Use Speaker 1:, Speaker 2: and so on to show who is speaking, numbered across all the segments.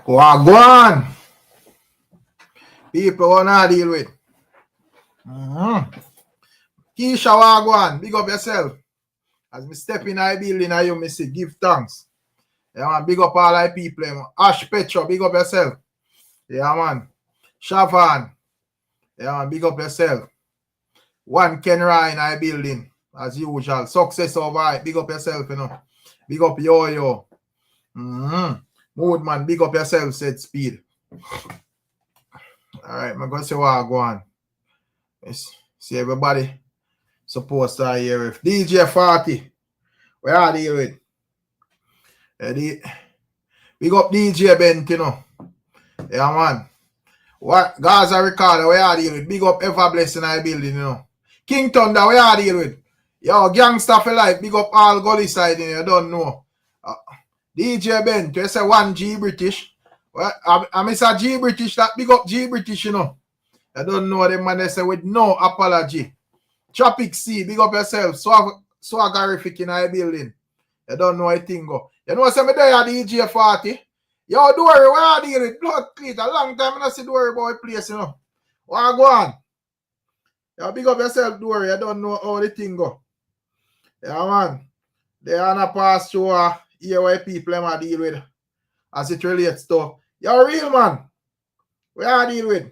Speaker 1: Wagwan. People wanna deal with. Keisha Wagwan, big up yourself. As me step in I building, I you me say give thanks. Yeah man, big up all I people. Man. Ash Petro, big up yourself. Yeah man. Shavan. Yeah man, big up yourself. One Ken Ryan I building. As usual. Success over. Big up yourself, you know. Big up yo. Mood man, big up yourself, said Speed. Alright, I'm gonna say what go on. Let's see everybody supposed to hear if DJ 40. Where are they with? Big up DJ Bent, you know. Yeah man. What Gaza Ricardo, where are they with? Big up Ever Blessing I building, you know. King Thunder, where are they with? Yo, gangster for life, big up all gully side in you don't know. DJ Bent, you say 1G British. Well, I miss a G British, that big up G British, you know. I don't know them man they say with no apology. Tropic C, big up yourself. Swaggerific in our building. You don't know a thing go. You know say me there at DJ 40. Yo, don't worry, where are you with blood cleat? A long time I don't see worry about the place, you know. What go on? You big up yourself, don't worry. I don't know how the thing go. Yeah, man. They are not pass through here where people them deal with as it relates to. You're a real man. Where are you deal with?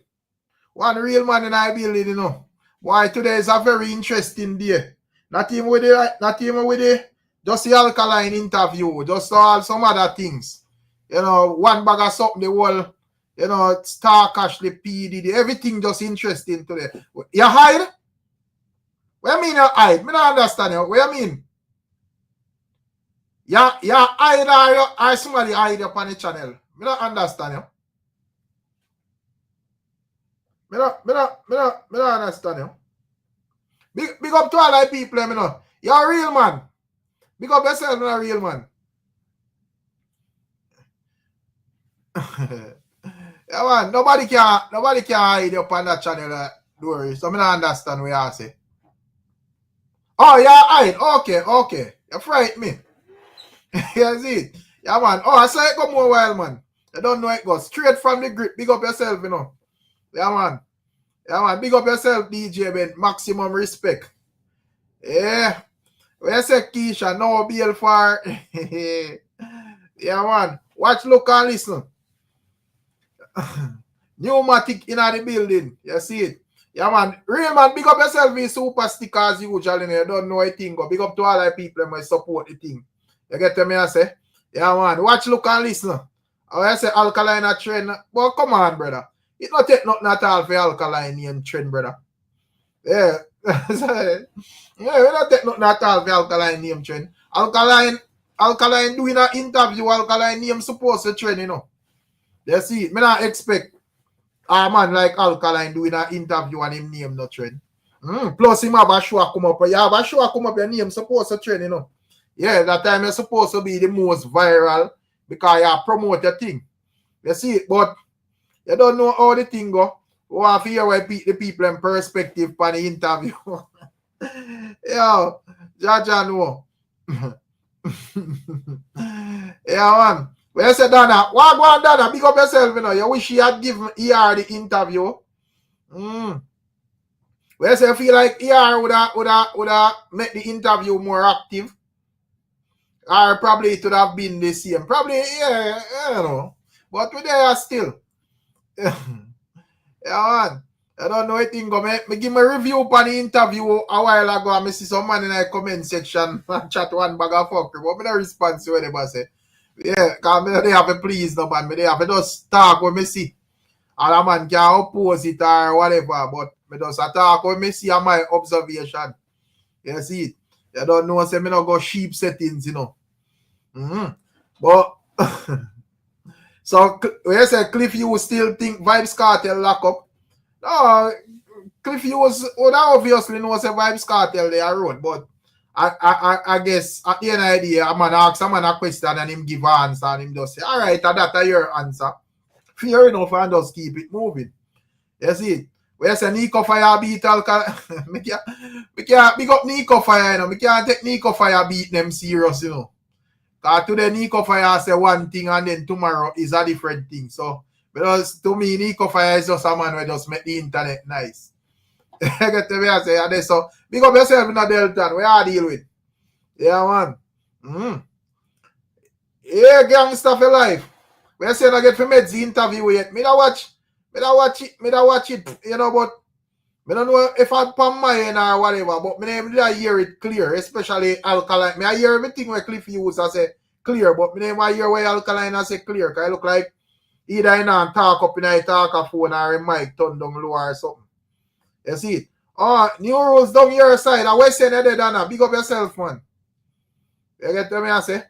Speaker 1: One real man in our building, you know. Why today is a very interesting day. Not even with the just the Alkaline interview, just all some other things. You know, one bag of something, the whole, you know, Stalk, Ashley, P, Diddy, everything just interesting today. You hide? What you mean you hide? I don't understand you. What you mean? You hide or somebody hide up on the channel? I don't understand you. I don't understand you. Big up to all the people, you know. You're a real man. Big up yourself, you're a real man. Yeah, man, nobody can hide up on that channel, don't worry. So I don't understand what you say. Oh, yeah, hide. Okay. You frighten me. You see it? Yeah, man. Oh, I saw it go more while, man. You don't know it goes. Straight from the grip. Big up yourself, you know. Yeah, man. Yeah, man. Big up yourself, DJ Ben. Maximum respect. Yeah. When you say Keisha, no bail for. Yeah, man. Watch, look, and listen. Pneumatic in the building. You see it? Yeah, man. Real man, big up yourself in super stickers usually. You don't know a thing. Go. Big up to all the people that support the thing. You get me, I say? Yeah, man. Watch, look, and listen. I say Alkaline a trend. But come on, brother. It not take nothing at all for Alkaline name trend, brother. Yeah. Yeah, we don't take nothing at all for Alkaline name trend. Alkaline doing an interview, Alkaline name supposed to trend, you know. You see it. Me not expect a man like Alkaline doing an interview and him name not trend. Plus him have a show come up. You have a show come up, your name supposed to trend, you know. Yeah, that time you're supposed to be the most viral because you promote your thing. You see it, but you don't know how the thing go. You have to hear why the people in perspective for the interview. Yo, Jaja know. Yeah, man. When you say Donna, what go on, Donna? Big up yourself, you know. You wish you had given ER the interview. When you say you feel like ER would have make the interview more active. Or probably it would have been the same. Probably, yeah, I don't know. But we there still. Yeah, man. I don't know anything. Me give me a review on the interview a while ago. I see some man in the comment section and chat one bag of fuck. But I don't respond to what they say. Yeah, because they have a please no man. They have a just talk when me see. And a man can oppose it or whatever. But me just talk when me see my observation. You see it? You don't know, say me not go sheep settings, you know. But so when you say Cliff, you still think Vybz Kartel lock up? No, Cliff, you would obviously know say Vybz Kartel they are road, but I guess at the end of the day, a man ask a man a question and him give an answer and him just say, all right, that's your answer. Fair enough and just keep it moving. You see it? When you say Nico Fire beat Alkaline, me can't big up Nico Fire, you know. Me can't take Nico Fire beat them serious, you know. Because today Nico Fire say one thing and then tomorrow is a different thing. So, because to me, Nico Fire is just a man who just make the internet nice. Get to me, I say, and so, big up yourself in a Delta. Where I deal with? Yeah, man. Yeah, gangster for life. We say I get for Meds interview yet. Me da watch it, you know, but I don't know if I'm on my end or whatever, but I hear it clear, especially Alkaline. I hear everything where Cliff use I say clear, but I hear where Alkaline I say clear, because I look like either in and talk up in a talk a phone or a mic turn down low or something. You see it? Oh, new rules down your side. I was saying that, Dana. Big up yourself, man. You get to me, I say?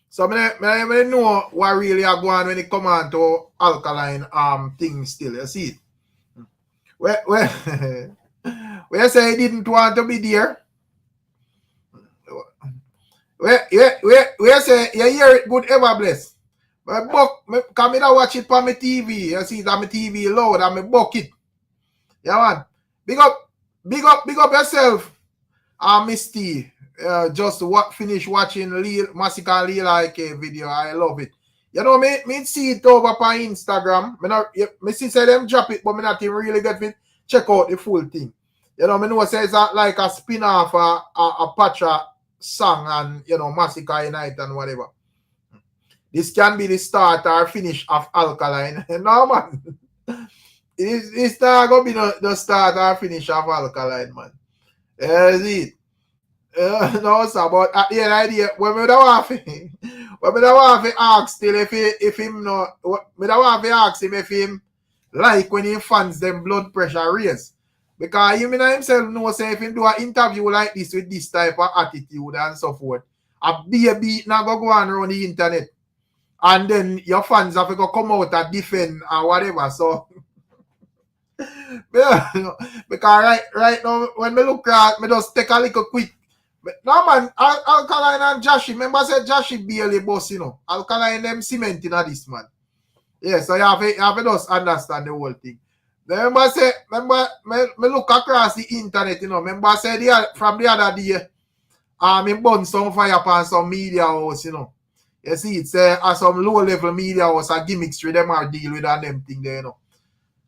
Speaker 1: So I know what really are going on when it come on to Alkaline things still. You see it? Well, we say he didn't want to be there. We say you hear it good ever bless. But come in and watch it on my TV. You see it on my TV loud and I book it. Yeah, man. Big up yourself. Misty. Just finish watching Massacre Lil IK video. I love it. You know, me see it over on Instagram. Me see say them drop it, but me not even really get to check out the full thing. You know, me know say it's like a spin-off a Patra song and, you know, Massacre Unite and whatever. This can be the start or finish of Alkaline. No, man. It's not going to be the start or finish of Alkaline, man. That's it. No, sir, but at the end of the day, when we don't want to ask still if him no, we don't want to ask him if him like when he fans them blood pressure raise. Because him himself know say if him do an interview like this with this type of attitude and so forth, a baby not go on around the internet. And then your fans have to go come out and defend or whatever. So because right now when me look at me just take a little quick. No man, Alkaline and Joshy, remember I said Joshy barely boss, you know. Alkaline them cementing at this man. Yeah, so you have to just understand the whole thing. Remember me look across the internet, you know. Remember I said from the other day, me burn some fire upon some media house, you know. You see, it's some low-level media house and gimmicks with them are deal with and them thing there, you know.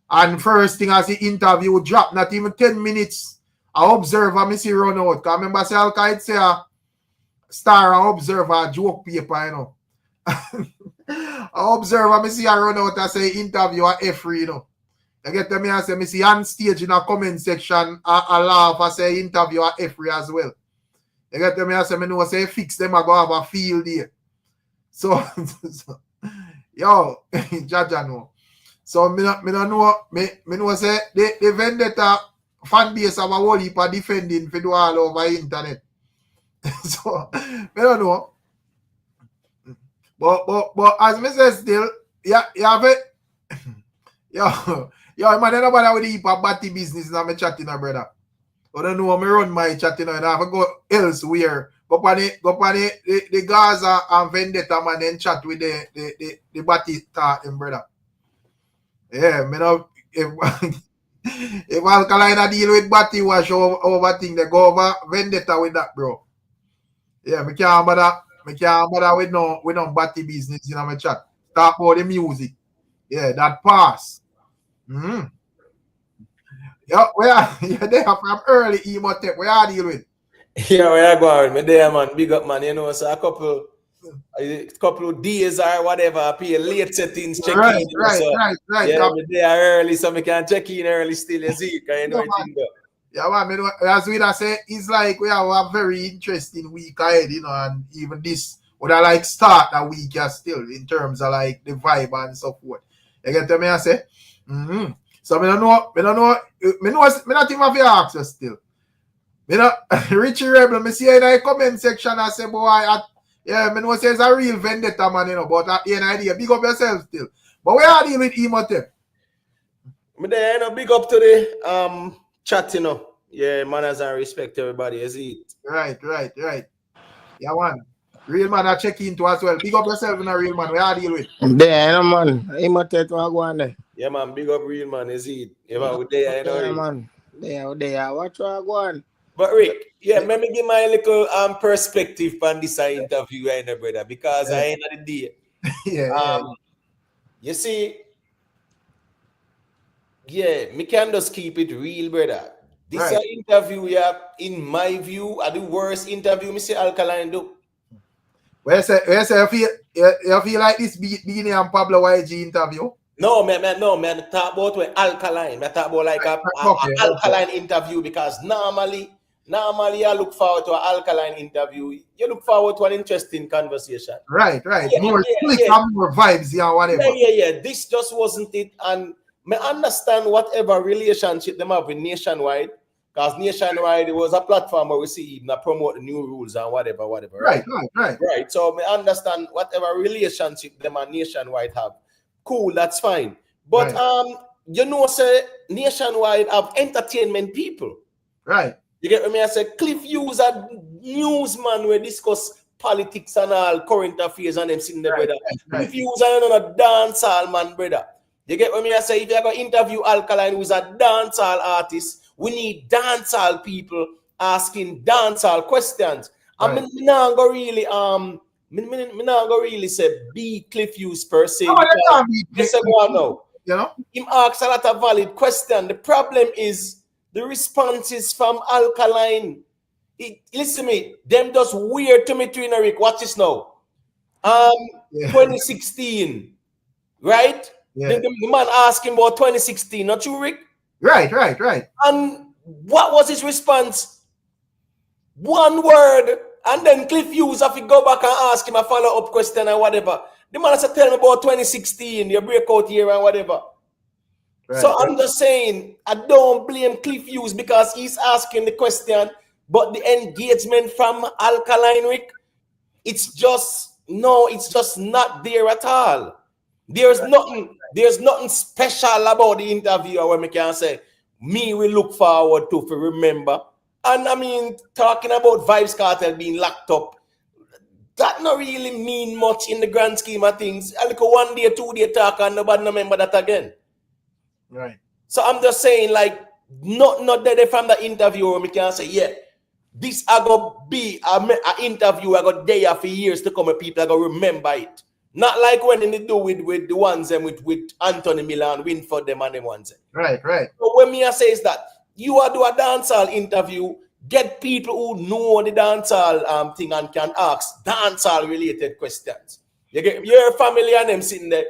Speaker 1: And first thing as the interview drop, not even 10 minutes. I observe and I see run out. Because I remember say Al-Qaeda say a star and observe a joke paper, you know. I observe and I see a run out and say interview a F-free, you know. You get to me and say, I see on stage in a comment section a laugh and say interview a F-free as well. You get to me and say, I know say fix them I go have a field there. So yo, Jaja know. So me know say the Vendetta fan base have a whole heap of defending for do all over internet. So I don't know. But as me say still, you have it. Yo, man, nobody with the heap of batty business in my chatting, brother. I don't know how me run my chatting, I have to go elsewhere. Go on the Gaza and Vendetta man then chat with the batty talking, brother. Yeah, me know if Alkaline deal with batty wash over thing, they go over Vendetta with that, bro. Yeah, me can't bother with no batty business in my chat. Talk about the music. Yeah, that pass. Yeah, you're there from early emo tech. Where are you deal with?
Speaker 2: Yeah, where I go with me there, man. Big up, man. You know, so a couple of days or whatever, I pay late settings, check
Speaker 1: right,
Speaker 2: in.
Speaker 1: Right.
Speaker 2: Yeah, me there early, so we can check in early still, you see, because you know it.
Speaker 1: Yeah, man, as we say, it's like we have a very interesting week ahead, you know, and even this would I like start a week still in terms of like the vibe and so forth. You get to me, I say? So, I don't know, me not even have to ask you still. Me know, Richie Rebel, me see in the comment section, I say, boy, yeah, me know say it's a real Vendetta, man, you know, but at the end of the day, big up yourself still. But where are you with Emote?
Speaker 2: Me there, you know, big up to the chat, you know. Yeah, manners and respect everybody, you see it.
Speaker 1: Right. Yeah, man. Real man, I check into as well. Big up yourself in a real man. Where are you with?
Speaker 3: There, you know, man. Emote to go on there.
Speaker 2: Yeah, man, big up real man, you see it. Yeah, man, we there, you know.
Speaker 3: Yeah, man. There. What you go on?
Speaker 2: But Rick, yeah, let me give my little perspective on this interview, brother, because I ain't at the day. You see, me can just keep it real, brother. This interview, in my view, are the worst interview me see Alkaline do.
Speaker 1: Where you feel like this Beanie and Pablo YG interview?
Speaker 2: No, man, talk about when Alkaline. I talk about like a Alkaline interview, because normally I look forward to an Alkaline interview. You look forward to an interesting conversation.
Speaker 1: Right. More vibes, whatever.
Speaker 2: Yeah. This just wasn't it. And I understand whatever relationship them have with Nationwide, because Nationwide, it was a platform where we see even promote the new rules and whatever. Right. So I understand whatever relationship them and Nationwide have. Cool, that's fine. But say Nationwide have entertainment people.
Speaker 1: Right.
Speaker 2: You get what I say? Cliff Hughes a newsman where discuss politics and all current affairs and them sitting there, brother. Cliff Hughes are a dancehall man, brother. You get what I say? If you're going to interview Alkaline, who's a dancehall artist, we need dancehall people asking dancehall questions. I mean, me not go really say be Cliff Hughes per se. Him asks a lot of valid questions. The problem is the responses from Alkaline. Listen to me, them just weird to me, Rick. Watch this now. 2016, right? The man asking about 2016, not you, Rick?
Speaker 1: Right.
Speaker 2: And what was his response? One word. And then Cliff Hughes, if you go back and ask him a follow-up question or whatever, the man has to tell me about 2016, your breakout year and whatever. So I'm just saying, I don't blame Cliff Hughes because he's asking the question, but the engagement from Alkaline, Rick, it's just not there at all. There's nothing special about the interview where we can say, me will look forward to remember. And I mean, talking about Vybz Kartel being locked up, that not really mean much in the grand scheme of things. I look a 1 day, 2 day talk and nobody remember that again.
Speaker 1: Right.
Speaker 2: So I'm just saying, like, not that from the interview where we can say, yeah, this I go be an interview I got there for years to come and people are gonna remember it. Not like when they do with the ones and with Anthony Milan, Winford them and them ones.
Speaker 1: Right.
Speaker 2: So when me I say is that you are do a dancehall interview, get people who know the dancehall thing and can ask dancehall related questions. You get your family and them sitting there.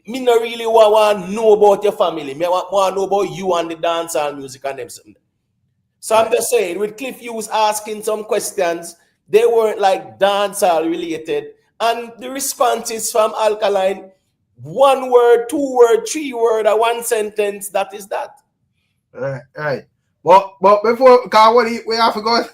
Speaker 2: Me not really want to know about your family. Me want to know about you and the dancehall music and them sitting there. So I'm just saying, with Cliff Hughes asking some questions, they weren't like dancehall related. And the responses from Alkaline, 1 word, 2 word, 3 word, or 1 sentence, that is that.
Speaker 1: Right. But before, because we have to go,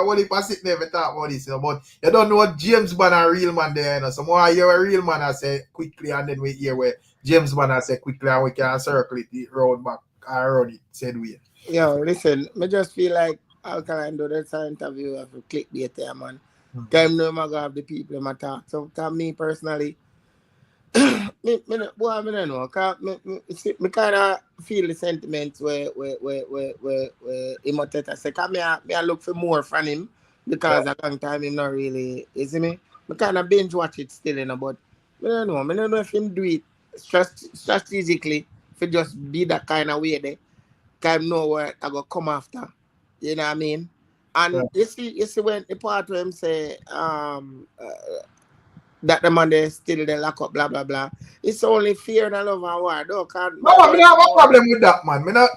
Speaker 1: what if I sit there and talk about this, but you don't know what James Bond a real man there, so more hear a real man I say quickly, and then we hear where James Bond I say quickly, and we can circle it round back, around it, said we.
Speaker 3: Yo, listen, I just feel like Alkaline do that interview of a clickbait there, man. Time no matter have the people in my talk. So to me personally, me don't know. Me kind of feel the sentiments where Imoteta say, "Come me I look for more from him because a long time him not really, you see me. Me kind of binge watch it still, you know, but I don't know. I don't know if him do it strategically, if it just be that kind of way there. Can know where I go come after. You know what I mean? And you see when the part where him say that the man they still they lock up, blah blah blah. It's only fear and love and war. No,
Speaker 1: I have a problem with that, man. Me know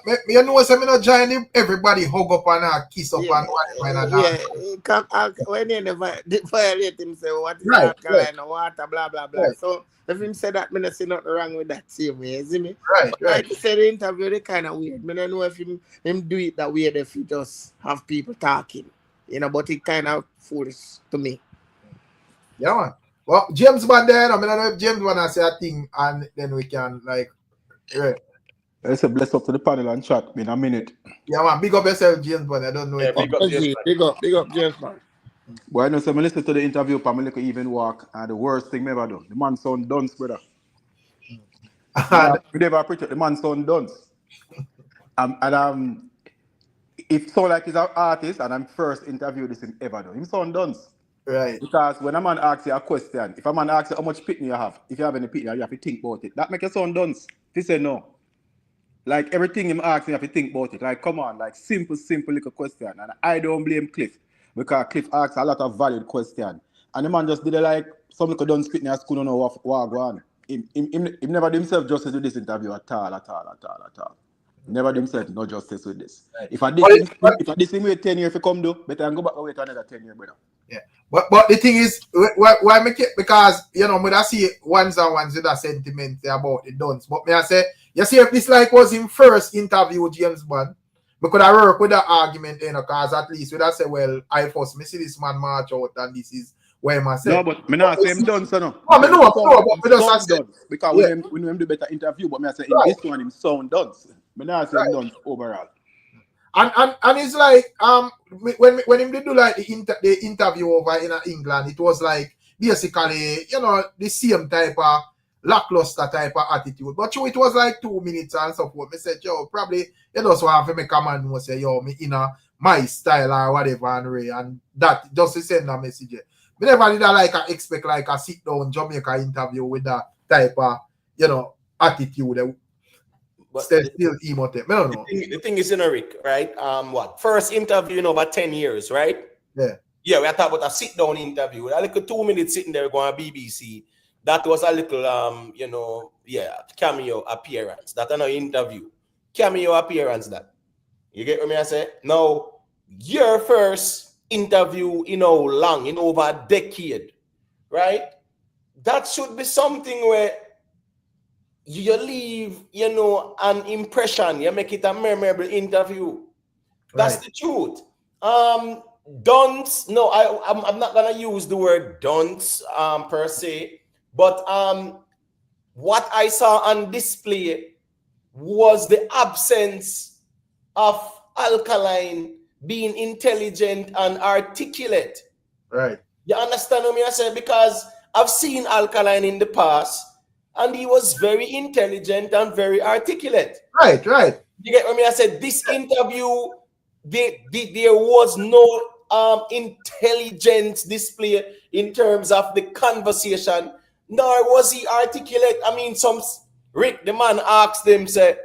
Speaker 1: say me not join him. Everybody hug up and kiss up and
Speaker 3: what. When he never violate him, say what is Alkaline, water, blah blah blah. So if him say that, me not see nothing wrong with that. Same way, you see me?
Speaker 1: Right.
Speaker 3: Like you said, the interview they kind of weird. Me don't know if him do it that weird if he just have people talking, you know. But it kind of foolish to me.
Speaker 1: Yeah, man. Well, James Bond there, I don't know if James Bond say a thing and then we can like
Speaker 4: Let's say bless up to the panel and chat in a minute.
Speaker 1: Yeah, man, big up yourself, James Bond. I don't know it.
Speaker 3: Big up James Bond.
Speaker 4: Well, I know some listen to the interview, Pamela could even walk, and the worst thing ever done. The man sound dunce, brother. We never appreciate the man sound dunce. if so like he's an artist and I'm first interview this him ever do, him sound done.
Speaker 1: Right.
Speaker 4: Because when a man asks you a question, if a man asks you how much pitney you have, if you have any pitney, you have to think about it. That make you sound done. If you say no. Like everything him asks, you have to think about it. Like, come on, like simple little question. And I don't blame Cliff. Because Cliff asks a lot of valid questions. And the man just did it like some little done spitting at school, don't know what go on. He never did himself justice with this interview at all. Never did himself no justice with this. Right. If I did him wait 10 years if he come do, better go back and wait another 10 years, brother.
Speaker 1: Yeah. But the thing is, why make it? Because, you know, when I see ones and ones with a sentiment about the dons. But me I say, you see, if this like was him first interview with James Bond, we could have worked with that argument, you know, because at least we'd have say, well, I first me see this man march out and this is where I say.
Speaker 4: No, but me not say him done, so no.
Speaker 1: No, I know, but we just
Speaker 4: done. Because yeah. when him do better interview, but me I say, in this one, him sound done. Me not say him done overall.
Speaker 1: And it's like when him did do like the interview over in England, it was like basically, you know, the same type of lackluster type of attitude. But it was like 2 minutes and so forth. Me said, yo, probably you just want to make a man who say, yo, me in my style or whatever and that just to send a message. Me never did expect like a sit down Jamaica interview with that type of, you know, attitude. But still emotive. I don't know.
Speaker 2: The thing is, Rick, right? What? First interview in over 10 years, right?
Speaker 1: Yeah.
Speaker 2: Yeah, we are talking about a sit-down interview. A little 2 minutes sitting there going on BBC. That was a little, you know, cameo appearance. That an interview. Cameo appearance, that. You get what I say? Now, your first interview in how long? In over a decade, right? That should be something where you leave, you know, an impression. You make it a memorable interview. That's the truth. Dunce. No, I'm not gonna use the word dunce per se, but what I saw on display was the absence of Alkaline being intelligent and articulate.
Speaker 1: Right.
Speaker 2: You understand what I say? Because I've seen Alkaline in the past. And he was very intelligent and very articulate.
Speaker 1: Right.
Speaker 2: You get what I said? This interview, there was no intelligence display in terms of the conversation, nor was he articulate. I mean, Rick, the man asked them, say,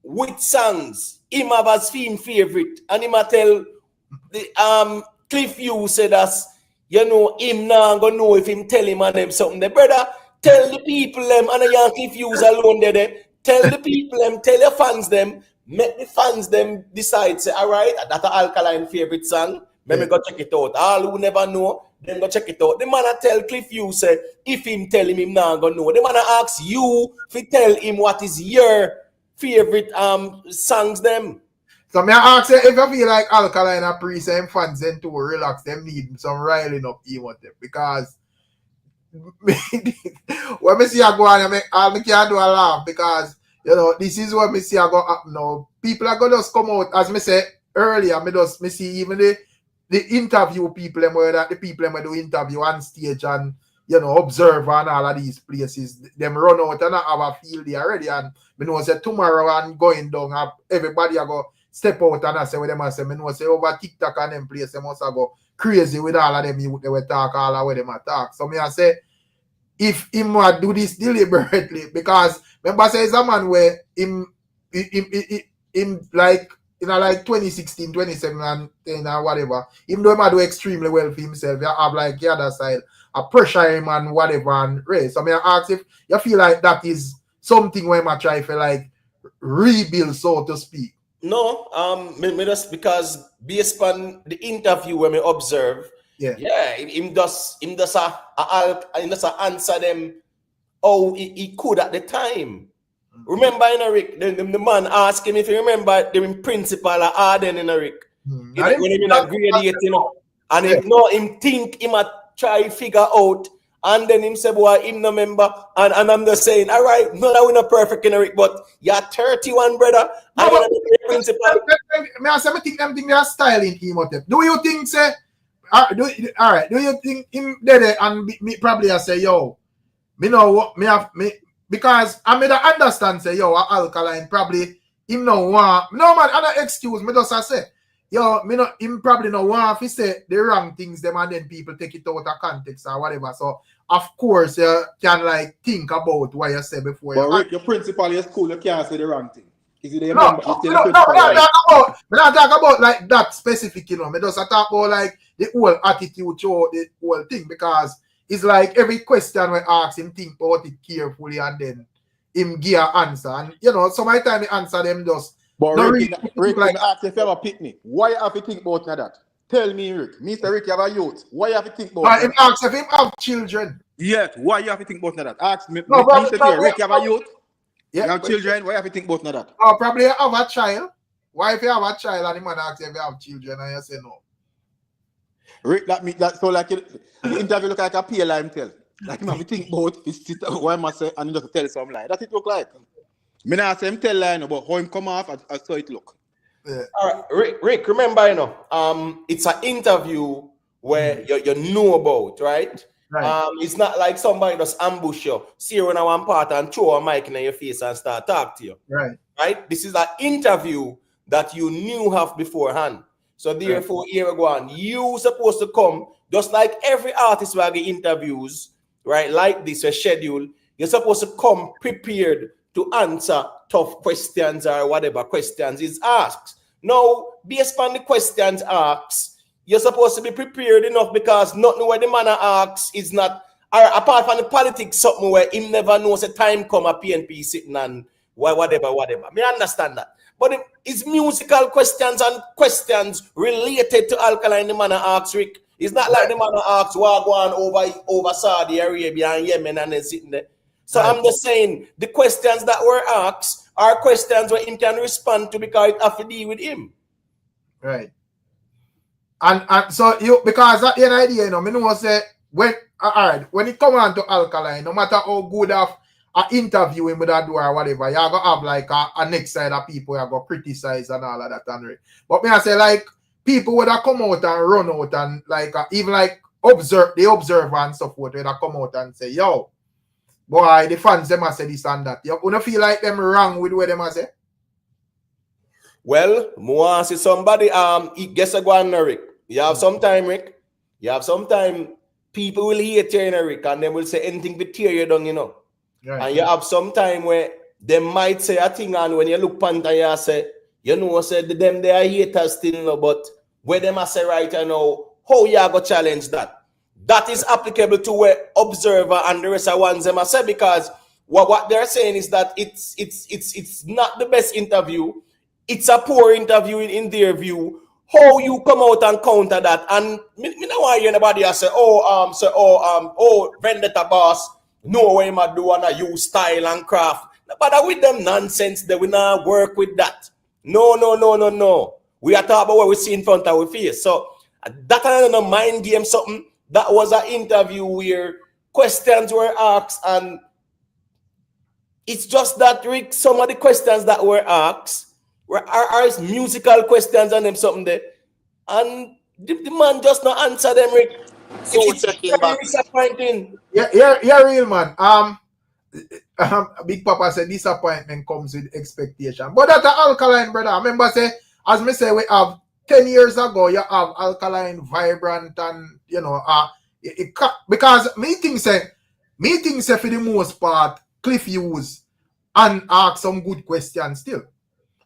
Speaker 2: which songs him have as him favorite? And him tell the Cliff you said us, you know, him now gonna know if him tell him and them something. The brother, tell the people them, and the Cliff views alone there. Tell the people them, tell your fans them, make the fans them decide, say, all right, that's an Alkaline favorite song. Let me go check it out. All who never know, then go check it out. The man tell Cliff you say, if him tell him now gonna know. The man ask you to tell him what is your favorite songs them.
Speaker 1: So me ask you, if you feel like Alkaline are pre-same fans then to relax, them need some riling up emotive because when me see I go on, I can't do a laugh because you know this is what me see I go up now. People are gonna just come out as me say earlier. Me see even the interview people where that the people do interview on stage and you know observe and all of these places. Them run out and have a field there already and me know say tomorrow and going down everybody are go step out and I say what them I say. Me know say over TikTok and them place they must go crazy with all of them you they will talk all of what them talk. So me I say if him would do this deliberately because remember say it's a man where him like you know like 2016, 2017 and whatever. Him do extremely well for himself. You have like the other side a pressure him and whatever and race. So me I ask if you feel like that is something where I try for like rebuild so to speak.
Speaker 2: No, me just because based on the interview when we observe, him does answer them how he could at the time. Remember, Rick, the man asked him if you remember the principal at Arden, Rick. When him in a grade 8, you know, and him think him a try figure out. And then him say, boy, him no member. And I'm just saying, all right, no, that we're not perfect, Rick, but you're 31, brother.
Speaker 1: No, but principal. I think them thing they are styling him out. Do you think, say, all right, do you think him there and me probably I say, yo, me know what me have me because I mean I understand say, yo, Alkaline probably him no want. No man, I don't excuse me. Just I say, yo, me not him probably no want if he say the wrong things them and then people take it out of context or whatever. So of course you can like think about what you say before.
Speaker 4: But
Speaker 1: you
Speaker 4: Rick, your principal, your school, you can't say the wrong thing. Is it the
Speaker 1: no,
Speaker 4: member?
Speaker 1: no, no, me not talk about like that specific, you know. Me just talk about like the whole attitude show, the whole thing, because it's like every question we ask him think about it carefully and then him give an answer. And you know, some of the time he answer them just
Speaker 4: But
Speaker 1: no
Speaker 4: Rick,
Speaker 1: really like
Speaker 4: me ask if you have a picnic. Why you have to think about that? Tell me, Rick. Mr. Rick, you have a youth. Why you have to think about
Speaker 1: him
Speaker 4: that?
Speaker 1: ask if him have children.
Speaker 4: Yes, why you have to think about that? Ask me,
Speaker 1: No,
Speaker 4: me say to you, Rick, you have a youth?
Speaker 1: Yeah,
Speaker 4: You have children, why you have to think about that?
Speaker 1: or probably you have a child. Why if you have a child and the man asks if you have children and you say no?
Speaker 4: Rick, that so like the interview look like a pale line tell. Like him have to think about why am I say and just tell some lie. That's it look like. Me not say him tell lie no, but how him come off I saw it look.
Speaker 1: Yeah.
Speaker 2: All right, Rick, remember, you know, it's an interview where you know about, right?
Speaker 1: Right.
Speaker 2: It's not like somebody just ambush you, see you in one part and throw a mic in your face and start talk to you.
Speaker 1: Right.
Speaker 2: Right? This is an interview that you knew have beforehand. So therefore, here we go on. You supposed to come, just like every artist who get interviews, right? Like this, a schedule, you're supposed to come prepared to answer tough questions or whatever questions is asked. Now, based on the questions asked, you're supposed to be prepared enough because nothing where the man asks is not, or apart from the politics, something where him never knows a time come a PNP sitting and whatever. Me understand that. But it's musical questions and questions related to Alkaline the man asks, Rick. It's not like the man asks what going over Saudi Arabia and Yemen and then sitting there. So I'm just saying the questions that were asked are questions where him can respond to because it have to deal with him.
Speaker 1: Right. And so you because at the end of the day, you know, me know say when when it come on to Alkaline, no matter how good of an interview him with that do or whatever, you're gonna have like a next side of people you're gonna criticize and all of that and but me I say like people would have come out and run out and like even like observe and so forth would have come out and say, yo, boy, the fans them say this and that. You don't feel like them wrong with what them say?
Speaker 2: Well, more see somebody guess a go on Rick. You have some time, Rick. You have some time. People will hate you, Rick, and they will say anything to tear you down, you know.
Speaker 1: Right.
Speaker 2: And you have some time where they might say a thing, and when you look panta, you say, you know, say them they are haters still, you know, but where them I say right now, how you go challenge that? That is applicable to where observer and the rest of ones them I say because what they're saying is that it's not the best interview. It's a poor interview in their view. How you come out and counter that? And me don't want to hear anybody say, Vendetta boss, know what him do and use style and craft. But with them nonsense, they will not work with that. No. We are talking about what we see in front of our face. So that kind of mind game something. That was an interview where questions were asked, and it's just that Rick, some of the questions that were asked are musical questions and them something there. And the man just not answer them, Rick.
Speaker 3: So
Speaker 2: it's very disappointing.
Speaker 1: Yeah, real man. Big Papa said disappointment comes with expectation. But that's Alkaline, brother. I remember say, as me say, we have 10 years ago, you have Alkaline, Vibrant, and you know, because me think say for the most part, Cliff use and ask some good questions still.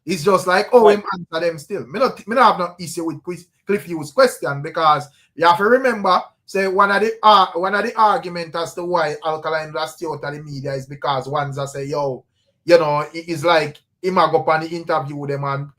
Speaker 1: It's just like, him answer them still. Me not have no issue with Cliff use question because you have to remember, say one of the argument as to why Alkaline last year out of the media is because ones that say, yo, you know, it's like him a go on the interview with them and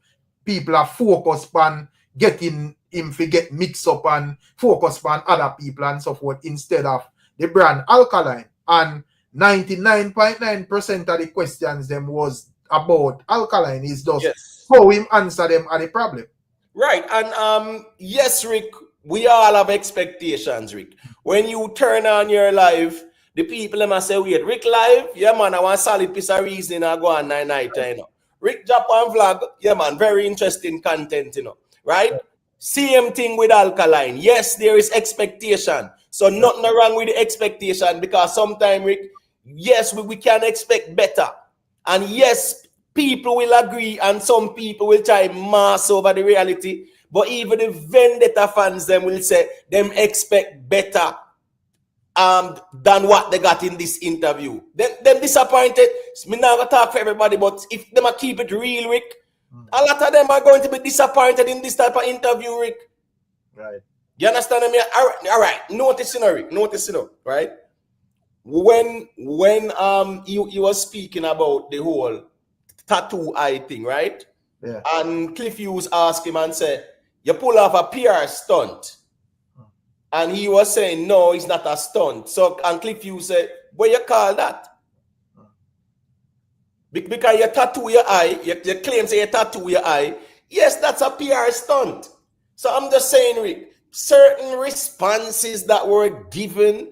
Speaker 1: people are focused on getting him to get mixed up and focused on other people and so forth instead of the brand Alkaline. And 99.9% of the questions them was about Alkaline. Is just how him answer them are the problem.
Speaker 2: Right. And yes, Rick, we all have expectations, Rick. When you turn on your live, the people them say, wait, Rick live? Yeah, man, I want a solid piece of reasoning I go on night, you know. Rick Japan vlog, yeah, man, very interesting content, you know, right? Same thing with Alkaline. Yes, there is expectation. So nothing wrong with the expectation because sometimes, Rick, yes, we can expect better. And yes, people will agree and some people will try mass over the reality. But even the Vendetta fans, them will say them expect better than what they got in this interview. Them disappointed. Me not gonna talk for everybody, but if them a keep it real, Rick, a lot of them are going to be disappointed in this type of interview, Rick.
Speaker 1: Right.
Speaker 2: You understand me? All right. Notice, Rick. Notice, right? When you was speaking about the whole tattoo eye thing, right?
Speaker 1: Yeah.
Speaker 2: And Cliff Hughes asked him and said, "You pull off a PR stunt." And he was saying, "No, it's not a stunt." So, and Cliff Hughes said, "What you call that?" Because you tattoo your eye, you claim say you tattoo your eye. Yes, that's a PR stunt. So I'm just saying, Rick, certain responses that were given,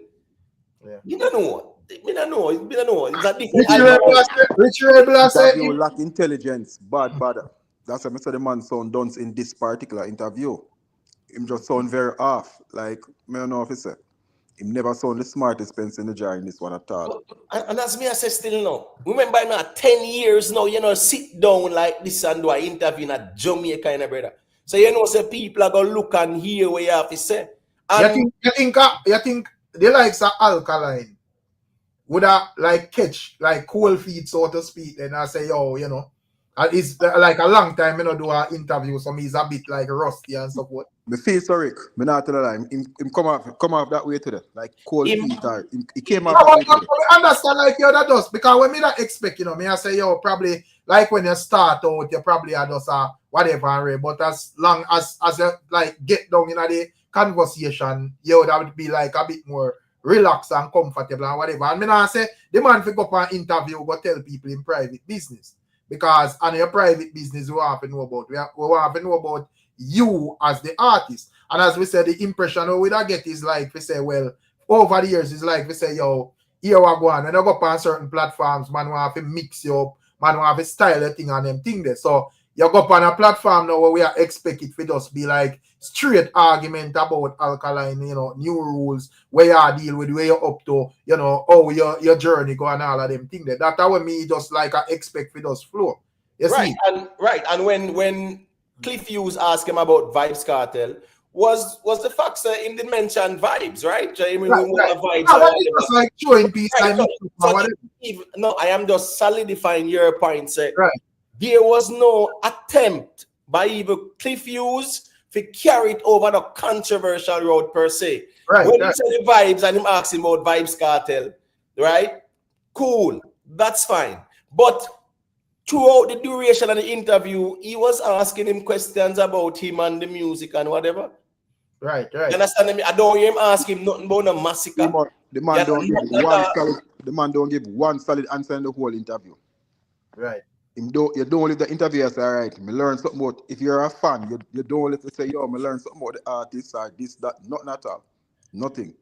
Speaker 2: you don't know. Me don't know. It's a different.
Speaker 1: Richie Rebel said,
Speaker 4: "You lack intelligence, bad. That's what I said. The man sound dunce in this particular interview. Him just sound very off. Like, me don't know if he said. Him never sound the smartest pencil in the jar in this one at all.
Speaker 2: And as me I say still now. Remember now 10 years now, sit down like this and do an interview in a Jamaica, brother. So say people are gonna look and hear what you have to say. And
Speaker 1: you think the likes of Alkaline would have like catch like cold feet, so to speak, and I say, yo, it's like a long time do an interview, so he's a bit like rusty and so forth.
Speaker 4: Me feel sorry, me not tell a lie. Him come off that way today, like cold feet. He came off that way today.
Speaker 1: I understand like that does, because when me not expect, me I say, yo, probably like when you start out, you probably are just whatever, but as long as you like get down in the conversation, that would be like a bit more relaxed and comfortable and whatever. And me not say the man fi go up an interview, go tell people in private business. Because on your private business, we have to know about. We have to know about you as the artist. And as we said, the impression we get is like, we say, well, over the years, it's like, we say, yo, here we go on. When you go up on certain platforms, man, we have to mix you up. Man, we have to style a thing and them thing there. So, you go up on a platform now where we are expected for just be like straight argument about Alkaline, new rules, where you deal with, where you're up to, how your journey go and all of them things there. That's how me just like I expect for just flow. You see?
Speaker 2: And when Cliff Hughes asked him about Vibes Cartel, was the fact that him did mention vibes, right? Vibes.
Speaker 1: That's like showing peace.
Speaker 2: No, I am just solidifying your point, sir.
Speaker 1: Right.
Speaker 2: There was no attempt by even Cliff Hughes to carry it over the controversial road per se.
Speaker 4: Right.
Speaker 2: When he said the vibes and him asking about Vibes Cartel, right? Cool, that's fine. But throughout the duration of the interview, he was asking him questions about him and the music and whatever.
Speaker 1: Right.
Speaker 2: You understand me? I don't hear him ask him nothing about a massacre.
Speaker 4: The man don't give one solid answer in the whole interview.
Speaker 1: Right.
Speaker 4: You don't leave the interview and say, all right, me learn something about, if you're a fan, you don't let to say, yo, me learn something about the artist or this, that, nothing at all. Nothing.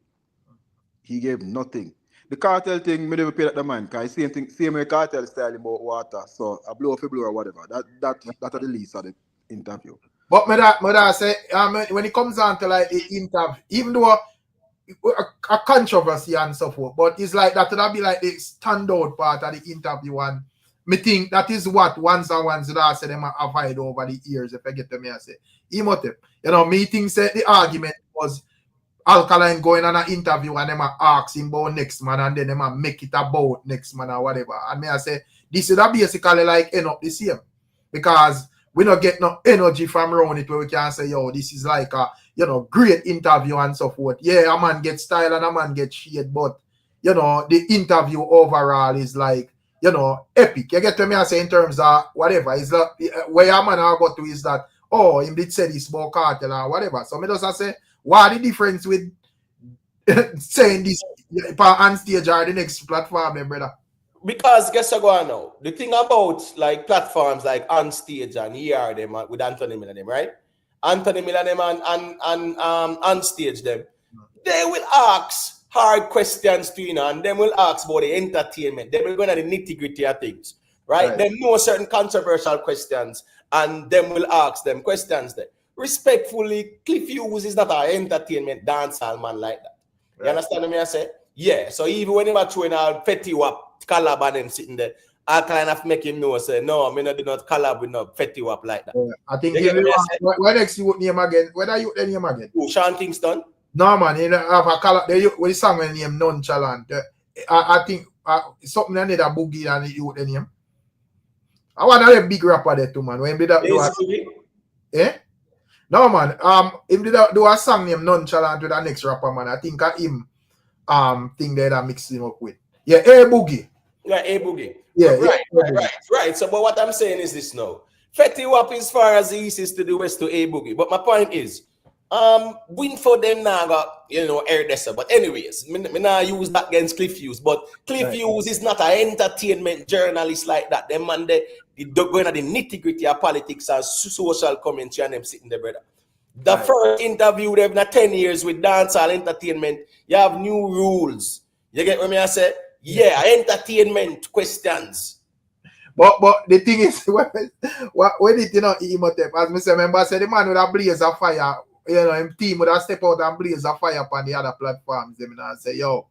Speaker 4: He gave nothing. The cartel thing, me never pay that the man, because same way cartel style about water, so a blow for blow or whatever. That's the least of the interview.
Speaker 1: But me say, when it comes down to like the interview, even though a controversy and so forth, but it's like that would be like the standout part of the interview, and me think that is what ones that I say them avoid over the years, if I get to me, I say. Me think say the argument was Alkaline going on an interview and them ask him about next man and then them make it about next man or whatever. And me I say, this is basically like end up the same. Because we don't get no energy from around it where we can say, yo, this is like a, great interview and so forth. Yeah, a man get style and a man get shade, but, the interview overall is like, epic. You get to me, I say, in terms of whatever. Is that where a man I got to is that, oh, him did say this about cartel or whatever. So me just say, what the difference with saying this on stage or the next platform, brother?
Speaker 2: Because guess what going on now? The thing about like platforms like on stage and here them with Anthony Miller them, right? Anthony Miller them and on stage them, they will ask hard questions to and them will ask about the entertainment. They will go into the nitty-gritty of things, right? Them know certain controversial questions and them will ask them questions there. Respectfully, Cliff Hughes is not an entertainment dancehall man like that. You understand me? I say? Yeah. So even when they were throwing out petty wap, collab and them sitting there, Alkaline have make him know, say, no, I do not collab with no Fetty Wap like that.
Speaker 1: I think
Speaker 2: You get me, I say?
Speaker 1: what next you name again? Whether you name again?
Speaker 2: Who, Sean Kingston?
Speaker 1: No man, you have a collab. When the song when name Nonchalant. I think something that need a boogie and you the name. I want to have big rapper there too, man. When did that do a, no man, him did do a song named Nonchalant with the next rapper, man. I think him thing there that mix him up with. Yeah, A Boogie.
Speaker 2: Yeah, A Boogie.
Speaker 1: Yeah,
Speaker 2: right. So, but what I'm saying is this now. Fetty Wap as far as the east is to the west to A Boogie. But my point is, win for them now got, air dessa. But anyways, me now use that against Cliff Hughes. But Cliff Hughes is not an entertainment journalist like that. Them man, they going at the nitty-gritty of politics and social commentary and them sitting there, brother. The first interview they've not 10 years with dancehall entertainment, you have new rules. You get what I say? Yeah, entertainment questions.
Speaker 1: But the thing is, when it Imhotep, as Mr. Member said, the man with a blaze of fire, him team would have step out and blaze of fire upon the other platforms. Them and say, yo,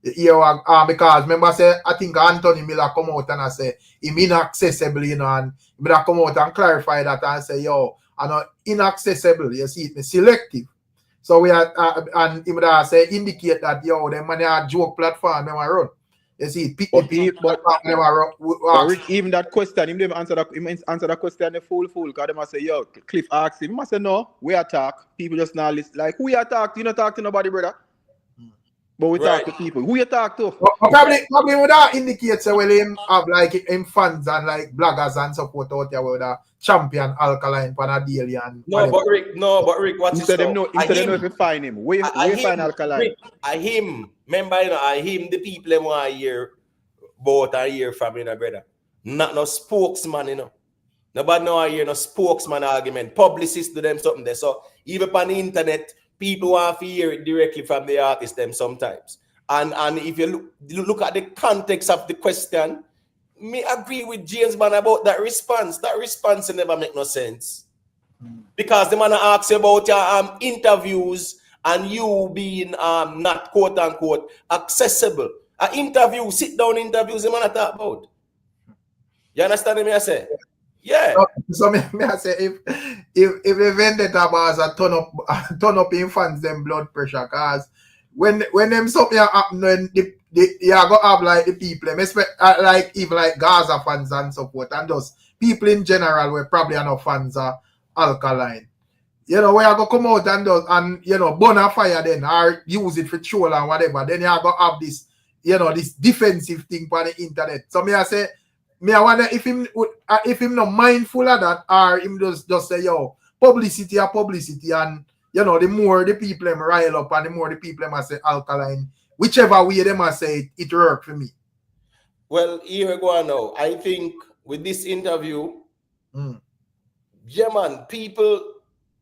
Speaker 1: because remember say, I think Anthony Miller come out and I say, him inaccessible, and he would have come out and clarify that and say, yo, I'm not inaccessible, you see, it's selective. So we are, and he would have say, indicate that, yo, them man a joke platform, them run. You see,
Speaker 4: even that question, him didn't answer that question the full, because they must say, yo, Cliff asked him, he must say, no, we attack. People just now listen. Like, who you attack? You don't talk to nobody, brother. But we talk to people. Who you talk to?
Speaker 1: Probably would that indicate well him have like him fans and like bloggers and support out there with the champion Alkaline for a daily and
Speaker 2: but Rick, what's his
Speaker 4: them know if you find him. Where you find Alkaline?
Speaker 2: Rick, remember, the people them want to hear about a year from brother. Not no spokesman, Nobody know I hear no spokesman argument. Publicists do them something there. So even on the internet, people want to hear it directly from the artist them sometimes. And if you look at the context of the question, me agree with James man about that response. That response never make no sense. Because the man asks you about your interviews and you being not quote unquote accessible. An interview, sit down interviews, the man talk about. You understand me I say? Yeah.
Speaker 1: So me I say if the Vendetta bars are turn up in fans them blood pressure, cause when them something happen when you go have like the people, like even like Gaza fans and support, and those people in general were probably enough fans are Alkaline. Where you go come out and burn a fire then or use it for troll and whatever, then you go have this, this defensive thing on the internet. So me I say, I wonder if him not mindful of that or him just say, yo, publicity and the more the people them rile up and the more the people them say Alkaline, whichever way they must say it worked for me.
Speaker 2: Well, here we go now. I think with this interview, yeah man,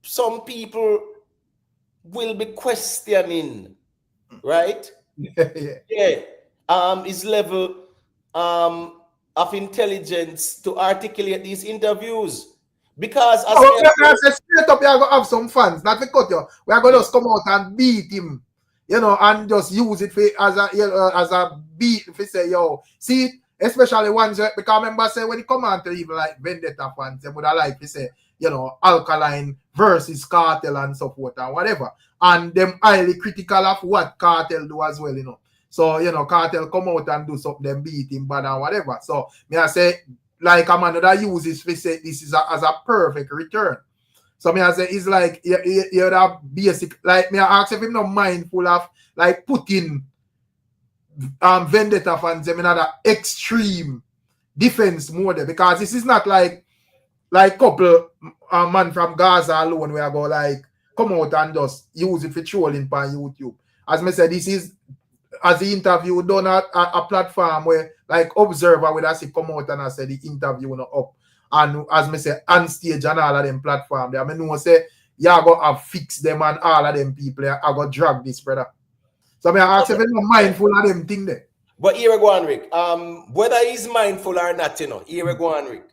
Speaker 2: some people will be questioning, right? His level of intelligence to articulate these interviews. Because as
Speaker 1: straight up, you are going to have some fans, not to cut you. We are going to just come out and beat him, and just use it as a beat. If you say, yo, see, especially ones because remember, say when you come out to even like Vendetta fans, they would have like to say, Alkaline versus KARTEL and so forth and whatever. And them highly critical of what KARTEL do as well, So, KARTEL come out and do something, them beat him bad and whatever. So, me I say, like a man that uses to say this is as a perfect return. So, me I say, it's like, you're that basic, like, me I ask if him not mindful of, like, putting Vendetta fans in another extreme defense mode, because this is not like couple man from Gaza alone where I go, like, come out and just use it for trolling on YouTube. As me said, this is, as the interview done at a platform where like Observer would actually come out and I say the interview up. And as me say, on stage and all of them platform there. I mean, say, yeah, go have fix them and all of them people. I go drag this, brother. So I ask if you're mindful of them thing there.
Speaker 2: But here we go on, Rick. Whether he's mindful or not, here we go on, Rick.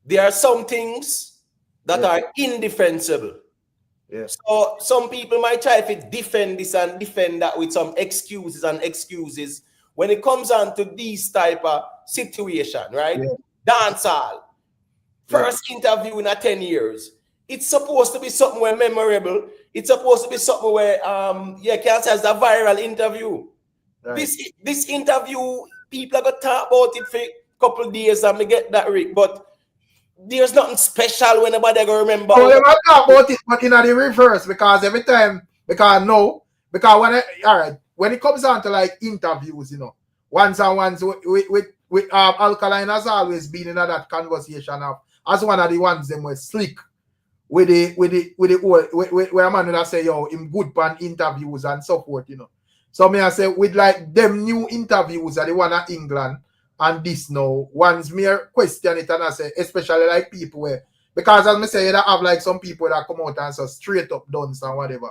Speaker 2: There are some things that are indefensible. Yeah. So some people might try to defend this and defend that with some excuses, when it comes on to these type of situation, right?
Speaker 1: Yeah.
Speaker 2: Dancehall. First interview in 10 years. It's supposed to be something where memorable. It's supposed to be something where can't say it's a viral interview.
Speaker 1: Right.
Speaker 2: This interview, people are gonna talk about it for a couple of days and me get that, Rick. But there's nothing special when nobody gonna remember.
Speaker 1: Oh, they might talk about it, but in the reverse, because every time, when it comes down to like interviews, ones and ones with Alkaline has always been in that conversation of as one of the ones them were slick with the where a man would say, yo, him good pan interviews and so forth, So me I say with like them new interviews that the one at England and this now, one's mere question it and I say, especially like people where, because as me say, you have like some people that come out and say straight up dons and whatever.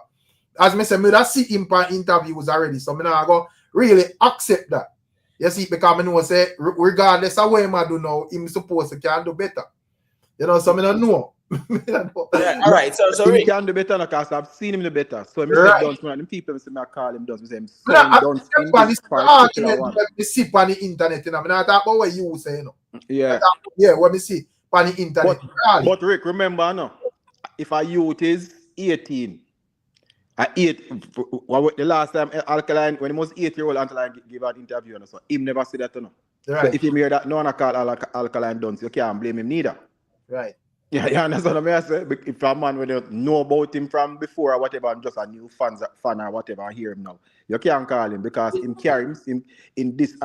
Speaker 1: As me say, me that see him pan interviews already, so me now go really accept that. You see, because I know say regardless of what I do now, him supposed to can do better. So I don't know.
Speaker 2: Yeah, all right, so
Speaker 4: He
Speaker 2: Rick.
Speaker 4: can do better because I've seen him do better. So I'm
Speaker 1: Right.
Speaker 4: saying don't people say I call him does. I'm
Speaker 1: Don't
Speaker 4: in this particular one.
Speaker 1: me see on the internet, I talk about what you say,
Speaker 4: Yeah.
Speaker 1: Yeah, what me see on the internet.
Speaker 4: But Rick, remember no, if a youth is 18, the last time Alkaline, when he was 8-year-old, Alkaline give an interview and so him never said that no.
Speaker 1: Right.
Speaker 4: So if you hear that no one call Alkaline done, you can't blame him neither.
Speaker 1: Right.
Speaker 4: Yeah, you understand what I say? If a man when you know about him from before or whatever, and just a new fan or whatever, and hear him now, you can't call him because him carry him in this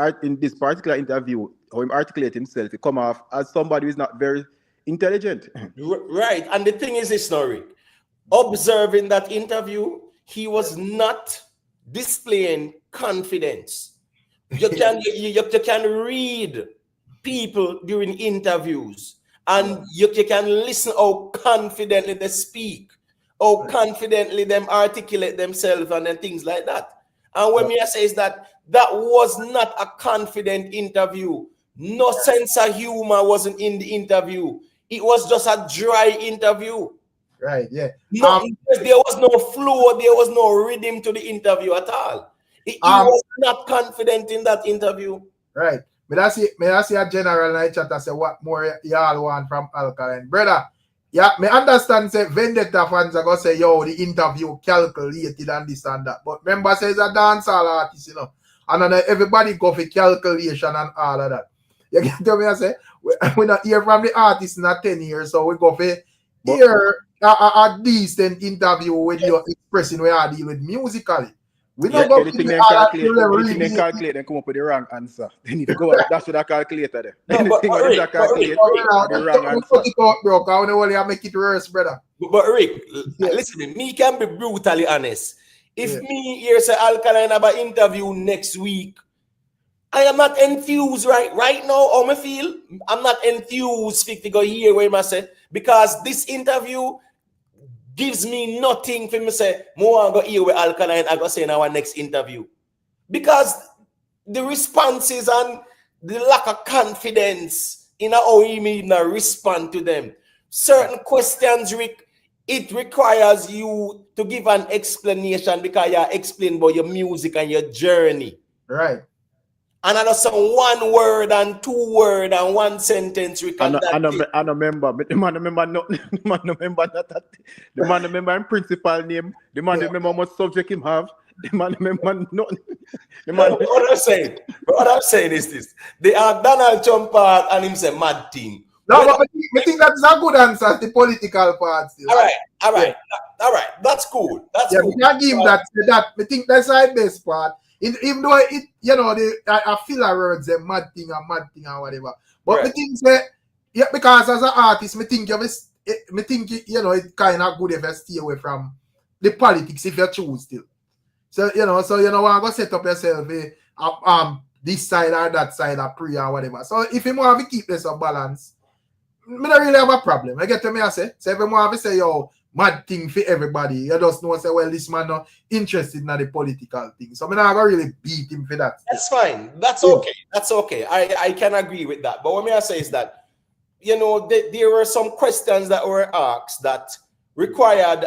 Speaker 4: particular interview, how him articulate himself, he come off as somebody who is not very intelligent.
Speaker 2: Right, and the thing is this, now, Rick. Observing that interview, he was not displaying confidence. You can read people during interviews. And you can listen how confidently they speak, how confidently them articulate themselves and then things like that. And when me say is that was not a confident interview. No sense of humor wasn't in the interview. It was just a dry interview.
Speaker 1: Right, yeah.
Speaker 2: No, there was no flow, there was no rhythm to the interview at all. He was not confident in that interview.
Speaker 1: Right. Me I see a general night chat and say what more y'all want from Alkaline. Brother, yeah, me understand say Vendetta fans are gonna say, yo, the interview calculated and this and that. But remember, say it's a dancehall artist, And then everybody go for calculation and all of that. You get to me, I say, we not hear from the artist in 10 years, so we go for hear a decent interview with you expressing where you deal with musically. We don't go
Speaker 4: anything they calculate, then come up with the wrong answer. Then if you go, that's what I calculator there. Anything what they calculate, the wrong answer.
Speaker 1: Put it out, bro. I want to make it worse, brother.
Speaker 2: But Rick, listen, me can be brutally honest. If me here say Alkaline about interview next week, I am not enthused right now. How me feel? I'm not enthused to go here where I say because this interview gives me nothing for me say more go here with Alkaline. I go say in our next interview because the responses and the lack of confidence in how he may respond to them. Certain questions, Rick, it requires you to give an explanation because you explain about your music and your journey.
Speaker 1: Right.
Speaker 2: And I know some 1 word and 2 word and 1 sentence.
Speaker 4: I remember. The man remember nothing. The man remember not that. The man remember his principal name. The man remember how much subject him have. The man remember nothing.
Speaker 2: What I'm saying is this. They are Donald Trump part and him say mad thing.
Speaker 1: No, but I think that's a good answer, the political part still.
Speaker 2: All right. That's cool. That's cool.
Speaker 1: We can give him that. I think that's the best part. Even though I feel I words a mad thing or whatever. But I think because as an artist, I think it's kind of good if you stay away from the politics if you choose still. So I'm gonna set up yourself this side or that side or pre or whatever. So if you want to keep this a balance, I don't really have a problem. I get to me, I say. So if you want to say, yo, mad thing for everybody, you just know, say, well, this man not interested in the political thing. So I'm not going to really beat him for that.
Speaker 2: That's fine. That's okay. That's okay. I can agree with that. But what I say is that, there were some questions that were asked that required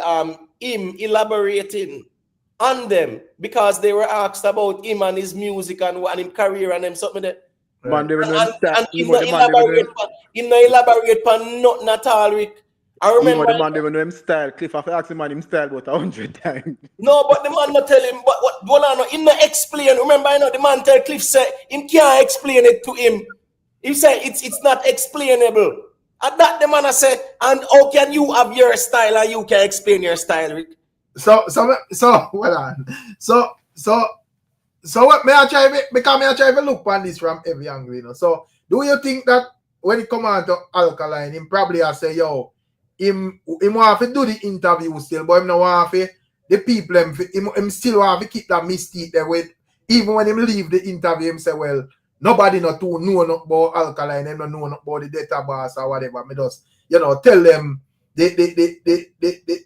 Speaker 2: him elaborating on them because they were asked about him and his music and his career and them something that.
Speaker 4: Man, they were no
Speaker 2: And
Speaker 4: Emo, the man, they were no
Speaker 2: him no elaborate on nothing at all, Rick. I remember
Speaker 4: Emo, the man, they were no him style. Cliff, I asked him man him style about 100 times.
Speaker 2: no, but the man not tell him what him not explain. Remember, I know the man tell Cliff say him can't explain it to him. He say it's not explainable. At that the man say, and how can you have your style and you can explain your style, Rick?
Speaker 1: So well on. So what may I try because I try to look on this from every angle, you know. So do you think that when it come on to Alkaline, him probably I say, yo, him want to do the interview still, but him no want to the people him still want to keep that mystique there with even when him leave the interview, him say, well, nobody not to know about Alkaline, them don't know about the database or whatever. Me just, you know, tell them the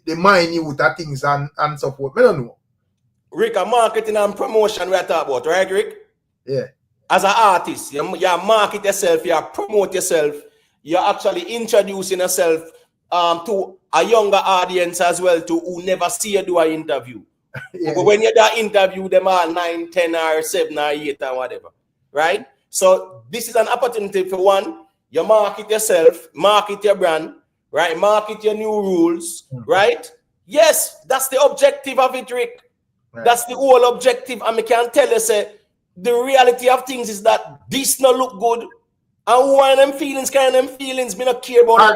Speaker 1: minute things and so forth. Me don't know.
Speaker 2: Rick, a marketing and promotion we are talking about, right, Rick?
Speaker 1: Yeah.
Speaker 2: As an artist, you market yourself, you promote yourself, you're actually introducing yourself to a younger audience as well, to who never see you do an interview.
Speaker 1: Yeah.
Speaker 2: But when you do an interview, them are 9, 10, or 7, or 8, or whatever, right? So this is an opportunity for one, you market yourself, market your brand, right? Market your new rules, right? Yes, that's the objective of it, Rick. Right. That's the whole objective. And I can tell you, say, the reality of things is that this not look good. And one of them feelings, me not care about.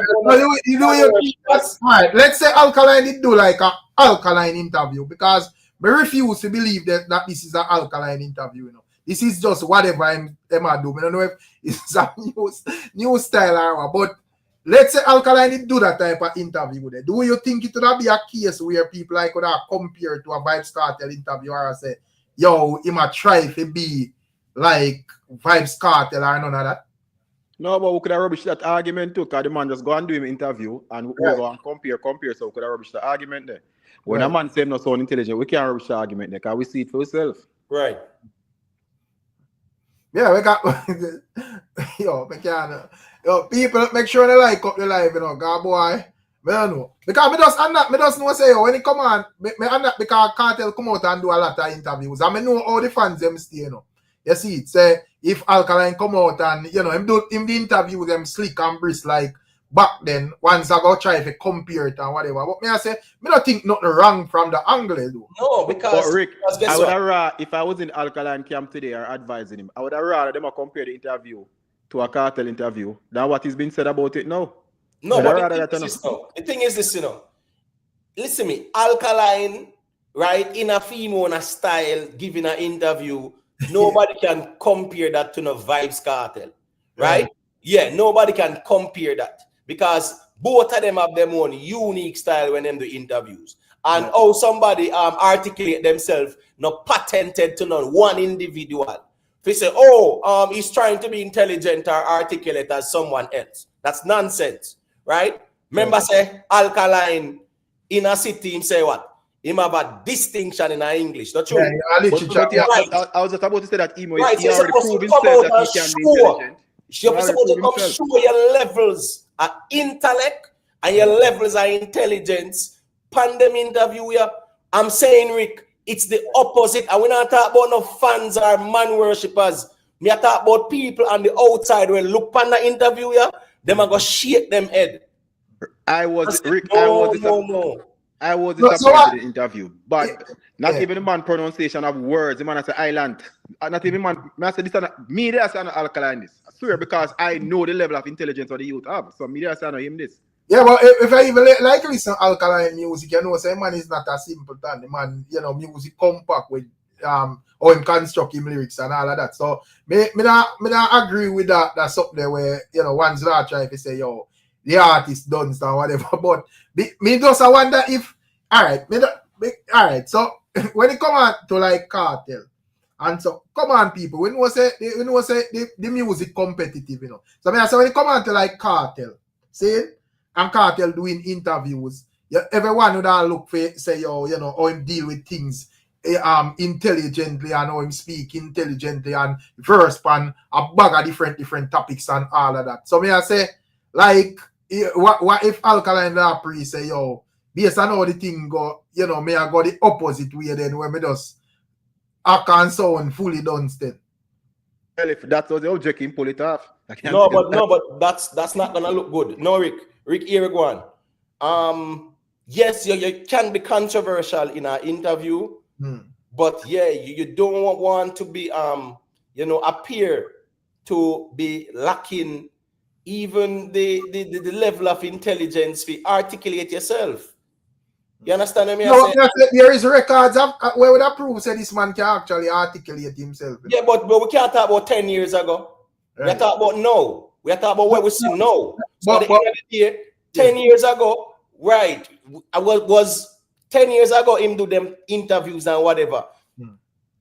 Speaker 1: Right. Let's say Alkaline did do like an Alkaline interview because we refuse to believe that this is an Alkaline interview, you know. This is just whatever I'm do. I don't know if it's a new style or what, but let's say Alkaline did do that type of interview. Do you think it would be a case where people like could have compared to a VYBZ KARTEL interview or say, yo, he might try to be like VYBZ KARTEL or none of that?
Speaker 4: No, but we could have rubbish that argument too, because the man just go and do him interview and we go and compare, so we could have rubbish the argument there. When a man say not so intelligent, we can't rubbish the argument there because we see it for ourselves.
Speaker 2: Right.
Speaker 1: Yeah, we got people make sure they like up the live, you know, God boy. I don't know. Because me just know say when it come on, because KARTEL come out and do a lot of interviews. And I know all the fans them stay, you know. You see it, say if Alkaline come out and you know him the interview them slick and brisk like back then, once I go try to compare it and whatever. But me I say, me don't think nothing wrong from the angle though.
Speaker 2: No, because
Speaker 4: but Rick, I would have rather, if I was in Alkaline camp today or advising him, I would have rather them compare the interview to a KARTEL interview than what is being said about it now.
Speaker 2: No, but the thing is this, you know. Listen me, Alkaline, right, in a female style, giving an interview, nobody can compare that to no VYBZ KARTEL, right? Yeah, nobody can compare that because both of them have their own unique style when them do interviews. And how somebody articulate themselves, not patented to none one individual. If they say, he's trying to be intelligent or articulate as someone else. That's nonsense, right? Remember, say, Alkaline in a city, him say what? Him have a distinction in our English, not true?
Speaker 4: I was just about to say that Emo,
Speaker 2: right,
Speaker 4: he already proved himself that he can be intelligent.
Speaker 2: You're supposed to come show your levels of intellect and your levels of intelligence. Pandemic interview here, I'm saying, Rick, it's the opposite. And we're not talking about no fans or man worshippers. Me talk about people on the outside when look on the interview here, them are going to shake them head.
Speaker 4: I was disappointed in the interview, but not even the man pronunciation of words. The man say island. Not even man. I say this me there say Alkaline this. I swear because I know the level of intelligence of the youth have. So me there say no him this.
Speaker 1: Yeah, but if I even like listen to Alkaline music, you know, say man is not a simple thing. The man, you know, music compact with how him construct him lyrics and all of that. So me not agree with that. That's something there where you know one's not trying to say yo the artist done or whatever. But me just I wonder if all right. So when it come on to like KARTEL, and so come on people, when we say the music competitive, you know. So I say when it come on to like KARTEL, see, and KARTEL doing interviews, everyone would look for say you know how him deal with things intelligently and how him speak intelligently and verse pan a bag of different topics and all of that. So me I say like what if Alkaline Lapri say yo based on how the thing go, you know, me I go the opposite way then when me just act and sound fully done instead.
Speaker 4: Well, if that was the object, pull it off.
Speaker 2: No, but that's not gonna look good. No, Rick, here we go on. Yes, you can be controversial in an interview, but yeah, you don't want to be you know, appear to be lacking even the level of intelligence to articulate yourself. You understand what I mean?
Speaker 1: No, there is records of where would prove say this man can actually articulate himself.
Speaker 2: Yeah, but we can't talk about 10 years ago.
Speaker 1: Right.
Speaker 2: We are talking about now. We are talking about what we see now. So
Speaker 1: But-
Speaker 2: at the end of the day, 10 years ago, right? I was 10 years ago him do them interviews and whatever.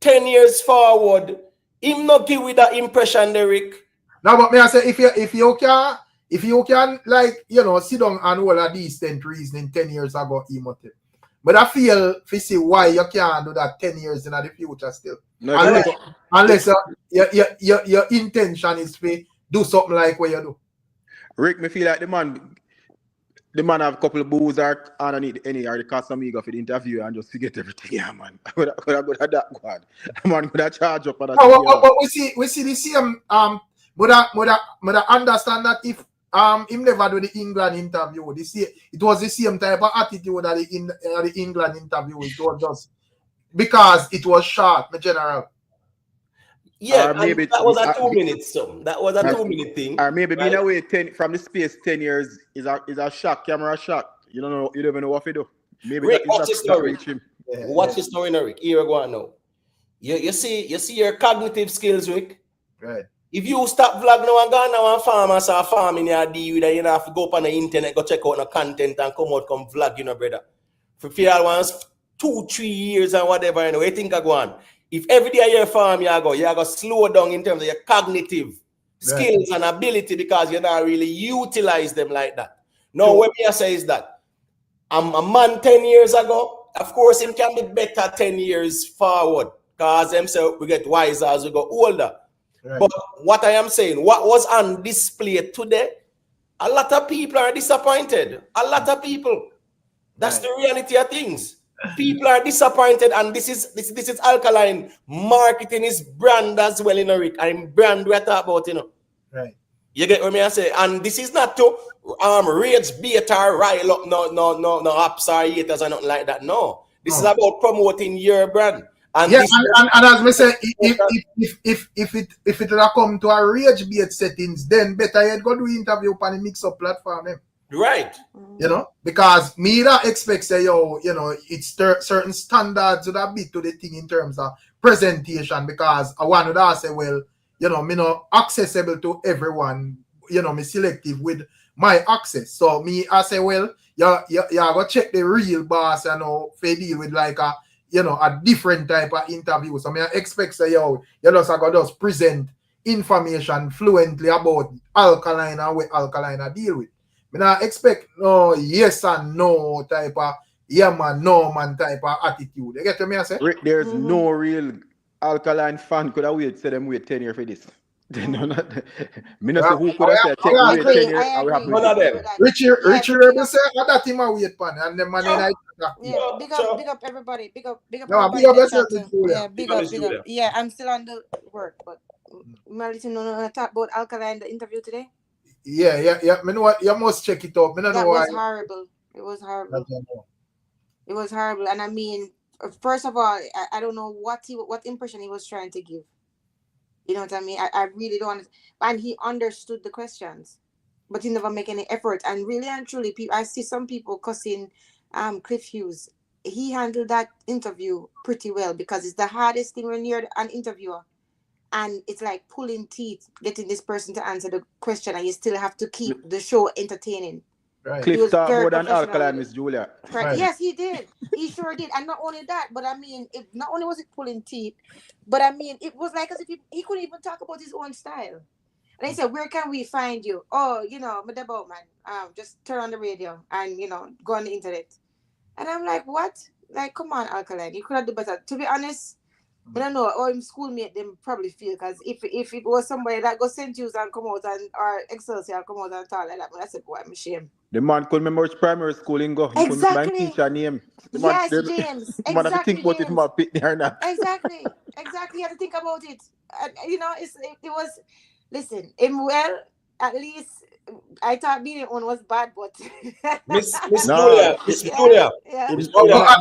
Speaker 2: 10 years forward, him not give with that impression, Derek.
Speaker 1: No, but me I say if you can like, you know, sit down and hold a decent reasoning 10 years ago, he must have. But I feel to see why you can't do that 10 years in the future still.
Speaker 4: No,
Speaker 1: Unless your intention is to do something like what you do.
Speaker 4: Rick, me feel like the man have a couple of booze or underneath any or the Casamigo for the interview and just forget everything, yeah, man. Could I go to that one? Man, could I charge up for that?
Speaker 1: But we see the same but I understand that if him never do the England interview, it was the same type of attitude that the England interview. It was just because it was short, my general.
Speaker 2: Yeah, maybe that was a 2 minutes. So that was a 2 minute thing.
Speaker 4: Or maybe
Speaker 2: right?
Speaker 4: being away from the space 10 years is a shock, camera shock. You don't even know what to do. Maybe
Speaker 2: Rick,
Speaker 4: that
Speaker 2: watch this story.
Speaker 1: Yeah.
Speaker 2: Watch this story, Rick. Here we go on now. You see your cognitive skills, Rick.
Speaker 1: Right.
Speaker 2: If you stop vlog now and go now and farm and start farming your deal, then you have to go up on the internet, go check out the content and come vlog, you know, brother. For fear once 2-3 years and whatever, you know, you think I go on. If every day you farm, you go slow down in terms of your cognitive skills and ability because you're not really utilize them like that. Now, what I say is that I'm a man 10 years ago, of course, him can be better 10 years forward because himself we get wiser as we go older. Right. But what I am saying, what was on display today, a lot of people are disappointed. A lot of people. That's the reality of things. People are disappointed, and this is Alkaline marketing his brand as well, you know, Rick. And brand we're talking about, you know.
Speaker 1: Right.
Speaker 2: You get what I say? And this is not to rage bait or rile up no apps or haters or nothing like that. No. This is about promoting your brand. And
Speaker 1: yeah, and as me say, if it come to a rage bait settings, then better yet go do interview on the mix up platform.
Speaker 2: Right.
Speaker 1: You know, because me that expect say you know, it's certain standards that be to the thing in terms of presentation because I want to say, well, you know, me not accessible to everyone, you know, me selective with my access. So me I say, well, you go check the real boss, you know, for deal with like a, you know, a different type of interview. So I expect say, you just present information fluently about Alkaline and what Alkaline I deal with. I not expect no yes and no type of yeah man, no man type of attitude. You get what I say?
Speaker 4: There's no real Alkaline fan could have wait 10 years for this. No, not me not say who could have said wait 10 years. I will have
Speaker 2: none of them.
Speaker 1: Richie Rebel say that him a wait pan and the man
Speaker 5: big up everybody. Big up
Speaker 1: no,
Speaker 5: everybody.
Speaker 1: big up yourself,
Speaker 5: Yeah, big up. Yeah, I'm still on the work, but Melissa no talk about Alkaline the interview today.
Speaker 1: Yeah. Me know what, you must check it out. Me know
Speaker 5: that
Speaker 1: why.
Speaker 5: was horrible. It was horrible. It was horrible, and I mean, first of all, I don't know what impression he was trying to give. You know what I mean? I really don't understand. And he understood the questions, but he never make any effort. And really and truly, I see some people cussing Cliff Hughes. He handled that interview pretty well because it's the hardest thing when you're an interviewer. And it's like pulling teeth, getting this person to answer the question, and you still have to keep the show entertaining.
Speaker 1: Right.
Speaker 4: Cliff talk more than Alkaline, Miss Julia.
Speaker 5: Right. Yes, he did. He sure did. And not only that, but I mean, not only was it pulling teeth, but I mean, it was like as if he couldn't even talk about his own style. And he said, "Where can we find you?" Oh, you know, Taboo man. Just turn on the radio and go on the internet. And I'm like, what? Like, come on, Alkaline, you could have done better. To be honest, I don't know, or him schoolmate them probably feel, because if it was somebody that go St. Jude's and come out and or Excelsior and come out and talk like that, I said, boy, I'm ashamed.
Speaker 4: The man could remember which primary school in go. He could remember
Speaker 5: Exactly.
Speaker 4: teacher name.
Speaker 5: Yes, James.
Speaker 4: The man have to think about it more pitney or not.
Speaker 5: Exactly. You have to think about it. And, you know, it was, listen, well, at least I thought being one was bad, but
Speaker 2: Miss
Speaker 4: No.
Speaker 2: Julia.
Speaker 5: yeah.
Speaker 2: Miss Julia.
Speaker 1: I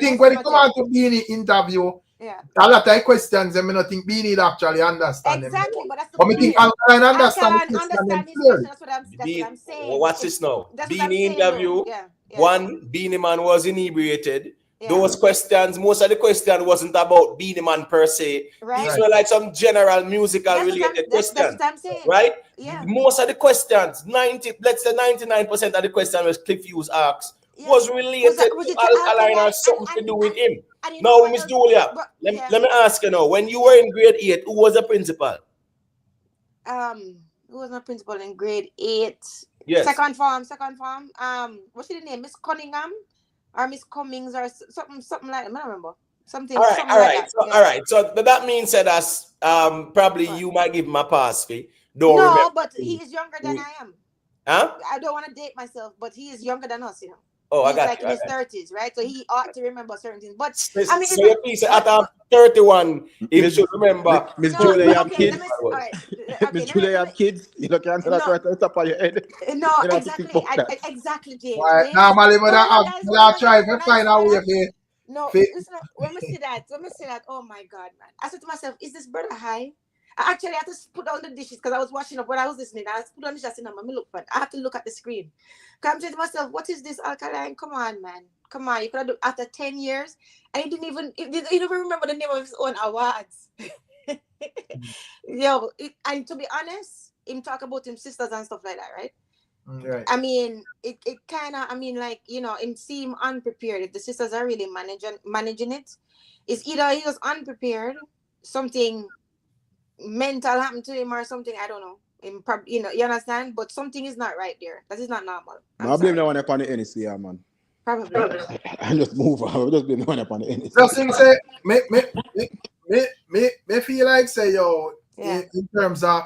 Speaker 1: think when it comes out to Beanie interview,
Speaker 5: Yeah.
Speaker 1: a lot of questions, I not think Beanie actually understand
Speaker 5: Exactly,
Speaker 1: them.
Speaker 5: but that's the
Speaker 1: But I think Alkaline understand
Speaker 5: Alkaline understand his question. That's what I'm saying.
Speaker 2: What's this now?
Speaker 5: That's what I'm
Speaker 2: Beanie
Speaker 5: saying,
Speaker 2: interview.
Speaker 5: though. Yeah.
Speaker 2: One, Beanie Man was inebriated.
Speaker 5: Yeah.
Speaker 2: Those questions, most of the question wasn't about Beanie Man per se.
Speaker 5: Right.
Speaker 2: These were like some general musical related questions.
Speaker 5: That's what I'm saying.
Speaker 2: Right?
Speaker 5: Yeah.
Speaker 2: Most of the questions, 99% of the question was Cliff Hughes asked, was related to Alkaline or something to do with him. Now, Miss Julia, let me ask you now, when you were in grade 8, who was the principal?
Speaker 5: Who was my principal in grade 8?
Speaker 2: Yes.
Speaker 5: Second form. What's her name? Miss Cunningham or Miss Cummings or something like that. I don't remember. Something.
Speaker 2: All right.
Speaker 5: All right.
Speaker 2: So that means that as probably you might give him a pass fee.
Speaker 5: No, but he is younger than I am.
Speaker 2: Huh?
Speaker 5: I don't want to date myself, but he is younger than us, you know.
Speaker 2: Oh,
Speaker 5: he's
Speaker 2: I got
Speaker 5: like
Speaker 2: you.
Speaker 5: in his 30s, right? So he ought to remember certain things. But
Speaker 2: So
Speaker 5: I mean,
Speaker 2: your piece at 31, he should remember.
Speaker 4: Miss Julia, you have kids.
Speaker 5: Miss
Speaker 4: Julia, you have kids. You look at that right on the top of your head.
Speaker 5: No,
Speaker 4: You know,
Speaker 5: exactly. Exactly, James.
Speaker 1: Normally, when I try to find out where you
Speaker 5: no, listen, when we see that, oh my God, man. I said to myself, is this brother high? I actually had to put down the dishes because I was washing up when I was listening. I put down the dishes and I'm look, but I have to look at the screen. Because I'm saying to myself, what is this Alkaline? Come on, man. Come on. You could have done after 10 years. And he didn't even remember the name of his own awards. Yo, and to be honest, him talk about him sisters and stuff like that, right?
Speaker 1: Right.
Speaker 5: I mean, it kind of, I mean, like, you know, him seem unprepared. If the sisters are really managing it, it's either he was unprepared, something mental happened to him or something, I don't know. You know, you understand? But something is not right there. That is not normal.
Speaker 4: I blame that one upon the NEC, yeah, man.
Speaker 5: Probably.
Speaker 4: I just move on. I just blame that one upon the NEC.
Speaker 1: Just think, say, me feel like, say, yo, in terms of,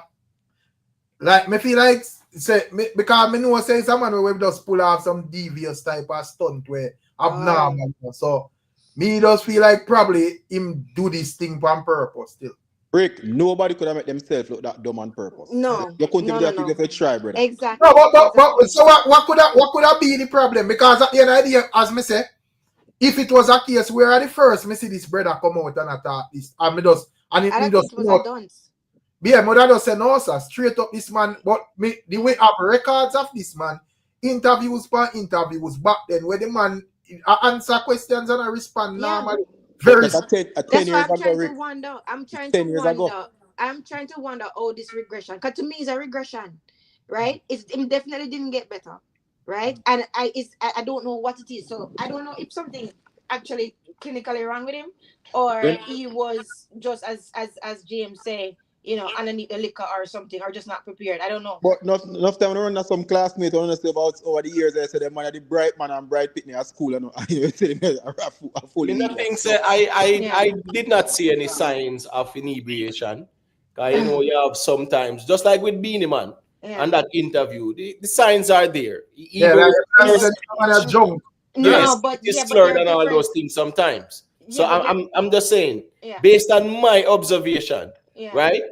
Speaker 1: like, me feel like, say, because me know, say, someone will just pull off some devious type of stunt where abnormal. So, me just feel like probably him do this thing on purpose still.
Speaker 4: Rick, nobody could have made themselves look that dumb on purpose.
Speaker 5: No.
Speaker 4: You couldn't even do that if you try, brother.
Speaker 5: Exactly.
Speaker 1: No, but so what could have been the problem? Because at the end of the day, as me say, if it was a case where the first me see this brother come out and attack this, and me just
Speaker 5: it was a dunce.
Speaker 1: Yeah, mother just say no, sir. Straight up this man, but me the way I have records of this man, interviews back then where the man answer questions and I respond normally. Very
Speaker 5: That's why I'm trying to wonder. I'm trying to wonder how this regression, because to me it's a regression, right? It definitely didn't get better, right? And I don't know what it is. So I don't know if something actually clinically wrong with him, or he was just as James say, you know, underneath the liquor or something, or just not prepared. I don't know.
Speaker 4: But enough time when some classmates want to say about over the years, I said the man are the bright man and bright pitney at school, and you say a full
Speaker 2: Nothing say I did not see any signs of inebriation. You know, you have sometimes, just like with Beanie Man and that interview, the signs are there.
Speaker 1: Junk.
Speaker 5: But
Speaker 2: it's slurred and all those things sometimes. So I'm just saying, based on my observation, right?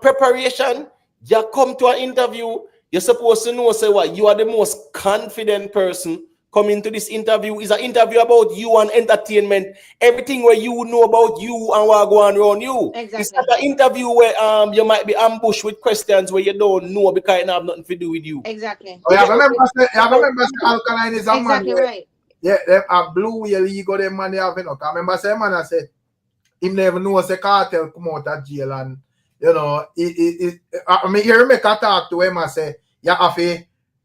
Speaker 2: Preparation, you come to an interview, you're supposed to know, say what, you are the most confident person coming to this interview. Is an interview about you and entertainment, everything where you know about you and what going around you.
Speaker 5: Exactly.
Speaker 2: It's not an interview where you might be ambushed with questions where you don't know because it have nothing to do with you.
Speaker 5: Exactly.
Speaker 1: Oh, I remember Alkaline is a man.
Speaker 5: Exactly right.
Speaker 1: Yeah, them a blue whale ego them man they have, you know. I remember say man I said him never know say KARTEL come out of jail, and you know I mean hear him make a talk to him and say you have to,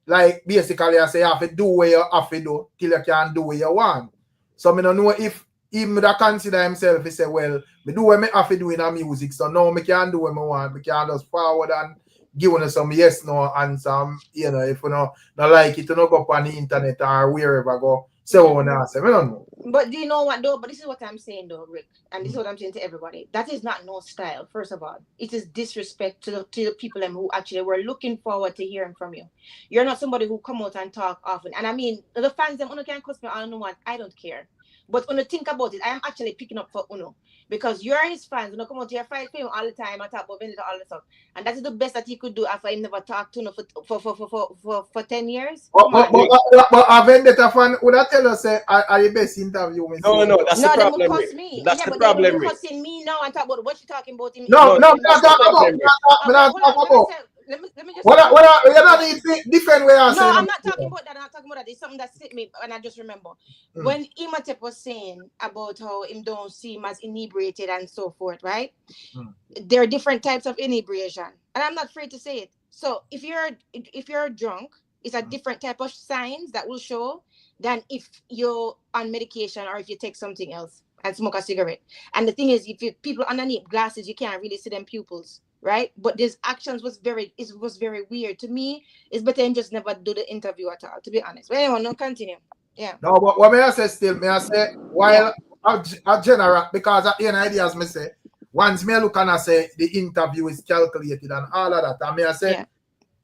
Speaker 1: like, basically I say you have to do what you have to do till you can do what you want. So I don't know if he would consider himself, he say, well, me do what me have to do in a music, so now me can do what I want, me can just forward and give you some yes, no, and some, you know, if you know not like it, you know, go up on the internet or wherever go So now say, I don't know.
Speaker 5: But do you know what though? But this is what I'm saying though, Rick, and this is what I'm saying to everybody. That is not no style. First of all, it is disrespect to the people who actually were looking forward to hearing from you. You're not somebody who come out and talk often. And I mean, the fans them Uno can cuss me. I don't know what. I don't care. But when you think about it, I am actually picking up for Uno because you're his fans. Uno come out here fight for him all the time and talk about Vendetta all the stuff, and that is the best that he could do after he never talked to Uno for 10 years.
Speaker 1: But Vendetta fan would I tell us say are the best interview?
Speaker 2: No, that's the
Speaker 5: No, they
Speaker 2: problem.
Speaker 5: will
Speaker 2: Rick.
Speaker 5: cuss me.
Speaker 2: That's
Speaker 5: Yeah,
Speaker 2: the
Speaker 5: but they will
Speaker 2: problem.
Speaker 5: be
Speaker 2: Rick.
Speaker 5: cussing me now and talk about what you talking about him.
Speaker 1: No,
Speaker 2: No,
Speaker 1: we not talk about.
Speaker 5: Let me just.
Speaker 1: You don't need to defend where I say.
Speaker 5: No, I'm not talking about that. I'm not talking about that. It's something that hit me, and I just remember when Imhotep was saying about how him don't seem as inebriated and so forth, right? There are different types of inebriation, and I'm not afraid to say it. So if you're drunk, it's a different type of signs that will show than if you're on medication or if you take something else and smoke a cigarette. And the thing is, if you people underneath glasses, you can't really see them pupils. Right, but his actions was very weird to me. It's better than just never do the interview at all, to be honest. But anyway, no, continue. Yeah.
Speaker 1: No, but what may I say still? May I say while a general because at the end ideas me say once me look and I say the interview is calculated and all of that, and may I say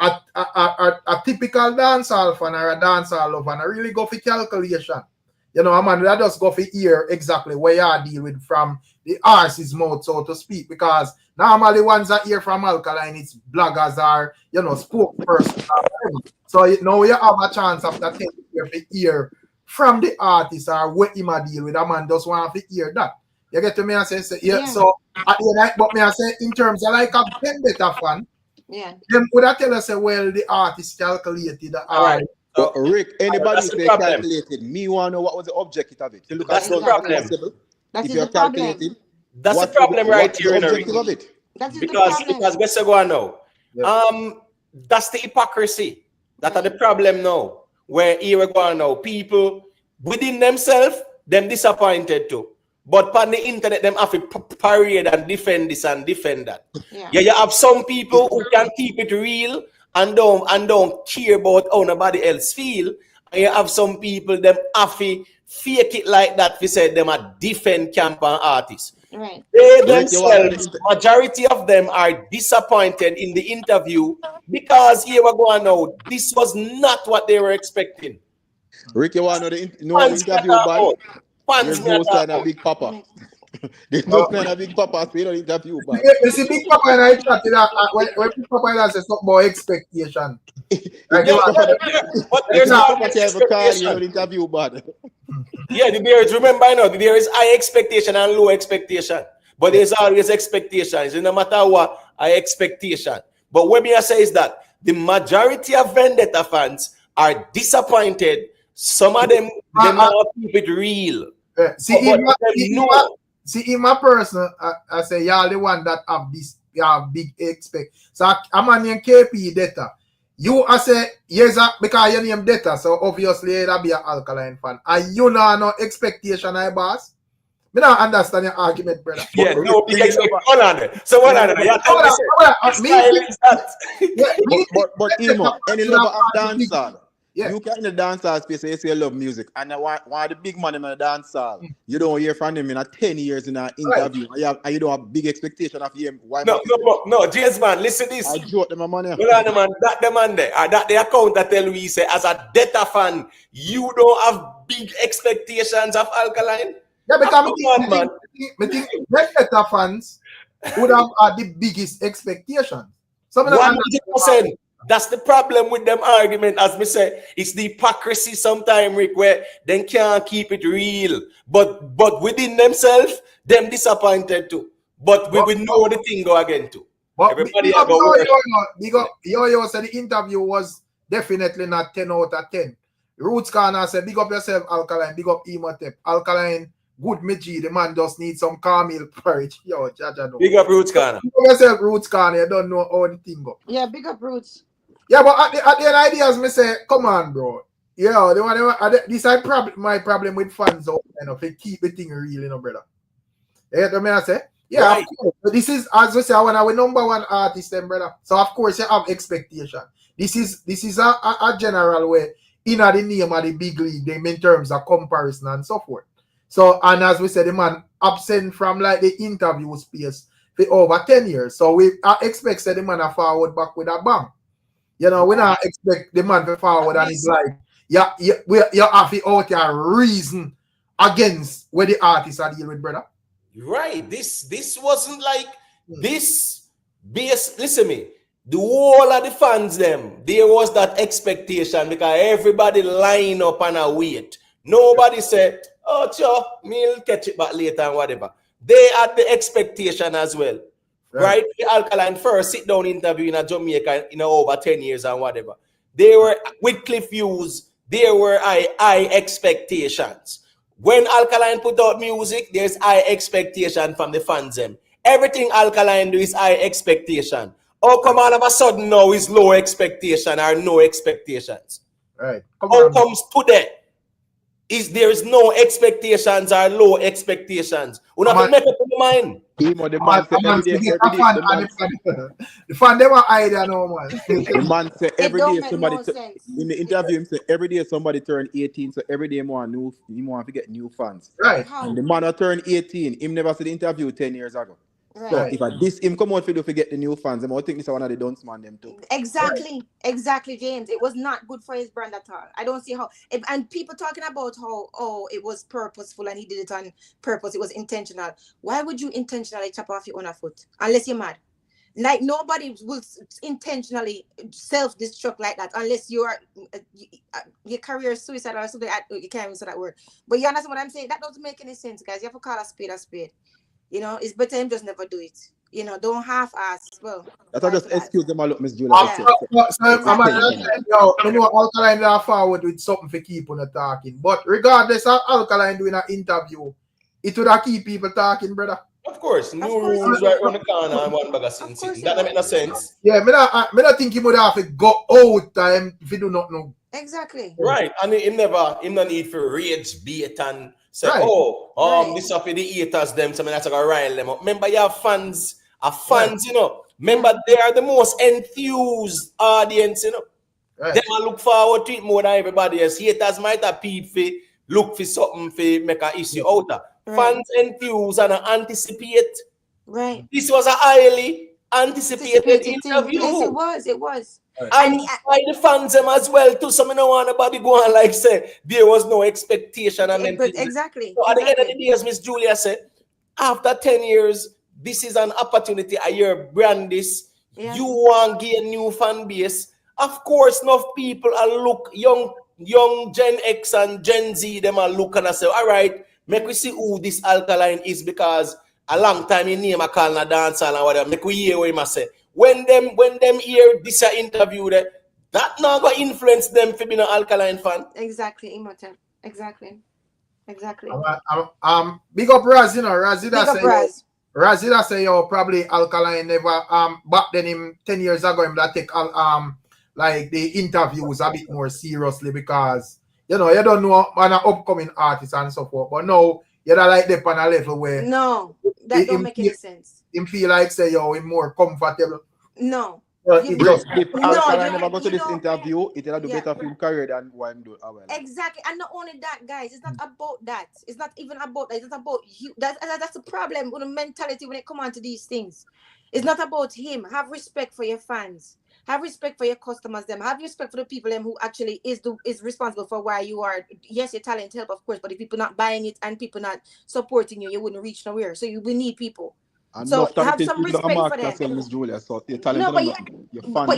Speaker 1: a typical dancehall fan or a dancehall lover and I really go for calculation. You know, man, that just go for hear exactly where you deal with from the horse's mouth, so to speak, because normally ones that hear from Alkaline, it's bloggers or, you know, spokesperson. So now you have a chance after 10 years to hear from the artist or what him a deal with. A man just want to hear that. You get to me and say yeah. So at the night, but me I say in terms of like a Vendetta fan, them would I tell us well the artist calculated
Speaker 2: all right.
Speaker 4: But Rick, anybody say calculated, me want to know what was the objective of it. To look at the problem. If you're calculated,
Speaker 2: that's the problem right here in
Speaker 4: objective of it.
Speaker 2: Because let's go on now. That's the hypocrisy. That are the problem now. Where here we go on now. People within themselves, them disappointed too. But on the internet, them have to parade and defend this and defend that. Yeah, you have some people who can keep it real and don't care about how nobody else feel. And you have some people them have to fake it like that. We said them are defend camp and artists.
Speaker 5: Right.
Speaker 2: They themselves, majority of them are disappointed in the interview because here we go on now. This was not what they were expecting.
Speaker 4: Rick, you want to know the interview bad? There's no sign of Big Papa. There's no sign of Big Papa, so you don't interview bad.
Speaker 1: You see Big Papa and I chatted when Big Papa and I say something about expectation.
Speaker 2: But there's no expectation.
Speaker 4: You don't interview bad.
Speaker 2: Yeah, remember I know there is high expectation and low expectation. But there's always expectations. No matter what, high expectation. But what me I say is that the majority of Vendetta fans are disappointed. Some of them not keep it real.
Speaker 1: See, in my person, I say y'all the one that have this big expect. So I'm on your KP data. You I say yes because your name data, so obviously you'll be an Alkaline fan. And you know no expectation, I boss. Me not understand your argument, brother.
Speaker 2: Yeah, no big expectation. Hold on. So hold on.
Speaker 4: But Emo, any lover of dancehall. Yeah. You can in the dancehall space and you say you love music. And why the big man in the dancehall, you don't hear from him in 10 years in an interview. Right. And you don't have big expectation of him. Why
Speaker 2: no, James man, listen to this.
Speaker 4: I joke them money.
Speaker 2: Well, man, that the man there, that the account that tell we say as a Detta fan, you don't have big expectations of Alkaline.
Speaker 1: Yeah, because I think Vendetta fans would have the biggest expectations.
Speaker 2: 100%. That's the problem with them argument, as me say, it's the hypocrisy sometimes, Rick, where they can't keep it real. But within themselves, them disappointed too. But we will know the thing go again too.
Speaker 1: But everybody Yo said the interview was definitely not 10 out of 10. Roots Corner said, big up yourself, Alkaline, big up Imhotep. Alkaline, good Meji, the man just needs some caramel porridge. Yo, Jaja, no.
Speaker 2: Big up Roots Corner.
Speaker 1: Big up yourself, Roots Corner, you don't know how the thing go.
Speaker 5: Yeah, big up Roots.
Speaker 1: Yeah, but at the end ideas, me say, come on, bro. Yeah, this is my problem with fans, you know, they keep the thing real, you know, brother. You get what I say? Yeah, right. Of course. But this is, as we say, one of our number one artist, then, brother. So of course you have expectation. This is a general way. in the name of the big league, them in terms of comparison and so forth. So, and as we said, the man absent from like the interview space for over 10 years. So we expect the man to forward back with a bang. You know, we not expect the man to forward and it's like, you have to out a reason against where the artists are dealing with, brother.
Speaker 2: Right. This wasn't like this base. Listen me. The whole of the fans them, there was that expectation because everybody line up and wait. Nobody said, oh, sure, me'll catch it back later and whatever. They had the expectation as well. Right? The Alkaline first sit down interview in Jamaica in over 10 years and whatever. They were with Cliff Hughes, there were high expectations. When Alkaline put out music, there's high expectation from the fans them. Everything Alkaline do is high expectation. Oh, come all of a sudden now is low expectation or no expectations.
Speaker 1: Right.
Speaker 2: How comes today? There is no expectations or low expectations? We have to make up your mind.
Speaker 4: The man say every day,
Speaker 1: the fan they were idea no man.
Speaker 4: The man say every day somebody
Speaker 5: in
Speaker 4: the interview him say every day somebody turn 18, so every day he want to get new fans.
Speaker 1: Right.
Speaker 4: And the man that turn 18, him never see the interview 10 years ago.
Speaker 5: Right.
Speaker 4: So if this him come out for get the new fans, I think this is one of the dunce man them too.
Speaker 5: Exactly, James. It was not good for his brand at all. I don't see how. And people talking about how it was purposeful and he did it on purpose. It was intentional. Why would you intentionally chop off your own foot unless you're mad? Like nobody will intentionally self-destruct like that unless your career is suicide or something. You can't even say that word. But you understand what I'm saying? That doesn't make any sense, guys. You have to call a spade a spade. You know, it's better him just never do it. You know, don't half-ass. Well,
Speaker 4: that's just excuse them a lot, Miss Julia.
Speaker 1: You know, Alkaline are forward with something for keep on talking. But regardless of Alkaline doing an interview, it would have keep people talking, brother.
Speaker 2: Of course, new rules right on the corner and one bag of sin. That make no sense.
Speaker 1: Yeah, I don't think he would have to go out time if he do not know.
Speaker 5: Exactly.
Speaker 2: Right, and he no need for rage bait and say, this up for the haters them, so that's gonna rile them up. Remember, you have fans, you know. Remember, they are the most enthused audience, you know. Right. They will look forward to it more than everybody else. Haters might have peed for look for something for make an issue out of. Right. Fans enthuse and anticipate.
Speaker 5: Right.
Speaker 2: This was a highly anticipated interview.
Speaker 5: Yes, it was.
Speaker 2: And by the fans them as well too. So I don't want nobody go on like say there was no expectation and
Speaker 5: exactly.
Speaker 2: So at the end of the day, as Miss Julia said, after 10 years, this is an opportunity. I hear brand this. Yeah. You want to gain new fan base. Of course, enough people are look young Gen X and Gen Z. Them are looking and say, all right, make we see who this Alkaline is because a long time in name I call a dancehall and whatever. Make we hear what he say. When them hear this interview, that now going to influence them for being an Alkaline fan.
Speaker 5: Exactly, Imhotep. Exactly.
Speaker 1: Big up Raz, you know, Razida say yo probably Alkaline never back then him 10 years ago him that take like the interviews a bit more seriously because you know you don't know an upcoming artist and so forth, but now you're like them on a level where
Speaker 5: that don't make any sense.
Speaker 1: Him feel like say yo him more comfortable.
Speaker 5: No.
Speaker 4: If Alkaline never go to this interview, it'll do better for his career than what I'm doing.
Speaker 5: Exactly, and not only that, guys, it's not about that. It's not even about that. It's not about you. That's the problem with the mentality when it comes on to these things. It's not about him. Have respect for your fans. Have respect for your customers. Them have respect for the people them who actually is responsible for why you are. Yes, your talent help, of course, but if people not buying it and people not supporting you, you wouldn't reach nowhere. So we need people.
Speaker 4: And
Speaker 5: so have some respect for them.
Speaker 4: Miss Julia, so your talent, your fans,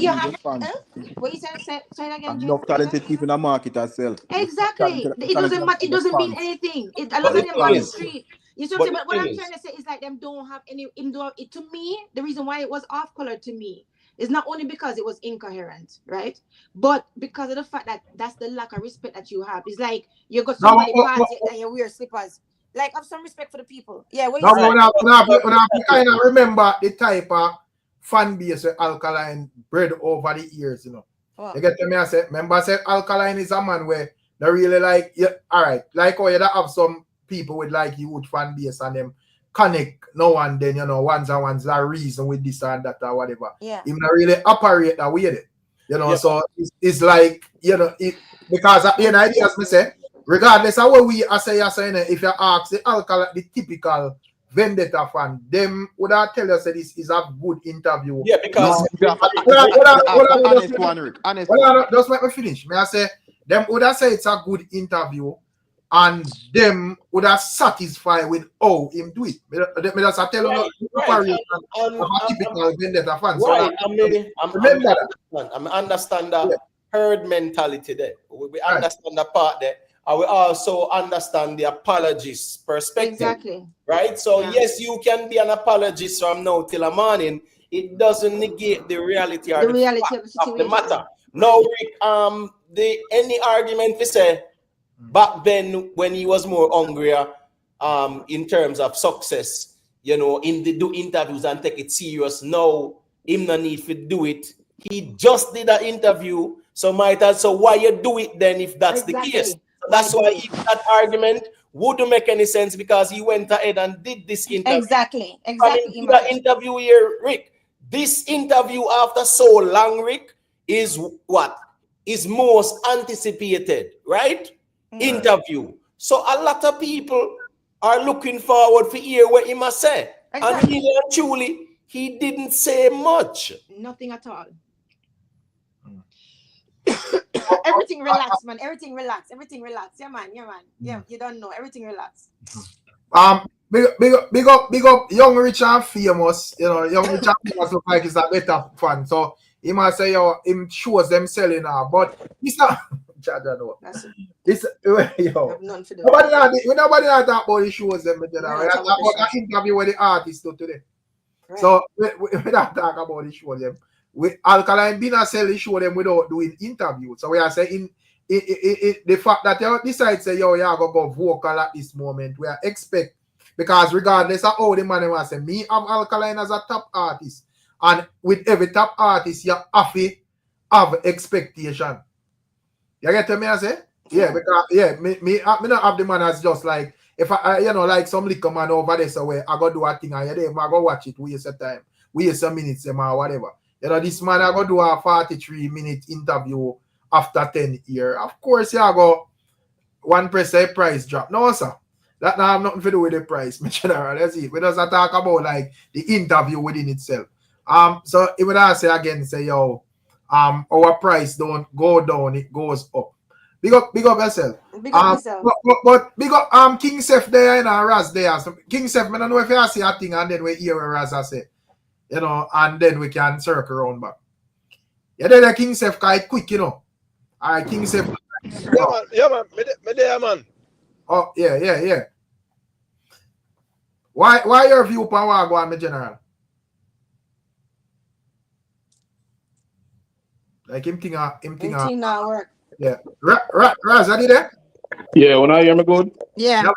Speaker 5: What you said again?
Speaker 4: Enough talented people in the market as well.
Speaker 5: Exactly. It doesn't mean anything. A lot of them on the street. You see what I'm trying to say is like them don't have any. To me, the reason why it was off color to me is not only because it was incoherent, right? But because of the fact that that's the lack of respect that you have. It's like you got somebody party and you wear slippers. Like, have some respect for the people. Yeah, what you
Speaker 1: kind of remember the type of fan base Alkaline bred over the years, you know. Wow. You get to me, I say, remember I said Alkaline is a man where they really like, all right, like how you have some people with like huge fan base and them connect now and then, you know, one's that reason with this and that or whatever.
Speaker 5: Yeah.
Speaker 1: Even really operate that way, you know, so it's like, you know, because at the end of the day, as me say, regardless of what we are saying, if you ask the Alkaline, the typical Vendetta fan, them would I tell us that this is a good interview.
Speaker 2: Yeah, because
Speaker 4: honest one, Rick. Honest
Speaker 1: one. Just let me finish. May I say, them would have say it's a good interview, and them would have satisfied with how him do it. Me just tell you a typical Vendetta fan.
Speaker 2: Right,
Speaker 1: So
Speaker 2: I understand that herd mentality there. We
Speaker 1: Right.
Speaker 2: understand the part there. And we also understand the apologist perspective.
Speaker 5: Exactly.
Speaker 2: Right? So
Speaker 5: Yeah.
Speaker 2: yes, you can be an apologist from now till the morning. It doesn't negate the reality or the
Speaker 5: reality
Speaker 2: fact
Speaker 5: of the
Speaker 2: of the
Speaker 5: situation.
Speaker 2: matter. Now, Rick, any argument we say back then when he was more hungrier in terms of success, you know, in the do interviews and take it serious. Now, him no need to do it. He just did an interview, so might as so why you do it then if that's the case? So that's why that argument wouldn't make any sense because he went ahead and did this interview.
Speaker 5: Exactly.
Speaker 2: The interview here, Rick. This interview after so long, Rick, is what is most anticipated, right? Interview. So a lot of people are looking forward to hear what he must say.
Speaker 5: Exactly.
Speaker 2: And really and truly, he didn't say much.
Speaker 5: Nothing at all. Everything relax, man. Everything relax. Yeah, man. Yeah, you don't know. Everything relax.
Speaker 1: Big up, young, rich and famous. You know, young, rich and famous look like he's a better fan. So he might say, yo, him shows them selling now, but he's not.
Speaker 5: That's it.
Speaker 1: It's yo.
Speaker 5: None to do.
Speaker 1: Nobody not talk about the shows them. We talk about the interview with the artists today.
Speaker 5: Right.
Speaker 1: So we don't talk about the show them. We Alkaline did not sell the show them without doing interviews. So we are saying the fact that you decide say yo, you are gonna go vocal at this moment, we are expect because regardless of how the man was say, me have Alkaline as a top artist, and with every top artist you have to have expectation. You get to me I say? Yeah, because me not have the man as just like if I you know like some liquor man over there so where I go do a thing and you there, I go watch it, waste of time, waste some minutes or whatever. You know, this man I go do a 43-minute interview after 10 years. Of course, you go one percent price drop. No, sir. That now have nothing to do with the price, my general. That's it. We just talk about like the interview within itself. So if I say again, say yo, our price don't go down, it goes up. Big up yourself.
Speaker 5: Big up yourself.
Speaker 1: But big up King Seth there and Raz there. So King Seth, I don't know if you see a thing and then we hear what Raz say. You know, and then we can circle around back. Yeah, then the King Seth quite quick, you know. All right, King Seth.
Speaker 6: Yeah, man. Me there, man.
Speaker 1: Oh, yeah. Why your view upon what go on, my general? Like him thing
Speaker 5: not work.
Speaker 1: Yeah. Raz, are you there?
Speaker 6: Yeah, when I hear me good.
Speaker 5: Yeah.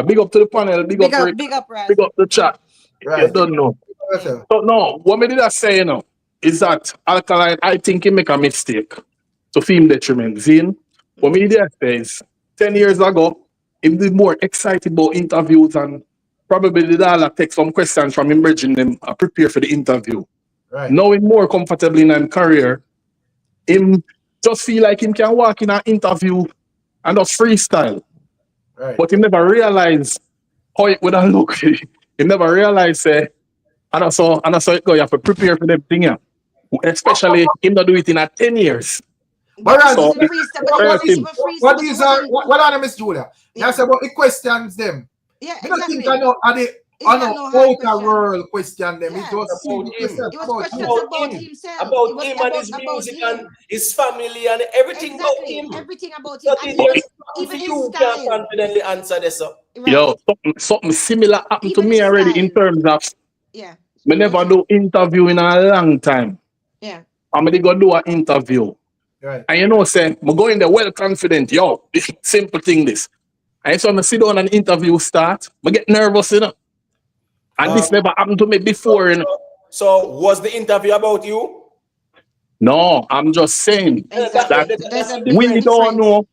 Speaker 6: Big up to the panel, big up Rick,
Speaker 5: big up, Raz.
Speaker 6: big up the chat.
Speaker 1: Right.
Speaker 6: You don't know. So no, what me did I say, you know, is that Alkaline, I think he make a mistake to film detriment. Zin, what me did I say is 10 years ago, he was more excited about interviews and probably did all take some questions from him, bridging them, prepare for the interview.
Speaker 1: Right.
Speaker 6: Now he's more comfortable in his career. Him just feel like him can walk in an interview and just freestyle.
Speaker 1: Right.
Speaker 6: But he never realize how it would have look. He never realize and so it go, you have to prepare for them thing. Yeah. Especially him not do it in 10 years.
Speaker 1: But Raz,
Speaker 6: So,
Speaker 1: what are them, Miss Julia?
Speaker 5: Yeah.
Speaker 1: That's about the questions them.
Speaker 5: Yeah,
Speaker 1: I don't
Speaker 5: exactly.
Speaker 1: think I know outer world question them.
Speaker 5: Yeah.
Speaker 1: It was
Speaker 2: About him.
Speaker 5: It was questions about himself.
Speaker 2: About
Speaker 5: It was
Speaker 2: him and his music
Speaker 5: him.
Speaker 2: and his family and everything about
Speaker 5: Exactly.
Speaker 2: him.
Speaker 5: Everything about him.
Speaker 2: So
Speaker 5: And
Speaker 2: even
Speaker 5: his
Speaker 2: you can
Speaker 5: style.
Speaker 2: confidently answer this.
Speaker 5: Right.
Speaker 6: Yo, something similar happened
Speaker 5: Even
Speaker 6: to me
Speaker 5: his
Speaker 6: already
Speaker 5: style.
Speaker 6: in terms of
Speaker 5: Yeah.
Speaker 6: me never do interview in a long time.
Speaker 5: Yeah.
Speaker 6: I'm gonna go do an interview.
Speaker 1: right.
Speaker 6: And you know, say, I'm going there well confident, yo, this simple thing this. And so I sit down and interview start, I get nervous, you know. And this never happened to me before, you know.
Speaker 2: So was the interview about you?
Speaker 6: No, I'm just saying
Speaker 5: Exactly.
Speaker 6: that
Speaker 5: There's a big
Speaker 6: we don't
Speaker 5: difference.
Speaker 6: know.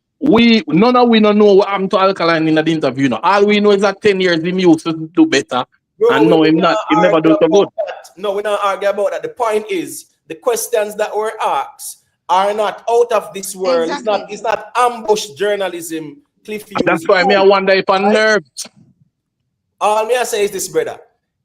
Speaker 6: None of we don't know what happened to Alkaline in the interview. No. All we know is that 10 years him used to do better. And no, him not. He never do so good.
Speaker 2: No, we don't argue about that. The point is, the questions that were asked are not out of this world.
Speaker 5: Exactly.
Speaker 2: It's not ambush journalism, Cliff Hughes.
Speaker 6: That's why me I wonder if I'm nerves.
Speaker 2: All me I say is this, brother.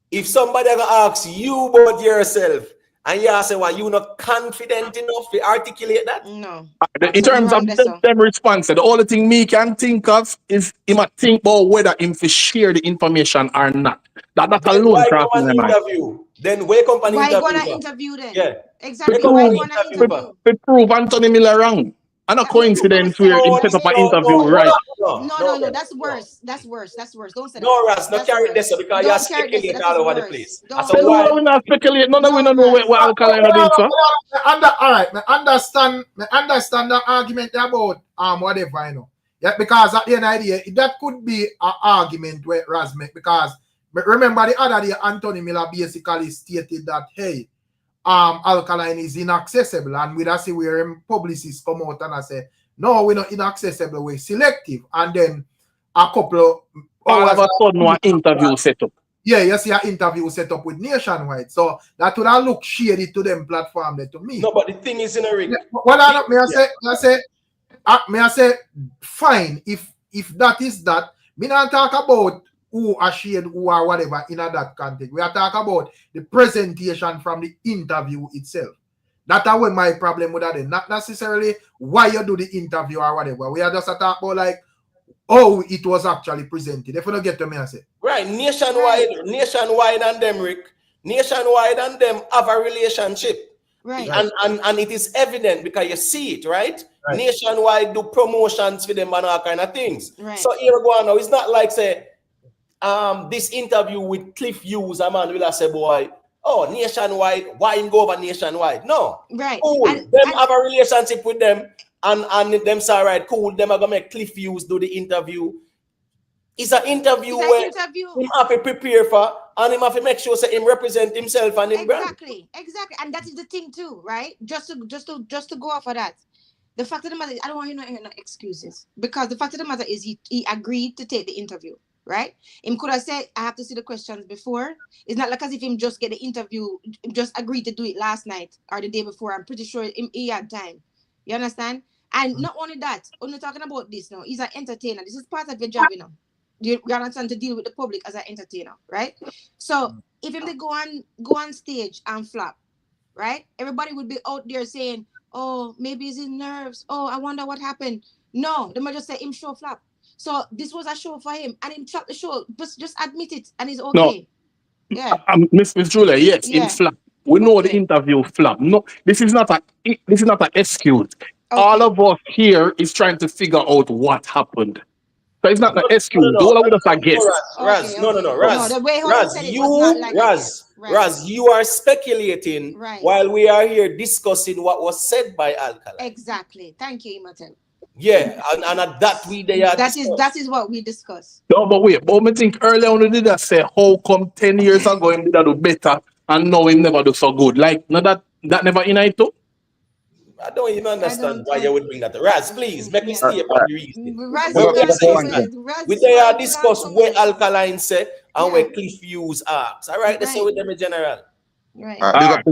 Speaker 2: If somebody gonna ask you about yourself, and you say, well, you not confident enough to articulate that?
Speaker 5: No.
Speaker 6: In terms of them response, the only thing me can think of is him a think about whether him to share the information or not. That's alone crosses my mind.
Speaker 2: Then wake up and
Speaker 5: why
Speaker 2: interview.
Speaker 5: Why gonna interview then?
Speaker 2: Yeah.
Speaker 5: Exactly. Why gonna interview?
Speaker 6: To prove Anthony Miller wrong. And a coincidence where he set up an interview, right?
Speaker 5: No, that's worse. That's worse. Don't say that.
Speaker 2: No, Ras, not carry this because you're speculating all over the place.
Speaker 6: So why we not speculate? None of we don't know what Alkaline did, sir.
Speaker 1: All right, I understand the argument about whatever, you know. Yeah, because at the end of the day, that could be an argument where Raz make, because remember the other day Anthony Miller basically stated that, hey, Alkaline is inaccessible, and we see where publicists come out and I say, no, we're not inaccessible, we're selective. And then a couple of
Speaker 6: all of a sudden one interview set up.
Speaker 1: Yeah, you see an interview set up with Nationwide. So that would have look shady to them platform there to me.
Speaker 2: No, but the thing is in a ring.
Speaker 1: Well, I say, fine, if that is that, me not talk about who are shade, who are whatever in that context. We are talking about the presentation from the interview itself. That's where my problem with that is. Not necessarily why you do the interview or whatever. We are just talking about like how it was actually presented. If you don't get to me, I say.
Speaker 2: Right, nationwide and them, Rick. Nationwide and them have a relationship.
Speaker 5: Right.
Speaker 2: And it is evident because you see it, right? Nationwide do promotions for them and all kind of things.
Speaker 5: Right.
Speaker 2: So here go on now. It's not like say this interview with Cliff Hughes, a man will have say, boy, oh, Nationwide, why him go over Nationwide? No.
Speaker 5: Right.
Speaker 2: Cool. Them have a relationship with them and them say, right, cool, them are gonna make Cliff Hughes do the interview. It's an interview where him have to prepare for, and him have to make sure that him represent himself and him brand.
Speaker 5: Exactly. And that is the thing too, right? Just to go off of that. The fact of the matter is, I don't want him to hear no excuses. Because the fact of the matter is he agreed to take the interview, right? Him could have said, I have to see the questions before. It's not like as if him just get the interview, just agreed to do it last night or the day before. I'm pretty sure he had time. You understand? And not only that, when we're talking about this now, he's an entertainer. This is part of your job, you know. You understand, to deal with the public as an entertainer, right? So if him they go on stage and flop, right? Everybody would be out there saying, oh, maybe he's in nerves. Oh, I wonder what happened. No, they might just say him show flop. So this was a show for him, and him chop the show. Just admit it, and it's okay.
Speaker 6: No. Yeah. Miss Julia, yes, in flop. We know the interview flop. No, this is not an excuse. Okay. All of us here is trying to figure out what happened. So it's not an excuse. All of us are guess.
Speaker 2: Raz, you are speculating while we are here discussing what was said by Alkaline.
Speaker 5: Exactly. Thank you, Imatel.
Speaker 2: Yeah, and at that they are.
Speaker 5: That is what we discuss.
Speaker 6: No, but wait. But I think earlier on we did that say how come 10 years ago him did do better and now him never do so good. Like no, that never in it too.
Speaker 2: I don't even understand why you would bring that. Raz, please, make me stay upon the reason. We there discuss where Alkaline said and where Cliff Hughes asks. All right, let's say with them in general.
Speaker 7: Right.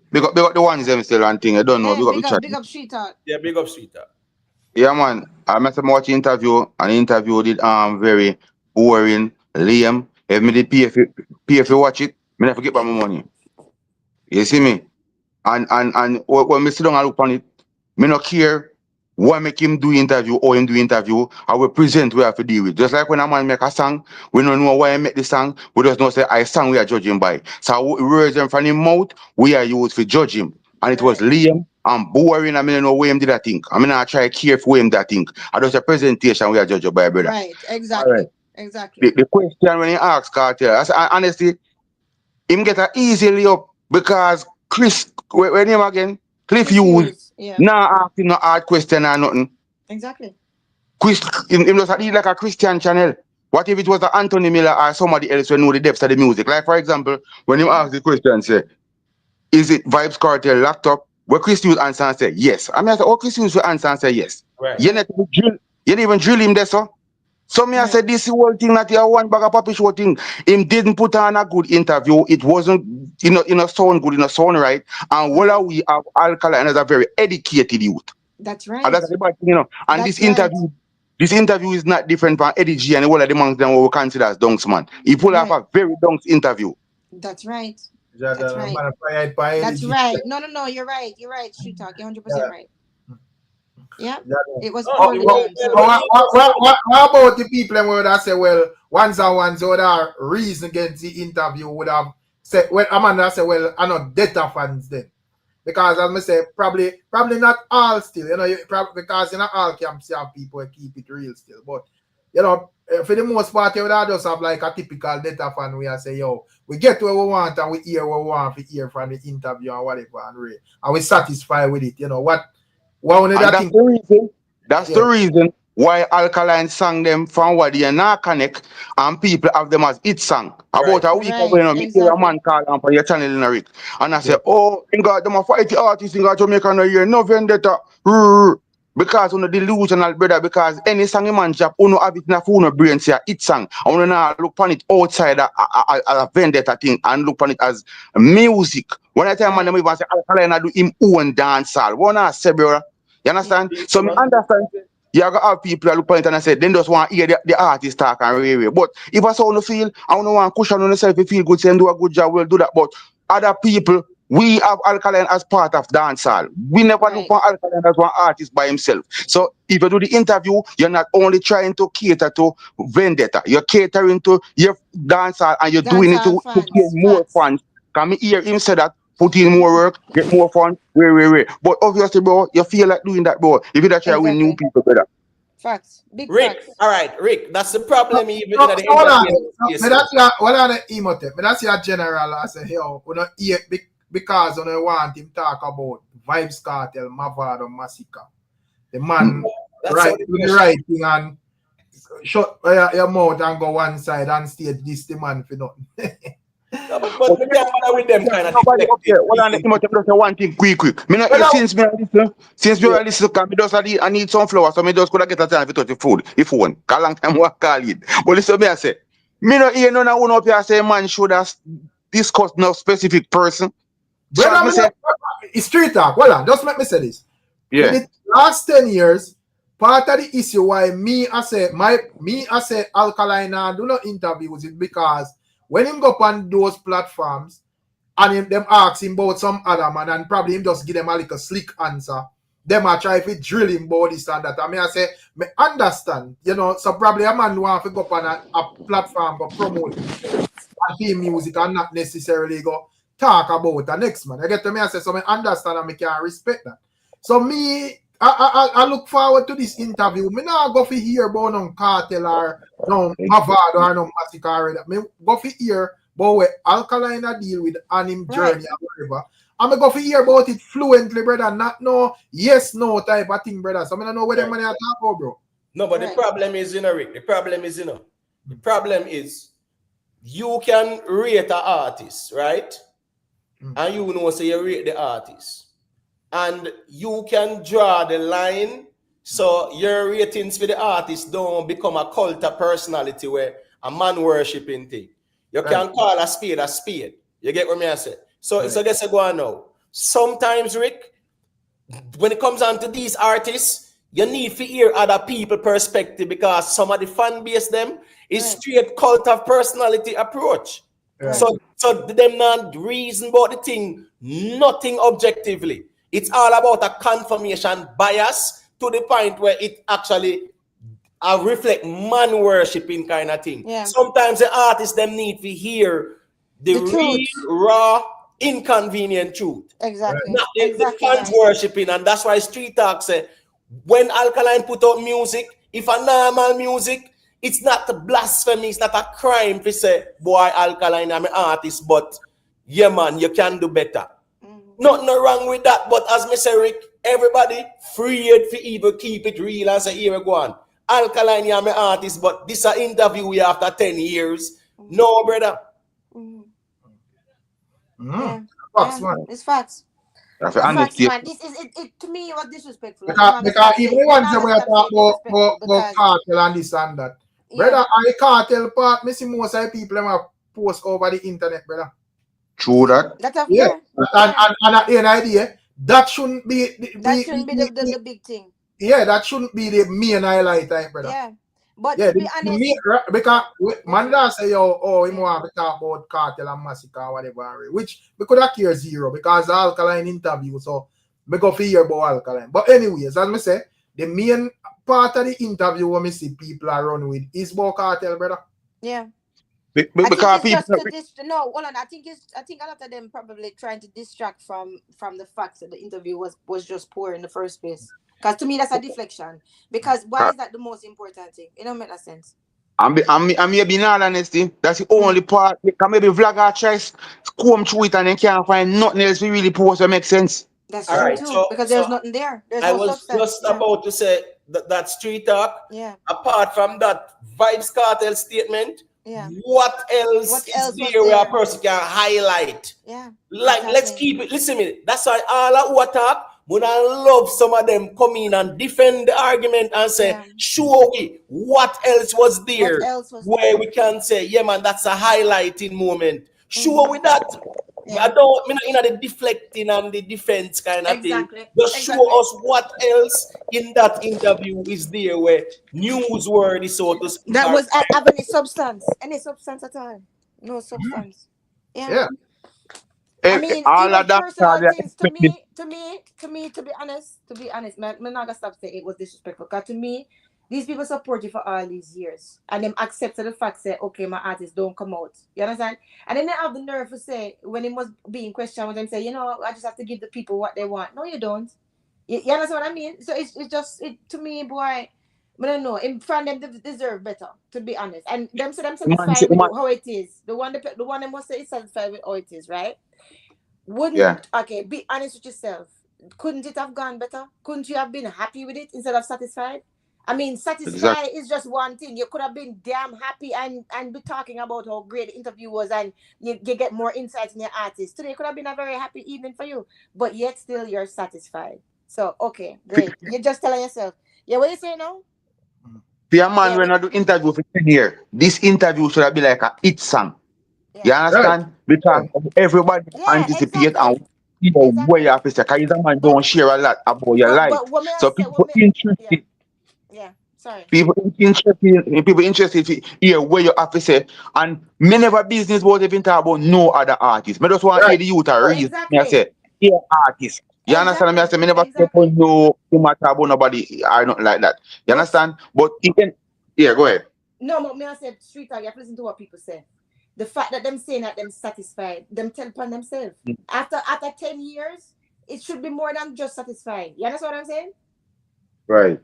Speaker 7: Big up the ones them still and thing. I don't know.
Speaker 5: Big up Street Talk.
Speaker 2: Yeah, big up Street Talk.
Speaker 7: Yeah, man. I met him watch interview, and the interview did very boring, lame. If me did pay if you watch it, me never forget about my money. You see me? And when me sit down and look on it, me not care what make him do interview or him do interview. I will present we have to deal with. Just like when a man make a song, we don't know why he make the song. We just know say I song we are judging by. So words them from his mouth we are used to judge him. And it was lame and boring. I mean, I know where him did that thing. I mean, I try to care for him that thing. I just a presentation we are judged by, brother.
Speaker 5: Right, exactly.
Speaker 7: Right.
Speaker 5: Exactly.
Speaker 7: The question when he asks Cartel, I say, honestly, him get an easily up because Chris, where name again? Cliff Hughes.
Speaker 5: Yeah.
Speaker 7: Nah, asking no hard question or nothing.
Speaker 5: Exactly.
Speaker 7: Him just like a Christian channel. What if it was a Anthony Miller or somebody else who know the depths of the music? Like, for example, when him ask the question, say, is it Vybz Cartel laptop? Where Chris Hughes answer and say, yes. I mean, I say, oh, Chris Hughes will answer and say, yes.
Speaker 2: Right.
Speaker 7: You didn't even drill him there, so So me I said this whole thing that you one bag of puppy show thing. Him didn't put on a good interview. It wasn't sound good, sound right. And while we have Alkaline as a very educated youth.
Speaker 5: That's
Speaker 7: And
Speaker 5: right.
Speaker 7: that's the bad thing, you know. And
Speaker 5: That's
Speaker 7: this interview is not different from Eddie G and all of the monks them what we consider as dunks, man. He pulled off a very dunks interview.
Speaker 5: That's right.
Speaker 1: That's right.
Speaker 5: That's right. No, you're right. You're right. Street talk. You're 100% right. Yeah. It was poorly done.
Speaker 1: What about the people who would have said, well, once would have reason against the interview would have said, well, Amanda said, well, I'm not Detta fans then. Because as I say, probably not all still, you know, because in all camps you have people who keep it real still. But you know, for the most part, you would have just have like a typical Detta fan where I say, yo, we get where we want and we hear what we want to hear from the interview and whatever, and we satisfied with it. You know what?
Speaker 7: That's the reason why Alkaline sang them from what they not connect and people have them as it song. About a week ago, you know, me hear a man call on for your channel in a Rick. And I say, oh, you got them a fight the artists in Jamaica no year, no Vendetta. Because on the delusional brother, because any song a man drop, uno have it in a phone or brain say it song. I wanna now look on it outside a Vendetta thing and look on it as music. When I tell man them even say Alkaline do him own dancehall. Wanna say, bro? You understand? So me understand. You gotta have people that look at it and I say, they just want to hear the artist talk and really. But if I sound feel, I don't want to cushion on yourself, you feel good, say do a good job, we'll do that. But other people, we have Alkaline as part of dancehall. We never look for Alkaline as one artist by himself. So if you do the interview, you're not only trying to cater to Vendetta, you're catering to your dancehall and you're doing it to get more fans. Can me hear him say that? Put in more work, get more fun, But obviously, bro, you feel like doing that, bro. If you don't try with new people, better.
Speaker 5: Facts. Big
Speaker 2: Rick,
Speaker 5: facts.
Speaker 2: all right, Rick, that's the problem even in the
Speaker 1: that's your general. I say, yo, we don't hear because we want him talk about Vybz Kartel, Mavado, Massacre. The man the right thing and shut your mouth and go one side and stage this the man for nothing.
Speaker 2: No, but we can't bother with them kind of thing.
Speaker 7: One thing quick. Me not, since we are listening, I need some flowers, so me just could get a time to touch the food. If one, a long time we call it. But listen, me I say, me not hear none of one up here say man should have discuss no specific person.
Speaker 1: Brother, say, it's street talk. Hold on, just let me say this.
Speaker 7: Yeah.
Speaker 1: In the last 10 years, part of the issue why I say Alkaline and do not interviews is because when him go on those platforms and them ask him about some other man and probably him just give them a little slick answer, them I try to drill him about this and that. I mean, I say, me understand, you know, so probably a man want to go on a platform go promote and hear music and not necessarily go talk about the next man. I get to me, I say, so I understand and I can respect that. So me, I look forward to this interview. Me not go for hear about no KARTEL or no Mavado or no Massacre. Me go for hear about what Alkaline deal with and him journey or whatever. I'm go for hear about it fluently, brother. Not no yes, no type of thing, brother. So I don't know where the money are talk about, bro.
Speaker 2: No, but the problem is, Rick. The problem is, you can rate an artist, right? And you know, say you rate the artist. And you can draw the line so your ratings for the artist don't become a cult of personality where a man worshipping thing. You can call a spade a spade. You get what me I say? So guess I go on now. Sometimes, Rick, when it comes down to these artists, you need to hear other people perspective because some of the fan base them is straight cult of personality approach. So them not reason about the thing, nothing objectively. It's all about a confirmation bias to the point where it actually reflect man worshipping kind of thing.
Speaker 5: Yeah.
Speaker 2: Sometimes the artists them need to hear the real, raw, inconvenient truth.
Speaker 5: Exactly.
Speaker 2: Not the fans worshipping, and that's why Street Talk say when Alkaline put out music, if a normal music, it's not a blasphemy, it's not a crime to say, boy, Alkaline, I'm an artist, but yeah, man, you can do better. Nothing wrong with that, but as Mr. Rick, everybody free to even keep it real and say, here we go on. Alkaline, I'm an artist, but this is an interview we after 10 years. No, brother.
Speaker 1: Facts, man.
Speaker 5: It's facts.
Speaker 7: That's
Speaker 5: Facts, man. This is it to me was disrespectful.
Speaker 1: Because even once we talk about KARTEL and this and that, Brother, I cartel part, me see most of the people them have post over the internet, brother.
Speaker 7: True that.
Speaker 1: Yeah. And at the end of the day, that shouldn't be
Speaker 5: the big thing.
Speaker 1: Yeah, that shouldn't be the main highlight time, brother.
Speaker 5: Yeah. But
Speaker 1: yeah,
Speaker 5: to be honest,
Speaker 1: because man that say yo, he want to talk about cartel and massacre or whatever, which we could have care zero because the Alkaline interview, so we go fear about Alkaline. But anyways, as I say, the main part of the interview when we see people are run with is about cartel, brother.
Speaker 5: Yeah.
Speaker 7: Because
Speaker 5: I think it's just no, hold on. I think a lot of them probably trying to distract from the facts that the interview was just poor in the first place. Because to me that's a deflection. Because why is that the most important thing? It don't make no sense.
Speaker 7: I'm being all honesty. That's the only part. Because maybe vlogger tries to comb through it and then can't find nothing else to really post to make sense.
Speaker 5: That's true too. Because there's nothing there. There's no substance.
Speaker 2: I was just about to say that street talk.
Speaker 5: Yeah.
Speaker 2: Apart from that VYBZ cartel statement.
Speaker 5: Yeah.
Speaker 2: What else is there where a person can highlight?
Speaker 5: Yeah.
Speaker 2: Like, let's keep it. Listen to me. That's why all of what talk, when I love some of them come in and defend the argument and say, show me what else was there where we can say, yeah, man, that's a highlighting moment. Show me that. I don't mean in the deflecting and the defense kind of thing. Just show us what else in that interview is there where newsworthy, so to speak.
Speaker 5: That was having any substance at all. No substance. Yeah. I mean, all of that personal things to me, to be honest, I'm not gonna stop saying it was disrespectful. Because to me, these people support you for all these years, and them accepted the fact say, okay, my artists don't come out. You understand? And then they have the nerve to say when it was being questioned, when them say, you know, I just have to give the people what they want. No, you don't. You understand what I mean? So it's just to me, boy. I don't know. In front of them, they deserve better, to be honest. And them say them satisfied with how it is. The one they must say is satisfied with how it is, right? Okay, be honest with yourself. Couldn't it have gone better? Couldn't you have been happy with it instead of satisfied? I mean, satisfied is just one thing. You could have been damn happy and be talking about how great the interview was and you get more insights in your artist. Today could have been a very happy evening for you, but yet still you're satisfied. So, okay, great. You're just telling yourself. Yeah, what you say now?
Speaker 7: Yeah, man, when I do interview for 10 years, this interview should have been like a hit song. You understand? Because everybody anticipate and you know where you have to say. Because a man don't share a lot about your life. So people interested.
Speaker 5: Sorry.
Speaker 7: People interested to hear where you have to say. And me never business about even talk about no other artists. Me just want to hear the youth a reason. I say, hear artists. You understand me? I say, me never say no matter about nobody. I don't like that. You understand? But even, go ahead.
Speaker 5: No, but me I said, street talk, you have to listen to what people say. The fact that them saying that them satisfied, them tell upon themselves. After 10 years, it should be more than just satisfied. You understand what I'm saying?
Speaker 7: Right.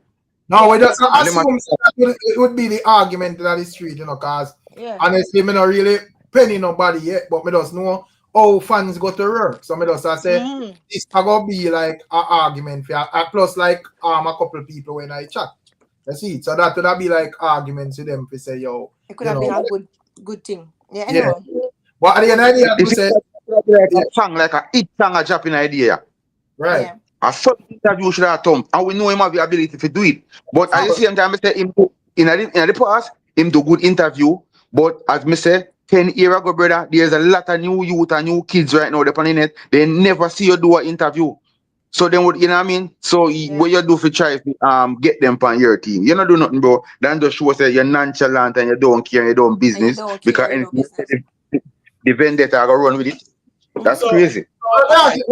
Speaker 1: No, we just assume it would be the argument that the street, you know, because honestly, me not really penny nobody yet, but me just know how fans go to work. So me just say it's gonna be like an argument for plus like a couple people when I chat. That's it. So that would be like arguments to them to say, yo.
Speaker 5: It could have been a good thing. Yeah, I know.
Speaker 1: But at the end of the day, say
Speaker 7: like a song, like a hit song, a dropping idea.
Speaker 1: Right.
Speaker 5: Yeah.
Speaker 7: A first interview should have come, and we know him have the ability to do it. But at the same time, I say him in the past, him do good interview. But as me say, 10 years ago, brother, there's a lot of new youth and new kids right now on the net. They never see you do an interview. So then what you know what I mean? So what you do for try to get them on your team. You don't do nothing, bro. Then just show say you're nonchalant and you don't care, you don't business. Because the vendetta are gonna run with it. That's crazy.
Speaker 1: Like how you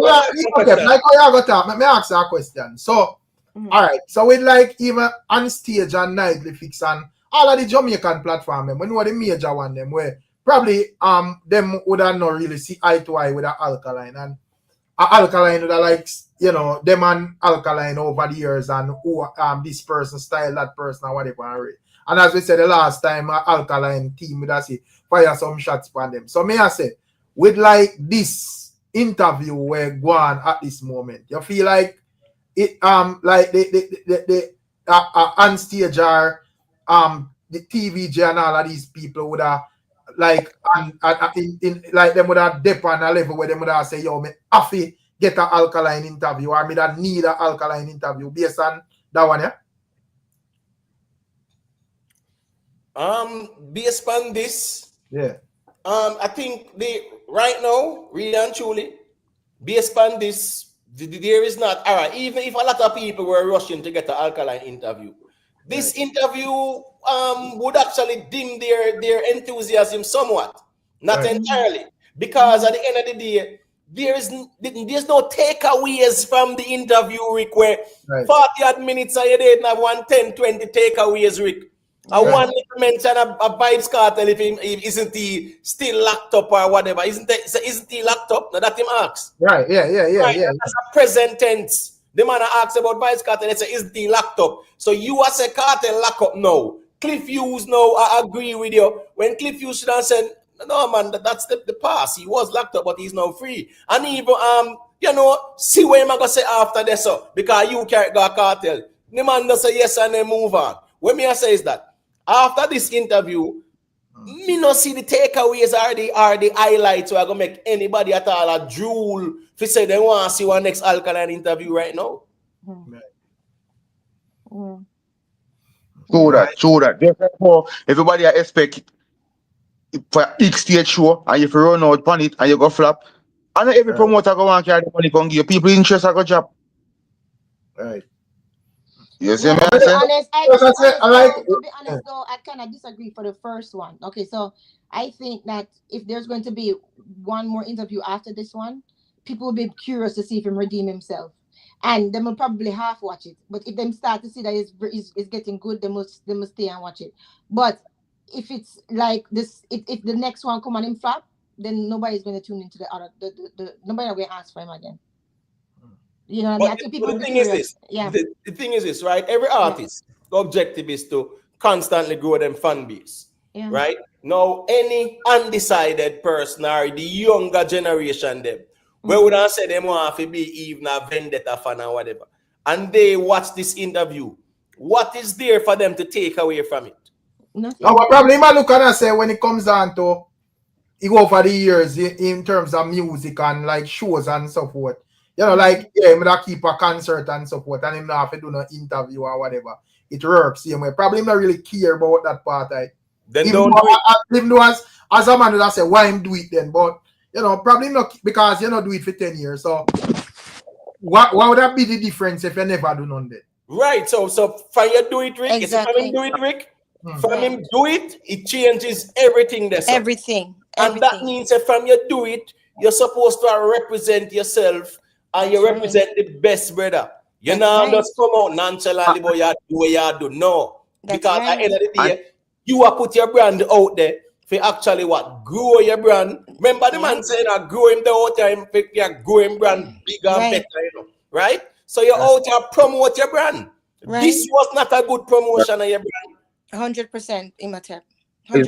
Speaker 1: got that. Let me ask you a question. So, all right. So with like even on stage and nightly fix and all of the Jamaican platform, them, we know the major one them where probably them would have not really see eye to eye with the Alkaline and Alkaline would have like you know them and Alkaline over the years and who this person style that person or whatever. And as we said the last time, Alkaline team would have say fire some shots for them. So may I say with like this interview where go on at this moment, you feel like it like the on stage or the TVJ and all of these people would have like in like them would have dip on a level where they would have say, yo, me have to get an Alkaline interview or me that need an Alkaline interview based on that one, yeah?
Speaker 2: Based on this,
Speaker 1: Yeah.
Speaker 2: I think right now, really and truly, based on this, there is not all right. Even if a lot of people were rushing to get the Alkaline interview, this interview would actually dim their enthusiasm somewhat, not entirely, because at the end of the day, there's no takeaways from the interview, Rick. Where 40 odd minutes I did have 110, 20 takeaways, Rick. I want to mention a VYBZ KARTEL if isn't he still locked up or whatever. Isn't he locked up? Now that him asks.
Speaker 1: Right, yeah.
Speaker 2: That's a present tense. The man asks about VYBZ KARTEL, they say, isn't he locked up? So you as a KARTEL lock up now. Cliff Hughes now, I agree with you. When Cliff Hughes should have said, no man, that's the past. He was locked up, but he's now free. And even see what I'm gonna say after this, so because you can't go KARTEL. The man does say yes and then move on. What me I say is that after this interview, me not see the takeaways are the highlights so I gonna make anybody at all a drool if you say they want to see one next Alkaline interview right now.
Speaker 7: True that. Therefore, everybody I expect for X stage show and if you run out on it and you go flop, and every promoter go and carry the money come give people interest I go job.
Speaker 1: Right.
Speaker 7: You see me?
Speaker 5: To be honest though, I kind of disagree for the first one. Okay, so I think that if there's going to be one more interview after this one, people will be curious to see if him redeem himself. And they will probably half watch it. But if them start to see that it's getting good, they must stay and watch it. But if it's like this, if the next one come on him flop, then nobody's going to tune into the other. Nobody will ask for him again. You know,
Speaker 2: but the thing is this. Yeah. The thing is this, right? Every artist, the objective is to constantly grow them fan base. Yeah. Right? Now, any undecided person or the younger generation, them, where would I say them want to be even a Vendetta fan or whatever, and they watch this interview, what is there for them to take away from it?
Speaker 1: Nothing. No, but probably I look and say when it comes down to it go for the years in terms of music and like shows and so forth. You know, like, I'm going to keep a concert and so forth, and him not have to do no interview or whatever. It works same way. Probably not really care about that part.
Speaker 2: Then don't do it.
Speaker 1: Even though as a man, I say, why him do it then? But, you know, probably not because you not do it for 10 years. So, what would that be the difference if you never do none then?
Speaker 2: Right. So for you do it, Rick. Exactly. If him do it, Rick, from him do it, it changes everything there.
Speaker 5: Everything.
Speaker 2: And that means that from you do it, you're supposed to represent yourself. And you represent the best, brother. You know, just come out nonchalantly, but you do what you do. No. Because at the end of the day, you are put your brand out there for actually what? Grow your brand. Remember the man saying that grow him the whole time, you're growing brand bigger and better, you know. Right? So you're out there promote your brand. This was not a good promotion of your brand.
Speaker 5: 100% Imhotep.
Speaker 7: 100%.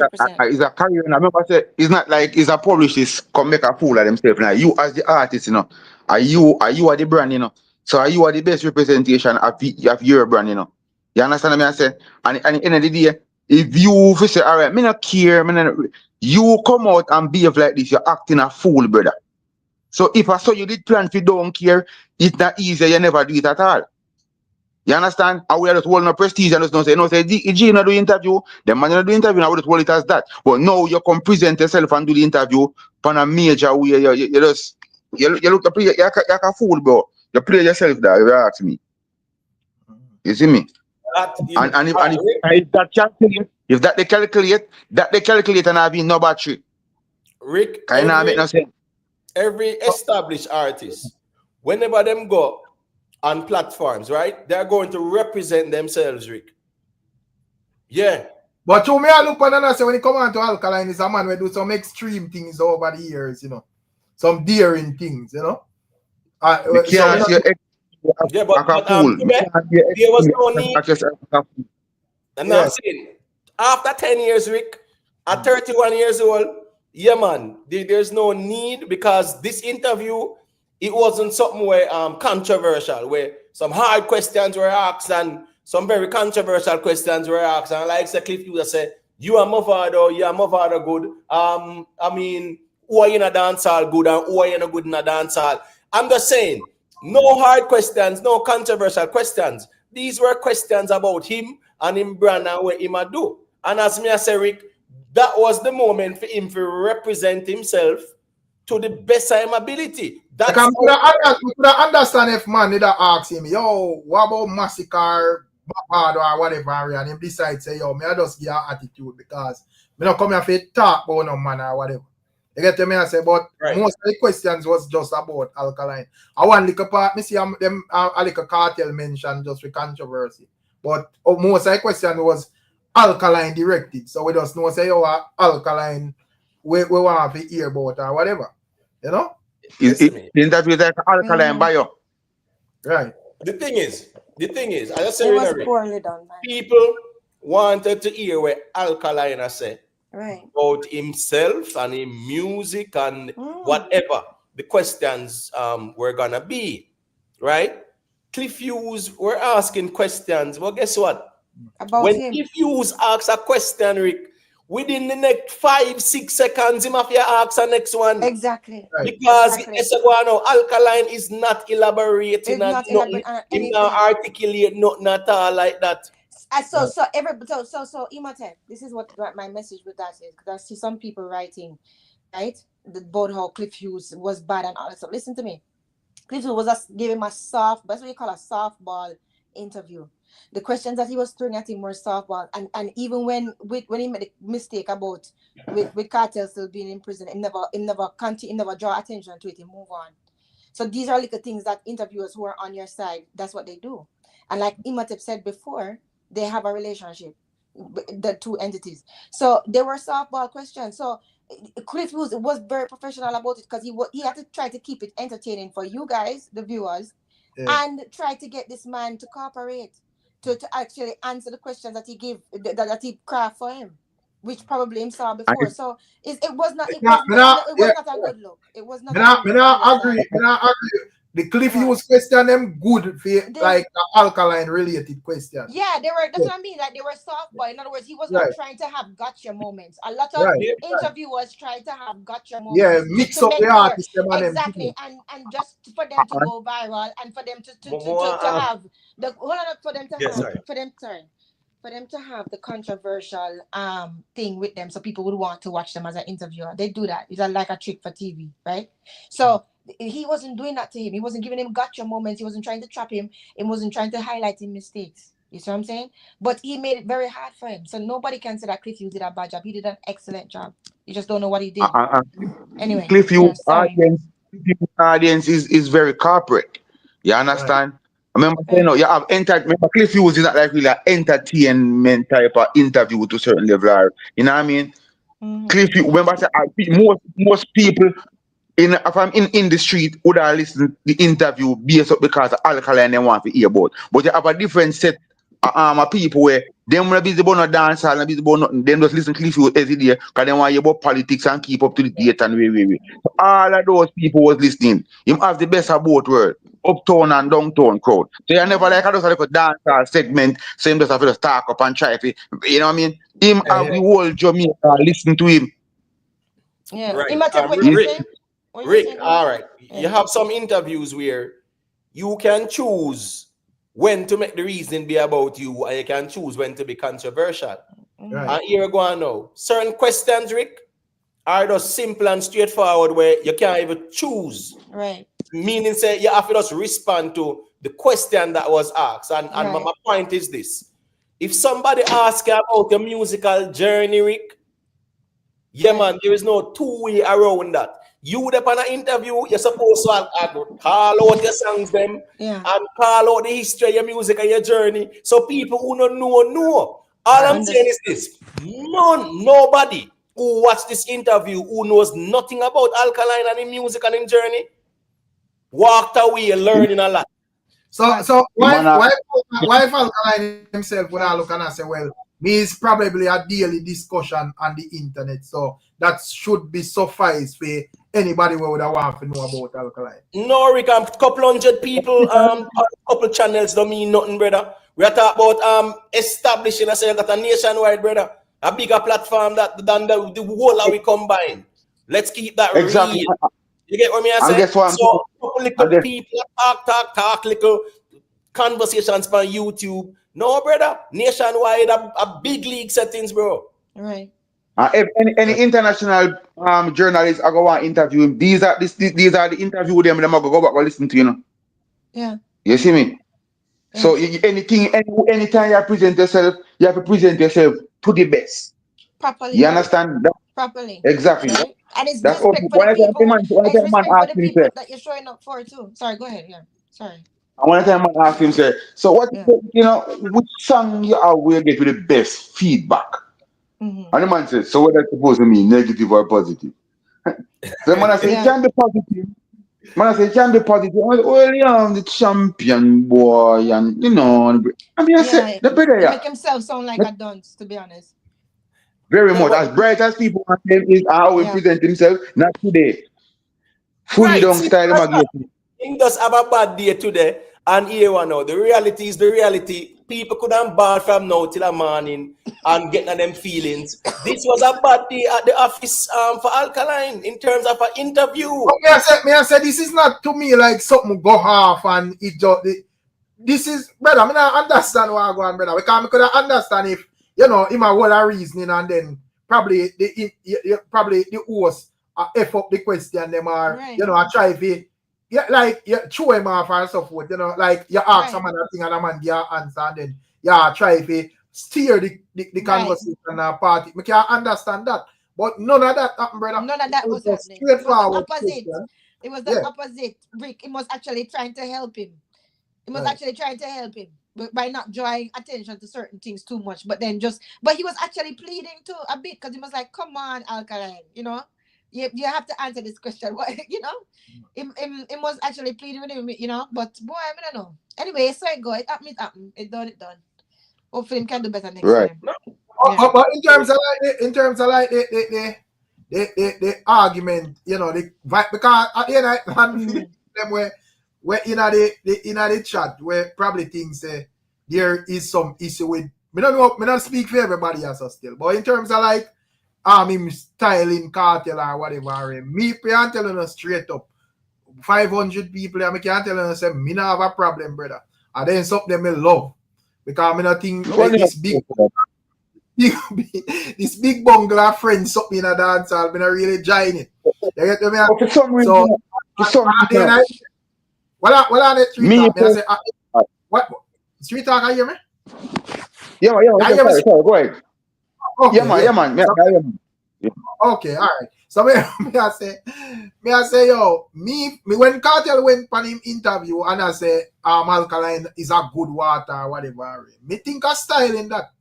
Speaker 7: It's a career. I remember I said it's not like it's a publicist come make a fool of themselves. Now you as the artist, you know. Are you the brand, you know? So are you the best representation of your brand, you know? You understand what I say? And at the end of the day, if you say, all right, me not care, you come out and behave like this, you're acting a fool, brother. So if I saw you did plan if you don't care, it's not easy, you never do it at all. You understand? And we are just holding a prestige and just don't say, no, say, G, not do interview, the man not do interview, and I would just hold it as that. But no, you come present yourself and do the interview on a major way, you just... You look to play, you're a fool, bro. You play yourself there, you ask me. You see me? And if that calculate, if that they calculate and have no battery.
Speaker 2: Rick, every established artist, whenever them go on platforms, right, they're going to represent themselves, Rick. Yeah.
Speaker 1: But to me, I look at and say when it comes on to Alkaline, is a man who do some extreme things over the years, you know. Some daring things, you know.
Speaker 2: But there was no need. And I'm saying, after 10 years, Rick, at 31 years old, yeah, man, there's no need because this interview, it wasn't something where controversial, where some hard questions were asked and some very controversial questions were asked. And like Cliff Hughes said, you are my father, you are my father good. I mean, who are you in a dancehall good and who are you not good in a dancehall? I'm just saying, no hard questions, no controversial questions. These were questions about him and him brand and what he might do. And as me I say, Rick, that was the moment for him to represent himself to the best of his ability. That's
Speaker 1: I could understand if man did ask him, yo, what about massacre, or whatever, and him decide say, yo, me I just give an attitude because me not come here for talk about no man or whatever. You get to me I say, but most of the questions was just about Alkaline. I want little part, me see them a little cartel mention just for controversy. But most of the question was Alkaline directed. So we just know say, yo, Alkaline we want to hear about or whatever. You know?
Speaker 7: The interview like Alkaline bio.
Speaker 2: Right. The thing is, I just say,
Speaker 5: it was poorly done, man.
Speaker 2: People wanted to hear what Alkaline said.
Speaker 5: Right.
Speaker 2: About himself and his music and whatever the questions were gonna be, right? Cliff Hughes were asking questions. Well, guess what?
Speaker 5: About
Speaker 2: when
Speaker 5: him.
Speaker 2: Cliff Hughes asks a question, Rick, within the next 5-6 seconds, him have to ask the next one.
Speaker 5: Exactly.
Speaker 2: Because Alkaline is not elaborating and nothing, not articulate nothing at all like that.
Speaker 5: So Imhotep, this is what my message with that is, because I see some people writing, right, about how Cliff Hughes was bad and all that stuff. Listen to me. Cliff Hughes was just giving him a that's what you call a softball interview. The questions that he was throwing at him were softball, and even when he made a mistake about with KARTEL still being in prison, he never draw attention to it, he move on. So these are little things that interviewers who are on your side, that's what they do. And like Imhotep said before, they have a relationship, the two entities. So they were softball questions. So Cliff Hughes was very professional about it because he had to try to keep it entertaining for you guys, the viewers, and try to get this man to cooperate, to actually answer the questions that he gave, that he craft for him, which probably him saw before. So it was not a good look. It was not.
Speaker 1: I agree. The Cliff Hughes question them good for like Alkaline related questions.
Speaker 5: Yeah, they were. That's what I mean. Like they were softball. In other words, he was not trying to have gotcha moments. A lot of interviewers try to have gotcha moments.
Speaker 1: Yeah, mix up the artists.
Speaker 5: Exactly, and just for them to go viral and for them to have the for them to have the controversial thing with them, so people would want to watch them as an interviewer. They do that. It's like a trick for TV, right? So he wasn't doing that to him. He wasn't giving him gotcha moments. He wasn't trying to trap him. He wasn't trying to highlight his mistakes. You see what I'm saying? But he made it very hard for him. So nobody can say that Cliff Hughes did a bad job. He did an excellent job. You just don't know what he did. Anyway,
Speaker 7: Cliff Hughes audience is very corporate. You understand? Remember, you have remember, Cliff Hughes is not like really an entertainment type of interview to a certain level. You know what I mean? Cliff Hughes, remember, I say, most people if I'm in the street would I listen to the interview based up because of Alkaline they want to hear about. But you have a different set of people where them will be the about no dancehall and be about nothing. Them just listen to Cliff Hughes every day because they want to hear about politics and keep up to the date and way. So all of those people was listening. Him have the best of both worlds, uptown and downtown crowd. So you never like I just like a dancehall segment, so him just have to talk up and try to, you know what I mean? Him have the whole Jamaica listen to him.
Speaker 5: Yeah.
Speaker 2: Right. Rick, all right. You have some interviews where you can choose when to make the reason be about you, and you can choose when to be controversial. And here we go now. Certain questions, Rick, are just simple and straightforward where you can't even choose.
Speaker 5: Right.
Speaker 2: Meaning, say you have to just respond to the question that was asked. And my point is this: if somebody asks you about your musical journey, Rick, man, there is no two-way around that. You up on an interview, you're supposed to call out your songs and call out the history of your music and your journey. So people who don't know. All I'm saying is this: nobody who watched this interview who knows nothing about Alkaline and his music and his journey walked away learning a lot.
Speaker 1: So why if Alkaline himself would I look and I say, well, me is probably a daily discussion on the internet, so that should be suffice for anybody who would want to know about Alkaline.
Speaker 2: No, Rick, a couple hundred people, a couple channels don't mean nothing, brother. We are talking about establishing a nationwide, brother, a bigger platform than the whole that we combine. Let's keep that real. You get what I say? So couple little people talk little conversations on YouTube. No, brother. Nationwide, a big league settings, bro.
Speaker 5: Right.
Speaker 7: If any international journalists are going to interview him, these are the interview them are going to go back and listen to, you know.
Speaker 5: Yeah.
Speaker 7: You see me? So anytime you present yourself, you have to present yourself to the best.
Speaker 5: Properly.
Speaker 7: You understand that?
Speaker 5: Properly.
Speaker 7: Exactly.
Speaker 5: Right? And it's
Speaker 7: That's all.
Speaker 5: respect for the people.
Speaker 7: When I
Speaker 5: It's
Speaker 7: tell a man
Speaker 5: respect for
Speaker 7: ask
Speaker 5: the
Speaker 7: him,
Speaker 5: people
Speaker 7: say,
Speaker 5: that you're showing up for too. Sorry, go ahead. Yeah. Sorry.
Speaker 7: I want to tell a man ask him, say, so what,
Speaker 5: Yeah.
Speaker 7: you know, which song you are will get with the best feedback?
Speaker 5: Mm-hmm.
Speaker 7: And the man says, so what that's supposed to mean, negative or positive? So the man I say, it can be positive. Man I say, it can be positive. I say, well, yeah, I'm the champion boy, and you know, I mean, I said, the better,
Speaker 5: He
Speaker 7: yeah.
Speaker 5: make himself sound like a dunce, to be honest.
Speaker 7: Very
Speaker 2: No,
Speaker 7: much.
Speaker 2: but
Speaker 7: As bright as people want him is how he present himself, not today. Fully
Speaker 2: right.
Speaker 7: don't
Speaker 2: See,
Speaker 7: style him again.
Speaker 2: he does have a bad day today, and here one now. The reality is the reality. People could have bad from now till the morning and getting on them feelings. This was a bad day at the office for Alkaline in terms of an interview.
Speaker 1: But me I say this is not to me like something go half and it just this is brother. I mean I understand what I go on, brother. Because I could understand if you know him a whole of reasoning and then probably the host F up the question them or you know I try to like throw him off and so forth, you know, like you ask someone a thing and a man give an answer and then try to steer the conversation and party. I can understand that. But none of that happened, brother.
Speaker 5: None of that was happening.
Speaker 1: It was
Speaker 5: the opposite. It was the opposite. Rick, he was actually trying to help him. He was actually trying to help him by not drawing attention to certain things too much. But he was actually pleading too a bit because he was like, come on, Alkaline, you know, you have to answer this question. You know, it was actually pleading with him, you know, but boy, I don't know. Anyway, so it go. It happened. It done. Hopefully, he can do better next time.
Speaker 1: But in terms of like the argument, you know, because at the end of them where in the chat where probably things say there is some issue with me don't speak for everybody else still, but in terms of like him styling KARTEL or whatever, me can't tell you straight up 500 people I can't tell you say me not have a problem, brother. And then something me love because I not think like this big bungalow friend something in a dance hall, I really join it. You get me?
Speaker 7: For some reason,
Speaker 1: well, on the street talk, I say, what? Street talk, you hear me?
Speaker 7: Yeah, sorry, go ahead.
Speaker 1: Okay,
Speaker 7: yeah, man.
Speaker 1: Okay, all right. So me I say, yo, me when KARTEL went on him interview and I say, Alkaline is a good water, whatever. Me think of styling that.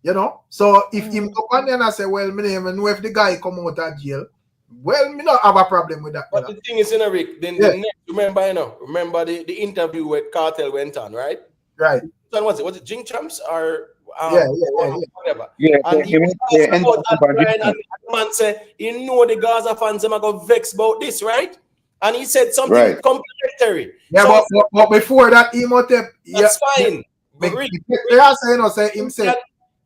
Speaker 1: You know, so if him go on there and I say, well, me never know if the guy come out of jail, well, me not have a problem with that.
Speaker 2: But the thing is, Rick, then the next, remember the interview with KARTEL went on, right?
Speaker 1: Right.
Speaker 2: So was it Jing Champs or
Speaker 1: whatever?
Speaker 2: Yeah. And he was asked about Alkaline, and the man said, you know the Gaza fans them are gonna vex about this, right? And he said something complimentary.
Speaker 1: Yeah, so but before that,
Speaker 2: that's fine.
Speaker 1: But Rick, him said.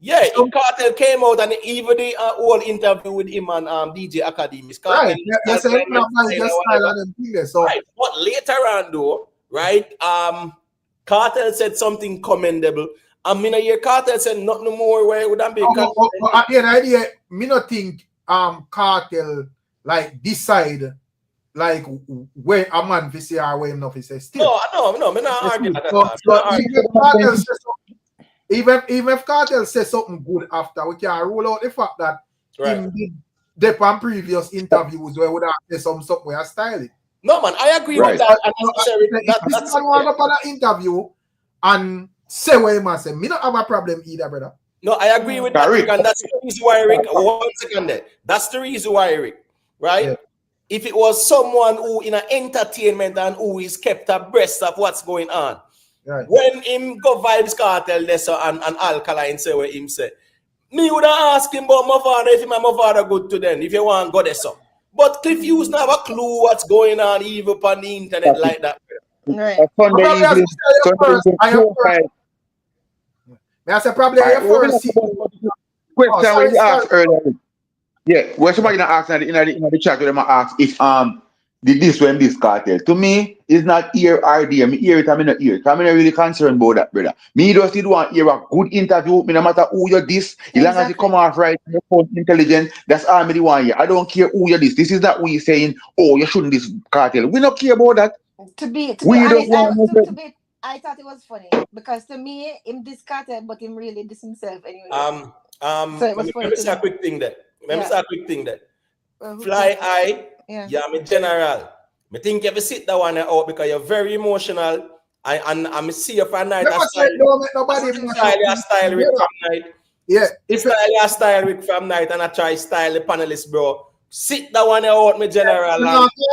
Speaker 2: Yeah, KARTEL came out and even the whole interview with him and DJ Academy.
Speaker 1: Right.
Speaker 2: Right. But later on, though, right? KARTEL said something commendable. I mean, KARTEL said nothing more where it would have been.
Speaker 1: At the end of the day, me not think KARTEL like decide like where a man fi say or where him not fi say still.
Speaker 2: No, me not arguing that.
Speaker 1: Even if KARTEL says something good after, we can rule out the fact that him did on previous interviews where we would have said something where styling.
Speaker 2: No man, I agree with that.
Speaker 1: That's one up on an interview and say what he must say. Me not have a problem either, brother.
Speaker 2: No, I agree with that, Rick, and that's the reason why, Rick. 1 second there. That's the reason why, Rick. Right? Yeah. If it was someone who in an entertainment and who is kept abreast of what's going on. Right. When him go vibes KARTEL lesser and Alkaline say what him say, me would ask him about my father if my father good to them, if you want to go there so. But Cliff Hughes not have a clue what's going on even upon the internet like that.
Speaker 5: Right.
Speaker 1: I said probably your first
Speaker 7: question when you asked earlier. Yeah, where somebody asked in the chat with them asked if this when this cartel. To me, it's not here or there. Me hear it, I mean not hear it. I'm not really concerned about that, brother. Me just did want to hear a good interview. Me no matter who you're this, as long as you come off right, you're intelligent, that's all me want here. I don't care who you're this. This is not we saying, oh, you shouldn't this cartel. We don't care about that.
Speaker 5: To be
Speaker 7: We
Speaker 5: honest,
Speaker 7: don't
Speaker 5: I thought it was funny because to me, him this cartel, but him really this himself anyway. So it was funny.
Speaker 2: Let me say a quick thing there.
Speaker 5: Well,
Speaker 2: Fly eye,
Speaker 5: yeah.
Speaker 2: me general. Me think you have to sit that one out because you're very emotional. And I'm see you for a night.
Speaker 1: Never said don't make nobody
Speaker 2: Style Rick from night.
Speaker 1: Yeah.
Speaker 2: Style Rick from night and I try style the panelists, bro. Sit that one out, me general.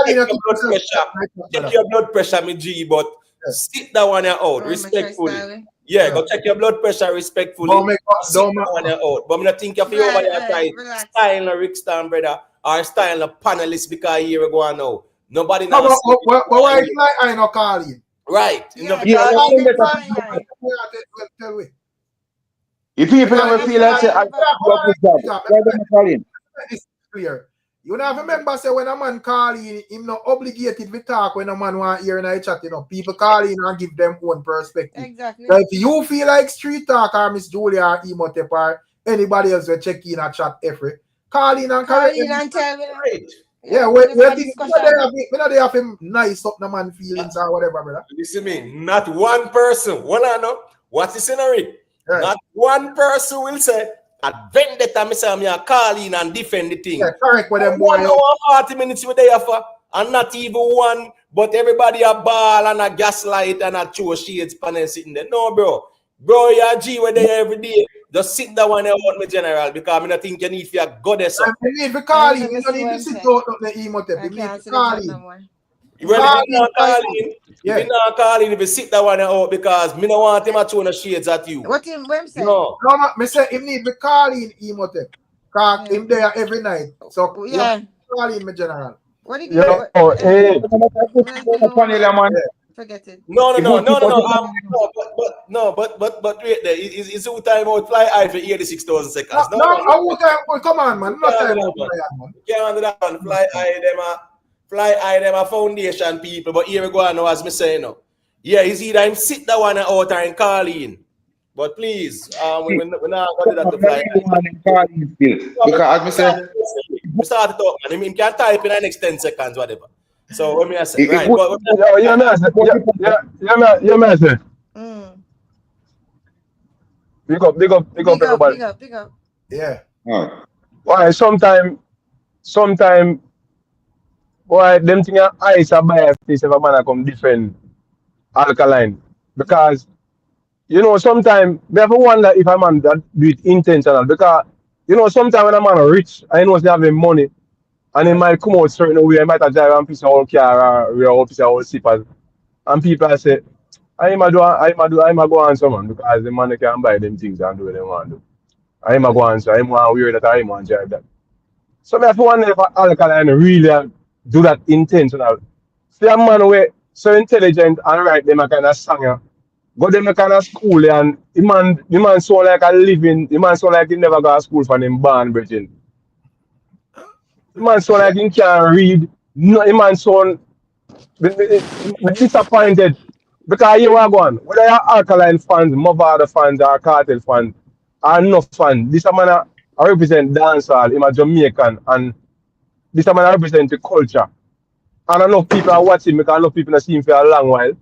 Speaker 2: Check your blood pressure, me G, but sit that one out respectfully. Yeah, go check your blood pressure respectfully. Don't that one out. But I think if you over there try style a Rickstorm, brother, or style a panelist because here we go on now. Nobody knows.
Speaker 1: Why you like I know Carlin?
Speaker 2: Right.
Speaker 7: If people ever feel like say I
Speaker 1: it's clear. You know, remember say when a man call in, him not obligated to talk when a man want hear in a chat, you know. People call in and give them own perspective.
Speaker 5: Exactly.
Speaker 1: So if you feel like street talk or Miss Julia or Emotep or anybody else will check in and chat every, call in and
Speaker 5: tell me.
Speaker 1: Right. Yeah, we not have him nice up the man feelings or whatever, brother.
Speaker 2: Listen me, not one person. One I know. What's the scenery? Right. Not one person will say at Vendetta, me say I'm call in and defend the thing.
Speaker 1: Yeah, correct with them boy.
Speaker 2: 1 hour 40 minutes with there for, and not even one, but everybody a ball and a gaslight and a throw shades panel sitting there. No, bro. Bro, you're G with there every day. Just sit that one out, me general, because I don't think you need to go there. So.
Speaker 1: You need to call in. You don't need to sit out the Emotep. You need to call in.
Speaker 2: If you're not calling, if you sit that one out because me don't want him to throw the shades at you.
Speaker 5: What him say?
Speaker 1: No, me say him need to call in Emotep. Cause him there every night. So call in me general.
Speaker 5: What did you do? Forget it.
Speaker 2: No. But wait there. It's who time out fly high for 86,000 seconds.
Speaker 1: No, come on, man. No time out fly high, man.
Speaker 2: Can't do that one. Fly high them a foundation people, but here we go on now as me say now. Yeah, it's either him sit that one out or him call in. But please, we're not going to do that to fly high.
Speaker 7: Because as me say,
Speaker 2: we start to talk, man. I mean, can type in the next 10 seconds, whatever. So what me I say, right?
Speaker 8: Yeah, man. Big up.
Speaker 1: Yeah.
Speaker 8: Why sometime why them thing eyes are biased if a man come defend Alkaline. Because you know sometimes we have to wonder if a man that do it intentional, because you know sometimes when a man are rich and he knows they have money and he might come out certain way, he might have drive one piece of old car or a piece of old slippers, and people say I'm go on someone because the man can buy them things and do what they want to do. I'm go on, so I'm weird that I'm want to drive that. So I have to wonder if Alkaline really do that intentional. See a man who so intelligent and right them a kind of song, but them a kind of school and the man sound like a living, the man sound like he never go to school for them born virgin. The man sound like he can't read. No, the man sound disappointed because you are going. Whether you're Alkaline fans, Mavada fans, or KARTEL fans, or no fans, this man I represent dancehall. I'm a Jamaican, and this man I represent the culture. And enough people are watching because enough people have seen him for a long while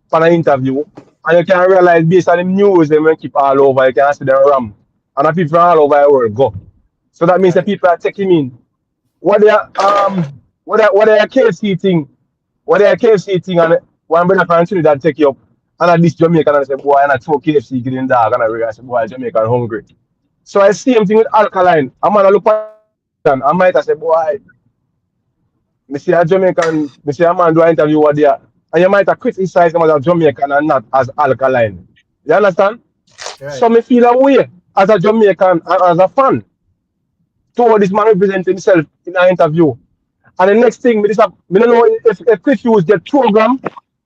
Speaker 8: for an interview. And you can realize based on the news, they will keep all over. You can see them ram. And the people from all over the world go. So that means the people are taking in. What they are KFC thing. What they are KFC thing, and one brother from Trinidad take you up. And at this Jamaican and I say, boy, I'm not throw KFC getting dog. And I say, boy, Jamaican hungry. So I see him thing with Alkaline. I'm gonna look at him. I might have say, boy, I see a Jamaican, I see a man do an interview over there. And you might have criticized him as a Jamaican and not as Alkaline. You understand? Right. So I feel a way as a Jamaican and as a fan toward this man representing himself in an interview. And the next thing, I don't know if Cliff Hughes get program,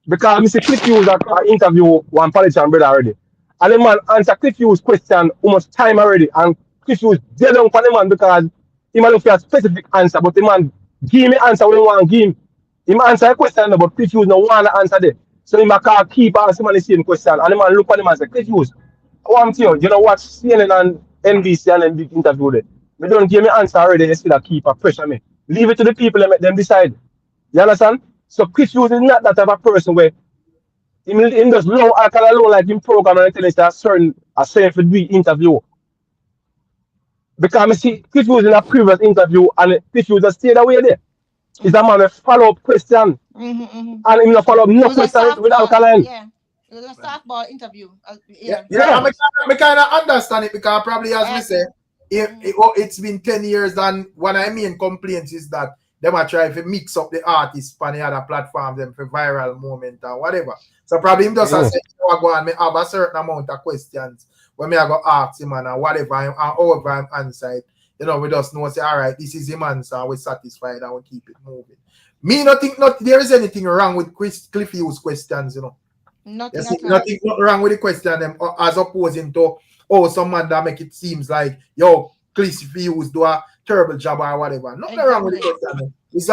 Speaker 8: because I see Cliff Hughes interview one politician brother already. And the man answer Cliff Hughes question almost time already. And Cliff Hughes dead down for the man because he might look for a specific answer, but the man give me answer when he want to give him. He might answer a question, but Cliff Hughes no want to answer it. So he might keep asking the same question. And the man look at him and say, Cliff Hughes, I want you know, watch CNN and NBC and then big interview there. Me don't give me answer already, you still keep a pressure me. Leave it to the people and make them decide. You understand? So Cliff Hughes is not that type of person where he just love alcohol alone like him program and tell us a certain for the interview. Because I see Cliff Hughes in a previous interview and Cliff Hughes just stayed away there. He's a man with follow-up question. And him not follow up no question with Alkaline.
Speaker 5: Yeah. It was a softball interview.
Speaker 1: Yeah,
Speaker 8: Yeah.
Speaker 1: I kind of understand it because probably as we say, it's been 10 years and one I mean complaints is that them are trying to mix up the artists on the other platforms them for viral moment or whatever. So probably him just say, go and me have a certain amount of questions when me I go ask him and whatever and however I'm answered. You know, we just know say, all right, this is him answer, we're satisfied and we keep it moving. Me not think there is anything wrong with Cliff Hughes questions, you know.
Speaker 5: Nothing
Speaker 1: Nothing wrong with the question them as opposing to someone that make it seems like Cliff Hughes do a terrible job or whatever. Nothing wrong with the question. It's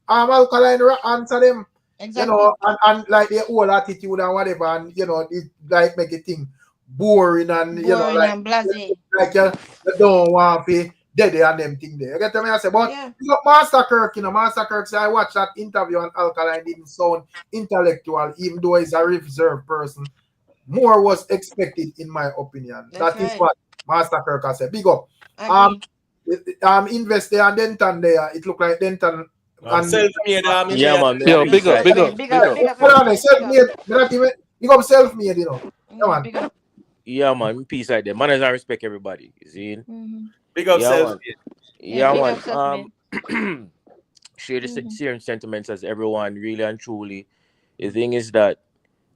Speaker 1: Alkaline answer them.
Speaker 5: Exactly.
Speaker 1: You know, and like their whole attitude and whatever, and you know, it like make it thing boring and you know, like
Speaker 5: blasé.
Speaker 1: Like you don't want to Diddy and them thing there. You get me? I say, but you got Master Kirk, you know, Master Kirk say I watched that interview on Alkaline didn't sound intellectual, even though he's a reserved person. More was expected, in my opinion. That is what Master Kirk has said. Big up. Invest there and Denton there. It look like Denton.
Speaker 2: Self-made,
Speaker 9: yeah, man.
Speaker 6: Yo, big up.
Speaker 1: Big up self-made, you know. Come on.
Speaker 9: Yeah, man. Peace out there. Manners and respect everybody. You see?
Speaker 2: Big up self-made.
Speaker 9: Yeah, man. Share the same sentiments as everyone, really and truly. The thing is that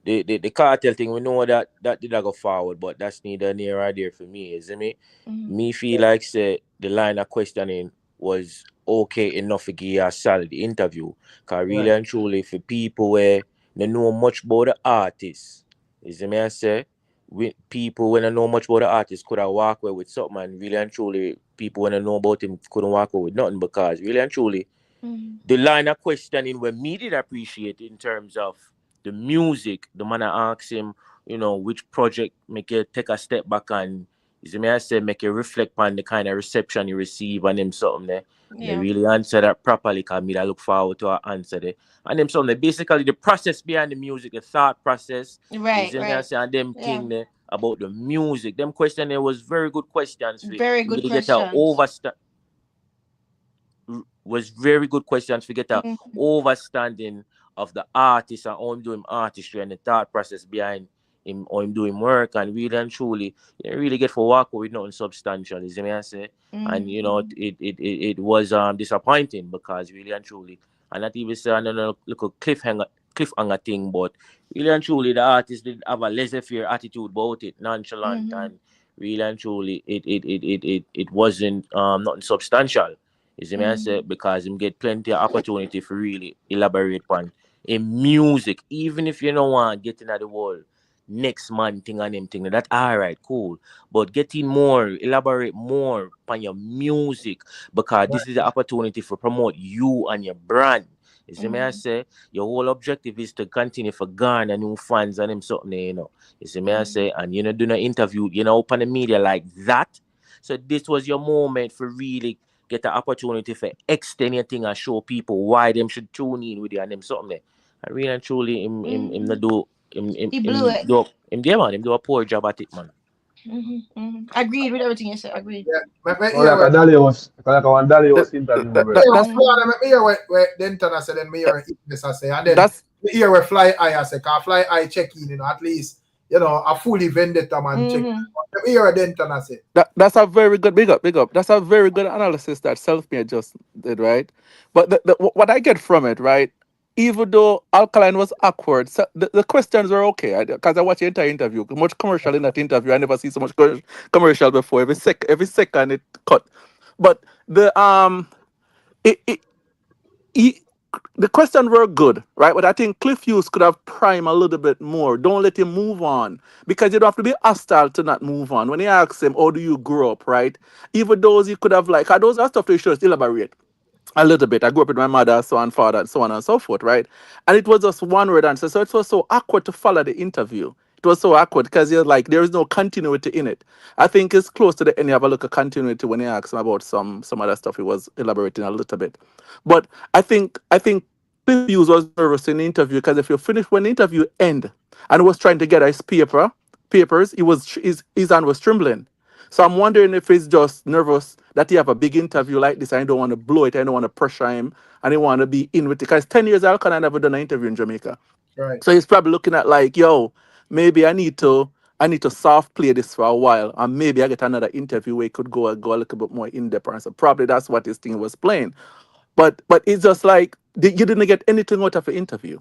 Speaker 9: the cartel thing, we know that did not go forward, but that's neither near or there for me, isn't it? Me feel like say the line of questioning was okay enough to give a solid interview. Cause really and truly for people where they know much about the artist, isn't me I say? People when I know much about the artist could have walked away with something, and really and truly people when I know about him couldn't walk away with nothing, because really and truly the line of questioning when me did appreciate in terms of the music, the man I asked him, you know, which project make you take a step back and I say make you reflect on the kind of reception you receive and them something there. They really answer that properly, because me I look forward to our answer there. And them something basically the process behind the music, the thought process. I say, and them thing there about the music. Them question there was very good questions.
Speaker 5: Very good questions.
Speaker 9: Was very good questions to get a overstanding of the artist and how him doing artistry and the thought process behind him or him doing work, and really and truly you really get for walk with nothing substantial, is me I say. And you know it was disappointing, because really and truly, and not even say another little cliffhanger thing, but really and truly the artist did have a laissez-faire attitude about it, nonchalant, and really and truly it wasn't nothing substantial. Is me I say, because him get plenty of opportunity for really elaborate on in music, even if you don't want to get into the world next man thing and them thing. That alright, cool. But getting more, elaborate more on your music, because this is the opportunity for promote you and your brand. You see me I say, your whole objective is to continue for garner new fans and them something, you know. You see me I say, and you know, do an interview, you know, open the media like that. So this was your moment for really get the opportunity for extend your thing and show people why them should tune in with you and them something there. And really and truly him do a poor job at it, man.
Speaker 5: Agreed with everything you said. Agreed.
Speaker 1: Like
Speaker 8: a Dalios interview.
Speaker 1: That's me hear where Denton I said, then me hear I say, and then me hear where Fly Eye I say, cause Fly Eye check in, you know, at least, you know, a fully Vendetta man check in. Me hear Denton I say.
Speaker 6: That's a very good big up. That's a very good analysis that Self-Made just did, right? But what I get from it, right? Even though Alkaline was awkward, so the questions were okay. Because I watched the entire interview. Much commercial in that interview. I never see so much commercial before. Every second it cut. But the the questions were good, right? But I think Cliff Hughes could have primed a little bit more. Don't let him move on, because you don't have to be hostile to not move on. When he asks him, how do you grow up, right? Even those he could have, like, those are stuff they should elaborate. a little bit. I grew up with my mother, so and father, and so on and so forth, right? And it was just one word answer. So it was so awkward to follow the interview. It was so awkward because you're like, there is no continuity in it. I think it's close to the end. You have a look at continuity when you ask him about some other stuff. He was elaborating a little bit. But I think Cliff Hughes was nervous in the interview because if you finish when the interview end and was trying to get his papers, his hand was trembling. So I'm wondering if he's just nervous that he have a big interview like this. I don't want to blow it. I don't want to pressure him. And he want to be in with it. Because 10 years Alkaline never done an interview in Jamaica.
Speaker 1: Right.
Speaker 6: So he's probably looking at like, yo, maybe I need to soft play this for a while. And maybe I get another interview where he could go a little bit more in depth. And so probably that's what his thing was playing. But it's just like you didn't get anything out of the interview.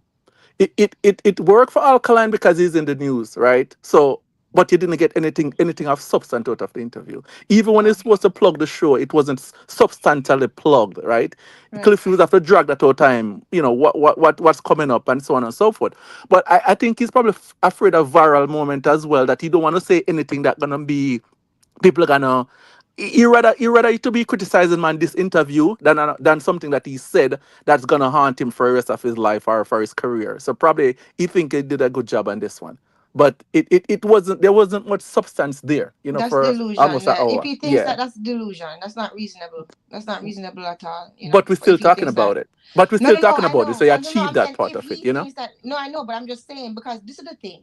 Speaker 6: It worked for Alkaline because he's in the news, right? So, but you didn't get anything of substance out of the interview. Even when it's supposed to plug the show, it wasn't substantially plugged, right? Cliff Hughes have to drag that whole time, what's coming up and so on and so forth. But I think he's probably afraid of viral moment as well, that he don't want to say anything that gonna be people are gonna he rather it to be criticizing man this interview than something that he said that's gonna haunt him for the rest of his life or for his career. So probably he think he did a good job on this one. But it wasn't there wasn't much substance there,
Speaker 5: That's
Speaker 6: for
Speaker 5: delusion.
Speaker 6: almost an
Speaker 5: Yeah. If
Speaker 6: hour.
Speaker 5: he thinks
Speaker 6: Yeah.
Speaker 5: that, that's delusion. That's not reasonable. That's not reasonable at all.
Speaker 6: But we're still
Speaker 5: If he
Speaker 6: talking
Speaker 5: thinks that.
Speaker 6: about it. But we're
Speaker 5: No,
Speaker 6: still
Speaker 5: no, no.
Speaker 6: talking
Speaker 5: I
Speaker 6: about it.
Speaker 5: know.
Speaker 6: So you
Speaker 5: I don't know.
Speaker 6: achieved
Speaker 5: I'm
Speaker 6: that
Speaker 5: saying
Speaker 6: part
Speaker 5: if
Speaker 6: of it,
Speaker 5: he thinks that. No, I know, but I'm just saying because this is the thing.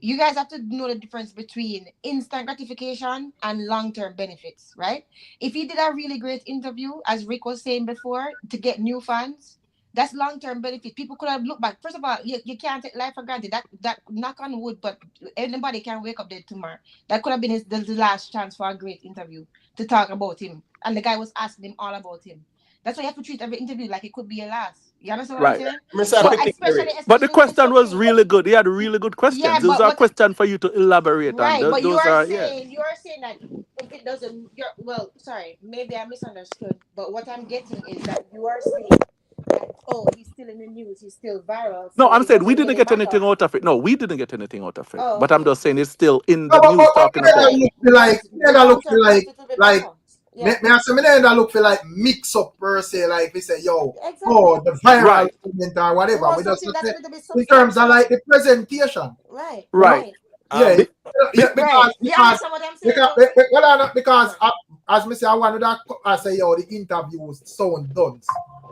Speaker 5: You guys have to know the difference between instant gratification and long-term benefits, right? If he did a really great interview, as Rick was saying before, to get new fans, that's long-term benefit. People could have looked back. First of all, you can't take life for granted. That knock on wood, but anybody can wake up dead tomorrow. That could have been the last chance for a great interview to talk about him. And the guy was asking him all about him. That's why you have to treat every interview like it could be a last. You understand what I'm
Speaker 6: right.
Speaker 5: saying?
Speaker 2: Mr.
Speaker 5: So
Speaker 6: But
Speaker 2: Quickly, Eric.
Speaker 6: but the question was
Speaker 5: especially
Speaker 6: really good. He had really good
Speaker 5: yeah,
Speaker 6: questions. Those are questions for you to elaborate on.
Speaker 5: right, but
Speaker 6: Those are yeah.
Speaker 5: you are saying that if it doesn't, well, sorry, maybe I misunderstood. But what I'm getting is that you are saying that he's still in the news, he's still viral,
Speaker 6: No,
Speaker 5: so
Speaker 6: I'm
Speaker 5: it
Speaker 6: saying we
Speaker 5: doesn't
Speaker 6: didn't
Speaker 5: really
Speaker 6: get
Speaker 5: matter.
Speaker 6: anything out of it. No, we didn't get anything out of it.
Speaker 5: Oh,
Speaker 6: But I'm
Speaker 5: okay,
Speaker 6: just saying it's still in
Speaker 1: No,
Speaker 6: the news talking about it.
Speaker 5: right, because
Speaker 1: Me
Speaker 5: the
Speaker 1: that look
Speaker 5: long
Speaker 1: feel
Speaker 5: term benefit will be
Speaker 1: like
Speaker 5: better.
Speaker 1: me
Speaker 5: Yeah,
Speaker 1: I say me that look feel like mix up per se, like we say, yo,
Speaker 5: exactly.
Speaker 1: the viral
Speaker 6: Right,
Speaker 1: moment or
Speaker 5: We
Speaker 1: whatever.
Speaker 5: want
Speaker 1: We just
Speaker 5: something
Speaker 1: not
Speaker 5: that's
Speaker 1: say
Speaker 5: a little bit
Speaker 1: in terms of
Speaker 5: substantial.
Speaker 1: like the presentation.
Speaker 5: Right,
Speaker 1: You know?
Speaker 6: right.
Speaker 5: right,
Speaker 1: Yeah,
Speaker 6: Be, be,
Speaker 5: right. You understand what I'm saying? So,
Speaker 1: because as me say, I want that I say, yo, the interviews sound done.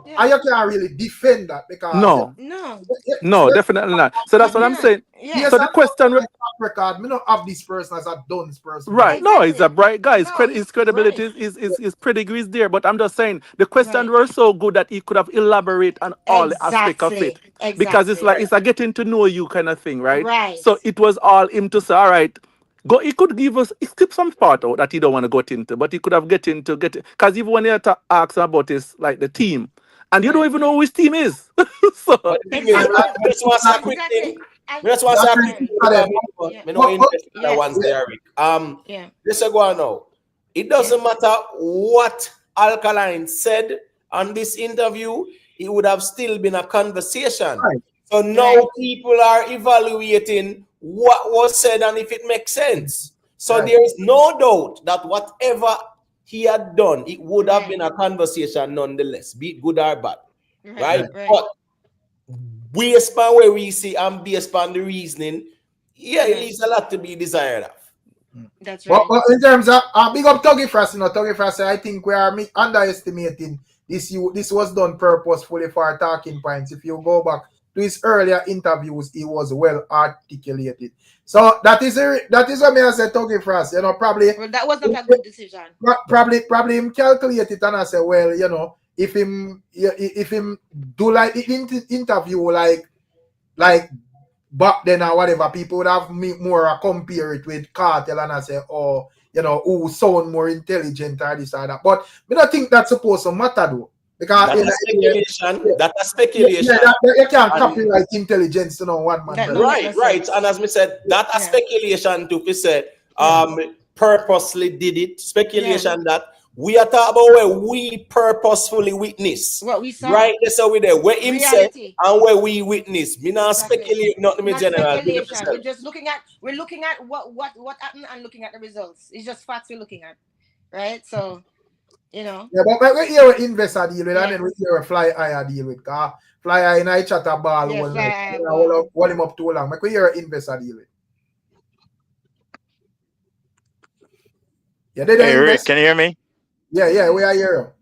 Speaker 1: And
Speaker 5: yeah,
Speaker 1: you can't really defend that because
Speaker 6: no,
Speaker 5: no,
Speaker 6: no, definitely not. So
Speaker 1: I
Speaker 6: that's what
Speaker 1: mean,
Speaker 6: I'm
Speaker 5: yeah,
Speaker 6: saying.
Speaker 5: yeah,
Speaker 1: yes,
Speaker 6: So
Speaker 1: I
Speaker 6: the
Speaker 1: know
Speaker 6: question,
Speaker 1: my track record. Me not have this person as a done person.
Speaker 6: right? No, he's a
Speaker 5: exactly.
Speaker 6: bright guy.
Speaker 5: No,
Speaker 6: His
Speaker 5: it's
Speaker 6: credibility
Speaker 5: right,
Speaker 6: is pretty is there. But I'm just saying the questions
Speaker 5: right.
Speaker 6: were so good that he could have elaborated on all the aspect of it
Speaker 5: Exactly.
Speaker 6: because it's
Speaker 5: Exactly.
Speaker 6: like it's a getting to know you kind of thing, right?
Speaker 5: Right.
Speaker 6: So it was all him to say, all right. Go. He could give us he skip some part out that he don't want to get into, but he could have get into because even when he had to ask about his like the team, and you don't
Speaker 5: Right.
Speaker 6: even know who his team is, so
Speaker 2: But the thing is,
Speaker 1: And
Speaker 5: Exactly.
Speaker 2: I just want to say a quick
Speaker 5: Exactly.
Speaker 2: thing.
Speaker 5: And
Speaker 2: I just want to say a quick thing
Speaker 5: sorry.
Speaker 2: because
Speaker 5: Yeah.
Speaker 2: me know invest in the
Speaker 5: Yeah.
Speaker 2: ones there, Rick.
Speaker 5: Yeah.
Speaker 2: Just go on now. It doesn't matter what Alkaline said on this interview, it would have still been a conversation.
Speaker 1: right.
Speaker 2: So now
Speaker 5: Right.
Speaker 2: people are evaluating what was said and if it makes sense. So
Speaker 1: Right.
Speaker 2: there is no doubt that whatever he had done, it would have
Speaker 5: Right.
Speaker 2: been a conversation nonetheless, be it good or bad. Right?
Speaker 5: Right. Right.
Speaker 2: But based on where we see and based on the reasoning, yeah, it
Speaker 5: Right.
Speaker 2: leaves a lot to be desired of.
Speaker 5: That's
Speaker 1: But,
Speaker 5: right.
Speaker 1: but in terms of big up Tuggy Frost, Tuggy Frost, I think we are underestimating this. This was done purposefully for talking points. If you go back to his earlier interviews, he was well articulated. So that is what me I say Tuggy Frost. Probably
Speaker 5: Well, that was not a good decision.
Speaker 1: probably him calculate it and I say, well, if him do like the interview like back then or whatever, people would have more compare it with KARTEL and I say, who sound more intelligent or this or that. But I don't think that's supposed to matter though. Because
Speaker 2: That's a speculation. That's a speculation.
Speaker 1: you can't copyright intelligence to one man.
Speaker 5: That don't make no
Speaker 2: Right.
Speaker 5: sense.
Speaker 2: And as we said, that a
Speaker 5: Yeah.
Speaker 2: speculation to be said, purposely did it. Speculation that we are talking about where we purposefully witness.
Speaker 5: What we saw.
Speaker 2: Right, that's how we there. Where him said
Speaker 5: Reality.
Speaker 2: and where we witness. Me not
Speaker 5: Exactly.
Speaker 2: speculate, not me
Speaker 5: Not
Speaker 2: general.
Speaker 5: speculation. We're just looking at what happened and looking at the results. It's just facts we're looking at. Right? So You know.
Speaker 1: Yeah, but we hear what investor deal with,
Speaker 5: Yeah.
Speaker 1: and then we hear what fly eye deal with. Cause fly eye in a chat a ball
Speaker 5: Yeah,
Speaker 1: all
Speaker 5: fly
Speaker 1: night.
Speaker 5: eye
Speaker 1: You know,
Speaker 5: ball.
Speaker 1: hold him up too long. Make we hear what investor deal with. Yeah, they don't
Speaker 10: Hey Rick,
Speaker 1: invest.
Speaker 10: can you hear me?
Speaker 1: Yeah, we are here.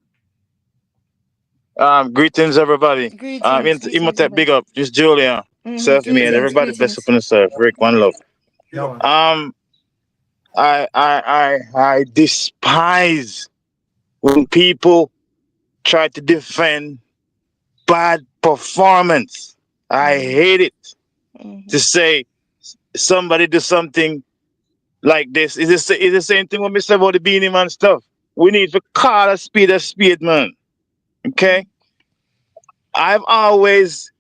Speaker 10: Greetings everybody.
Speaker 5: Greetings.
Speaker 10: Big up, just Julia, serve me and everybody bless up on the serve. Rick, one love.
Speaker 1: Yeah, man.
Speaker 10: I despise when people try to defend bad performance. I hate it to say somebody do something like this. It's the same thing when we say about the Beanie Man stuff. We need to call a speed, man. Okay? I've always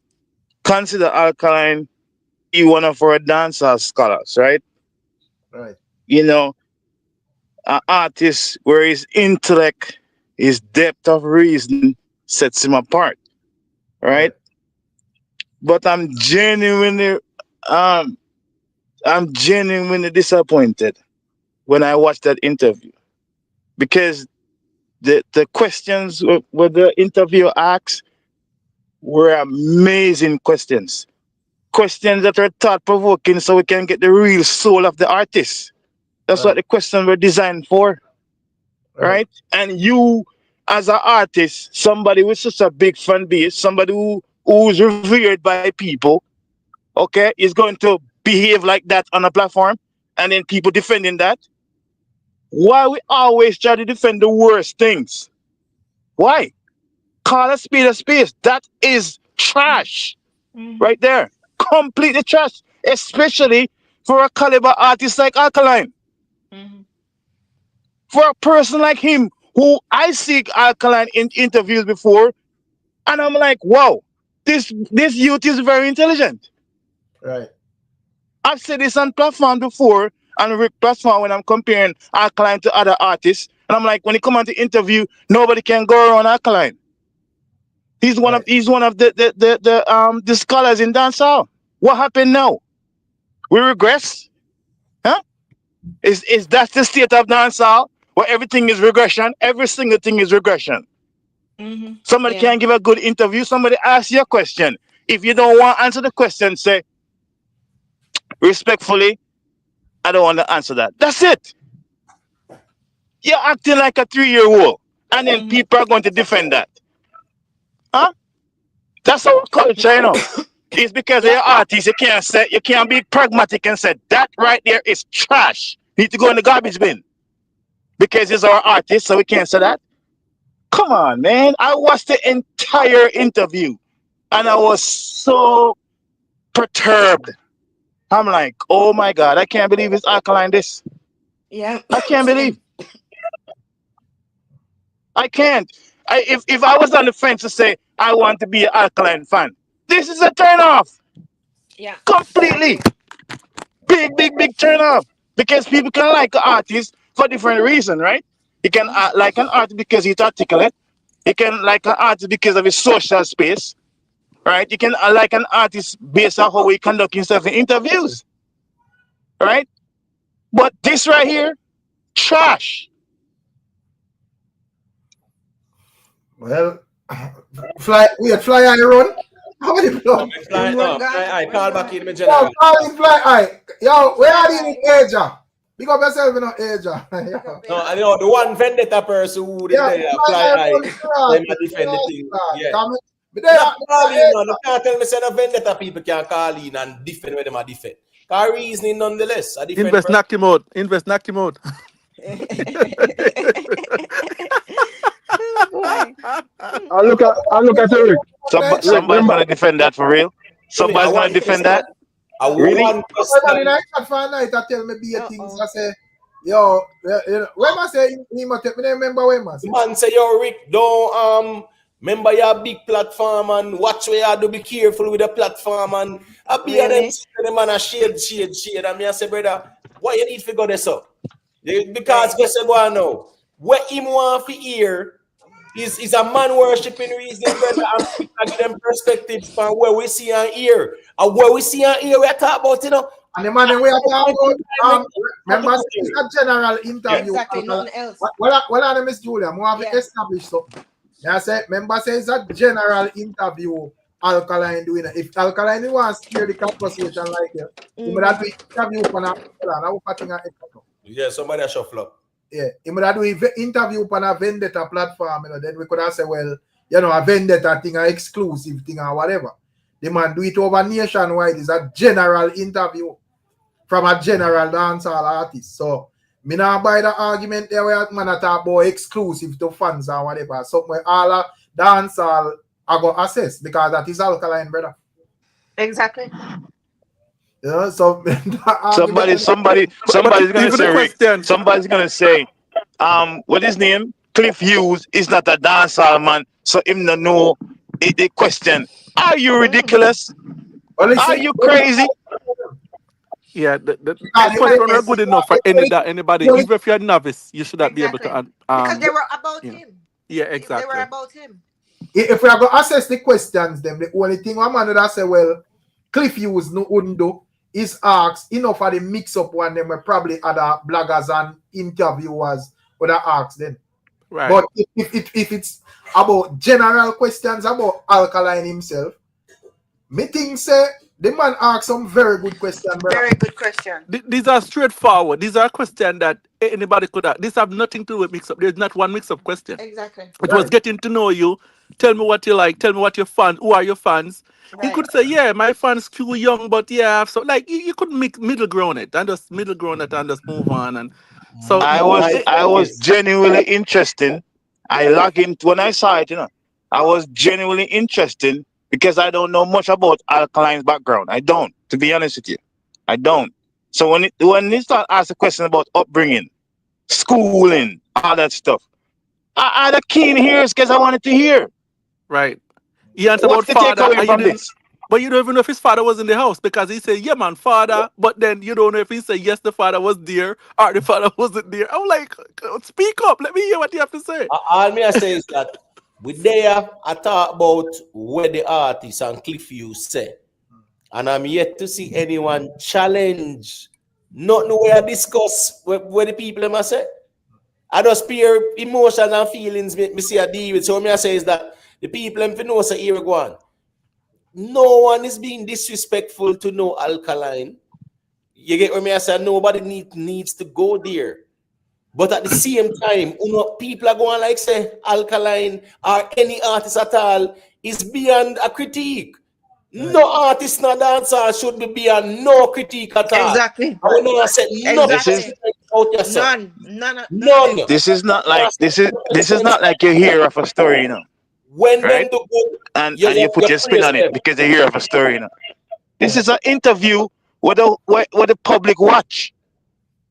Speaker 10: considered Alkaline be one of our dancehall scholars, right?
Speaker 1: Right.
Speaker 10: You know, an artist where his intellect, his depth of reason sets him apart, right? But um, I'm genuinely disappointed when I watched that interview because the questions what the interviewer asked were amazing questions. Questions that are thought provoking so we can get the real soul of the artist. That's what the questions were designed for. Right? And you, as an artist, somebody with such a big fan base, somebody who's revered by people, okay, is going to behave like that on a platform, and then people defending that. Why we always try to defend the worst things? Why? Call a spade a spade. That is trash, right there. Completely trash, especially for a caliber artist like Alkaline. For a person like him, who I see Alkaline in interviews before, and I'm like, wow, this youth is very intelligent.
Speaker 1: Right.
Speaker 10: I've said this on platform before, on Rick platform when I'm comparing Alkaline to other artists, and I'm like, when he come on to interview, nobody can go around Alkaline. He's one of the scholars in dancehall. What happened now? We regress? Huh? Is that the state of dancehall where everything is regression? Every single thing is regression. Somebody can't give a good interview. Somebody asks you a question. If you don't want to answer the question, say, respectfully, I don't want to answer that. That's it. You're acting like a 3-year-old. And then people are going to defend that. Huh? That's our culture, you know. It's because you're artists, you can't be pragmatic and say that right there is trash. Need to go in the garbage bin. Because it's our artist, so we can't say that. Come on, man. I watched the entire interview and I was so perturbed. I'm like, oh my God, I can't believe it's Alkaline this.
Speaker 5: Yeah.
Speaker 10: I can't believe. I can't. If I was on the fence to say I want to be an Alkaline fan, this is a turn off.
Speaker 5: Yeah.
Speaker 10: Completely. Big turn off. Because people can like an artist for different reasons, right? You can like an artist because he's articulate. You can like an artist because of his social space, right? You can like an artist based on how he conduct himself in interviews, right? But this right here, trash.
Speaker 1: Well, fly eye run. How many blood?
Speaker 2: I call back in my
Speaker 1: Yo,
Speaker 2: general.
Speaker 1: call in fly eye. Yo, where are you in Asia? Pick up yourself in Asia.
Speaker 2: No, I know the one vendetta person who did fly high. Them a defend the thing. Yeah. Not call in, man. You can't tell me say the vendetta people can call in and defend where them are defend. Cause reasoning nonetheless. A different
Speaker 4: Invest knock him out. Invest knock him out.
Speaker 8: I look at Eric.
Speaker 10: Somebody's gonna defend that for real. Somebody's gonna defend that. Really?
Speaker 1: Everybody night for a night I tell me be things. I say, yo, when I say he must take me remember when I say.
Speaker 2: Man say, yo, Rick, don't remember your big platform and watch where you do, be careful with the platform and I be
Speaker 5: Really?
Speaker 2: them man a shade. And me I say, brother, why you need to go this up? Because guess what now? What him want to hear is a man worshipping reason, brother. I give them perspective from where we see and hear. And where we see and hear, we are talking about,
Speaker 1: And the man we are talking about, remember, it's a general interview.
Speaker 5: Exactly, nothing else.
Speaker 1: Well, Miss Julia, we have
Speaker 5: Yeah.
Speaker 1: established something. I said, remember, say it's a general interview. Alkaline doing it. If Alkaline wants to steer the conversation like that, he might do interview for a
Speaker 2: Yeah, somebody a shuffle up.
Speaker 1: yeah, he might do interview on a Vendetta platform, you know, then we could have said, well, you know, a Vendetta thing, an exclusive thing or whatever. The man do it over nationwide. It's a general interview from a general dancehall artist. So, me not buy the argument there where man talk about exclusive to fans or whatever. Somewhere all a dancehall I go assess because that is Alkaline, brother.
Speaker 5: Exactly.
Speaker 1: Yeah, so
Speaker 10: somebody's gonna say Rick. Somebody's gonna say, what his name? Cliff Hughes is not a dancehall man, so him no know the question. Are you ridiculous? Are you crazy?
Speaker 11: Yeah, the question are good enough for anybody. Even if you're a novice, you should not be able to.
Speaker 5: Because they were about him.
Speaker 11: Yeah, exactly.
Speaker 5: They were about him.
Speaker 1: If we are going to assess the questions, then the only thing one man would say, well, Cliff Hughes no wouldn't do is ask enough for the mix-up one. Them were probably other bloggers and interviewers would have asked them.
Speaker 11: Right.
Speaker 1: But if it's about general questions about Alkaline himself, me think say the man asked some very good questions.
Speaker 5: Very good question.
Speaker 11: These are straightforward. These are questions that anybody could ask. These have nothing to do with mix-up. There's not one mix-up question.
Speaker 5: Exactly.
Speaker 11: It was getting to know you. Tell me what you like. Tell me what your fans. Who are your fans? Right. He could say, yeah, my fans too young, but yeah. So like you could middle ground it and just move on. And so
Speaker 10: I was genuinely interested. I log in when I saw it. You know, I was genuinely interested because I don't know much about Alkaline's background. I don't, to be honest with you. I don't. So when they start asking questions about upbringing, schooling, all that stuff, I had a keen ears because I wanted to hear.
Speaker 11: Right. He answered about father. But you don't even know if his father was in the house because he said, yeah, man, father. But then you don't know if he said, yes, the father was there or the father wasn't there. I'm like, speak up. Let me hear what you have to say.
Speaker 2: All me I say is that with there, I talk about where the artist and Cliff Hughes say. And I'm yet to see anyone challenge, not know where I discuss where the people must say. I just peer emotion and feelings me see a deal with. So me I say is that the people in know say here go on. No one is being disrespectful to no Alkaline. You get what me I say? Nobody needs to go there. But at the same time, people are going like say Alkaline or any artist at all is beyond a critique. Right. No artist, no dancer should be beyond no critique at all.
Speaker 5: Exactly.
Speaker 2: I said none.
Speaker 10: This is not like you hear of a story, you know.
Speaker 2: When
Speaker 10: right?
Speaker 2: them do good,
Speaker 10: and you put your spin on it because you hear of a story, you know. This is an interview with the public watch.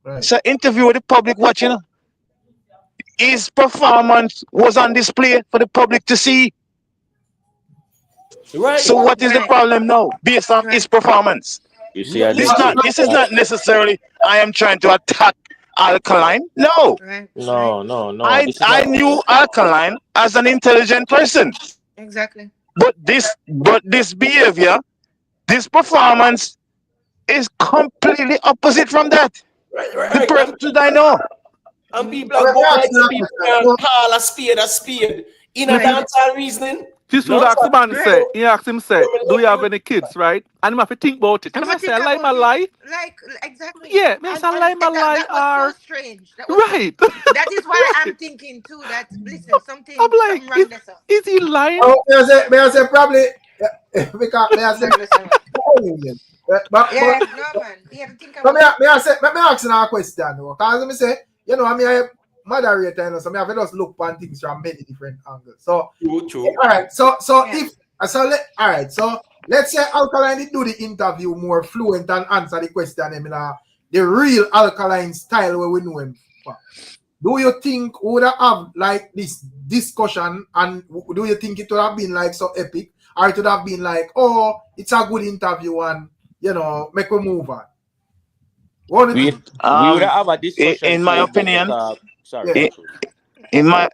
Speaker 10: Right. It's an interview with the public watch, you know. His performance was on display for the public to see.
Speaker 2: Right.
Speaker 10: So what is the problem now based on his performance?
Speaker 9: You see,
Speaker 10: this is not necessarily I am trying to attack Alkaline. No.
Speaker 9: No.
Speaker 10: I knew Alkaline as an intelligent person.
Speaker 5: Exactly.
Speaker 10: But this behavior, this performance is completely opposite from that.
Speaker 2: Right.
Speaker 10: The person I know.
Speaker 2: And people are going like people can call a spade in a dancehall reasoning.
Speaker 11: This would ask the man say, he asked him say, do you have any kids, right? And he have to think about it. And I say, I lie my lie.
Speaker 5: Like, exactly.
Speaker 11: Yeah, I lie my lie.
Speaker 5: That was so strange.
Speaker 11: Right.
Speaker 5: That is why I'm thinking too that, listen, something wrong there.
Speaker 11: Is he lying?
Speaker 1: Oh, may I say probably, because may I say, but
Speaker 5: yeah, no man, you have to think about
Speaker 1: it. May I ask you a question, because I say, you know, I mean, I moderator, you know, so I have to just look on things from many different angles. So,
Speaker 2: true.
Speaker 1: All right, so let's say Alkaline did do the interview more fluent and answer the question, I mean, the real Alkaline style where we know him. Do you think we would have like this discussion, and do you think it would have been like so epic, or it would have been like, oh, it's a good interview and, you know, make we move on?
Speaker 9: We would have a discussion.
Speaker 10: In my opinion,
Speaker 9: sorry.
Speaker 10: In my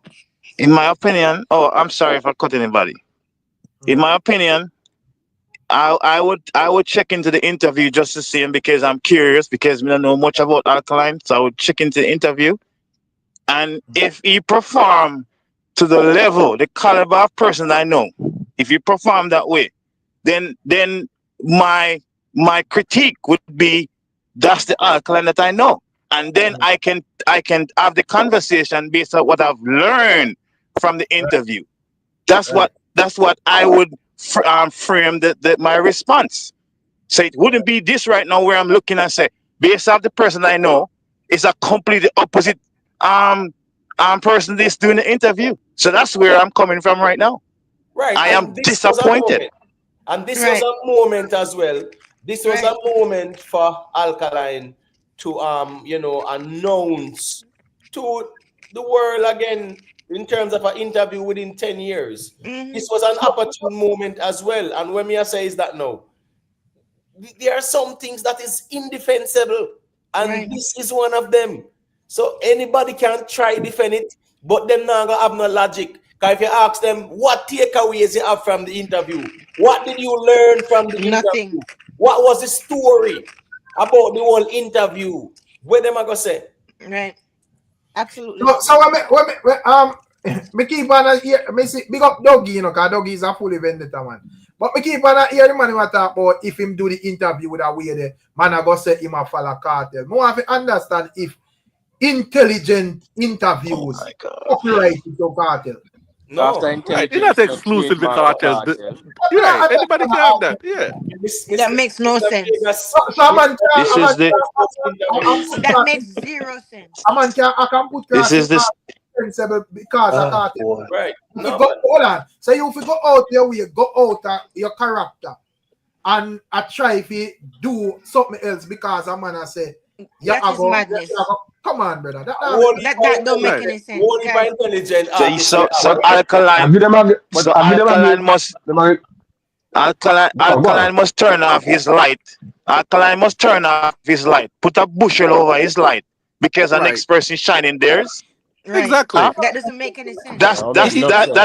Speaker 10: opinion, oh, I'm sorry if I cut anybody. In my opinion, I would check into the interview just to see him because I'm curious because we don't know much about Alkaline, so I would check into the interview, and if he perform to the level, the caliber of person I know, if he perform that way, then my critique would be that's the Alkaline that I know, and then I can have the conversation based on what I've learned from the interview. That's what I would frame my response. So it wouldn't be this right now where I'm looking and say, based off the person I know, it's a completely opposite person that's doing the interview. So that's where I'm coming from right now.
Speaker 2: Right.
Speaker 10: I am
Speaker 2: This was a
Speaker 10: disappointed.
Speaker 2: moment. And this was a moment as well. This was a moment for Alkaline to announce to the world again in terms of an interview within 10 years. This was an opportune moment as well. And when me say is that no, there are some things that is indefensible, and this is one of them. So anybody can try defend it, but them not gonna have no logic. Because if you ask them what takeaways you have from the interview, what did you learn from the interview? What was the story about the whole interview? What them are gonna say?
Speaker 5: Right. Absolutely.
Speaker 1: So me keep on here. Me see big up Dougie, you know, because Dougie is a fully Vendetta man. But me keep on here the man who talk about if him do the interview with a way the man I go say him a follow cartel. More have to understand if intelligent interviews copyright to cartel.
Speaker 9: No, after intelligence,
Speaker 11: it's not exclusive with cartels. Yeah, anybody can have that. Yeah,
Speaker 5: that makes no sense.
Speaker 10: That
Speaker 5: makes zero sense.
Speaker 1: I can put
Speaker 10: this is this
Speaker 1: because of cartel.
Speaker 2: Right.
Speaker 1: No, hold on. So you if you go out your way, go out your character, and I try if you do something else because a man I say,
Speaker 5: madness.
Speaker 1: Come on, brother.
Speaker 5: That don't make any sense.
Speaker 2: Only by intelligent.
Speaker 10: So Alkaline must turn off his light. Alkaline must turn off his light. Put a bushel over his light because the next person is shining theirs.
Speaker 5: Right.
Speaker 11: Exactly.
Speaker 5: That doesn't make any sense.
Speaker 10: That's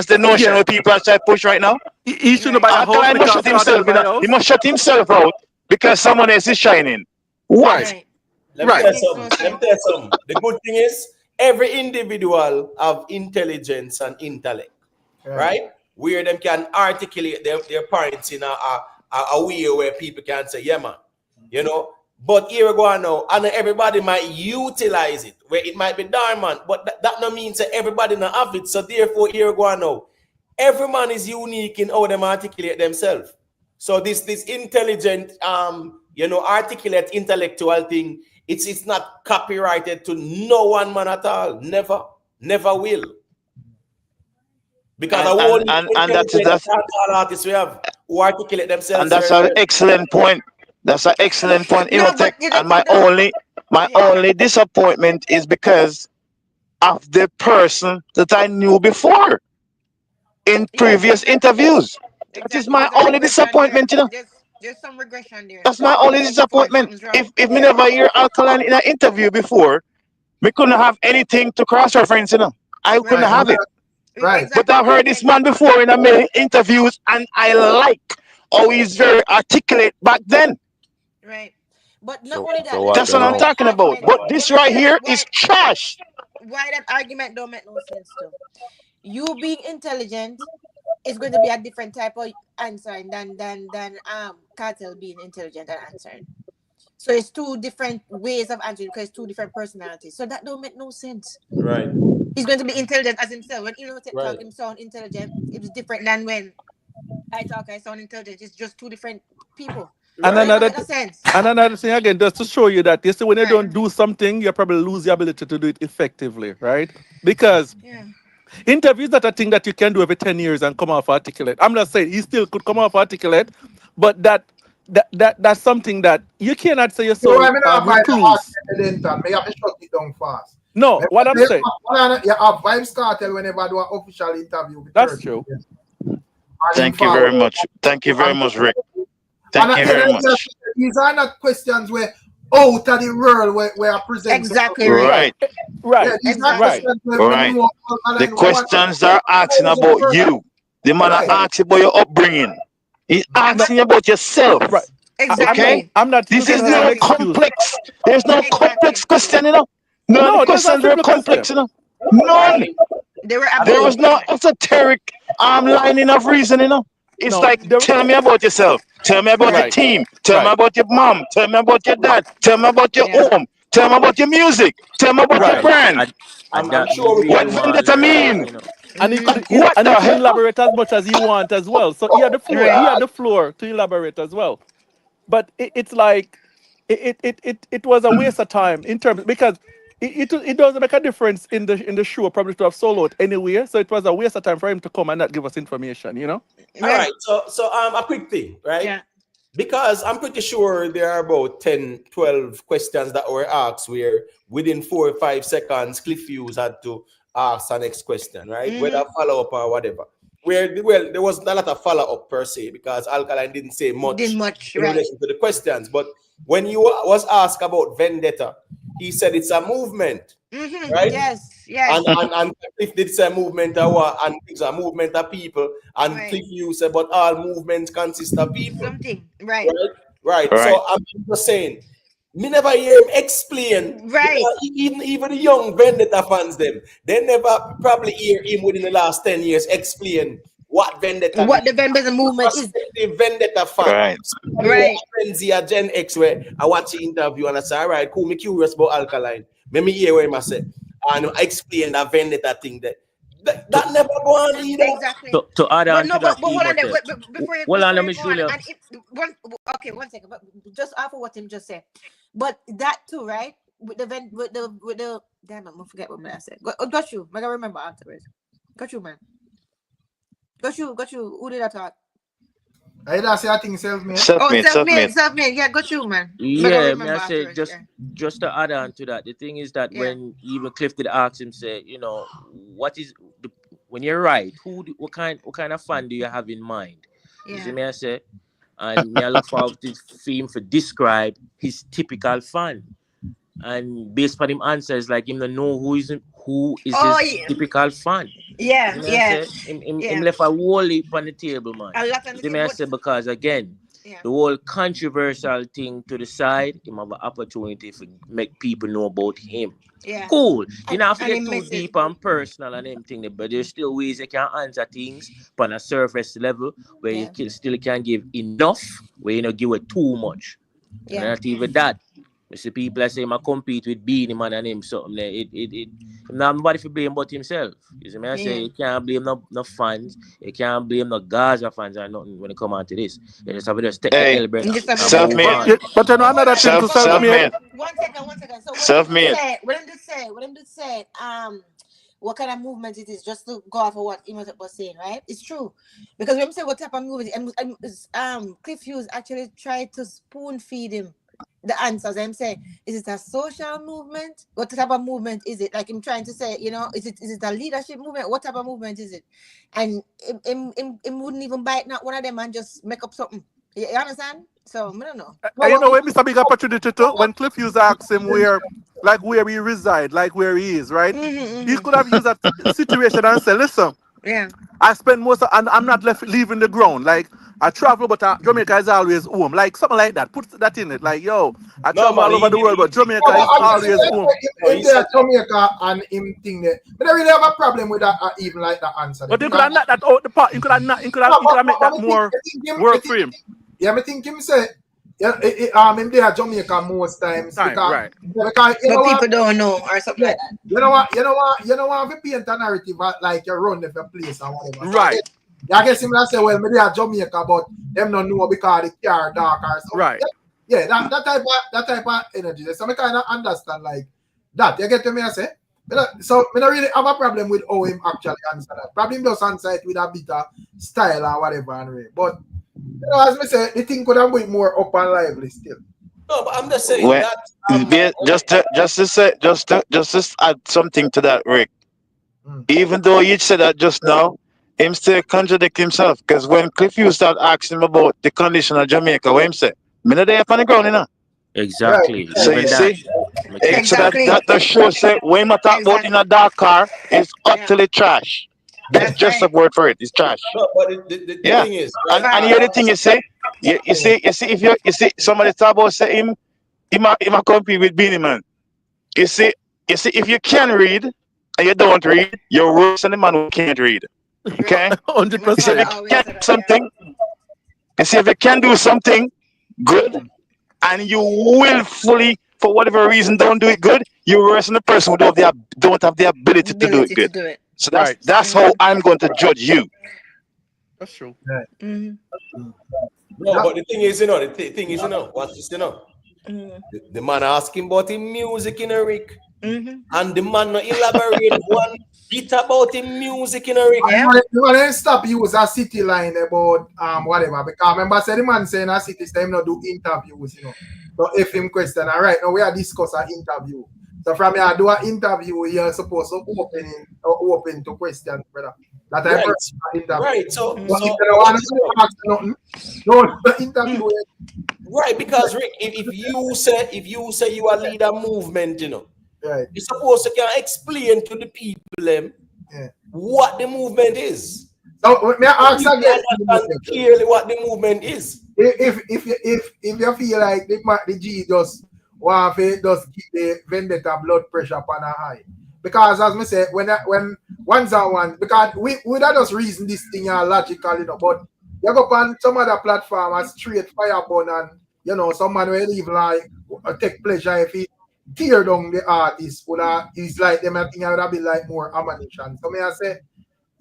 Speaker 10: the notion of people are trying to push right now.
Speaker 11: He shouldn't buy a house.
Speaker 10: Alkaline must shut himself out. He must shut himself out because someone else is shining. What?
Speaker 5: Right.
Speaker 2: Let me tell you something. The good thing is every individual have intelligence and intellect, right? Where them can articulate their points in a way where people can say, yeah, man, you know. But here we go now, and everybody might utilize it, where it might be dormant, but that no means that everybody not have it. So therefore, here we go now. Every man is unique in how them articulate themselves. So this intelligent, articulate intellectual thing, it's not copyrighted to no one man at all. Never will. Because that's all artists we have who articulate themselves.
Speaker 10: And that's an excellent point. That's an excellent point. And my only disappointment is because of the person that I knew before in previous interviews. That is my only disappointment, you know.
Speaker 5: There's some regression there.
Speaker 10: That's my only disappointment. If me never hear Alkaline in an interview before, we couldn't have anything to cross-reference, you know. I couldn't have it.
Speaker 1: Right.
Speaker 10: But I've heard this man before in a many interviews, and I like how he's very articulate back then.
Speaker 5: Right. But not only that.
Speaker 10: That's what I'm talking about. But this right here is trash.
Speaker 5: Why that argument don't make no sense though? You being intelligent is going to be a different type of answer than Cartel being intelligent and answering. So it's two different ways of answering because it's two different personalities. So that don't make no sense.
Speaker 2: Right.
Speaker 5: He's going to be intelligent as himself. When talk him sound intelligent, it's different than when I sound intelligent. It's just two different people.
Speaker 11: And another thing again, just to show you that when you don't do something, you probably lose the ability to do it effectively, right? Because interviews that a thing that you can do every 10 years and come off articulate. I'm not saying he still could come off articulate, but that's something that you cannot say yourself.
Speaker 1: May have to shut it down fast.
Speaker 11: No, what I'm saying.
Speaker 1: You have VYBZ Cartel whenever do an official interview.
Speaker 11: That's true.
Speaker 10: Thank you very much. Thank you very much, Rick. Thank you very much.
Speaker 1: These are not questions where out of the world where I present.
Speaker 5: Exactly
Speaker 10: right.
Speaker 11: Right.
Speaker 10: The questions are asking about you. The man are asking about your upbringing. He's asking you about yourself.
Speaker 11: Right.
Speaker 10: Okay?
Speaker 11: I'm not
Speaker 10: This
Speaker 11: using
Speaker 10: is
Speaker 11: it as an
Speaker 10: no
Speaker 11: excuse.
Speaker 10: complex. There's no complex question, you know. None of the
Speaker 11: No, there's a
Speaker 10: questions were
Speaker 11: simple
Speaker 10: complex,
Speaker 11: question.
Speaker 10: you know. None.
Speaker 5: They were
Speaker 10: There was
Speaker 5: about.
Speaker 10: no esoteric lining of reasoning, you know. It's
Speaker 11: No,
Speaker 10: like, tell me about yourself. Tell me about your
Speaker 11: right,
Speaker 10: team. Tell me
Speaker 11: right,
Speaker 10: about your mom. Tell me about your dad. Tell me about your
Speaker 5: Yeah.
Speaker 10: home. Tell me about your music. Tell me about your
Speaker 11: right.
Speaker 10: brand.
Speaker 9: And
Speaker 2: I'm
Speaker 9: that me
Speaker 2: sure we
Speaker 9: really
Speaker 10: What
Speaker 2: can.
Speaker 9: want
Speaker 10: Vendetta
Speaker 9: to learn that,
Speaker 10: mean?
Speaker 9: you know.
Speaker 11: And
Speaker 10: What
Speaker 11: and
Speaker 10: the
Speaker 11: he could
Speaker 10: hell?
Speaker 11: elaborate as much as he want as well. So he had the floor to elaborate as well. But it's like it was a waste of time in terms because it doesn't make a difference in the show probably to have soloed anyway. So it was a waste of time for him to come and not give us information, you know?
Speaker 2: All
Speaker 5: Right.
Speaker 2: right. So a quick thing, right?
Speaker 5: Yeah.
Speaker 2: Because I'm pretty sure there are about 10, 12 questions that were asked where within 4 or 5 seconds, Cliff Hughes had to ask the next question, right? Whether follow up or whatever. Well, there wasn't a lot of follow up per se because Alkaline didn't say
Speaker 5: Did
Speaker 2: much
Speaker 5: much,
Speaker 2: in
Speaker 5: right?
Speaker 2: relation to the questions. But when you was asked about Vendetta, he said it's a movement, right?
Speaker 5: Yes,
Speaker 2: And
Speaker 5: yes.
Speaker 2: and Cliff did say movement of what, and it's a movement of people. And
Speaker 5: Right.
Speaker 2: Cliff Hughes said, but all movements consist of people.
Speaker 5: Something. Right.
Speaker 2: Right, right.
Speaker 10: Right.
Speaker 2: So I'm just saying, me never hear him explain.
Speaker 5: Right.
Speaker 2: Because even the young Vendetta fans, they never probably hear him within the last 10 years explain what Vendetta
Speaker 5: What
Speaker 2: means.
Speaker 5: the Vendetta movement is.
Speaker 2: Prospective Vendetta fan.
Speaker 10: Right.
Speaker 5: Right.
Speaker 2: Gen Z or Gen X where I watch the interview and I say, all right, cool, me curious about Alkaline. Let me hear what him say. And I explain that Vendetta thing there. That never go on either.
Speaker 5: Exactly.
Speaker 9: To add
Speaker 5: But
Speaker 9: on
Speaker 5: no,
Speaker 9: to that,
Speaker 5: but hold on there.
Speaker 9: Timothy.
Speaker 5: Before you
Speaker 9: Well, let
Speaker 5: before you
Speaker 9: me
Speaker 5: go
Speaker 9: show
Speaker 5: on,
Speaker 9: you.
Speaker 5: and if one second, but just after what him just said. But that too, right? With the damn, I'm gonna forget what I said. Got you. I gotta remember afterwards. Got you, man. Got you. Who did I talk?
Speaker 1: I say I think self-made.
Speaker 5: Oh,
Speaker 10: Self-made, self-made.
Speaker 5: self-made. Yeah, got you, man. I gotta
Speaker 9: Yeah, may
Speaker 5: remember
Speaker 9: I say
Speaker 5: afterwards. Yeah.
Speaker 9: just to add on to that, the thing is that
Speaker 5: Yeah.
Speaker 9: when even Cliff did ask him, say, you know, what is the when you're right, what kind of fan do you have in mind? You see
Speaker 5: Yeah.
Speaker 9: me I say, and me I look forward to him for describe his typical fan. And based on him answers, like him to know who is
Speaker 5: Oh,
Speaker 9: his
Speaker 5: yeah.
Speaker 9: typical fan.
Speaker 5: Yeah.
Speaker 9: You see me I
Speaker 5: Yeah.
Speaker 9: say, him
Speaker 5: Yeah.
Speaker 9: left a whole heap on the table, man.
Speaker 5: A lot on
Speaker 9: You
Speaker 5: the
Speaker 9: see me I
Speaker 5: table.
Speaker 9: say, because again,
Speaker 5: Yeah.
Speaker 9: the whole controversial thing to the side, him have an opportunity to make people know about him.
Speaker 5: Yeah.
Speaker 9: Cool. You don't have to
Speaker 5: And he
Speaker 9: get too
Speaker 5: miss it.
Speaker 9: deep and personal and everything, but there's still ways you can answer things on a surface level where
Speaker 5: Yeah.
Speaker 9: you still can give enough, where you don't give it too much. And
Speaker 5: Yeah.
Speaker 9: not even that. You see people that say I compete with Beanie Man and him something there. Not nobody for blame but himself. You see me? I say
Speaker 5: Yeah.
Speaker 9: you can't blame no fans, you can't blame no Gaza fans or nothing when it come on to this. You just have to just take the
Speaker 10: Hey,
Speaker 9: elbow
Speaker 5: Just have to
Speaker 9: and
Speaker 5: just
Speaker 9: move
Speaker 10: self-made.
Speaker 9: on.
Speaker 11: But you know
Speaker 5: Hold
Speaker 11: another
Speaker 5: on,
Speaker 11: thing to
Speaker 5: hold on,
Speaker 11: self-made.
Speaker 10: Self-made.
Speaker 5: One second. So
Speaker 10: Self-made.
Speaker 5: what I'm just saying, what kind of movement it is, just to go off of what Imhotep was saying, right? It's true. Because when we say what type of movement, and Cliff Hughes actually tried to spoon feed him the answers. I'm saying, is it a social movement? What type of movement is it? Like I'm trying to say, is it a leadership movement? What type of movement is it? And him wouldn't even bite not one of them and just make up something. You understand? So I don't know.
Speaker 11: And you know, when Mr. Big opportunity to, when Cliff Hughes asked him where he reside, like where he is, right? He could have used that situation and said, listen,
Speaker 5: Yeah.
Speaker 11: I spend and I'm not leaving the ground. Like, I travel, but Jamaica is always home. Like, something like that. Put that in it. Like, yo, I
Speaker 2: No,
Speaker 11: travel
Speaker 2: man,
Speaker 11: all over the world, but Jamaica is
Speaker 1: I'm just
Speaker 11: always home.
Speaker 1: saying, if they're Jamaica and him thing there, but I really have a problem with that, even like that answer.
Speaker 11: But you could have knocked that out the part. You could have made that more work for him.
Speaker 1: Yeah, I think him say, yeah, him there Jamaica most times because
Speaker 5: But people don't know or something like that.
Speaker 1: You know what? If you paint a narrative like you run the place or whatever.
Speaker 11: Right.
Speaker 1: So I guess him will say, well, maybe at Jamaica, but them don't know because the car dark or something.
Speaker 11: Right.
Speaker 1: Yeah, that type of energy. So I kind of understand like that. You get to me? I say. So I don't really have a problem with how him actually answer that. Probably him just answer it with a bit of style or whatever. Anyway. But as I say, the thing could have been more up and lively still.
Speaker 2: No, but I'm just saying that.
Speaker 10: Just to add something to that, Rick. Even though you said that just now, him still contradict himself. Because when Cliff Hughes start asking him about the condition of Jamaica, what him say? Me no dey up on the ground, you know.
Speaker 9: Exactly.
Speaker 10: Right. So you see,
Speaker 5: Exactly.
Speaker 10: so that shows that when I talk about in a dark car is utterly trash. That's just a word for it. It's trash.
Speaker 2: No, but the
Speaker 10: Yeah.
Speaker 2: thing is,
Speaker 10: And here the thing you say, you see, if you see somebody talk about say him a compete with Beanie Man. You see, if you can read and you don't read, you're worse than the man who can't read. Okay? You see, if
Speaker 11: 100%.
Speaker 10: you can do something, you see, if you can do something good and you willfully, for whatever reason, don't do it good, you're worse than the person who don't have the ability to do it good. So
Speaker 11: Right.
Speaker 10: that's how I'm going to judge you.
Speaker 11: That's true.
Speaker 2: no, but the thing is, watch this, the man asking about him music in a Rick, and the man not elaborate one bit about him music in a Rick.
Speaker 1: You want to stop use a city line about whatever, because remember say the man saying a city time not do interviews, So if him question, all right, now we are discuss an interview. So from here, do an interview, you're supposed to open to questions, brother. That I interview.
Speaker 2: Right. So
Speaker 1: if you don't want to ask nothing, no interview.
Speaker 2: Right, because Rick, if you say you are lead a movement,
Speaker 1: right,
Speaker 2: you're supposed to can explain to the people what the movement is.
Speaker 1: So may I ask again
Speaker 2: clearly what the movement is.
Speaker 1: If you feel like the G just want to just keep the Vendetta blood pressure upon a high, because as I say, when one's on one, because we not just reason this thing logically, but you go on some other platform as straight fire burn, and someone will even like take pleasure if he tear down the artist, is like them. I think I would have been like more ammunition. So may I say,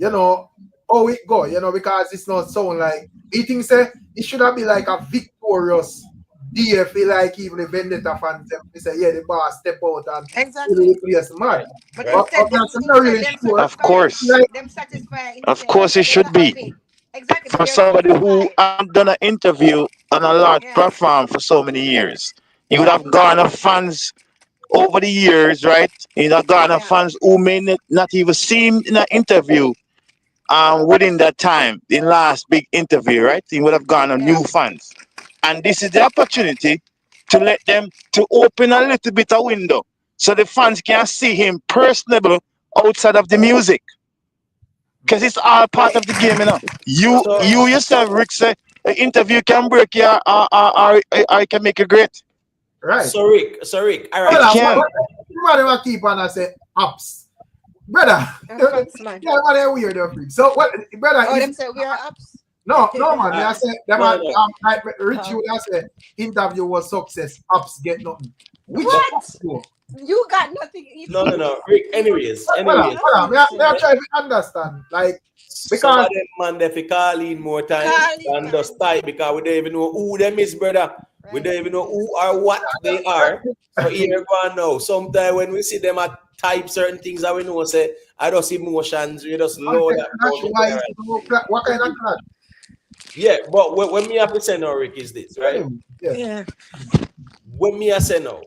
Speaker 1: how it go, because it's not sound like he thinks it should have been like a victorious DFA, like even the Vendetta fans they say, yeah, the boss step out and
Speaker 5: exactly
Speaker 1: place mad.
Speaker 5: but
Speaker 10: Of course.
Speaker 5: them satisfy
Speaker 10: Of course it should be.
Speaker 5: exactly
Speaker 10: For somebody who done an interview on a large platform for so many years. You would have garnered fans over the years, right? You would have garnered fans who may not even see him in an interview within that time, in last big interview, right? He would have garnered new fans. And this is the opportunity to let them to open a little bit of window so the fans can see him personable outside of the music. Because it's all part of the game, You yourself, Rick, say an interview can break you or it can make you great.
Speaker 1: Right.
Speaker 2: So Rick, all right.
Speaker 10: It can.
Speaker 1: You keep on and say ups. Brother, yeah, what are weird of it. So what, brother?
Speaker 5: Oh, them say we are ups.
Speaker 1: No, man. I say them Richie would have said interview was success. Ups get nothing.
Speaker 5: What? You got nothing.
Speaker 2: No. Rick, anyways.
Speaker 1: Me I try to understand, like, because
Speaker 2: some of them man they fi call in more time than just type, because we don't even know who them is, brother. Right. We don't even know who or what they are. So here go on now. Sometimes when we see them at type certain things that we know, say I just emotions, we just know that.
Speaker 1: What kind of clash?
Speaker 2: Yeah, but when me have to say no, Rick, is this, right?
Speaker 5: Yeah.
Speaker 2: When me I say no,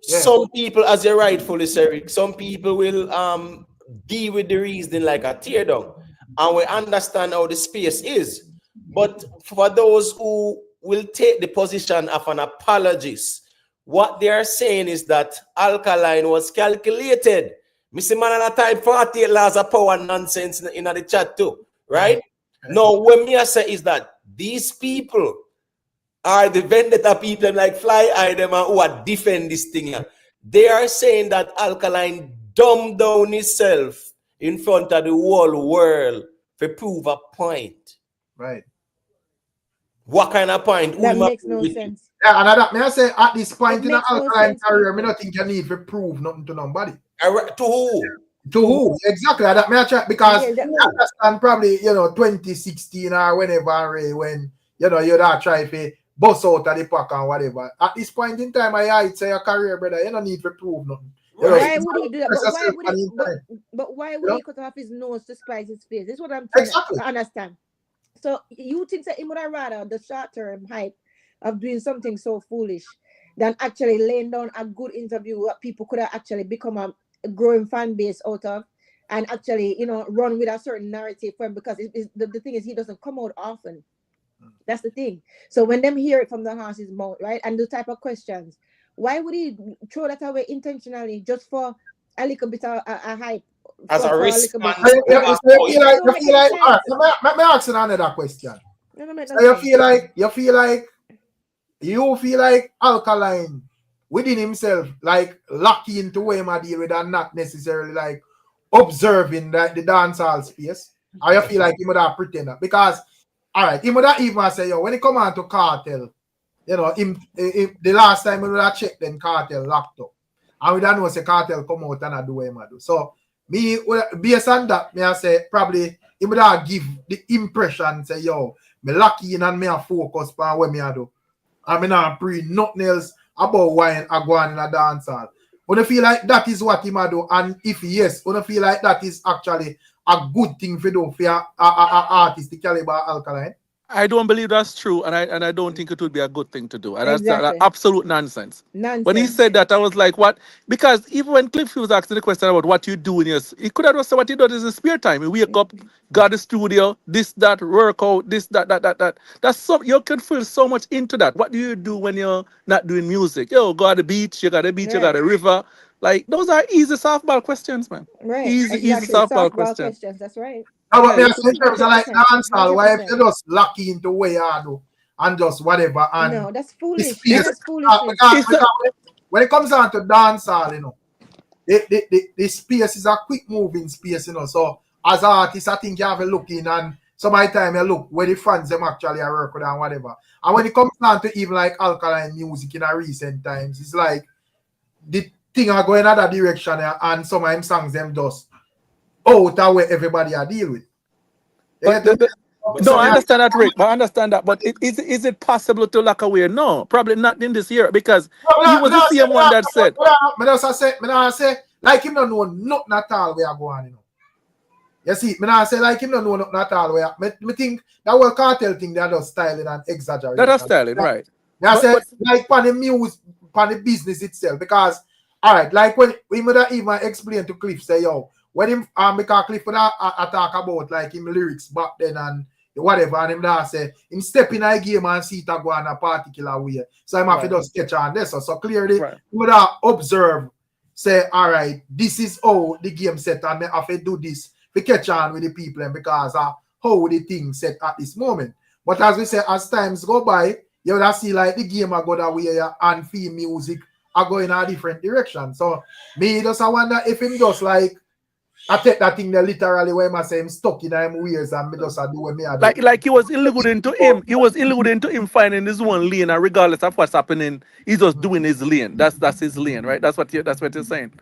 Speaker 2: some people, as you rightfully say, Rick, some people will deal with the reasoning like a tear down, and we understand how the space is. But for those who will take the position of an apologist, what they are saying is that Alkaline was calculated. Mr. Man, at a time 48 laws of power nonsense in the chat too, right? Now, what me I say is that these people are the Vendetta people like Fly Eye them who are defend this thing. They are saying that Alkaline dumbed down himself in front of the whole world to prove a point.
Speaker 1: Right.
Speaker 2: What kind of point?
Speaker 5: That makes no sense.
Speaker 1: Yeah, and may I say at this point in the Alkaline career, me not think you need to prove nothing to nobody.
Speaker 2: To who?
Speaker 1: To who? Exactly. That may I try, because I understand probably 2016 or whenever when you that try to bust out of the pack and whatever. At this point in time, I'd say your career, brother, you don't need to prove nothing.
Speaker 5: Why would he do that? But why would he cut off his nose to spite his face? This is what I'm trying to understand. So you think that he would have rather the short-term hype of doing something so foolish than actually laying down a good interview that people could have actually become a growing fan base out of, and actually, run with a certain narrative for him, because the thing is, he doesn't come out often. That's the thing. So when them hear it from the horse's mouth, right, and the type of questions, why would he throw that away intentionally just for a little bit of a hype.
Speaker 2: As a
Speaker 5: For a little bit.
Speaker 2: response to the
Speaker 1: You feel like, all right, let me ask you another question. So you feel like Alkaline within himself, like lucky into where him deal with and not necessarily like observing the dancehall space. Or you feel like he would have pretend that? Because, all right, he would have even say, yo, when it come on to KARTEL, you know, the last time we would have checked, then KARTEL locked up. And we don't know say KARTEL come out and do what he do. So, me, based on that, me I say, probably, he would have give the impression, say, yo, me lucky in and me a focus on what me I do. I mean, I pre nothing else about why I go on in a dance hall. When I feel like that is what he might do, and if yes, when I feel like that is actually a good thing for do for an artist, the caliber Alkaline.
Speaker 11: I don't believe that's true, and I don't think it would be a good thing to do. And that's
Speaker 5: Exactly.
Speaker 11: absolute nonsense.
Speaker 5: Nonsense.
Speaker 11: When he said that, I was like, what? Because even when Cliff was asking the question about what you do in your, he could have just said what he does in his spare time. He wake up, got the studio, this, that, workout, this, that. That's so, you can feel so much into that. What do you do when you're not doing music? Yo, go to the beach, you got a beach, you got a river. Like, those are easy softball questions, man.
Speaker 5: Right.
Speaker 11: Easy softball questions.
Speaker 5: That's right.
Speaker 1: No, but in terms of like dancehall, why if you just lucky into way you do and just whatever, and
Speaker 5: no, that's foolish.
Speaker 1: Space,
Speaker 5: That's foolishness.
Speaker 1: because when it comes down to dancehall, you know, the space is a quick moving space, you know. So as an artist, I think you have a look in, and some of the time you look where the fans them actually are working and whatever. And when it comes down to even like Alkaline music in a recent times, it's like the thing are going another direction, and some of them songs them just out of where everybody are deal with.
Speaker 11: No, I understand that, Rick. But I understand that. But is it possible to lock away? No, probably not in this year, because he was the same one that said.
Speaker 1: I say like him don't know nothing at all where I go on, you know. You see, I say like him don't know nothing at all where me think that whole KARTEL thing they are just styling and exaggerating.
Speaker 11: That are styling, right?
Speaker 1: I say like on the music, on the business itself, because all right, like when we would have even explain to Cliff, say yo, when him because Cliff would have talk about like him lyrics back then and whatever, and him that say him step in a game and see it go on a particular way. So him have to just sketch on this. So clearly he would have observe, say, all right, this is how the game set, and I have to do this to catch on with the people, and because how the thing set at this moment. But as we say, as times go by, you would have see like the game are go that way and feel music are going in a different direction. So me just I wonder if him just like I take that thing there literally where I say him stuck in him ways and me just do what me do.
Speaker 11: Like he was illuding to him. He was illuding to him finding his one lane, and regardless of what's happening, he's just doing his lane. That's his lane, right? That's what you're saying.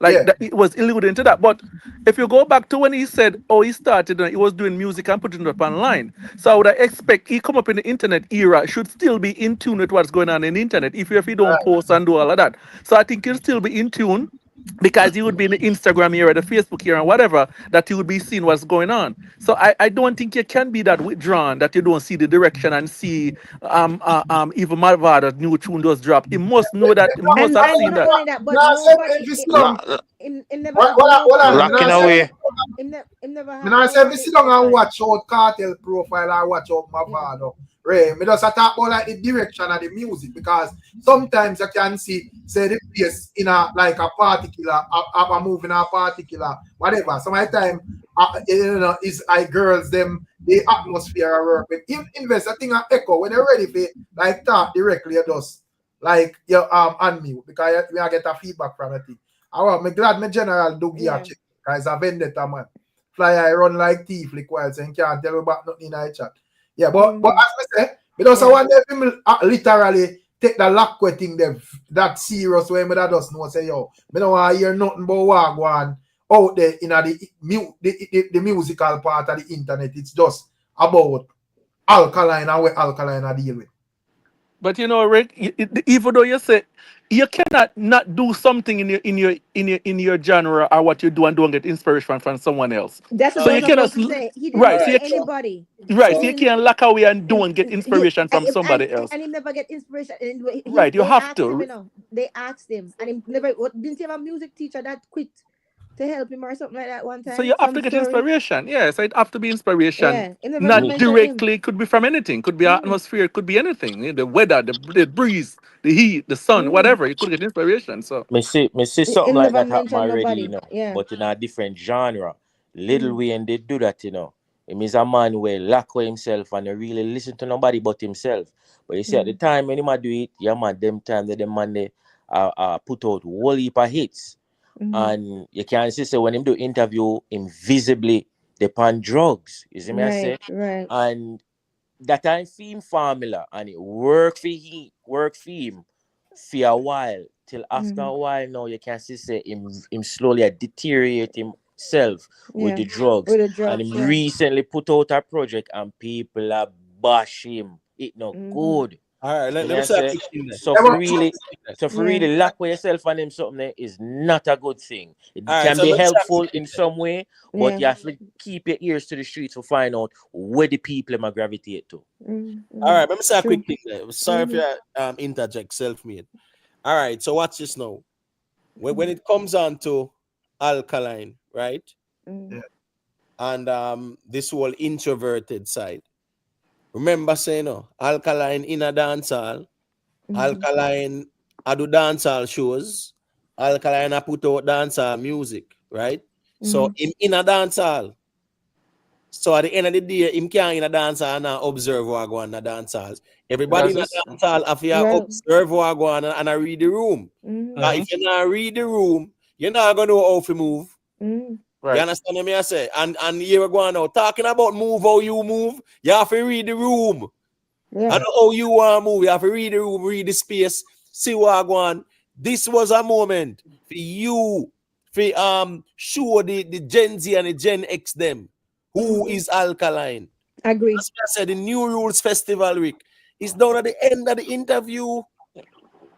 Speaker 11: Like that, it was alluding to that. But if you go back to when he said, oh, he started and he was doing music and putting it up online. So I would expect he come up in the internet era, should still be in tune with what's going on in the internet, if he don't post and do all of that. So I think he'll still be in tune, because he would be in the Instagram era, the Facebook era, and whatever, that he would be seeing what's going on. So I don't think you can be that withdrawn, that you don't see the direction and see even Malvada's new tune does drop. He must know that, he must have seen that.
Speaker 10: Rocking away.
Speaker 1: I say, me sit down and watch out KARTEL profile or watch out Malvada. Right, me just talk about like the direction of the music, because sometimes you can see say the place in a like a particular a move in a particular whatever. Sometimes you know is girls them the atmosphere I work with. Invest I think an echo when you're ready for like talk directly you just like you unmute, because we get a feedback from it. I'm glad my general do give a check, because a Vendetta man. Fly I run like thief like while so you can't tell about nothing in a chat. Yeah, but as I say, because I want them literally take the lock thing that serious way. Me that just know say yo, me don't want to hear nothing but what go on out there in the musical part of the internet. It's just about Alkaline and what Alkaline are deal with.
Speaker 11: But you know, Rick, even though you say you cannot not do something in your genre or what you do and don't get inspiration from someone else.
Speaker 5: That's
Speaker 11: so you cannot
Speaker 5: say. He didn't
Speaker 11: right.
Speaker 5: say
Speaker 11: So you
Speaker 5: anybody.
Speaker 11: Right. So you can't lock away and don't get inspiration from somebody else.
Speaker 5: And he never get inspiration.
Speaker 11: Right. You have to.
Speaker 5: Him, you know, they asked him, and he never. Didn't he have a music teacher that quit? to help him or something like that one
Speaker 11: So
Speaker 5: time.
Speaker 11: you have
Speaker 5: Some
Speaker 11: to get
Speaker 5: story.
Speaker 11: inspiration. Yes, it have to be inspiration.
Speaker 5: Yeah, he never
Speaker 11: Not
Speaker 9: Me,
Speaker 5: mention him.
Speaker 11: directly, could be from anything. Could be
Speaker 5: Mm,
Speaker 11: atmosphere, could be anything. The weather, the breeze, the heat, the sun,
Speaker 5: mm.
Speaker 11: whatever. You could get inspiration. So
Speaker 9: me see
Speaker 5: He
Speaker 9: something like
Speaker 5: never
Speaker 9: that happen
Speaker 5: mention
Speaker 9: already,
Speaker 5: nobody. Yeah.
Speaker 9: but in a different genre. Little
Speaker 5: Mm,
Speaker 9: Wayne did do that, Him is a man where lock with himself and he really listen to nobody but himself. But you see, at the
Speaker 5: mm,
Speaker 9: time when he might do it, yeah man, them time that the man they put out whole heap of hits.
Speaker 5: mm.
Speaker 9: And you can see say when him do interview, him visibly depend drugs. You see me I
Speaker 5: Right,
Speaker 9: say?
Speaker 5: right.
Speaker 9: And that time theme formula and it work for him for a while till after
Speaker 5: Mm,
Speaker 9: a while now you can see say him slowly a deteriorate himself with
Speaker 5: yeah.
Speaker 9: the drugs
Speaker 5: With the
Speaker 9: and
Speaker 5: drugs,
Speaker 9: him
Speaker 5: yeah.
Speaker 9: recently put out a project and people are bash him it no
Speaker 5: Mm-hmm.
Speaker 9: good.
Speaker 2: All right,
Speaker 9: See
Speaker 2: let
Speaker 9: me
Speaker 2: me
Speaker 9: I
Speaker 2: say a
Speaker 9: say
Speaker 2: quick thing there.
Speaker 9: so
Speaker 1: Yeah,
Speaker 9: for
Speaker 1: but
Speaker 9: really so for
Speaker 5: Yeah.
Speaker 9: really lock with yourself on him something there is not a good thing. It
Speaker 2: All right,
Speaker 9: can
Speaker 2: so
Speaker 9: be
Speaker 2: let me say a
Speaker 9: helpful
Speaker 2: quick thing
Speaker 9: in
Speaker 2: there.
Speaker 9: some way, but
Speaker 5: Yeah.
Speaker 9: you have to keep your ears to the streets to find out where the people might gravitate to.
Speaker 5: Mm,
Speaker 2: All
Speaker 5: mm.
Speaker 2: right, let me say a quick
Speaker 5: True.
Speaker 2: thing there. Sorry if
Speaker 5: Mm-hmm.
Speaker 2: you interject, self-made. All right, so watch this now. When
Speaker 5: Mm,
Speaker 2: it comes on to Alkaline, right?
Speaker 5: mm,
Speaker 1: yeah,
Speaker 2: And this whole introverted side. Remember saying no, Alkaline in a dancehall,
Speaker 5: mm-hmm.
Speaker 2: Alkaline I do dancehall shows, Alkaline I put out dancehall music, right? So
Speaker 5: Mm-hmm.
Speaker 2: in a dancehall. So at the end of the day, him can't in a dancehall and observe what go on in the dancehall. Everybody
Speaker 11: that's
Speaker 2: in a
Speaker 11: just
Speaker 2: dancehall have to
Speaker 5: Right.
Speaker 2: observe what go on and read the room.
Speaker 5: Mm-hmm.
Speaker 11: mhm,
Speaker 2: If you not read the room, you're not gonna know how to move.
Speaker 5: Mm-hmm.
Speaker 2: You
Speaker 11: right.
Speaker 2: understand what me I say? And here we go on now. Talking about move how you move, you have to read the room. I
Speaker 5: Yeah.
Speaker 2: know how you want to move. You have to read the room, read the space, see what go on. This was a moment for you for show the Gen Z and the Gen X them who
Speaker 5: Mm-hmm.
Speaker 2: is Alkaline.
Speaker 5: Agree.
Speaker 2: That's why I said the New Rules Festival week is down at the end of the interview.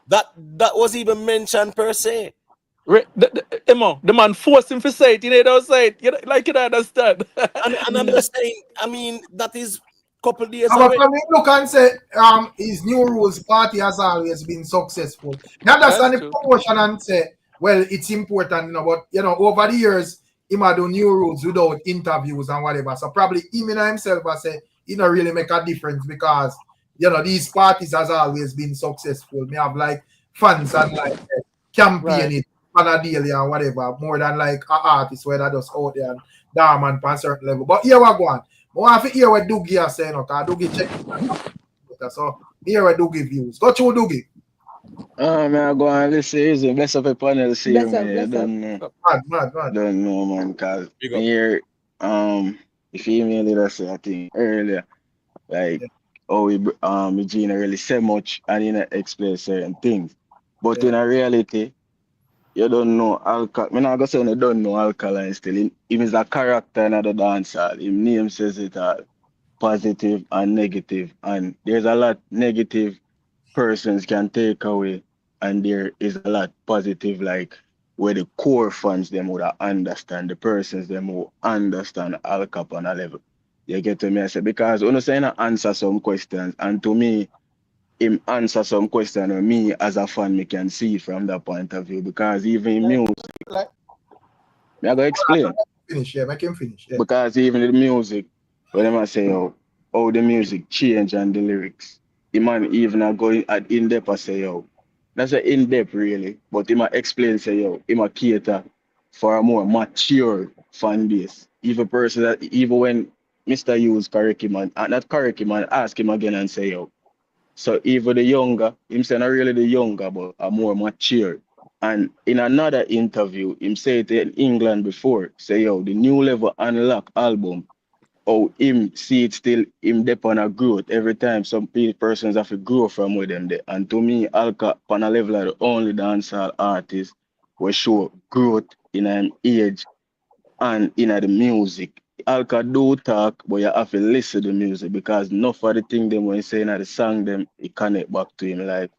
Speaker 2: That was even mentioned per se.
Speaker 11: Emo, the man forced him to say it. You don't say it. Like you don't understand.
Speaker 2: And I'm
Speaker 5: Mm.
Speaker 2: just saying, I mean, that is couple days
Speaker 1: but
Speaker 2: already.
Speaker 1: from him look and say, his new rules party has always been successful. You
Speaker 11: That's
Speaker 1: understand the
Speaker 11: true.
Speaker 1: promotion and say, well, it's important, but over the years, he might do new rules without interviews and whatever. So probably him in himself I say, it don't really make a difference because these parties has always been successful. Me have like fans and like campaign
Speaker 11: Right.
Speaker 1: it on a daily and whatever, more than like an artist where that just out there and diamond on a certain level. But here we go on. I want to hear what Dougie is saying, because Dougie check it. So hear what Dougie views. Go through Dougie.
Speaker 10: Man, I go and listen, easy. Bless up a panel here,
Speaker 5: Bless up,
Speaker 10: man. You
Speaker 5: bless up.
Speaker 10: don't know.
Speaker 1: Mad.
Speaker 10: Don't know, man, because
Speaker 2: Big
Speaker 10: me
Speaker 2: up.
Speaker 10: hear, the female leader say, I think, earlier, like,
Speaker 1: Yeah,
Speaker 10: oh, Regina really say much and he not explain certain things. But
Speaker 1: yeah,
Speaker 10: in a reality, you don't know Me not gonna say you don't know Alkaline still. Him is a character in the dancehall. His name says it all. Positive and negative. And there's a lot negative persons can take away. And there is a lot positive, like where the core fans them would understand, the persons them who understand Al Cap on a level. You get to me? I say because when you say answer some questions, and to me, him answer some question or me as a fan, me can see it from that point of view. Because even in music,
Speaker 1: like,
Speaker 10: me I go explain.
Speaker 1: finish, yeah, make him finish, yeah.
Speaker 10: Because even the music, when them I say how the music change and the lyrics, the man even a go at in depth I say that's a in depth really, but he might explain say he might cater for a more mature fan base. Even person that even when Mr. Hughes correct him and not correct him and ask him again and say so even the younger, him say not really the younger, but a more mature. And in another interview, him say it in England before, say the new level unlock album. Oh, him see it still him dep on a growth every time some persons have to grow from with them there. And to me, Alka on a level of the only dancehall artist will show growth in an age and in the music. Alka do talk, but you have to listen to the music because enough of the thing them when saying at the song them it connect back to him. Like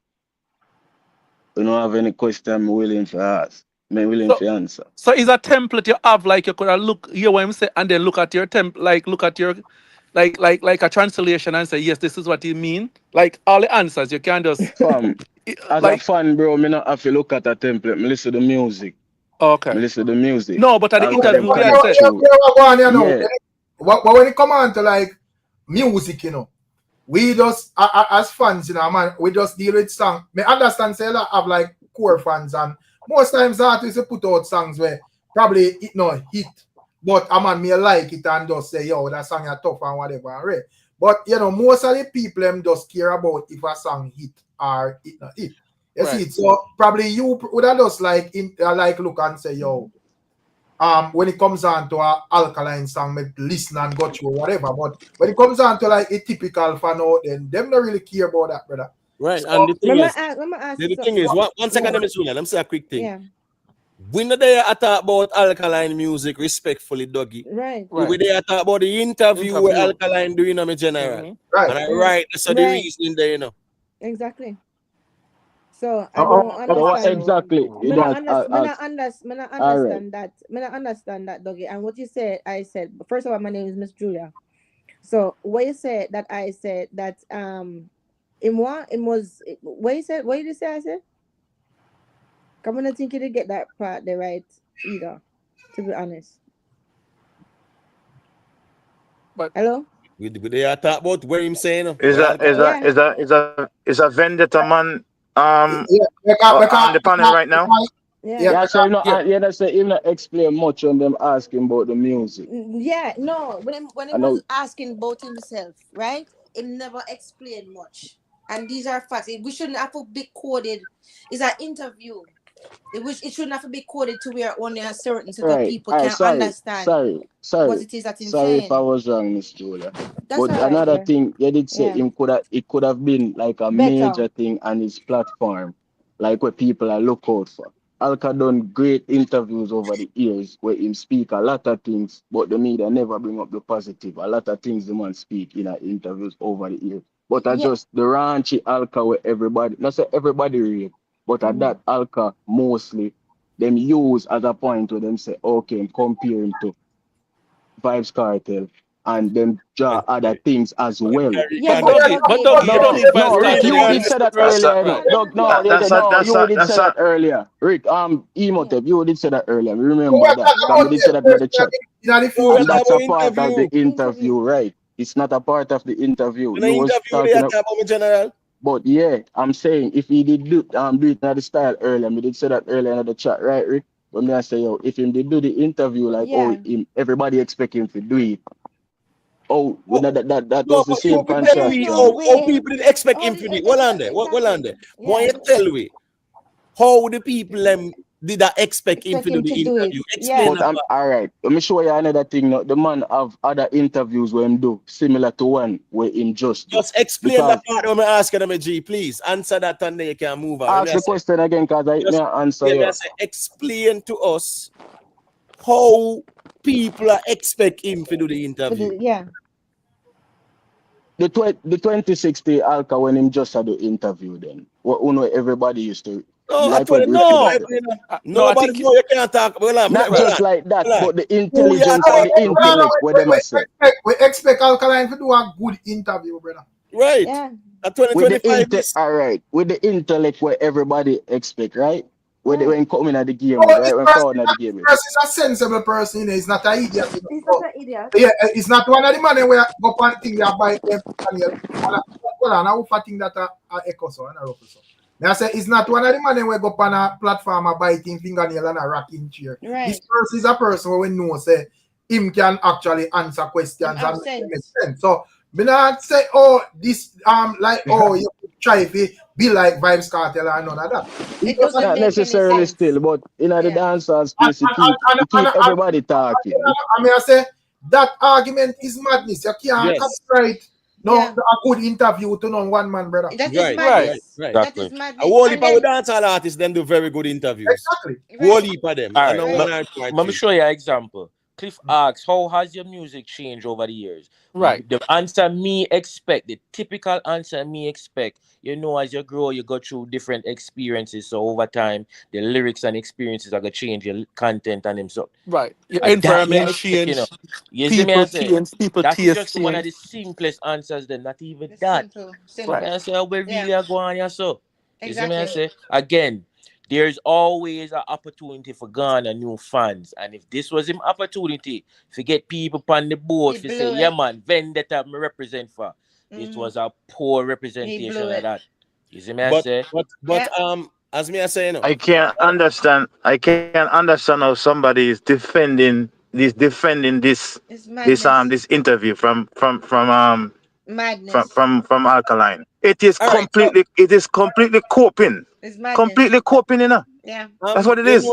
Speaker 10: you don't have any question I'm willing to ask. I'm willing
Speaker 11: So
Speaker 10: to answer.
Speaker 11: so is a template you have like you could have look hear what him say and then look at your look at your like a translation and say yes this is what he mean. Like all the answers you can just
Speaker 10: Fam, as a
Speaker 11: like
Speaker 10: fan, bro, me not have to look at a template. Me listen to the music.
Speaker 11: Okay.
Speaker 8: Me listen to the music.
Speaker 11: No, but at the
Speaker 8: Alka them
Speaker 11: interview, we had
Speaker 8: connect
Speaker 11: said.
Speaker 8: through. Yeah.
Speaker 1: But when it come on to like music, you know, we just as fans, you know, man, we just deal with song. Me understand say a lot of like core fans, and most times artists put out songs where probably it no hit, but a man may like it and just say, yo, that song is tough and whatever, right? But you know, most of the people them just care about if a song hit or it not hit. You see it? So probably you would have just like like look and say, yo, when it comes on to a Alkaline song, make listen and go through whatever. But when it comes on to like a typical fan out, then them don't really care about that, brother.
Speaker 2: Right,
Speaker 1: So,
Speaker 2: and the thing is,
Speaker 5: ask
Speaker 2: one second, let me say a quick thing.
Speaker 5: Yeah.
Speaker 2: We not there to talk about Alkaline music respectfully, Dougie.
Speaker 5: Right.
Speaker 2: We there to talk about the interview where Alkaline doing on me general.
Speaker 1: Right.
Speaker 2: And I write so the reason there, you know.
Speaker 5: Exactly. So I don't understand.
Speaker 8: Exactly.
Speaker 5: I not understand that, Dougie. And what you said, I said. First of all, my name is Miss Julia. So what you said that I said that what did you say? I said. Come on, I think you did get that part there right either. To be honest.
Speaker 11: But
Speaker 2: hello. We they talk about where him saying.
Speaker 10: Is a Vendetta man on the panel right now?
Speaker 8: So you know, say even explain much on them asking about the music.
Speaker 5: Yeah, no, when he was asking about himself, right? It never explained much. And these are facts. We shouldn't have to be coded. It's an interview. It shouldn't have to be coded to where only a certain set of people can understand what it is that he's saying.
Speaker 8: Sorry if I was wrong, Miss Julia.
Speaker 5: That's
Speaker 8: but another thing, you did say it could have been like a major thing on his platform, like what people are look out for. Alka done great interviews over the years where him speak a lot of things, but the media never bring up the positive. A lot of things the man speak in interviews over the years. But I just the raunchy Alka where everybody, not say everybody read, but at that Alka mostly them use as a point where them say, okay, I'm comparing to Vybz Kartel and then draw other things as well.
Speaker 11: Yeah, but Dougie, you don't need Vybz Kartel.
Speaker 8: You did say that earlier. You did say that earlier. Rick, Emotep, you did say that earlier. Remember that. We did say that in the chat. And that's a part of the interview, right? It's not a part of the interview. You was talking about
Speaker 2: general.
Speaker 8: But yeah, I'm saying if he did do it in the style earlier, we did say that earlier in the chat, right, Rick? When me I say, yo, if him did do the interview, like, everybody expect him to do it. Oh, that was the same concept.
Speaker 2: Oh, people didn't expect him to do it. Well on there. Why you tell me? How the people did I expect him to do the interview? Explain
Speaker 8: that. But all right. Let me show you another thing. Now. The man have other interviews where him do similar to one where him just
Speaker 2: explain that part when I ask them, G. Please answer that and then you can move on.
Speaker 8: Ask the question again because I may answer you.
Speaker 2: Explain to us how people expect him to do the interview.
Speaker 8: The 2060 Alka when him just had the interview then. What everybody used to.
Speaker 2: Nobody know you can't talk.
Speaker 8: Not just like that, but the intelligence and the intellect, what them are saying.
Speaker 1: We expect Alkaline to do a good interview, brother.
Speaker 2: Right. Yeah. At 2025.
Speaker 8: All right. With the intellect where everybody expect, right? When coming at the game, right? When coming at the game.
Speaker 1: He's a sensible person, you know. He's not an idiot. He's not an idiot. Yeah, it's not one of the money where go on thing you buy them. Well, I know if think that I echo so and I rough so. I say it's not one of the money where go on a platform and buy thing fingernail and a rocking chair. Right. This person is a person who knows say him can actually answer questions and make sense. So me not say this you try to be like Vybz Kartel or none of that.
Speaker 8: It doesn't not necessarily still, but in the dancehall space, you keep everybody talking.
Speaker 1: I mean, I say that argument is madness. You can't copyright a good interview to one man, brother.
Speaker 5: That is madness.
Speaker 2: Right.
Speaker 5: That is madness.
Speaker 2: A whole heap of dancehall artists them do very good interviews.
Speaker 1: Exactly.
Speaker 2: Whole heap of them.
Speaker 9: All right. Let me show you an example. Cliff asks, how has your music changed over the years?
Speaker 11: Right.
Speaker 9: The answer me expect, the typical answer me expect, as you grow, you go through different experiences. So over time, the lyrics and experiences are going to change your content and them. So,
Speaker 11: right. Your environment change. People
Speaker 9: That's
Speaker 11: taste
Speaker 9: just one of the simplest answers then, not even that.
Speaker 5: Simple.
Speaker 9: Right. I say, we really are going on so.
Speaker 5: Exactly.
Speaker 9: You see me I say? Again, there's always an opportunity for Ghana new fans. And if this was him opportunity to get people on the board to say, yeah man, Vendetta me represent for. It was a poor representation of that. You see me I say?
Speaker 2: But as me I say, you know.
Speaker 10: I can't understand how somebody is defending this interview from
Speaker 5: madness.
Speaker 10: from Alkaline. It is
Speaker 2: All right,
Speaker 10: completely coping.
Speaker 5: It's madness.
Speaker 10: Completely coping, you know.
Speaker 5: Yeah.
Speaker 10: That's what it is.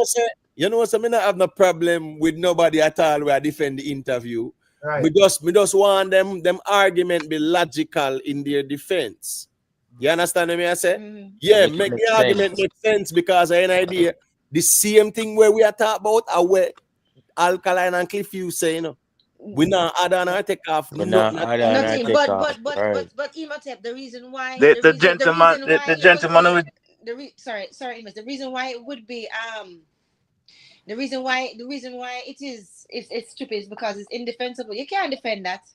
Speaker 2: You know, so me not have no problem with nobody at all where I defend the interview.
Speaker 1: Right.
Speaker 2: Me just want them argument be logical in their defense. You understand what I say?
Speaker 5: Mm-hmm.
Speaker 2: Yeah, make the argument make sense because I have an idea. The same thing where we are talking about are where Alkaline and Cliff you say, you know. We not add on or take off.
Speaker 5: Nothing. But Imhotep, the reason why
Speaker 10: the gentleman
Speaker 5: the reason why it would be the reason why it's stupid is because it's indefensible. You can't defend that.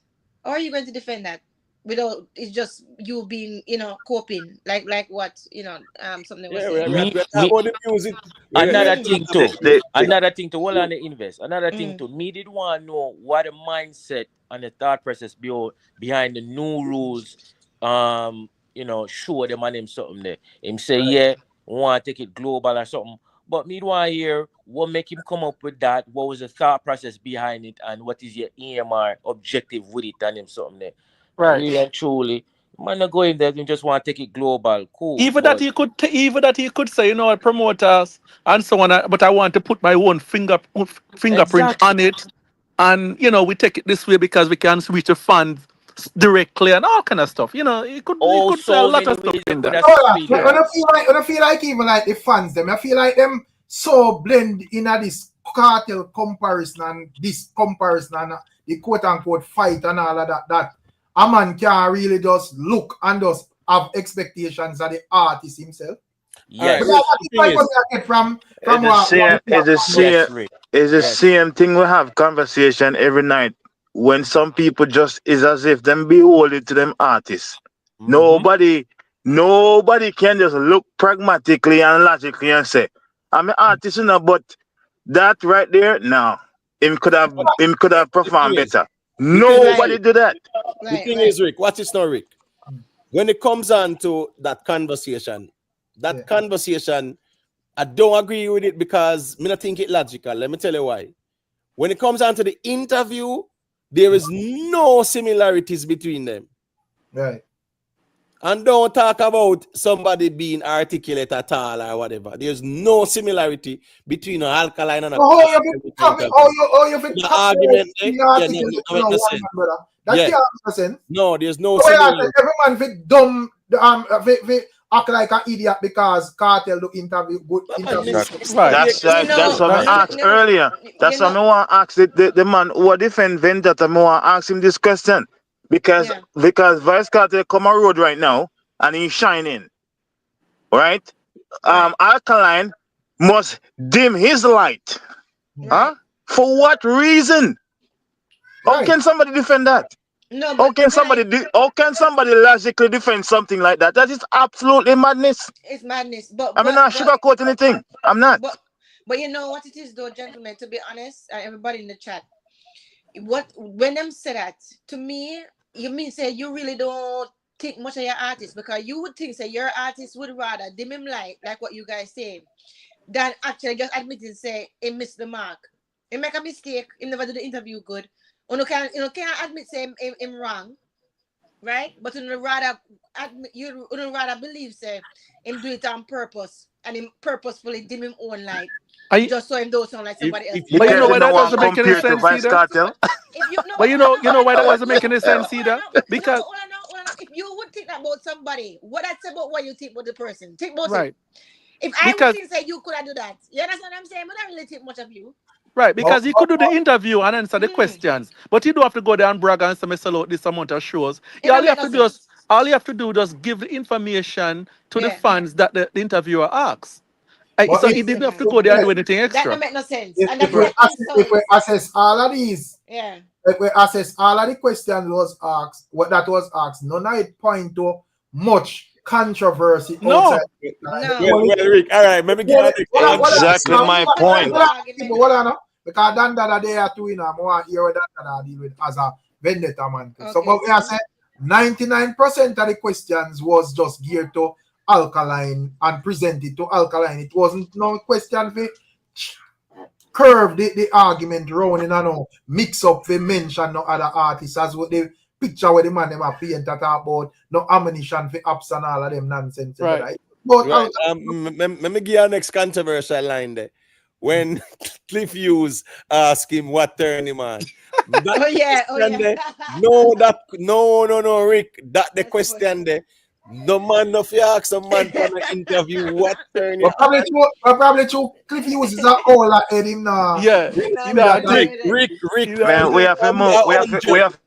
Speaker 5: How are you going to defend that without it's just you being, you know, coping like what, you know, something was saying.
Speaker 9: Another thing too, hold on the invest. Another thing too, me did want to know what the mindset and the thought process behind the new rules, you know, show them on him something there. Him say, yeah, want to take it global or something. But me want to hear what make him come up with that, what was the thought process behind it, and what is your aim or objective with it and him something there.
Speaker 11: Right.
Speaker 9: Really and truly, man not go in there and just want to take it global. Cool.
Speaker 11: Even that he could say, you know, promoters and so on, but I want to put my own fingerprint on it. And, you know, we take it this way because we can reach the fans directly and all kind of stuff. You know, he could say a lot of stuff in that.
Speaker 1: I feel like even like the fans, them, I feel like them so blend in this cartel comparison and this comparison and the quote unquote fight and all of that a man can really just look and just have expectations of the artist himself.
Speaker 9: Yes.
Speaker 10: It's the same thing we have conversation every night when some people just is as if them beholden to them artists. Nobody can just look pragmatically and logically and say, I'm an artist, you know, but that right there, no. Him could have performed better. Nobody do that.
Speaker 2: The thing is, Rick, watch this now, Rick. When it comes on to that conversation, I don't agree with it because I don't think it logical. Let me tell you why. When it comes on to the interview, there is no similarities between them.
Speaker 1: Right.
Speaker 2: And don't talk about somebody being articulate at all or whatever. There's no similarity between an Alkaline and a
Speaker 1: argument.
Speaker 2: No, there's no similarity.
Speaker 1: Every man fit dumb act like an idiot because Cartel do interview good interview.
Speaker 10: That's what I asked earlier. That's what I want to ask the man who defend Vendetta. I want to ask him this question. Because Vice Cartel come on road right now and he's shining. Right? Alkaline must dim his light. Huh? For what reason? How can somebody defend that?
Speaker 5: No,
Speaker 10: how can somebody logically defend something like that? That is absolutely madness.
Speaker 5: It's madness. But
Speaker 10: I'm not sugarcoat anything. I'm not.
Speaker 5: But you know what it is though, gentlemen, to be honest, everybody in the chat. When them say that, to me, you mean say you really don't think much of your artist because you would think say your artist would rather dim him light, like what you guys say, than actually just admit and say he missed the mark. He make a mistake, he never do the interview good. You can't admit say him wrong, right? But you rather believe say him do it on purpose and him purposefully dim him own light. Just so him don't sound like somebody else.
Speaker 11: But you know why that doesn't make any sense either? But you know why that doesn't make any sense either? Because
Speaker 5: if you would think about somebody, what I say about what you think about the person, think about
Speaker 11: right.
Speaker 5: If I would think say you could have do that, you understand what I'm saying? But I don't really think much of you.
Speaker 11: Right, because you could do the interview and answer the questions, but you don't have to go there and brag and say, sell out this amount of shows. All you have to do is give the information to the fans that the interviewer asks. So you didn't have to go there and do anything extra.
Speaker 5: That don't make no sense.
Speaker 1: If we assess all of these, if we assess all of the questions that was asked, none of it point to much controversy
Speaker 11: No.
Speaker 1: outside.
Speaker 5: No.
Speaker 2: Well, Rick, all right, maybe give an
Speaker 10: Exactly my point.
Speaker 1: Hold on, because Dan Dada they are two in I want to hear what Dan Dada deal with as a Vendetta man. So what we are saying, 99% of the questions was just geared to Alkaline and presented to Alkaline. It wasn't no question for curve the argument round in no mix up for mention no other artists as what the picture where the man them are paint that about no ammunition for apps and all of them nonsense.
Speaker 11: Right.
Speaker 1: But
Speaker 2: right. Let me give you our next controversial line there. When Cliff Hughes ask him what turn him on.
Speaker 5: Oh yeah.
Speaker 2: No, Rick. That the question there. No man of you ask a man for an interview what turn him on.
Speaker 1: Probably true. Cliff Hughes is a all that head him now.
Speaker 11: Yeah.
Speaker 2: Rick.
Speaker 10: Man, we have to move. We have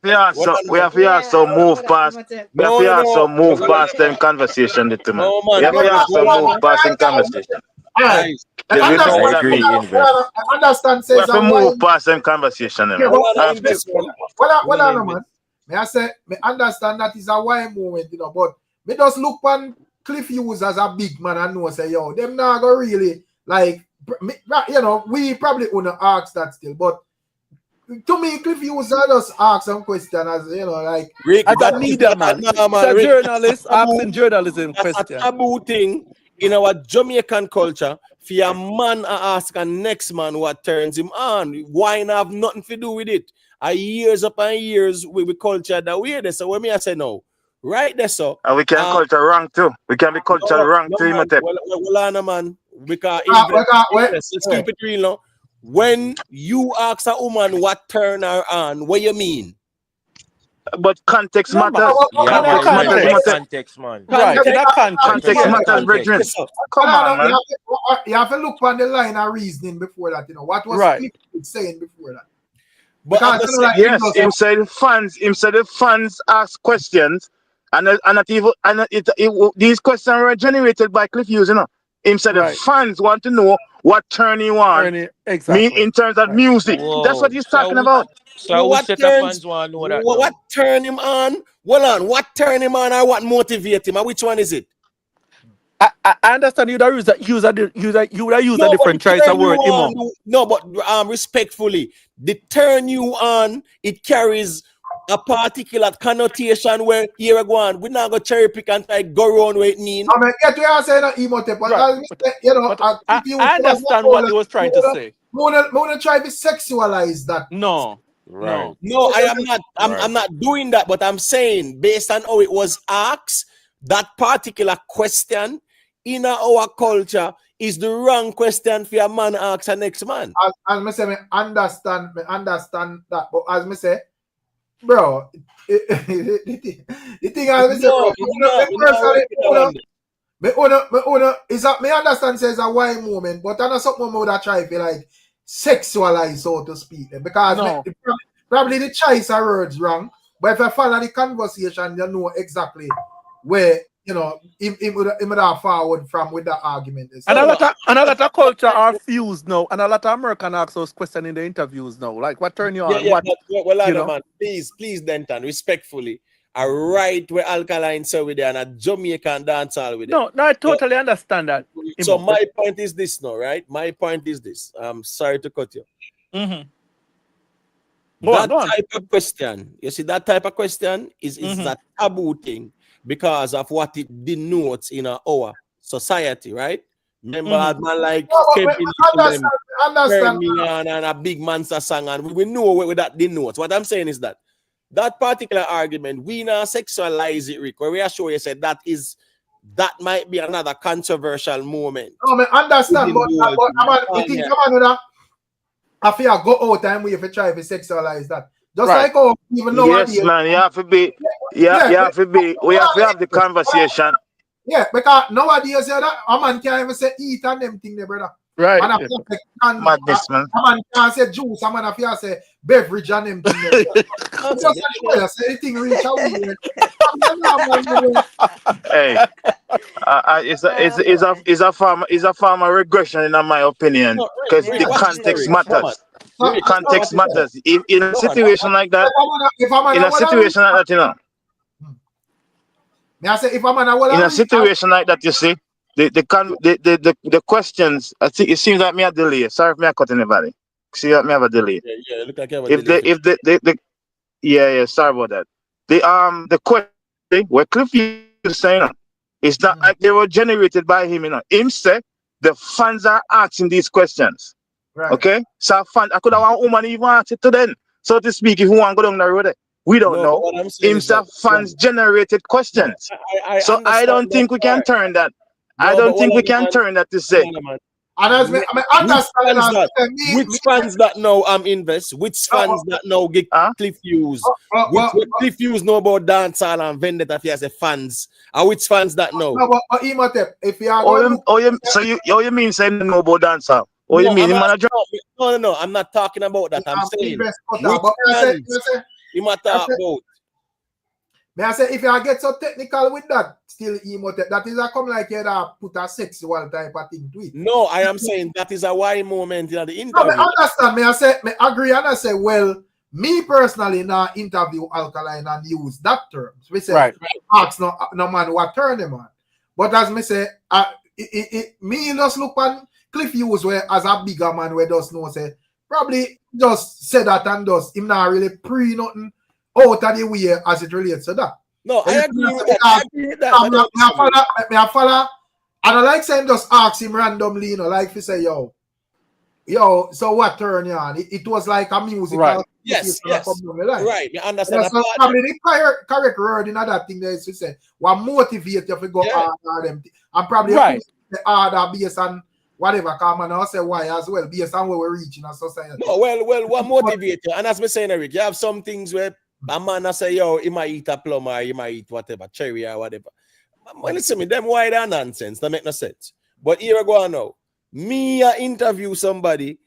Speaker 10: to ask some move past. We have to ask some move past them conversation, little man. We have to ask some move past them conversation.
Speaker 1: I
Speaker 10: agree.
Speaker 1: Understand.
Speaker 10: We have to move past them conversation.
Speaker 1: Well, man. May I say, me understand that is a why moment, you know, but me just look on Cliff Hughes as a big man and know say, yo, them not go really like, you know, we probably wanna ask that still, but to me, Cliff Hughes just ask some question as you know, like
Speaker 2: Rick,
Speaker 11: as a media man, a journalist asking journalism question.
Speaker 2: A taboo thing in our Jamaican culture. For a man ask a next man what turns him on. Wine have nothing to do with it. Years upon years we culture that way. So when me I say no, right there, so
Speaker 10: and we can culture wrong too. We can be culture wrong too,
Speaker 2: man. Because let's keep it real now. When you ask a woman what turn her on, what you mean?
Speaker 10: But context matters.
Speaker 9: Context, man.
Speaker 11: Right,
Speaker 10: context matters, brethren. Come on, man.
Speaker 1: You have to look on the line of reasoning before that. You know what was Cliff saying before that?
Speaker 10: But yes, him say the fans ask questions, these questions were generated by Cliff Hughes, you know. Him said the fans want to know what turn you on, mean in terms of music.
Speaker 9: Whoa.
Speaker 10: That's what he's talking about.
Speaker 9: So what fans want to know that?
Speaker 2: What turn him on? Hold on, what turn him on? I what motivate him? Which one is it?
Speaker 11: I understand you would use a different choice of word,
Speaker 2: No, but respectfully, the turn you on, it carries a particular connotation where here we go on. We're not gonna cherry pick and try go around with it mean.
Speaker 1: I mean, get to say that emote, but you know,
Speaker 11: I understand what he was trying to say.
Speaker 1: Wanna try to sexualize that.
Speaker 11: No,
Speaker 2: I am not. I'm not doing that, but I'm saying based on how it was asked, that particular question in our culture is the wrong question for a man ask a next man.
Speaker 1: As me say, me understand that, but as me say, bro, the thing as me say, me understand says a why moment, but I know something more that try to like sexualize, so to speak, because probably the choice of words wrong, but if I follow the conversation, you know exactly where. You know, him would have forward from with that argument.
Speaker 11: And a lot of culture are fused now, and a lot of American ask those questions in the interviews now. Like, what turn you on?
Speaker 2: Man, please, Denton, respectfully, I write where Alkaline say with there and a Jamaican dancehall with
Speaker 11: No, I totally understand that.
Speaker 2: So my point is this now, right? My point is this. I'm sorry to cut you. That type of question, you see, that type of question is a taboo thing. Because of what it denotes in our society, right? Remember, man like Kevin understand and a big monster song, and we know what that denotes. What I'm saying is that particular argument, we now sexualize it, Rick. Where we are sure you said that might be another controversial moment.
Speaker 1: No, I understand, but I think I feel go out and we have to try to sexualize that. Just like even though
Speaker 10: yes, man, you have to be. We have to have the conversation.
Speaker 1: Yeah, because nowadays a man can't even say eat and them thing there, brother.
Speaker 11: Right.
Speaker 10: Madness, man.
Speaker 1: A man can't say juice, a man have to say beverage and them thing there. Just say anything reach out here.
Speaker 10: Hey, it's a form of regression in my opinion, because the context matters. Context matters. If in a situation like that, you know.
Speaker 1: Me I say if a man a
Speaker 10: In a situation like that, you see, the questions, I think it seems like me a delay. Sorry if me I cut anybody. See that me have a delay.
Speaker 2: Yeah, look like you have a
Speaker 10: If
Speaker 2: delay.
Speaker 10: the yeah, sorry about that. The question where Cliff is saying it's not like they were generated by him, Him said the fans are asking these questions.
Speaker 1: Right.
Speaker 10: Okay? So I could have one woman even ask it to them. So to speak, if you want to go down the road, we don't
Speaker 2: No,
Speaker 10: know.
Speaker 2: but what I'm saying is
Speaker 10: Himself
Speaker 2: that
Speaker 10: fans generated questions.
Speaker 2: I
Speaker 10: So I
Speaker 2: understand
Speaker 10: don't
Speaker 2: that
Speaker 10: think we can
Speaker 2: part.
Speaker 10: turn that. I
Speaker 2: No, but
Speaker 10: don't
Speaker 2: what
Speaker 10: think we
Speaker 2: other
Speaker 10: can
Speaker 2: man?
Speaker 10: turn that to say.
Speaker 2: Man.
Speaker 1: And as me
Speaker 2: Which
Speaker 1: understand
Speaker 2: fans that?
Speaker 1: that me
Speaker 2: Which fans that know I'm invest? Which fans that know get Cliff Hughes? Which Cliff Hughes know about dancehall and Vendetta if he has a fans? And which fans that know?
Speaker 1: No, but Imhotep, if you are going
Speaker 10: So you mean saying no about dancer? Or you
Speaker 2: No,
Speaker 10: mean
Speaker 2: I'm
Speaker 10: him
Speaker 2: not,
Speaker 10: manager?
Speaker 2: no, I'm not talking about that. I'm saying
Speaker 1: invest cut
Speaker 2: which
Speaker 1: out. But
Speaker 2: fans you might talk about.
Speaker 1: May I say if you get so technical with that, still Imhotep, that is a come like you put a sexual type of thing to it.
Speaker 2: No, I am saying that is a why moment in the interview.
Speaker 1: No, I understand. May I say, me agree, and I say, well, me personally now interview Alkaline and use that terms. We say, ask no man what turn them on. But as me say, me just look on Cliff Hughes where as a bigger man where does know say probably just say that and does him not really pre nothing out of the way as it relates to that.
Speaker 2: No, I agree with that. I agree with that.
Speaker 1: I follow. And I like saying just ask him randomly, like you say, yo, so what turn you on? It was like a musical.
Speaker 2: Right. Yes. Right. You understand.
Speaker 1: So probably the correct word in that thing there is to say what motivate you to go hard them. And probably the harder based on whatever, come and I say why as well, based on where we're reaching as society.
Speaker 2: No, well, what motivate you? And as me saying, Eric, you have some things where a man I say, yo, he might eat a plum or he might eat whatever, cherry or whatever. Well, listen me, them why that nonsense, that make no sense. But here I go now. Me interview somebody,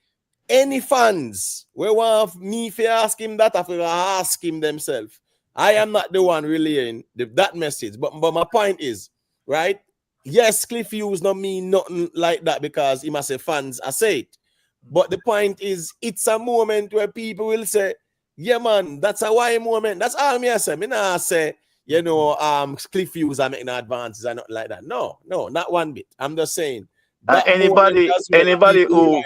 Speaker 2: any fans, we want me if you ask him that, if you ask him themselves. I am not the one relaying that message. But my point is, right? Yes, Cliff Hughes don't mean nothing like that because he must say fans, I say it. But the point is, it's a moment where people will say, yeah, man, that's a why moment. That's all me I say. Me not say, Cliff Hughes are making advances and not like that. No, not one bit. I'm just saying.
Speaker 10: Anybody who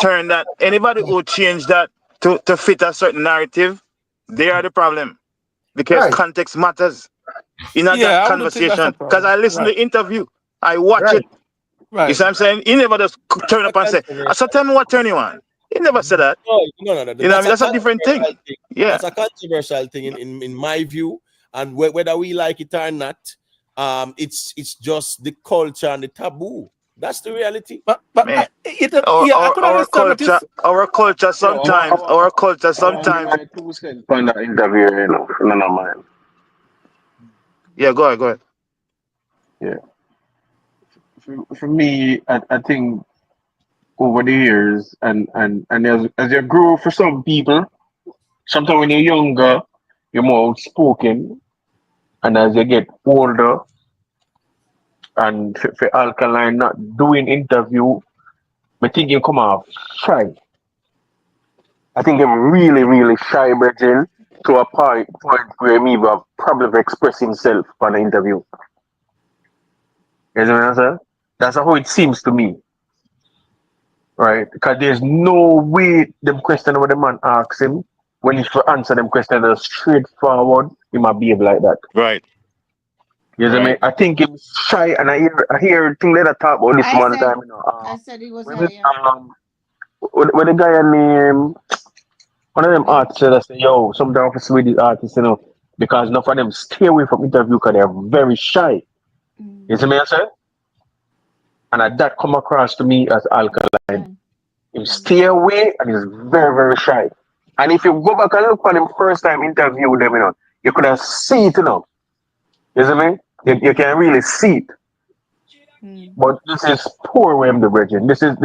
Speaker 10: turn that, anybody who change that to fit a certain narrative, they are the problem. Because context matters in that conversation. Because I listen to the interview, I watch it. You see what I'm saying? He never just turn up and say, so tell me what turn you on. He never said that.
Speaker 2: No.
Speaker 10: You know what I mean? That's a different thing. Yeah.
Speaker 2: That's a controversial thing in my view. And whether we like it or not, it's just the culture and the taboo. That's the reality.
Speaker 10: Our culture sometimes.
Speaker 8: Find that interview, none of mine.
Speaker 10: Yeah, go ahead.
Speaker 8: Yeah. For me, I think over the years and as you grow for some people, sometimes when you're younger, you're more outspoken. And as you get older, and for Alkaline not doing interview, I think you come off shy. I think I'm really, really shy, Bridget, to a point where me will probably express himself on the interview. You know what I'm saying? That's how it seems to me. Right? Because there's no way them question what the man asks him, when he should answer them questions straightforward, he might behave like that.
Speaker 10: Right.
Speaker 8: You know what I mean? I think he's shy, and I hear things that I talk about this one time.
Speaker 5: I said he was
Speaker 8: when the guy named one of them artists said, I say, yo, sometimes I see these artists, because enough of them stay away from interview because they're very shy. You see me, I say? And that come across to me as Alkaline. He stay away and he's very, very shy. And if you go back and look on him first time interview with them, you could have seen it, You see me? You can really see it. But this is poor way of the virgin. This is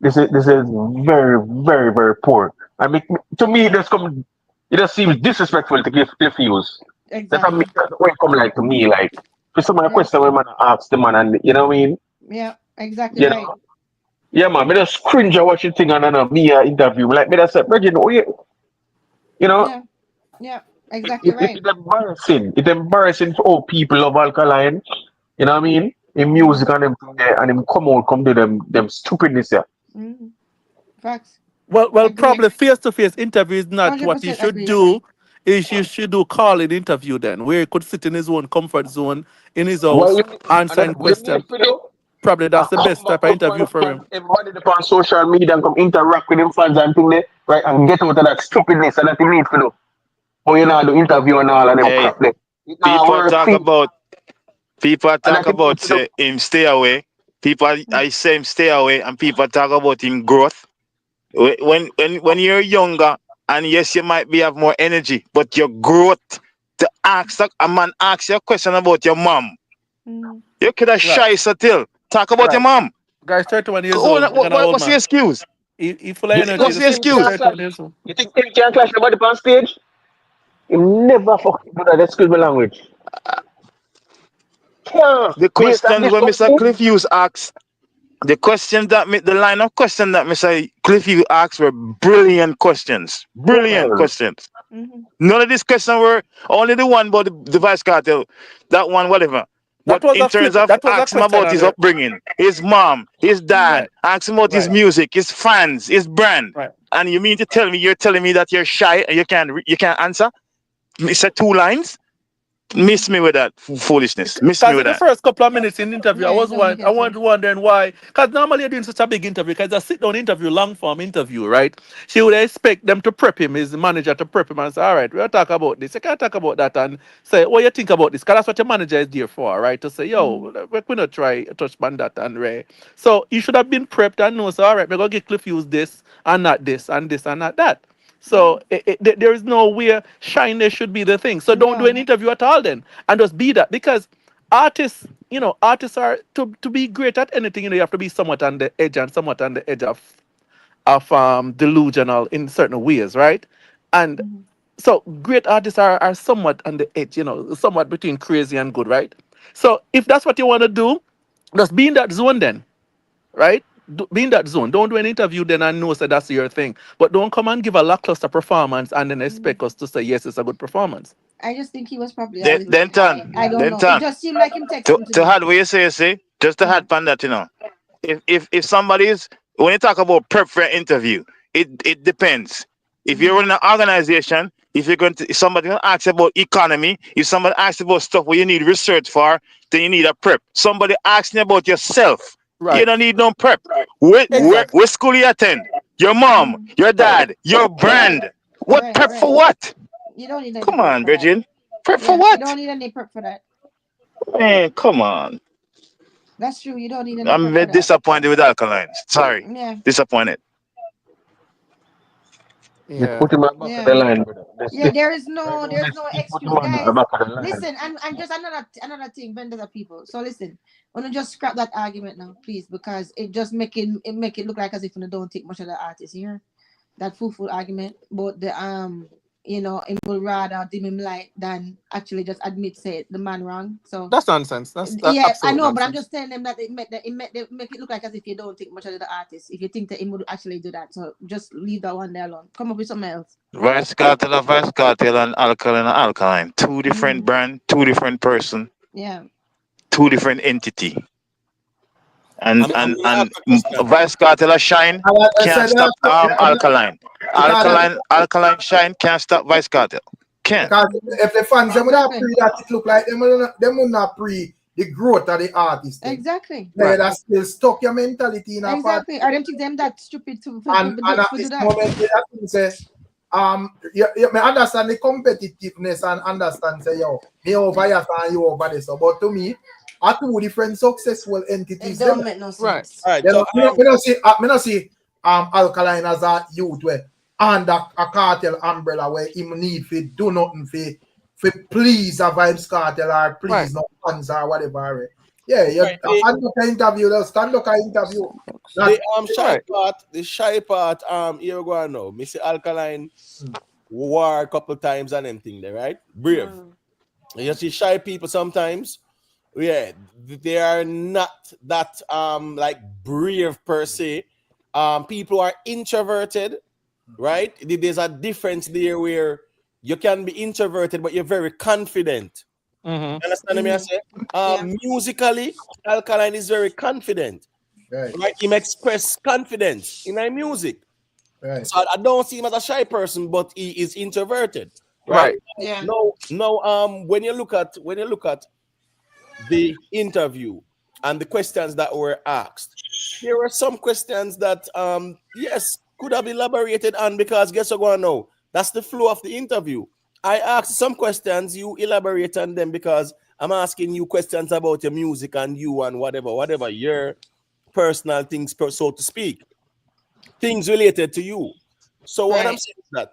Speaker 8: very, very, very poor. I mean, to me, it just seems disrespectful to give Cliff Hughes.
Speaker 5: Exactly.
Speaker 8: That's what it come like to me. Like, for some of the question when man asks the man, and you know what I mean?
Speaker 5: Yeah, exactly right.
Speaker 8: Yeah, man. Me just cringe at watching thing on me interview. Like me just say, Virgin, you know?
Speaker 5: Yeah. Exactly right.
Speaker 8: It's embarrassing. It's embarrassing for all people of Alkaline. You know what I mean? In music and them thing there, and them come to them stupidness there.
Speaker 5: Mm-hmm. Facts.
Speaker 11: Well,
Speaker 5: Agree.
Speaker 11: probably face-to-face interview is not what he
Speaker 5: 100%
Speaker 11: should
Speaker 5: agree. You're
Speaker 11: do.
Speaker 5: right.
Speaker 11: Is you should do call-in interview then, where he could sit in his own comfort zone in his
Speaker 8: What
Speaker 11: house,
Speaker 8: you
Speaker 11: answering
Speaker 8: what you need
Speaker 11: questions.
Speaker 8: to do?
Speaker 11: Probably that's the
Speaker 8: Come
Speaker 11: best
Speaker 8: back
Speaker 11: type of
Speaker 8: up
Speaker 11: interview
Speaker 8: on
Speaker 11: for him.
Speaker 8: everybody up on social media and come interact with them fans and thing there, right? And get out of that stupidness that you need to do. Or you know do interview and all of them
Speaker 10: Hey,
Speaker 8: crap there. It now
Speaker 10: people
Speaker 8: work
Speaker 10: talk
Speaker 8: thing.
Speaker 10: about people
Speaker 8: And
Speaker 10: talk
Speaker 8: that you need
Speaker 10: about
Speaker 8: to do.
Speaker 10: say him stay away. People I say him stay away, and people talk about him growth. When you're younger, and yes, you might be have more energy, but your growth to ask a man asks you a question about your mom.
Speaker 5: Mm-hmm.
Speaker 10: You could have
Speaker 11: Right,
Speaker 10: shy still. Talk about your
Speaker 11: right.
Speaker 10: mom.
Speaker 11: Guy's 31 years old, kind of old
Speaker 10: What's the
Speaker 11: man.
Speaker 10: excuse?
Speaker 11: He full of
Speaker 8: You think
Speaker 11: energy.
Speaker 10: What's
Speaker 11: The
Speaker 10: the
Speaker 8: him
Speaker 11: the
Speaker 8: can
Speaker 10: excuse?
Speaker 11: 31
Speaker 8: clash?
Speaker 11: years old.
Speaker 8: You think him can clash nobody on stage? He never fucking do that. Excuse my language. Yeah,
Speaker 10: The
Speaker 8: based on
Speaker 10: questions
Speaker 8: this
Speaker 10: when Mr.
Speaker 8: something.
Speaker 10: Cliff Hughes asked, the line of question that Mr. Cliff Hughes asked were brilliant questions. Brilliant
Speaker 8: Well,
Speaker 10: questions.
Speaker 5: Mm-hmm.
Speaker 10: None of these questions were only the one about the Vice Cartel, that one, whatever.
Speaker 11: That
Speaker 10: But
Speaker 11: was
Speaker 10: in
Speaker 11: a
Speaker 10: terms
Speaker 11: flip.
Speaker 10: of
Speaker 11: That was a
Speaker 10: asking him
Speaker 11: question
Speaker 10: about
Speaker 11: on
Speaker 10: his
Speaker 11: there.
Speaker 10: upbringing, his mom, his dad,
Speaker 11: Right,
Speaker 10: ask him about his
Speaker 11: right,
Speaker 10: music, his fans, his brand.
Speaker 11: right.
Speaker 10: And you mean to tell me you're telling me that you're shy and you can't answer? It's 2 lines.
Speaker 5: Mm-hmm.
Speaker 10: Miss me with that foolishness. Miss me
Speaker 11: Because
Speaker 10: with
Speaker 11: in the
Speaker 10: that.
Speaker 11: first couple of minutes in the interview,
Speaker 5: Yeah, it don't make
Speaker 11: I
Speaker 5: any
Speaker 11: was
Speaker 5: sense.
Speaker 11: wondering why. Because normally you're doing such a big interview, because a sit down interview, long form interview, right? She would expect them to prep him, his manager to prep him and say, all right, we'll talk about this. You can't talk about that and say, what you think about this? Because that's what your manager is there for, right? To say,
Speaker 5: Mm-hmm.
Speaker 11: yo, we're not try touch on that and Ray. So you should have been prepped and know, so all right, we're going to get Cliff use this and not this and this and not that. So there is no way shyness should be the thing. So don't do an
Speaker 5: No.
Speaker 11: interview at all then, and just be that, because artists, artists are to be great at anything. You have to be somewhat on the edge and somewhat on the edge of delusional in certain ways, right? And
Speaker 5: Mm-hmm.
Speaker 11: so great artists are somewhat on the edge, somewhat between crazy and good, right? So if that's what you want to do, just be in that zone then, right? Be in that zone. Don't do an interview then and know that that's your thing. But don't come and give a lackluster performance and then expect us to say yes, it's a good performance.
Speaker 5: I just think he was probably a
Speaker 10: Then,
Speaker 5: little
Speaker 10: then
Speaker 5: bit high.
Speaker 10: turn.
Speaker 5: I don't
Speaker 10: Then
Speaker 5: know. It
Speaker 10: turn.
Speaker 5: just seemed like him
Speaker 10: To,
Speaker 5: texting to
Speaker 10: to
Speaker 5: me.
Speaker 10: add what you say, just to
Speaker 5: Yeah.
Speaker 10: add on that, if somebody's when you talk about prep for an interview, it depends. If you're in an organization, if you're going to if somebody gonna ask about economy, if somebody asks about stuff where you need research for, then you need a prep. Somebody asking about yourself, you
Speaker 11: Right.
Speaker 10: don't need no prep. Where where,
Speaker 11: Exactly.
Speaker 10: where school you attend? Your mom,
Speaker 5: Mm-hmm.
Speaker 10: your
Speaker 11: Right.
Speaker 10: dad, your brand. What
Speaker 5: Right,
Speaker 10: prep for
Speaker 5: right.
Speaker 10: what?
Speaker 5: You don't need any
Speaker 10: Come
Speaker 5: prep
Speaker 10: on,
Speaker 5: for that.
Speaker 10: Bridget. Prep for
Speaker 5: Yeah, you
Speaker 10: what?
Speaker 5: don't need any prep for that.
Speaker 10: Man, come on.
Speaker 5: That's true. You don't need any
Speaker 10: I'm
Speaker 5: prep
Speaker 10: very
Speaker 5: for that.
Speaker 10: disappointed with Alkaline. Sorry.
Speaker 5: Yeah,
Speaker 10: Disappointed.
Speaker 8: just
Speaker 11: Yeah.
Speaker 8: put him at the back of the
Speaker 5: yeah,
Speaker 8: line, brother.
Speaker 5: yeah.
Speaker 8: Right now,
Speaker 5: There's
Speaker 8: just
Speaker 5: no
Speaker 8: put him
Speaker 5: excuse,
Speaker 8: on the
Speaker 5: guys.
Speaker 8: back of the line.
Speaker 5: Listen, and just another thing, Vendetta people. So listen, wanna just scrap that argument now, please, because it just make it look like as if you don't take much of the artist here. That fool argument, but it would rather dim him light than actually just admit say the man wrong. So
Speaker 11: That's nonsense. That's
Speaker 5: yeah, I
Speaker 11: absolute
Speaker 5: know, but I'm
Speaker 11: nonsense.
Speaker 5: just telling them that they make it look like as if you don't think much of the artist. If you think that he would actually do that, so just leave that one there alone. Come up with something else.
Speaker 10: Vice Cartel and Alkaline. Two different
Speaker 5: Mm-hmm.
Speaker 10: brand, two different person,
Speaker 5: Yeah.
Speaker 10: two different entity. And
Speaker 2: I'm
Speaker 10: and
Speaker 2: gonna ask
Speaker 10: and
Speaker 2: a question.
Speaker 10: Vice Cartel shine
Speaker 1: And like I
Speaker 10: can't
Speaker 1: said,
Speaker 10: stop Alkaline.
Speaker 1: because
Speaker 10: Alkaline shine can't stop Vice Cartel. Can't.
Speaker 1: because if the fans them would have
Speaker 5: Exactly.
Speaker 1: pre that it look like them would not pre the growth of the artist. Then.
Speaker 5: Exactly.
Speaker 1: Yeah,
Speaker 11: Right.
Speaker 1: that's still stuck your mentality in a part.
Speaker 5: Exactly. I don't think them that stupid
Speaker 1: And at
Speaker 5: to do
Speaker 1: this
Speaker 5: that.
Speaker 1: moment, I think say, you may understand the competitiveness and understand say, yo, me over here and you over there. So, but to me, are two different successful
Speaker 5: It
Speaker 1: entities.
Speaker 5: don't make no
Speaker 11: Right.
Speaker 5: sense.
Speaker 2: All right,
Speaker 1: They
Speaker 2: so
Speaker 1: don't, me not see Alkaline as a youth where under a cartel umbrella where him need to do nothing for please a Vibes Cartel or
Speaker 11: Right.
Speaker 1: please no fans or whatever. Yeah, you
Speaker 2: right, the,
Speaker 1: stand up an interview, stand up an interview.
Speaker 2: the
Speaker 1: Not,
Speaker 2: shy
Speaker 11: Right.
Speaker 2: part, here we go now. Mr. Alkaline war a couple times and them thing there, right? Brave. You see shy people sometimes, yeah, they are not that like brave per se. People are introverted, right? There's a difference there where you can be introverted, but you're very confident.
Speaker 11: Mm-hmm.
Speaker 2: Understand me? I say,
Speaker 5: Yeah.
Speaker 2: musically, Alkaline is very confident. Right? He express confidence in our music.
Speaker 1: Right.
Speaker 2: So I don't see him as a shy person, but he is introverted.
Speaker 11: Right.
Speaker 2: Right?
Speaker 5: Yeah.
Speaker 2: No, when you look at the interview and the questions that were asked, there were some questions that yes, could have elaborated on, because guess what going now? That's the flow of the interview. I asked some questions, you elaborate on them, because I'm asking you questions about your music and you and whatever your personal things, so to speak, things related to you. So what I'm
Speaker 5: Right.
Speaker 2: saying is that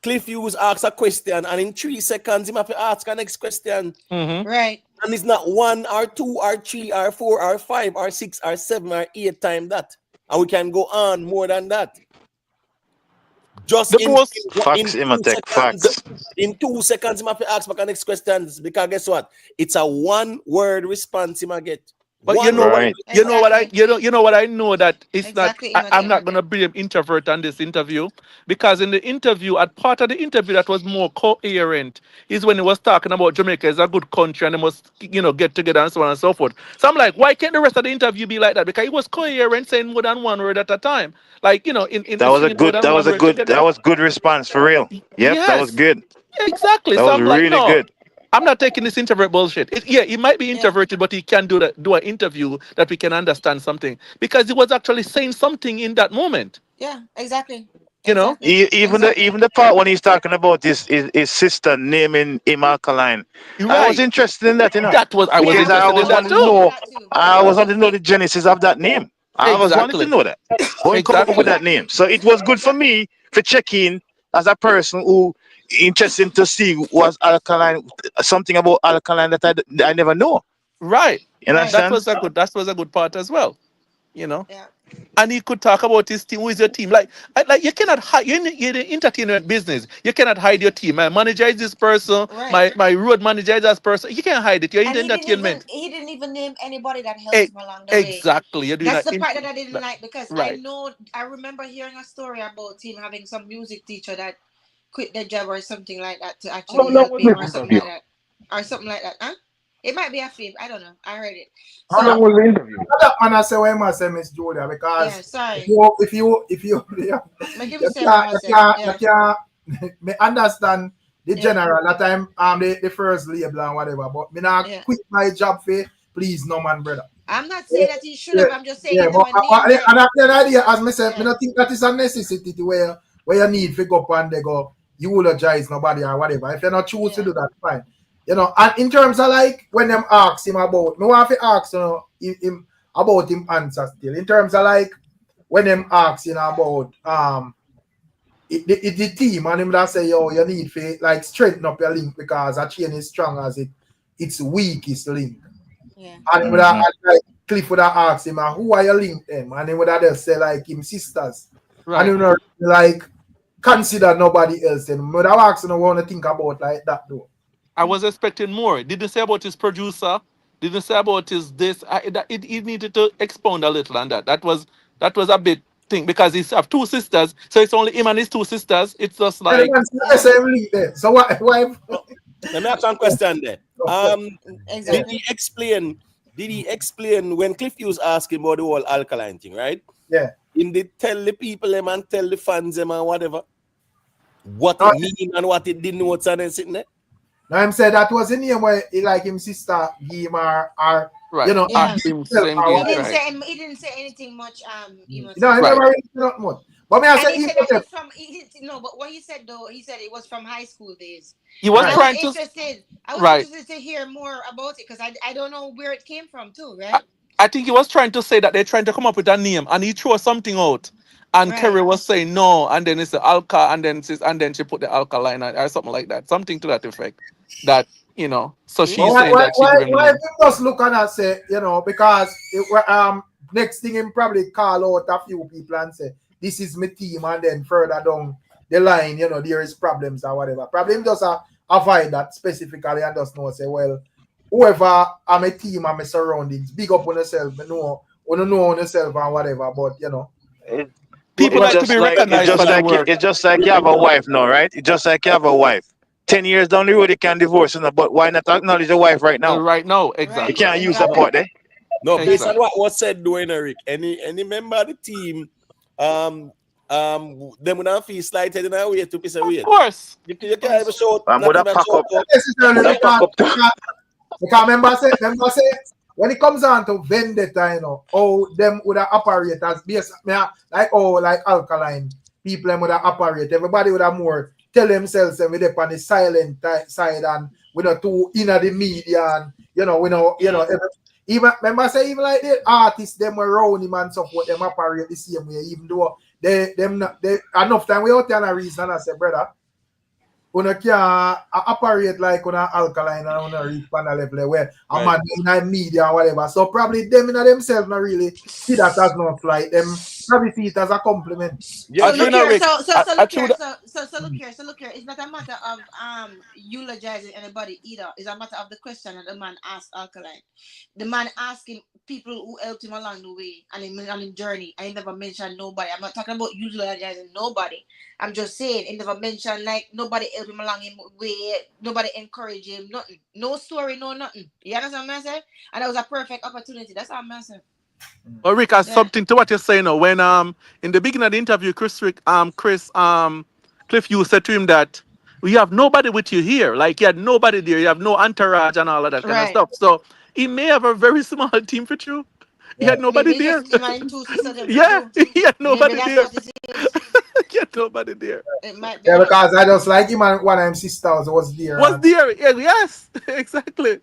Speaker 2: Cliff Hughes asks a question, and in 3 seconds, he have to ask a next question.
Speaker 11: Mm-hmm.
Speaker 5: Right.
Speaker 2: And it's not 1 or 2 or 3 or 4 or 5 or 6 or 7 or 8 times that. And we can go on more than that. Just
Speaker 11: The most
Speaker 2: in
Speaker 10: Facts,
Speaker 2: 2
Speaker 10: Imatech,
Speaker 2: seconds.
Speaker 10: facts.
Speaker 2: In 2 seconds, he have to ask back the next questions. Because guess what? It's a 1-word response he might get.
Speaker 11: But
Speaker 2: One
Speaker 10: Right.
Speaker 11: you know what I
Speaker 5: Exactly.
Speaker 11: you know what I know, that it's
Speaker 5: Exactly,
Speaker 11: not, I'm
Speaker 5: Imatech.
Speaker 11: not gonna blame introvert on this interview, because in the interview, at part of the interview that was more coherent is when he was talking about Jamaica is a good country and they must get together and so on and so forth. So I'm like, why can't the rest of the interview be like that? Because he was coherent, saying more than one word at a time. Like in
Speaker 10: That was a
Speaker 11: stringing more
Speaker 10: good.
Speaker 11: than one word
Speaker 10: That
Speaker 11: together.
Speaker 10: was good response for real. Yep, that was
Speaker 11: Yes.
Speaker 10: good.
Speaker 11: Yeah, exactly.
Speaker 10: That
Speaker 11: So
Speaker 10: was
Speaker 11: I'm like,
Speaker 10: really
Speaker 11: no,
Speaker 10: good.
Speaker 11: I'm not taking this introvert bullshit. He might be
Speaker 5: Yeah.
Speaker 11: introverted, but he can do an interview that we can understand something, because he was actually saying something in that moment.
Speaker 5: Yeah. Exactly.
Speaker 11: You know,
Speaker 5: Exactly.
Speaker 10: Even the part when he's talking about his sister naming him Alkaline,
Speaker 11: you're
Speaker 10: I was
Speaker 11: right.
Speaker 10: interested in that,
Speaker 11: I was
Speaker 5: Yeah,
Speaker 10: because
Speaker 5: I was
Speaker 11: interested in that
Speaker 5: I
Speaker 10: wanted to
Speaker 5: was
Speaker 11: too.
Speaker 5: into
Speaker 10: know,
Speaker 5: that too.
Speaker 10: the genesis of that name. I was wanting to
Speaker 11: Exactly.
Speaker 10: know that. How he come up with
Speaker 11: Exactly.
Speaker 10: that name. So it was good for me for checking as a person who interested to see was Alkaline, something about Alkaline that I never know.
Speaker 11: Right.
Speaker 10: You
Speaker 5: Right.
Speaker 11: That
Speaker 10: understand?
Speaker 11: was a good. That was a good part as well. You know.
Speaker 5: Yeah.
Speaker 11: And he could talk about his team. Who is your team? Like you cannot hide. You're in the entertainment business. You cannot hide your team. My manager is this person.
Speaker 5: Right.
Speaker 11: My road manager is this person. You can't hide it. You're in
Speaker 5: And
Speaker 11: the entertainment.
Speaker 5: he didn't even name anybody that helps
Speaker 11: E-
Speaker 5: him along the way.
Speaker 11: exactly. You're doing
Speaker 5: That's
Speaker 11: that.
Speaker 5: the part that I didn't like, because
Speaker 11: Right.
Speaker 5: I remember hearing a story about him having some music teacher that quit their job or something like that to
Speaker 8: How
Speaker 5: actually
Speaker 8: long
Speaker 5: help
Speaker 8: was
Speaker 5: him
Speaker 8: this
Speaker 5: or something
Speaker 8: interview?
Speaker 5: like that. Or something like that. Huh? It might be a fib. I don't know. I heard it.
Speaker 8: How long
Speaker 5: So
Speaker 8: was the interview?
Speaker 1: That man I say why must say Miss Julia,
Speaker 5: yeah,
Speaker 1: because
Speaker 5: sorry.
Speaker 1: if you
Speaker 5: Make him
Speaker 1: you
Speaker 5: say what I was saying. Yeah.
Speaker 1: me understand the
Speaker 5: Yeah.
Speaker 1: general that I'm the first label and whatever, but me not
Speaker 5: Yeah.
Speaker 1: quit my job for please no man, brother.
Speaker 5: I'm not saying that he should
Speaker 1: Yeah,
Speaker 5: have. I'm just saying
Speaker 1: yeah,
Speaker 5: he
Speaker 1: but
Speaker 5: never named them.
Speaker 1: and the idea, as me said, me
Speaker 5: Yeah.
Speaker 1: not think that is a necessity to where you need to go up and they go eulogize nobody or whatever. If you not choose to
Speaker 5: Yeah.
Speaker 1: do that, fine. And in terms of like when them ask him about, me want to ask him about him answer still. In terms of like when them ask about the team and him that say yo you need to like straighten up your link because a chain is strong as it's weakest link.
Speaker 5: Yeah.
Speaker 1: And would have like Cliff would have asked him, who are you linked them? And he would have just say like him sisters. And
Speaker 11: Right.
Speaker 1: he would not like consider nobody else. And would have asked him want to think about like that though.
Speaker 11: I was expecting more. Didn't say about his producer. Didn't say about his this. He needed to expound a little on that. That was a bit thing, because he have two sisters, so it's only him and his two sisters. It's just
Speaker 1: And the
Speaker 11: like
Speaker 1: man still the
Speaker 5: Yeah.
Speaker 1: same link there. So why
Speaker 2: Let me ask one question there. Did
Speaker 5: Exactly.
Speaker 2: he explain when Cliff Hughes asked him about the whole Alkaline thing, right?
Speaker 1: yeah.
Speaker 2: Him did tell the people them and tell the fans them and whatever what
Speaker 1: No,
Speaker 2: it mean and what it didn't, what's and then sitting there.
Speaker 1: now him said that was in him where he like him sister give him or
Speaker 11: right.
Speaker 5: Yeah.
Speaker 11: Him
Speaker 1: himself
Speaker 11: same
Speaker 1: or
Speaker 11: game.
Speaker 5: He didn't
Speaker 1: whatever.
Speaker 11: Right.
Speaker 5: say he didn't say anything much.
Speaker 1: He
Speaker 11: Right.
Speaker 1: never really say not much. But me I
Speaker 5: And
Speaker 1: say
Speaker 5: he
Speaker 1: he
Speaker 5: said that
Speaker 1: said,
Speaker 5: it's from no, but what he said though, he said it was from high school days.
Speaker 11: He was
Speaker 5: And
Speaker 1: right.
Speaker 11: trying to.
Speaker 5: I was
Speaker 11: Right.
Speaker 5: interested to hear more about it, because I don't know where it came from too,
Speaker 11: I,
Speaker 5: right?
Speaker 11: I think he was trying to say that they're trying to come up with a name, and he threw something out, and Kerry
Speaker 5: Right.
Speaker 11: was saying no, and then it's the Alka, and then she put the Alkaline or something like that, something to that effect. That so
Speaker 1: But
Speaker 11: she's
Speaker 5: Yeah.
Speaker 11: saying that she give him the
Speaker 1: why if
Speaker 11: name.
Speaker 1: him just look and say, because next thing him probably call out a few people and say, this is my team, and then further down the line, there is problems or whatever. Probably him just avoid that specifically and just know say, well, whoever I'm a team and my surroundings, big up on yourself, know on yourself and whatever, but
Speaker 10: It,
Speaker 11: People
Speaker 10: it's
Speaker 11: like to
Speaker 10: just
Speaker 11: be
Speaker 10: like
Speaker 11: recognized for their work.
Speaker 10: it's just like you have a wife now, right? It's just like you have a wife. 10 years down the road, they can divorce, but why not acknowledge the wife right now?
Speaker 11: Right now,
Speaker 10: You
Speaker 5: Right.
Speaker 11: exactly.
Speaker 10: can't use that
Speaker 5: Exactly.
Speaker 10: part there.
Speaker 2: No, based on
Speaker 11: Exactly.
Speaker 2: what was said doing Eric, any member of the team, them would not feel slighted in a way to piece of
Speaker 11: Of
Speaker 2: weight.
Speaker 11: course.
Speaker 2: You
Speaker 5: Of
Speaker 2: can't even
Speaker 5: course.
Speaker 2: show,
Speaker 10: I'm
Speaker 2: not
Speaker 10: gonna
Speaker 2: even
Speaker 10: pack
Speaker 2: show
Speaker 10: up.
Speaker 2: up.
Speaker 10: I'm
Speaker 1: Necessarily
Speaker 10: gonna pack up too.
Speaker 1: because remember say when it comes on to Vendetta, how them would have operate as base like like Alkaline people them would have operate. Everybody would have more tell themselves and with them on the silent side and we not too in the media and we know even remember say even like the artists them were around him and stuff what them operate the same way even though they enough time we out there and a reason I say brother una can operate like una Alkaline and una reach on a level where a
Speaker 2: Right.
Speaker 1: man in the media or whatever. So probably them in themselves not really see that as no slight. Them probably see it as a compliment.
Speaker 2: Yeah,
Speaker 5: So
Speaker 11: Actually,
Speaker 5: look
Speaker 11: no,
Speaker 5: here.
Speaker 11: Rick.
Speaker 5: So look
Speaker 11: Actually,
Speaker 5: here. So look here. So look here. It's not a matter of eulogizing anybody either. It's a matter of the question that the man asked Alkaline. The man asking people who helped him along the way and in journey. I never mentioned nobody. I'm not talking about eulogizing nobody. I'm just saying it never mentioned like nobody helped him along in way. Nobody encouraged him. Nothing. No story. No nothing. You understand what I'm saying? And that was a perfect opportunity. That's all I'm saying.
Speaker 11: well, Rick has
Speaker 5: Yeah.
Speaker 11: something to what you're saying now. When in the beginning of the interview, Cliff, you said to him that we have nobody with you here. Like you had nobody there. You have no entourage and all of that kind of
Speaker 5: Right.
Speaker 11: stuff. So he may have a very small team with you. He had
Speaker 1: Right.
Speaker 11: nobody
Speaker 5: Maybe
Speaker 11: there.
Speaker 5: just him and two sisters them for
Speaker 11: Yeah,
Speaker 5: true.
Speaker 11: he had
Speaker 5: Maybe
Speaker 11: nobody
Speaker 5: that's
Speaker 11: there.
Speaker 5: what it is.
Speaker 11: He had nobody there.
Speaker 5: It might be
Speaker 1: Yeah,
Speaker 5: that.
Speaker 1: because I just like him and one of them sisters was there.
Speaker 11: Was
Speaker 1: And
Speaker 11: there? Yeah, yes, exactly.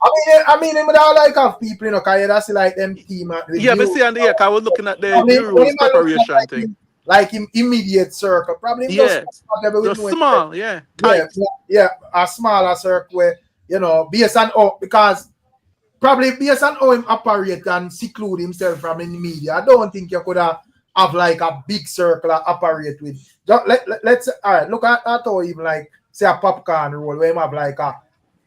Speaker 1: I mean, him would have like have people, because that's like them team at the
Speaker 11: Yeah, but
Speaker 1: view.
Speaker 11: see, and yeah, 'cause I was looking at the
Speaker 1: I mean,
Speaker 11: new
Speaker 1: when
Speaker 11: rules
Speaker 1: him a look
Speaker 11: preparation thing.
Speaker 1: like him immediate circle, probably him just
Speaker 11: Yeah,
Speaker 1: whatever we
Speaker 11: just
Speaker 1: know.
Speaker 11: small. Yeah,
Speaker 1: Yeah,
Speaker 11: tight.
Speaker 1: a smaller circle where, based on because probably based on how him operate and seclude himself from the media, I don't think you could have like a big circle to operate with. Just let's all right, look at how even like say a popcorn roll where him have like a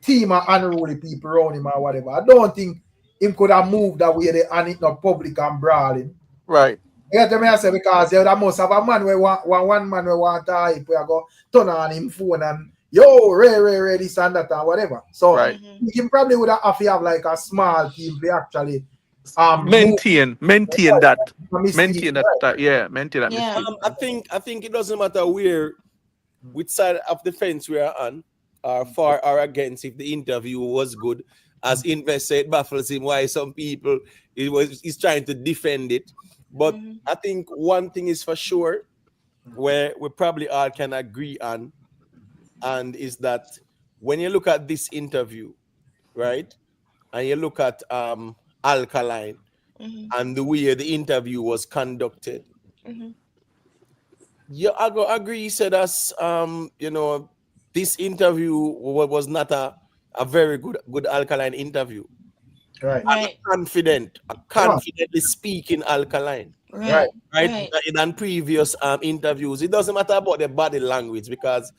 Speaker 1: team of unruly people around him or whatever. I don't think him could have moved that way there and it not public and brawling.
Speaker 11: Right.
Speaker 1: You get me I say because there must have a man where one man where want to hype where go turn on him phone and yo Ray this and that and whatever. So
Speaker 11: Right.
Speaker 5: Mm-hmm.
Speaker 1: he probably would have like a small team to actually move
Speaker 11: Maintain that.
Speaker 1: mystique.
Speaker 11: Yeah, maintain that
Speaker 5: Yeah.
Speaker 11: mystique.
Speaker 2: I think it doesn't matter which side of the fence we are on, or for or against. If the interview was good, as Invest said, baffles him why some people he's trying to defend it. But
Speaker 5: Mm-hmm.
Speaker 2: I think one thing is for sure, where we probably all can agree on, and is that when you look at this interview, right, and you look at Alkaline
Speaker 5: Mm-hmm.
Speaker 2: and the way the interview was conducted,
Speaker 5: Mm-hmm.
Speaker 2: yeah, I go agree. He said us, this interview was not a very good Alkaline interview.
Speaker 1: Right.
Speaker 2: And
Speaker 5: Right.
Speaker 2: a confidently speaking Alkaline.
Speaker 1: Right.
Speaker 5: Right.
Speaker 2: Right? In previous interviews, it doesn't matter about the body language, because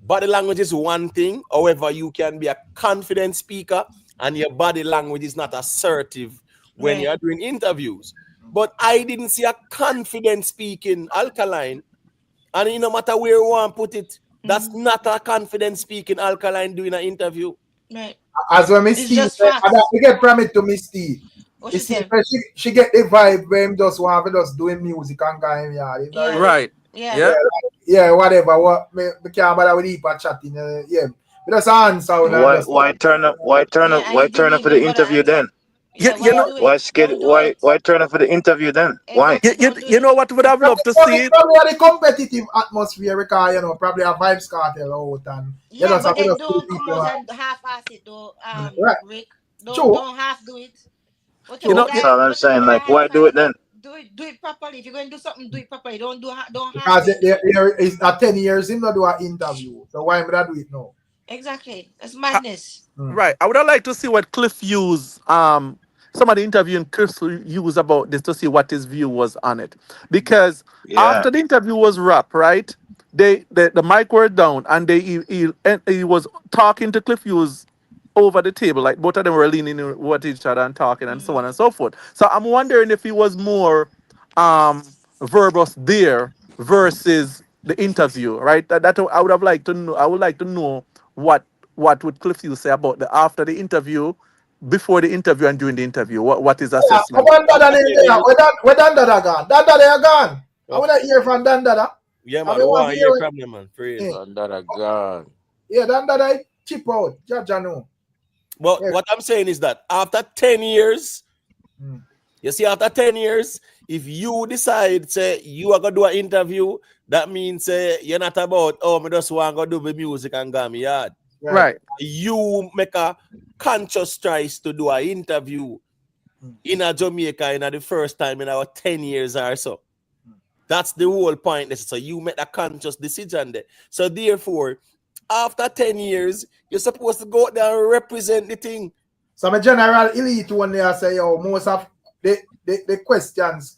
Speaker 2: body language is one thing. However, you can be a confident speaker and your body language is not assertive when
Speaker 5: Right.
Speaker 2: you're doing interviews. But I didn't see a confident speaking Alkaline. And no matter where you want to put it, that's not a confident speaking Alkaline doing an interview.
Speaker 5: Right.
Speaker 1: As when Miss
Speaker 5: It's
Speaker 1: T
Speaker 5: just
Speaker 1: said,
Speaker 5: facts.
Speaker 1: we get permit to Miss T.
Speaker 5: What
Speaker 1: You
Speaker 5: she
Speaker 1: see,
Speaker 5: said?
Speaker 1: she get the vibe where him just want to just doing music and guy him yard. Him not
Speaker 5: Yeah.
Speaker 1: really-
Speaker 11: Right.
Speaker 5: Yeah.
Speaker 11: Yeah.
Speaker 1: Yeah, whatever. What me can't bother with heap of chatting. Yeah. We just answer and
Speaker 10: Why
Speaker 1: just
Speaker 10: why turn up? Why turn
Speaker 5: Yeah.
Speaker 10: up?
Speaker 5: And
Speaker 10: Why
Speaker 5: he didn't
Speaker 10: turn up for the
Speaker 5: even bother
Speaker 10: interview
Speaker 5: answer.
Speaker 10: then?
Speaker 5: Yeah.
Speaker 11: You
Speaker 5: Why
Speaker 11: know,
Speaker 5: do
Speaker 10: Why
Speaker 5: it?
Speaker 10: schedule?
Speaker 5: Don't do it.
Speaker 10: Why turn up for the interview then? Why?
Speaker 5: Exactly. Don't do
Speaker 11: you
Speaker 5: it.
Speaker 11: know what would have loved to see?
Speaker 1: probably a competitive atmosphere because probably a vibes cartel out and
Speaker 5: Yeah,
Speaker 1: just
Speaker 5: but
Speaker 1: have to
Speaker 5: then
Speaker 1: just put
Speaker 5: don't come
Speaker 1: people
Speaker 5: out
Speaker 1: on.
Speaker 5: and half-ass it though.
Speaker 1: Right.
Speaker 5: Rick, don't
Speaker 1: True.
Speaker 5: don't half do it.
Speaker 11: You know,
Speaker 10: That's all I'm saying.
Speaker 5: Whatever guy
Speaker 10: Like, why
Speaker 5: hype
Speaker 10: do
Speaker 5: man,
Speaker 10: it then?
Speaker 5: do it properly. If you're going to do something, do it properly. Don't half
Speaker 1: Because
Speaker 5: it.
Speaker 1: there is a 10 years him not do an interview. So why would I do it now?
Speaker 5: Exactly. That's madness.
Speaker 11: right. I would have liked to see what Cliff used. Some of the interview and Cliff used about this to see what his view was on it. Because
Speaker 10: Yeah.
Speaker 11: after the interview was wrapped, right? The mic were down and he was talking to Cliff Hughes over the table, like both of them were leaning with each other and talking and so on and so forth. So I'm wondering if he was more verbose there versus the interview, right? That I would have liked to know. I would like to know what would Cliff you say about the after the interview, before the interview, and during the interview? What is
Speaker 1: Yeah,
Speaker 11: assessment?
Speaker 1: where Dandada gone? Dandada gone. I want to hear from Dandada.
Speaker 2: Yeah,
Speaker 1: I
Speaker 2: man.
Speaker 1: mean,
Speaker 2: We
Speaker 1: want
Speaker 2: want
Speaker 1: to
Speaker 2: to
Speaker 1: hear
Speaker 2: hear
Speaker 1: it.
Speaker 2: from them, man. For real.
Speaker 9: Under God.
Speaker 1: Yeah, Dandada chip out. Jaja know.
Speaker 2: But
Speaker 1: Yeah.
Speaker 2: what I'm saying is that after 10 years,
Speaker 1: Mm.
Speaker 2: you see, after 10 years, if you decide, say, you are going to do an interview, that means you're not about, oh, I just want to do the music and go me yard.
Speaker 11: Right.
Speaker 2: You make a conscious choice to do an interview in a Jamaica in the first time in our 10 years or so. That's the whole point. So you make a conscious decision there. So therefore, after 10 years, you're supposed to go out there and represent the thing.
Speaker 1: So my general elite one there say, yo, most of the questions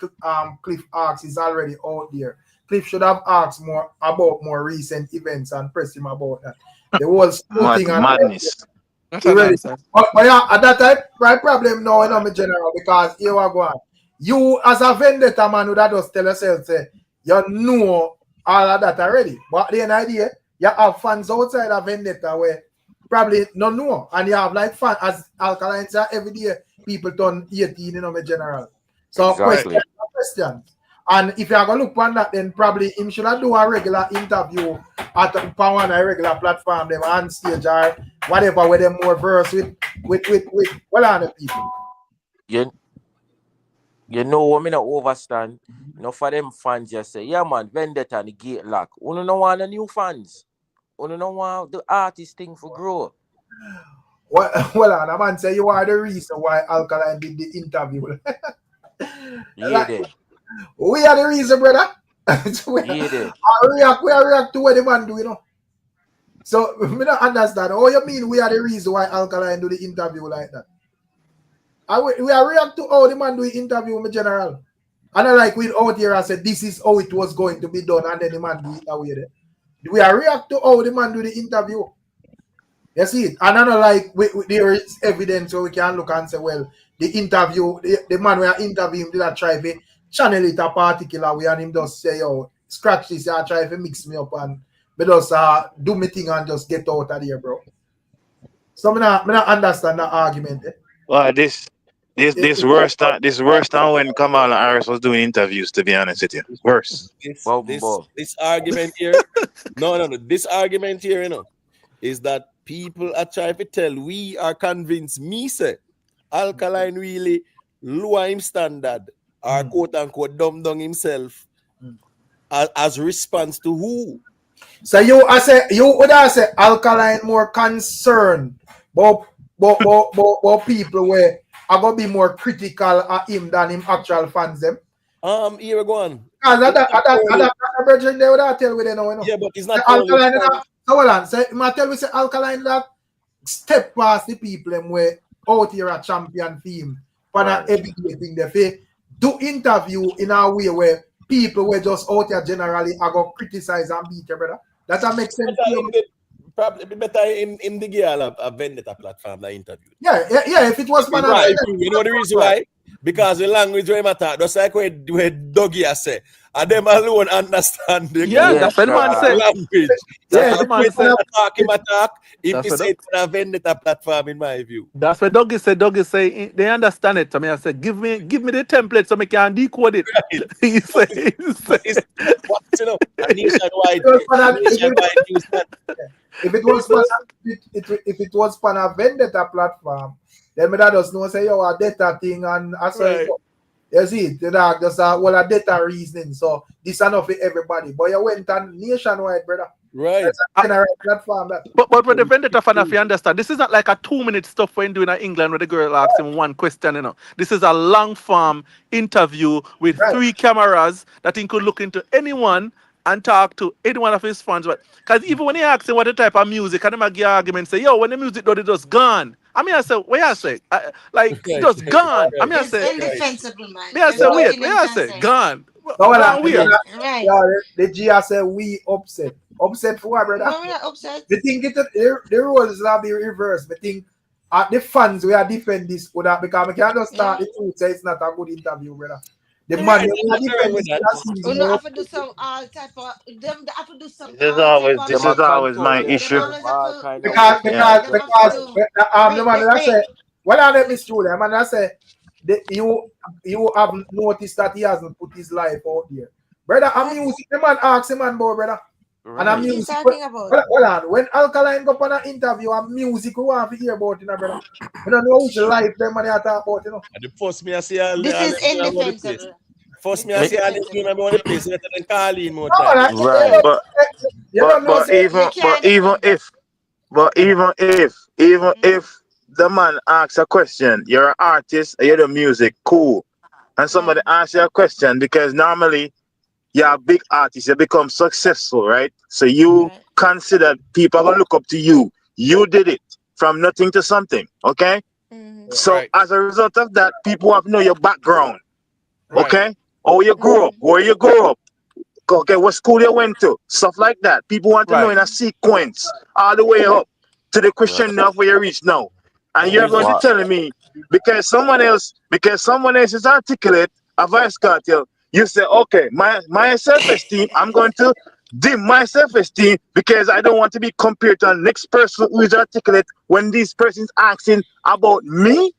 Speaker 1: Cliff asks is already out there. Cliff should have asked more about more recent events and press him about that. The whole thing and
Speaker 10: Madness.
Speaker 11: That's an
Speaker 1: ready.
Speaker 11: answer.
Speaker 1: But yeah, at that time, my problem now, you know, my general, because here we go on. You as a vendetta man would have just tell yourself, say, you know all of that already. But the idea, you have fans outside of vendetta where probably don't know. And you have like fans, as Alkaline say, every day people turn 18, you know, my general. So
Speaker 9: Exactly.
Speaker 1: questions. And if you're going to look on that, then probably him should do a regular interview at a regular platform, them on stage or whatever, where them more verse with well on the people.
Speaker 9: You know what me not overstand. You know, for them fans just say, yeah man, Vendetta and the gate lock. You don't want the new fans. You don't want the artist thing for grow.
Speaker 1: Well on, a man say you are the reason why Alkaline did the interview.
Speaker 9: Yeah,
Speaker 1: Like,
Speaker 9: then.
Speaker 1: we are the reason, brother.
Speaker 9: Yeah, then.
Speaker 1: we react to what the man do, you know. So me don't understand. Oh, you mean we are the reason why Alkaline do the interview like that? We are react to how the man do the interview with general. And I like we out here and said this is how it was going to be done, and then the man do it away there. We are react to how the man do the interview. You see it? And I know like there is evidence so we can look and say, well, the interview, the man we are interviewing did not try to channel it a particular way, and him just say, yo, scratch this, I try to mix me up and me just do me thing and just get out of here, bro. So me not understand that argument.
Speaker 10: Well, this worse than when Kamala Harris was doing interviews, to be honest with you. Worse.
Speaker 2: This argument here, no. This argument here, you know, is that people are trying to tell we are convinced me say Alkaline really lower him standard or quote unquote dumb down himself as response to who?
Speaker 1: So you would have say Alkaline more concerned about people where are gonna be more critical at him than him actual fans them.
Speaker 2: Here we go on.
Speaker 1: That virgin they would have tell we they know.
Speaker 2: Yeah, but it's not
Speaker 1: Alkaline. So hold on. So I tell we say Alkaline that step past the people them where out here a champion theme for that everything they say do interview in a way where people were just out here generally are gonna criticize and beat your brother. That makes sense.
Speaker 2: Probably better in the girl a Vendetta platform that interview.
Speaker 1: Yeah. If it was
Speaker 2: right. You know the reason why? Because the language we matter, just like where Dougie has said, and them alone understand the
Speaker 11: that's what the man said.
Speaker 2: Language.
Speaker 11: That's what the man said.
Speaker 2: Attack. If he said it's a Vendetta platform, in my view.
Speaker 11: That's what Dougie said. Dougie say they understand it. I mean, I said, give me the template so I can decode it. Right. He said,
Speaker 2: you know, nationwide news.
Speaker 1: If it was for a Vendetta platform, then me that does know say yo a data thing and I say you see it, just a data reasoning. So this enough for everybody. But you went on nationwide, brother.
Speaker 2: Right.
Speaker 1: Platform that.
Speaker 11: But with the Vendetta fan, if you understand, this is not like a 2-minute stuff when doing in England where the girl asks him one question, you know. This is a long form interview with 3 cameras that he could look into anyone and talk to any one of his fans. Because even when he asks him what the type of music, and him give argument, say, yo, when the music done, it just gone. I mean, I say, what you say? Just gone. I mean, I say,
Speaker 5: indefensible, man.
Speaker 11: I say, wait, what you say? Gone.
Speaker 1: Weird. Right. Yeah, the G say we upset. Upset for what, brother?
Speaker 5: No, we're not upset.
Speaker 1: We think the roles will be reversed. We think the fans we are defend this because we can't just start the truth say it's not a good interview, brother. The
Speaker 2: You're
Speaker 1: man,
Speaker 2: right.
Speaker 1: they
Speaker 2: I'm
Speaker 1: are
Speaker 2: not wrong with
Speaker 1: dependent
Speaker 2: that.
Speaker 1: on
Speaker 5: We
Speaker 1: season.
Speaker 5: not have to do some all type of them. They have to do some
Speaker 10: This is
Speaker 5: all type
Speaker 10: always
Speaker 5: of
Speaker 10: this
Speaker 9: Them a
Speaker 10: is
Speaker 5: music.
Speaker 10: always
Speaker 9: control
Speaker 10: my
Speaker 9: them,
Speaker 5: Them
Speaker 10: issue.
Speaker 5: always have
Speaker 9: all
Speaker 5: to.
Speaker 9: kind of
Speaker 1: Because,
Speaker 9: way.
Speaker 10: Yeah.
Speaker 5: Them have to do
Speaker 1: the man that
Speaker 5: break.
Speaker 1: say, well, I let Miss Julia, man, I say, you have noticed that he hasn't put his life out there. Brother, I'm
Speaker 5: What?
Speaker 1: music, the man asks him, man, boy, brother. And I'm
Speaker 5: What
Speaker 9: Right.
Speaker 5: you
Speaker 1: music.
Speaker 5: talking about?
Speaker 1: Well, on, when Alkaline go on an interview, I'm music, we want to hear about it, brother. We don't know which life them man are talk about,
Speaker 2: And the first me I see all
Speaker 5: This
Speaker 2: them
Speaker 5: is
Speaker 2: doing about the place.
Speaker 5: indefensible.
Speaker 2: First
Speaker 5: This
Speaker 2: me
Speaker 5: is
Speaker 2: I
Speaker 9: Me,
Speaker 2: see all them doing
Speaker 5: indefensible.
Speaker 2: about the place. Better than Carlene more
Speaker 1: no,
Speaker 2: time.
Speaker 1: man,
Speaker 9: right.
Speaker 10: But
Speaker 1: you don't know,
Speaker 10: but
Speaker 1: say,
Speaker 5: You can't
Speaker 10: even
Speaker 5: defend that.
Speaker 10: if the man asks a question, you're an artist, you do music, cool, and
Speaker 5: Yeah.
Speaker 10: somebody asks you a question because normally you're a big artist, you become successful, right? So you
Speaker 5: Right.
Speaker 10: consider people are gonna look up to you. You did it from nothing to something, okay?
Speaker 5: Mm-hmm.
Speaker 10: So
Speaker 2: Right,
Speaker 10: as a result of that, people have to know your background,
Speaker 2: right.
Speaker 10: okay? How you grew up,
Speaker 5: Mm-hmm.
Speaker 10: where you grew up, okay, what school you went to, stuff like that. People want to know in
Speaker 2: Right.
Speaker 10: a sequence all the way up to the
Speaker 9: Right.
Speaker 10: question of where you reach now. And you're
Speaker 2: Here's
Speaker 10: going
Speaker 2: the
Speaker 10: to
Speaker 9: What?
Speaker 10: tell me because someone else is articulate, a vice cartel, you say, okay, my self-esteem, I'm going to dim my self-esteem because I don't want to be compared to the next person who is articulate when this person is asking about me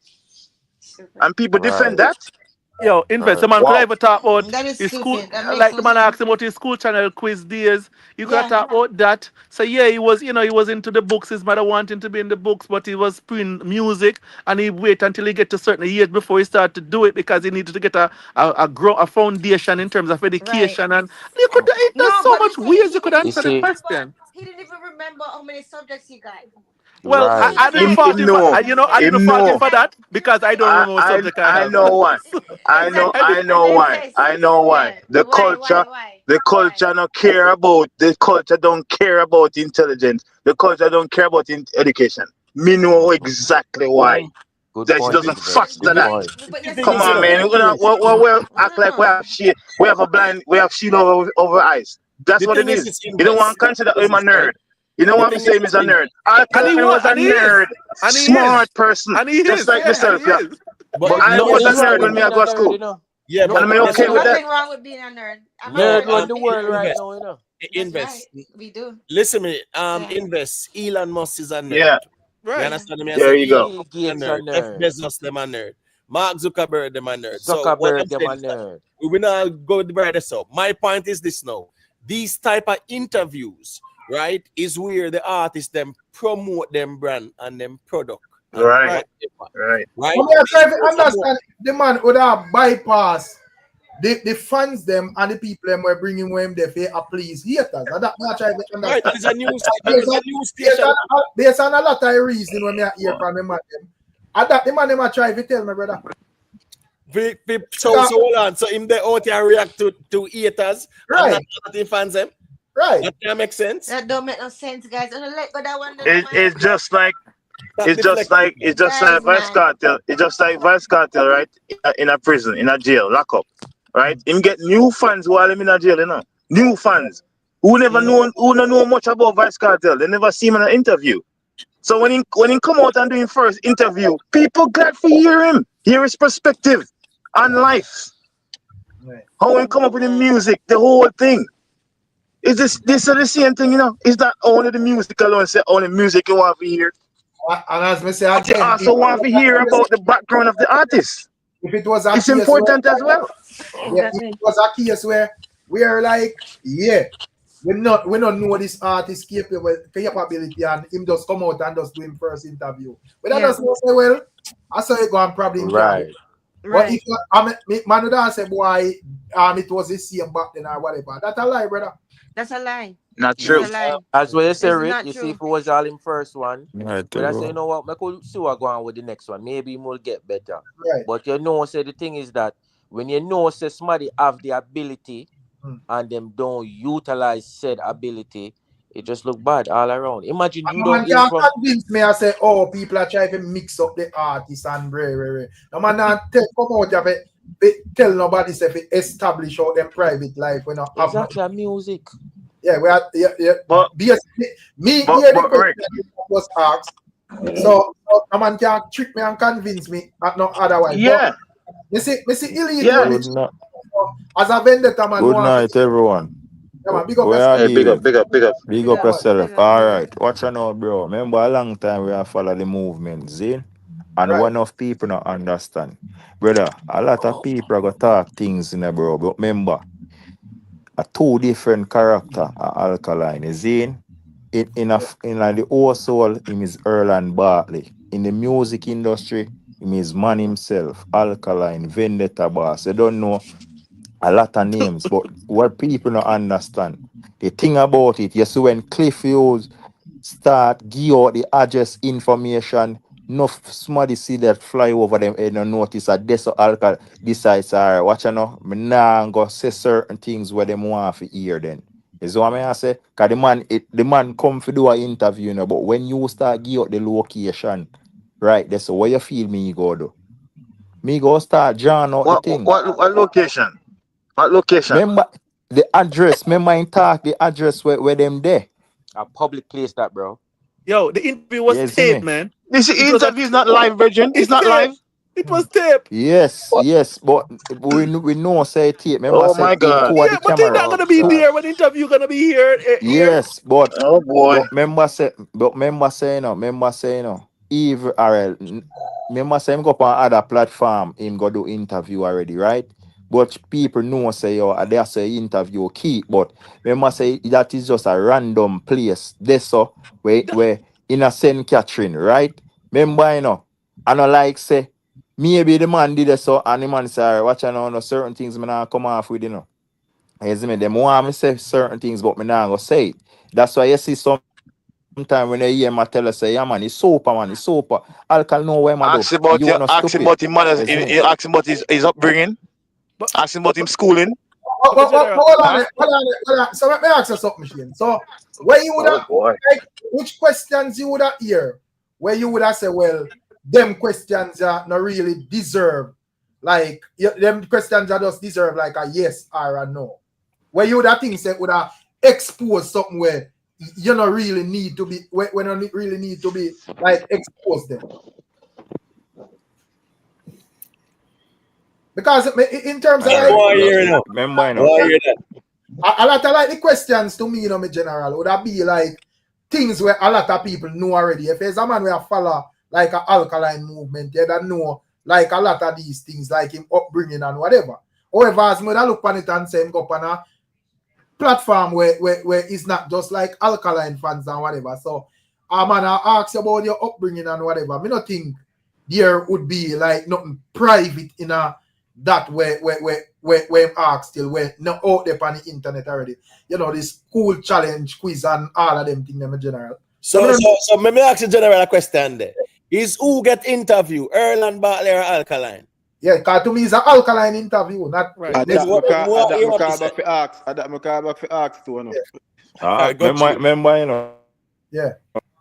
Speaker 5: Stupid.
Speaker 10: and people defend
Speaker 9: Right.
Speaker 10: that.
Speaker 11: Yo, invest.
Speaker 9: Right.
Speaker 11: The man could I
Speaker 10: Wow.
Speaker 11: ever talk about
Speaker 5: That is
Speaker 11: his school,
Speaker 5: stupid. That makes
Speaker 11: like the
Speaker 5: no
Speaker 11: man asked
Speaker 5: sense.
Speaker 11: him about his school channel quiz days. You could
Speaker 5: Yeah.
Speaker 11: talk about that. So yeah, he was, he was into the books. His mother wanted him to be in the books, but he was playing music, and he wait until he get to certain years before he start to do it because he needed to get a foundation in terms of
Speaker 5: Right.
Speaker 11: education. And you could, there's
Speaker 5: No,
Speaker 11: so
Speaker 5: but the
Speaker 11: much
Speaker 5: thing
Speaker 11: ways
Speaker 5: he
Speaker 11: you could
Speaker 5: didn't
Speaker 9: You
Speaker 11: answer
Speaker 5: even
Speaker 11: the
Speaker 9: see,
Speaker 5: remember.
Speaker 11: question.
Speaker 5: He didn't even remember how many subjects he got.
Speaker 11: Well,
Speaker 5: He
Speaker 9: right.
Speaker 11: I
Speaker 5: was
Speaker 11: didn't
Speaker 5: like,
Speaker 11: fault
Speaker 10: Him
Speaker 11: him for,
Speaker 10: know.
Speaker 5: he was
Speaker 11: I
Speaker 5: like,
Speaker 11: didn't
Speaker 10: Him
Speaker 11: fault
Speaker 5: he
Speaker 11: him
Speaker 5: was
Speaker 10: know.
Speaker 11: for
Speaker 5: like,
Speaker 11: that because I don't remember what
Speaker 10: I
Speaker 11: subject I
Speaker 10: I
Speaker 11: have.
Speaker 10: know why.
Speaker 5: exactly.
Speaker 10: I
Speaker 5: And
Speaker 10: know
Speaker 5: then
Speaker 10: why.
Speaker 5: vest.
Speaker 10: I know why.
Speaker 5: Yeah.
Speaker 10: The culture,
Speaker 5: Why?
Speaker 10: the
Speaker 5: Why?
Speaker 10: culture don't care about intelligence. The culture don't care about education. Me know
Speaker 9: Mhm.
Speaker 10: exactly why.
Speaker 9: Good
Speaker 10: That she
Speaker 9: point,
Speaker 10: doesn't
Speaker 9: invest.
Speaker 5: The
Speaker 10: foster
Speaker 9: Good
Speaker 10: that.
Speaker 5: thing,
Speaker 9: point.
Speaker 5: but
Speaker 2: The
Speaker 5: you
Speaker 2: thing
Speaker 5: see,
Speaker 10: Come
Speaker 2: is, you
Speaker 10: on,
Speaker 2: know,
Speaker 10: man. We
Speaker 5: I
Speaker 10: act
Speaker 5: don't
Speaker 10: like
Speaker 5: know.
Speaker 10: we have shield over eyes. That's
Speaker 2: the
Speaker 10: what
Speaker 2: thing
Speaker 10: it
Speaker 2: is,
Speaker 10: is.
Speaker 2: it's
Speaker 10: You don't want
Speaker 2: invest.
Speaker 10: to consider him a
Speaker 2: Business, right?
Speaker 10: nerd. You don't
Speaker 2: The
Speaker 10: want to
Speaker 2: thing is,
Speaker 10: say him is
Speaker 2: it's
Speaker 10: a
Speaker 2: invest.
Speaker 10: nerd.
Speaker 11: And he
Speaker 10: Alkaline
Speaker 11: was,
Speaker 10: was a
Speaker 11: and he is,
Speaker 10: nerd,
Speaker 11: and he is,
Speaker 10: smart person,
Speaker 11: and he
Speaker 10: just
Speaker 11: is,
Speaker 10: like
Speaker 11: yeah, and
Speaker 10: myself.
Speaker 11: he
Speaker 10: Yeah.
Speaker 11: is.
Speaker 2: But
Speaker 10: But
Speaker 2: let
Speaker 10: I
Speaker 2: me
Speaker 10: was a
Speaker 2: ask
Speaker 9: Nothing
Speaker 2: you
Speaker 9: wrong
Speaker 10: nerd when
Speaker 9: with
Speaker 10: me
Speaker 2: something.
Speaker 10: I
Speaker 9: being a
Speaker 10: go to
Speaker 9: nerd,
Speaker 10: school,
Speaker 9: you know.
Speaker 2: Yeah,
Speaker 10: and
Speaker 2: but
Speaker 10: I'm
Speaker 9: Nothing wrong
Speaker 5: There's
Speaker 9: with
Speaker 10: okay with
Speaker 9: nerd.
Speaker 10: that.
Speaker 5: nothing wrong with being a nerd. I'm a
Speaker 2: no,
Speaker 9: Nerd
Speaker 5: nerd.
Speaker 9: run the world right
Speaker 2: invest.
Speaker 9: now, you know.
Speaker 5: That's right.
Speaker 2: Invest.
Speaker 5: We do.
Speaker 2: Listen me,
Speaker 5: Yeah.
Speaker 2: invest. Elon Musk is a nerd.
Speaker 10: Yeah.
Speaker 2: You
Speaker 11: Right.
Speaker 5: Yeah.
Speaker 2: understand me? I
Speaker 10: There
Speaker 2: say
Speaker 10: you
Speaker 2: Elon
Speaker 10: go.
Speaker 9: Bill
Speaker 2: Musk is a
Speaker 9: Gates a
Speaker 2: nerd. Jeff
Speaker 9: nerd.
Speaker 2: Bezos them a nerd. Mark Zuckerberg them a nerd. So what I'm
Speaker 9: Zuckerberg them
Speaker 2: saying
Speaker 9: a
Speaker 2: is that
Speaker 9: nerd.
Speaker 2: we will not go by this up. My point is this now. These type of interviews, right, is where the artists them promote them brand and them product and
Speaker 10: Right.
Speaker 11: Right.
Speaker 2: whatever.
Speaker 10: Right.
Speaker 2: Right?
Speaker 1: But me, I
Speaker 2: This
Speaker 1: try to
Speaker 2: is about
Speaker 1: understand the man would have bypass the fans them and the people them were bringing him there for please haters. And that me I try to
Speaker 2: right.
Speaker 1: understand.
Speaker 2: That is a news. That
Speaker 1: Based
Speaker 2: is
Speaker 1: on,
Speaker 2: a news
Speaker 1: based
Speaker 2: station.
Speaker 1: on, based on a lot of reason when me I hear from him and them. And that the man them I try to tell me, brother.
Speaker 2: So hold on. So him they out here react to haters and
Speaker 1: Right,
Speaker 2: not in fans them.
Speaker 1: right.
Speaker 2: That can make sense.
Speaker 5: That don't make no sense, guys. And let go that one,
Speaker 10: It,
Speaker 5: man.
Speaker 10: it's just like
Speaker 2: Not deflecting, man.
Speaker 10: it's just like
Speaker 5: Guys,
Speaker 10: Vice
Speaker 5: man.
Speaker 10: Cartel. It's just like Vice Cartel, right? In a prison, in a jail, lock up, right? Him get new fans while him in a jail, you know. New fans who don't know much about Vice Cartel. They never see him in an interview. So when he come out and do his first interview, people glad to hear his perspective on life.
Speaker 1: Right.
Speaker 10: How he come up with the music, the whole thing. Is this is the same thing, you know? Is that only the music alone? Say only music you want to hear,
Speaker 1: And as me say
Speaker 10: but you
Speaker 1: again,
Speaker 10: also want to hear about the background of the artist.
Speaker 1: if it was a
Speaker 10: It's
Speaker 1: case where
Speaker 10: important as well.
Speaker 1: yeah, if it
Speaker 5: Exactly.
Speaker 1: was a case where we are like, yeah, we don't know this artist capability and him just come out and just do him first interview. But that
Speaker 5: Yeah.
Speaker 1: doesn't say well. I saw you go and probably him can't.
Speaker 9: Right.
Speaker 1: But if
Speaker 5: Right.
Speaker 1: man would have said boy it was the same back then or whatever. That's a lie, brother.
Speaker 5: That's a lie.
Speaker 10: Not
Speaker 5: That's
Speaker 10: true.
Speaker 5: a lie.
Speaker 9: As well you say,
Speaker 5: It's
Speaker 9: Rick,
Speaker 5: not
Speaker 9: you see if
Speaker 5: true.
Speaker 9: it was all in first one,
Speaker 11: Right,
Speaker 9: but I say, you
Speaker 11: bro.
Speaker 9: know what, I could see what going on with the next one. Maybe it will get better.
Speaker 1: Right.
Speaker 9: But you know, say the thing is that when you know say somebody have the ability and them don't utilize said ability, it just look bad all around. Imagine you
Speaker 1: No
Speaker 9: don't
Speaker 1: man
Speaker 9: hear
Speaker 1: can
Speaker 9: from
Speaker 1: convince me. I say, oh, people are trying to mix up the artists and rare. No man not come out of it. Tell nobody say to establish out them private life when not have nothing.
Speaker 9: exactly music.
Speaker 1: Yeah, we are, yeah.
Speaker 10: But
Speaker 1: Basically, me
Speaker 10: but
Speaker 1: hear the
Speaker 10: but
Speaker 1: question
Speaker 10: Rick,
Speaker 1: that was asked. So no man can trick me and convince me no otherwise. But
Speaker 10: yeah,
Speaker 1: me see elite
Speaker 10: yeah.
Speaker 1: when
Speaker 11: You
Speaker 1: it
Speaker 11: not.
Speaker 1: As a Vendetta man,
Speaker 12: Good night, everyone.
Speaker 1: yeah, man, big up
Speaker 12: Where are
Speaker 1: yourself.
Speaker 7: Hey, big up,
Speaker 12: you?
Speaker 7: big up, big up.
Speaker 12: Big
Speaker 5: Big
Speaker 12: up
Speaker 5: up,
Speaker 12: yourself.
Speaker 5: big up,
Speaker 12: All
Speaker 5: big up.
Speaker 12: right. Watch out now, bro. Remember a long time we have followed the movement, see? And
Speaker 1: Right.
Speaker 12: one of people not understand. Brother, a lot of people are gonna talk things in there, bro. But remember, a two different character are Alkaline. You see? In like the whole soul, him is Erland Bartley. In the music industry, him is man himself, Alkaline, Vendetta boss. You don't know a lot of names, but what people don't understand, the thing about it, you see when Cliff Hughes start give out the address information, no somebody see that fly over them and no notice that this alcohol decides, all right, watch you know, me nah go say certain things where them want to hear then. Is what I say? Cause the man come to do an interview, you know, but when you start give out the location, right, that's where you feel me go do. Me go start drawing out the thing.
Speaker 10: What location? What location?
Speaker 12: Remember the address, remember in talk the address where them there.
Speaker 9: A public place that, bro.
Speaker 11: Yo, the interview was
Speaker 12: You see
Speaker 11: taped,
Speaker 12: me?
Speaker 11: man.
Speaker 10: This
Speaker 11: It was a
Speaker 10: interview is not live, Virgin. It's
Speaker 11: it's
Speaker 10: not
Speaker 11: taped.
Speaker 10: live.
Speaker 11: It was taped.
Speaker 12: Yes, but we know say tape. Remember I
Speaker 10: Oh
Speaker 12: said
Speaker 10: my
Speaker 12: him
Speaker 10: God.
Speaker 12: code
Speaker 11: Yeah,
Speaker 12: the
Speaker 11: but he's
Speaker 12: camera.
Speaker 11: not
Speaker 9: Oh
Speaker 11: gonna be
Speaker 9: God.
Speaker 11: there when the interview gonna be here.
Speaker 12: Yes, but
Speaker 10: Oh boy.
Speaker 12: remember say you know, even remember say him go up on other platform, him go do interview already, right? But people know say yo, they say interview key, but remember say that is just a random place. This so where in a St. Catherine, right? Remember you know, I know like say maybe the man did it so and the man say, "Alright, watch I know no certain things me not come off with, you know. You see me? Them want me say certain things, but me not go say it. That's why you see sometimes when you hear my tell us say, yeah man, it's super man, it's super. Alcohol know where I do. You not
Speaker 10: Ask
Speaker 12: stupid.
Speaker 10: about his mother's.
Speaker 12: You see me?
Speaker 10: Ask him about his upbringing.
Speaker 11: But
Speaker 10: Ask him about him schooling.
Speaker 11: General,
Speaker 1: Hold on,
Speaker 10: Huh?
Speaker 1: hold on. So let me ask you something, Shane. So where you would
Speaker 10: Oh
Speaker 1: have
Speaker 10: boy.
Speaker 1: like which questions you would have hear where you would have say, well, them questions are not really deserve like them questions are just deserve like a yes or a no. Where you would have things that would have exposed something where you don't really need to be when you really need to be like expose them. Because in terms of
Speaker 12: All
Speaker 1: like
Speaker 12: right.
Speaker 2: Why
Speaker 12: Look,
Speaker 2: hear now?
Speaker 12: remember you know.
Speaker 2: Why hear that?
Speaker 1: a lot of like the questions to me, you know, me general, would that be like things where a lot of people know already. If there's a man where I follow like an alkaline movement, yeah, that know like a lot of these things, like him upbringing and whatever. However, as me look on it and say him go up on a platform where it's not just like alkaline fans and whatever. So man, I ask about your upbringing and whatever. Me not think there would be like nothing private in a that where ask still where not out there on the internet already. You know, this cool challenge quiz and all of them things in general.
Speaker 2: So let me ask you general a question there. Is who get interview, Erland Bartley or Alkaline?
Speaker 1: Yeah, because to me it's an alkaline interview, not
Speaker 11: right.
Speaker 2: What you want to say?
Speaker 4: I that my car for ask to no.
Speaker 2: Got you.
Speaker 12: Remember you know.
Speaker 1: yeah.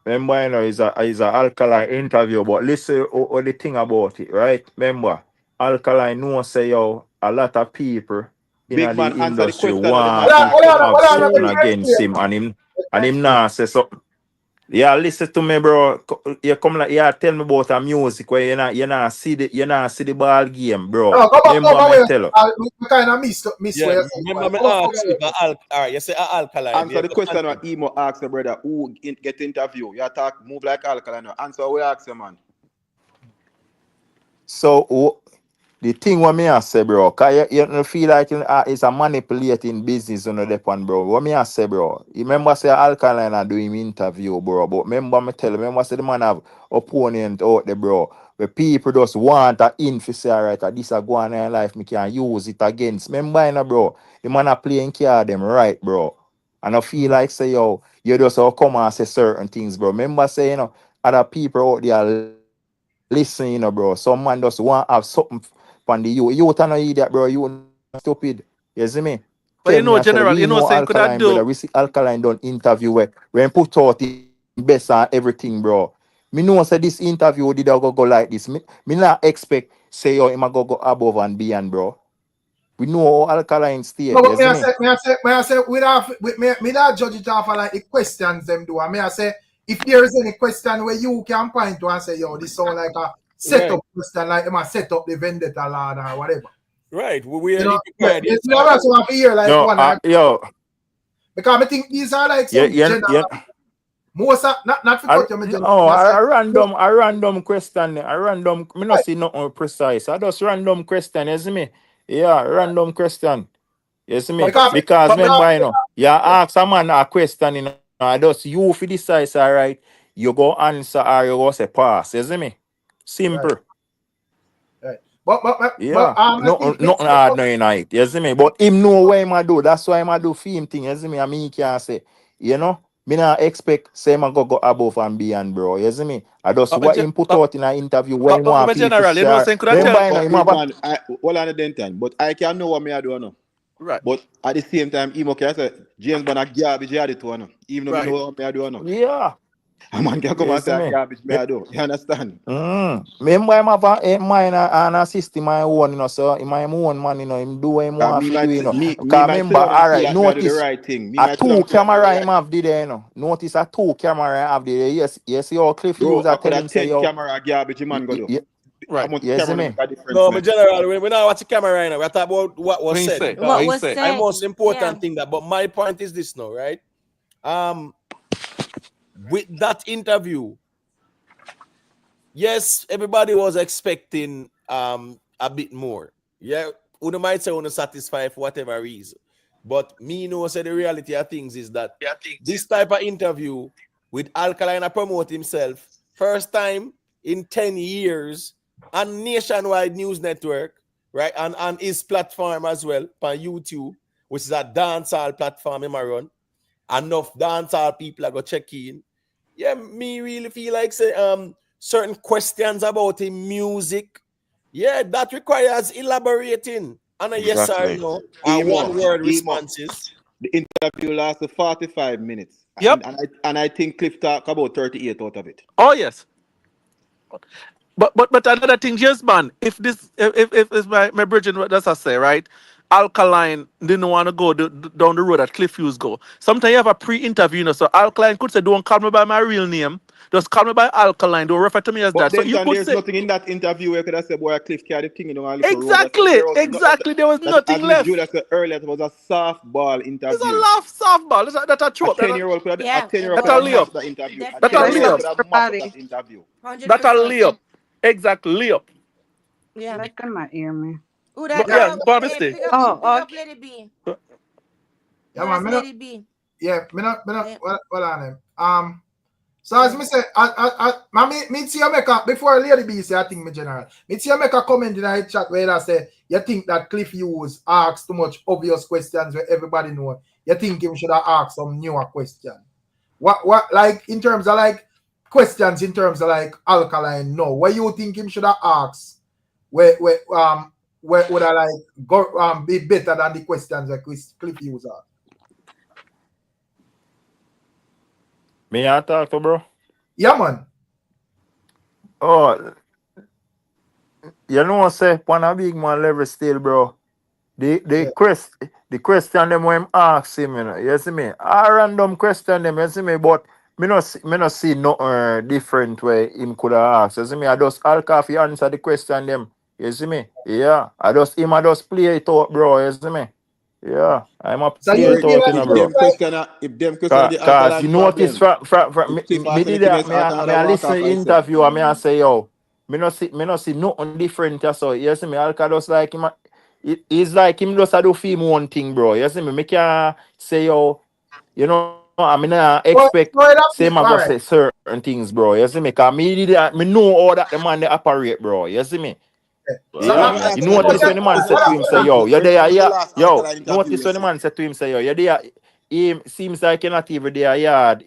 Speaker 12: Remember, you know, it's a alkaline interview, but listen what the thing about it, right? Remember, alkaline know say yo, a lot of people in
Speaker 4: Big
Speaker 12: the
Speaker 4: man answer the
Speaker 12: industry
Speaker 4: question that the
Speaker 12: want
Speaker 4: man
Speaker 12: him
Speaker 4: asked
Speaker 12: to
Speaker 4: you now.
Speaker 12: have something
Speaker 1: Let me
Speaker 12: against him, and him nah say something. Yeah, listen to me, bro. You come like tell me about a music where you not see the ball game, bro.
Speaker 1: No, come
Speaker 12: Remember
Speaker 1: back
Speaker 12: me
Speaker 1: where
Speaker 12: tell you.
Speaker 1: we kind of miss
Speaker 2: Yeah,
Speaker 1: where you say.
Speaker 2: remember me
Speaker 1: Come
Speaker 2: ask
Speaker 1: back
Speaker 2: if all right, you say Alkaline.
Speaker 4: Answer
Speaker 2: Yeah,
Speaker 4: the
Speaker 2: just
Speaker 4: question what Emo asked the brother who get interview. You talk move like alkaline. Answer what ask you, man.
Speaker 12: So the thing what me I say, bro, cause you don't feel like it's a manipulating business on the one, bro. What me I say, bro, you remember say Alkaline are doing interview, bro, but remember say the man have opponent out there, bro, where people just want a info say, alright, this a go on in life, me can use it against. Remember, you know, bro, the man are playing card them right, bro. And I feel like say, yo, you just come and say certain things, bro. Remember say, you know, other people out there listen, you know, bro. Some man just want to have something from the you. You don't know idiot, bro. You stupid. You see me?
Speaker 11: But
Speaker 12: Tell
Speaker 11: you
Speaker 12: me,
Speaker 11: know,
Speaker 12: I said,
Speaker 11: General,
Speaker 12: we
Speaker 11: you know,
Speaker 12: know
Speaker 11: saying could I
Speaker 12: Alkaline, brother.
Speaker 11: do?
Speaker 12: We see Alkaline done interview where when put out the best and everything, bro. Me know say this interview did I go like this. Me not expect say yo him a go above and beyond, bro. We know how Alkaline stay.
Speaker 1: No,
Speaker 12: You
Speaker 1: but
Speaker 12: see me?
Speaker 1: may I say, me not judge it off of like the questions them do. And may I say, if there is any question where you can point to and say, yo, this sound like a setup question, like them a set up the Vendetta land or whatever.
Speaker 2: Right. We
Speaker 1: You
Speaker 2: are
Speaker 1: know,
Speaker 2: prepared.
Speaker 1: it's not also have to hear like
Speaker 12: Yo,
Speaker 1: one or
Speaker 12: yo,
Speaker 1: because I think these are like
Speaker 12: yeah,
Speaker 1: some
Speaker 12: yeah,
Speaker 1: general
Speaker 12: yeah.
Speaker 1: most of, not for cut you, me general.
Speaker 12: No,
Speaker 1: I say,
Speaker 12: a random question. A random. Me not see nothing precise. I just random question. You see me? Yeah, random question. You see me?
Speaker 1: because
Speaker 12: Because
Speaker 11: But
Speaker 12: remember, you know, you
Speaker 2: Yeah.
Speaker 12: ask a man a question, you know, and just you for decide, all right, you go answer or you go say pass. You see me?
Speaker 1: right,
Speaker 12: Simple.
Speaker 1: right. But
Speaker 12: Yeah.
Speaker 1: I
Speaker 12: No,
Speaker 1: think
Speaker 12: nothing hard no in it. You see me? But him know what him a do. That's why him a do film thing. You see me? I mean, he can say, you know, me not expect say him a go above and beyond, bro. You see me? I just
Speaker 11: but,
Speaker 12: what him put out in an interview when him want
Speaker 11: but
Speaker 12: people
Speaker 11: general, you know what I'm
Speaker 12: share.
Speaker 11: saying? Could I tell?
Speaker 12: Remember, you know, him
Speaker 4: Big
Speaker 12: have a
Speaker 4: man, hold on the time. But I can know what me I do now.
Speaker 11: Right,
Speaker 4: But at the same time, him okay, I say James Bond a garbage I did to now. Even though me know
Speaker 11: right.
Speaker 4: what me I do now.
Speaker 12: yeah.
Speaker 4: A man can come
Speaker 12: You
Speaker 4: and
Speaker 12: see
Speaker 4: say
Speaker 12: me?
Speaker 4: garbage me I do. You understand?
Speaker 12: Remember him have a mind and a system my own, you know, so him my own man, you know, him do what him
Speaker 4: And
Speaker 12: want to do, you know.
Speaker 4: me
Speaker 12: Because
Speaker 4: might sit
Speaker 12: remember,
Speaker 4: down and
Speaker 12: all
Speaker 4: feel
Speaker 12: right,
Speaker 4: like me I do the
Speaker 12: notice
Speaker 4: right thing. Me
Speaker 12: a
Speaker 4: might sit down
Speaker 12: two
Speaker 4: and feel like me I do the
Speaker 12: camera
Speaker 4: right
Speaker 12: him have did there, you know. Notice a two camera him have there. Yes, yes, your Cliff
Speaker 4: bro.
Speaker 12: user
Speaker 4: I could
Speaker 12: tell
Speaker 4: have
Speaker 12: him say,
Speaker 4: 10
Speaker 12: yo,
Speaker 4: camera garbage man go do.
Speaker 11: Right.
Speaker 4: Amount of
Speaker 12: you see
Speaker 4: camera don't
Speaker 12: me?
Speaker 4: make a difference,
Speaker 2: No,
Speaker 4: man.
Speaker 2: but general, we now watch the camera right now. We're talking about what
Speaker 11: What
Speaker 2: was
Speaker 11: he
Speaker 2: said
Speaker 11: say? What
Speaker 5: What
Speaker 11: he
Speaker 2: because
Speaker 5: was
Speaker 11: say?
Speaker 2: the
Speaker 5: said?
Speaker 2: most
Speaker 5: Yeah.
Speaker 2: important thing that. But my point is this now, right? With that interview, yes, everybody was expecting a bit more. Yeah, you might say you're satisfied for whatever reason. But me know say the reality of things is that this type of interview with Alkaline promote himself first time in 10 years on nationwide news network, right? And on his platform as well, on YouTube, which is a dancehall platform in my run. Enough dancehall people are go check in. Yeah, me really feel like say certain questions about him music. Yeah, that requires elaborating. And a yes or
Speaker 4: Exactly.
Speaker 2: no, and
Speaker 4: Emo,
Speaker 2: one word
Speaker 4: emo.
Speaker 2: responses.
Speaker 4: The interview lasted 45 minutes.
Speaker 11: Yep.
Speaker 4: And I think Cliff talk about 38 out of it.
Speaker 11: Oh yes. But another thing, yes, man. If this if my brethren, what does I say, right? Alkaline didn't want to go down the road that Cliff Hughes go. Sometimes you have a pre-interview, you know, so Alkaline could say, "Don't call me by my real name. Just call me by Alkaline. Don't refer to me as
Speaker 4: But
Speaker 11: that." So
Speaker 4: then
Speaker 11: you could
Speaker 4: there's
Speaker 11: say
Speaker 4: nothing in that interview where I could have said, boy, Cliff carried the thing, you know, a little road. I said,
Speaker 11: exactly,
Speaker 4: there was
Speaker 11: exactly. There was
Speaker 4: that
Speaker 11: nothing
Speaker 4: as Miss
Speaker 11: left.
Speaker 4: Julia said earlier, it was a softball
Speaker 11: It's a
Speaker 4: interview.
Speaker 11: laugh softball. That's a
Speaker 4: A
Speaker 11: trope.
Speaker 4: 10-year-old could have a
Speaker 5: Yeah,
Speaker 4: 10-year-old
Speaker 11: That
Speaker 4: could
Speaker 11: a
Speaker 4: have
Speaker 5: definitely.
Speaker 11: layup.
Speaker 4: mashed that interview. A
Speaker 11: That a
Speaker 4: 10-year-old
Speaker 5: Definitely.
Speaker 11: layup.
Speaker 4: could have mashed that interview.
Speaker 11: That a
Speaker 5: 100%.
Speaker 11: layup. Exactly, layup.
Speaker 5: Yeah.
Speaker 13: They cannot hear me.
Speaker 5: Who that
Speaker 11: But
Speaker 1: yeah,
Speaker 11: yeah,
Speaker 5: now?
Speaker 11: by
Speaker 5: Hey,
Speaker 11: mistake.
Speaker 5: pick
Speaker 13: Oh,
Speaker 5: up
Speaker 13: okay.
Speaker 5: Lady B.
Speaker 1: yeah,
Speaker 5: No,
Speaker 1: man,
Speaker 5: that's Lady B.
Speaker 1: me not,
Speaker 5: Yeah.
Speaker 1: well on him. So as
Speaker 5: Yeah.
Speaker 1: me say, me see you make a, before Lady B say, I think me general, me see you make a comment in the chat where I say, you think that Cliff Hughes asks too much obvious questions where everybody know, you think him should have asked some newer question. What, like, in terms of, like, questions in terms of, like, Alkaline, no, what you think him should have asked, where would I, like, go, be better than the questions that Cliff Hughes asked?
Speaker 12: Me I talk to bro.
Speaker 1: Yeah, man.
Speaker 12: Oh, you know, say, on a big man level still, bro.
Speaker 1: Yeah.
Speaker 12: The question them when him ask him, you know, you see me? A random question them, you see me, but me no see no different way him could have asked. You see me? I just Alkafi answer the question them. You see me? Yeah. I just play it out, bro, you see me? Yeah. I'm a
Speaker 1: So
Speaker 12: play
Speaker 1: you
Speaker 12: it
Speaker 1: feel
Speaker 12: out, you
Speaker 1: like
Speaker 12: know,
Speaker 4: If
Speaker 1: Cliff,
Speaker 12: bro.
Speaker 4: them
Speaker 1: like,
Speaker 4: question the
Speaker 12: Cause
Speaker 4: Alkaline
Speaker 12: you notice
Speaker 4: problem,
Speaker 12: from
Speaker 4: if Cliff
Speaker 12: me
Speaker 4: ask
Speaker 12: did that
Speaker 4: anything else,
Speaker 12: me
Speaker 4: Alkaline
Speaker 12: I
Speaker 4: walk
Speaker 12: listen
Speaker 4: off
Speaker 12: to
Speaker 4: himself.
Speaker 12: interview and me I say yo me no see nothing different as so you see me Alka just like him it's like him just a do film one thing bro you see me can say yo you know I mean I
Speaker 1: well,
Speaker 12: expect
Speaker 1: well,
Speaker 12: same I
Speaker 1: all
Speaker 12: go
Speaker 1: right.
Speaker 12: say certain things bro you see me cause me did that me know all that the man they operate bro you see me
Speaker 1: So
Speaker 4: Let
Speaker 12: yeah
Speaker 4: me
Speaker 12: you
Speaker 4: ask you a
Speaker 12: notice when
Speaker 4: question.
Speaker 12: the man
Speaker 4: This is
Speaker 12: said
Speaker 4: the
Speaker 12: to
Speaker 4: last
Speaker 12: him say
Speaker 4: interview.
Speaker 12: yo you're there
Speaker 4: This is the
Speaker 12: yeah
Speaker 4: last
Speaker 12: yo
Speaker 4: Alkaline interview
Speaker 12: notice
Speaker 4: you
Speaker 12: when the
Speaker 4: see.
Speaker 12: man said to him say yo you're there him seems like you're not even there yard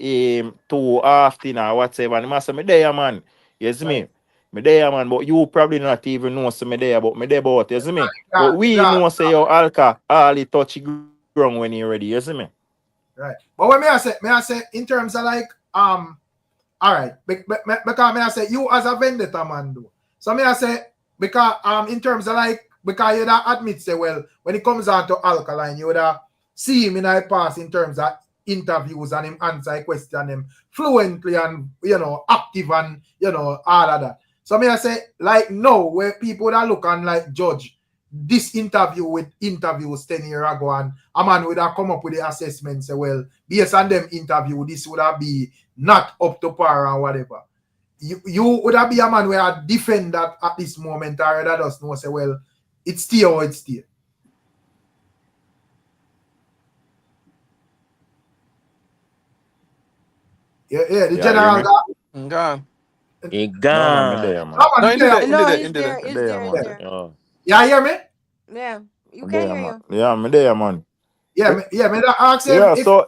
Speaker 12: too often or whatever. And he must say, me there, man. You see
Speaker 1: Right.
Speaker 12: me? Me there, man. But you probably not even know so me there, but me there about, you see me? But
Speaker 1: Yeah,
Speaker 12: we
Speaker 1: yeah,
Speaker 12: know say your Alka, all he touch ground when he ready, you see me?
Speaker 1: right. But what may I say in terms of like all right, because may I say you as a vendetta man do. So may I say because in terms of like because you da admit say well when it comes down to Alkaline you would see him in a pass in terms of interviews and him answer a question him fluently and you know active and you know all of that. So may I say like now where people that look and like judge this interview with interviews 10 years ago, and a man would have come up with the assessment, say, well, based on them interview, this would have be not up to par or whatever. You would have be a man where I defend that at this moment, or that does know, say, well, it's still or it's still. Yeah, the general guy.
Speaker 11: Gone.
Speaker 9: He
Speaker 12: No,
Speaker 9: gone.
Speaker 12: me there, man.
Speaker 11: No, he did it.
Speaker 5: No,
Speaker 11: He
Speaker 5: he's
Speaker 11: did
Speaker 5: there.
Speaker 11: it.
Speaker 5: He's
Speaker 12: There,
Speaker 5: there. He's
Speaker 12: man.
Speaker 5: there.
Speaker 9: Oh.
Speaker 1: Yeah, hear me?
Speaker 5: Yeah, you can
Speaker 12: There,
Speaker 5: hear
Speaker 12: man.
Speaker 5: you.
Speaker 12: Yeah, me there, man.
Speaker 1: Yeah, me that ask
Speaker 12: Yeah,
Speaker 1: if
Speaker 12: so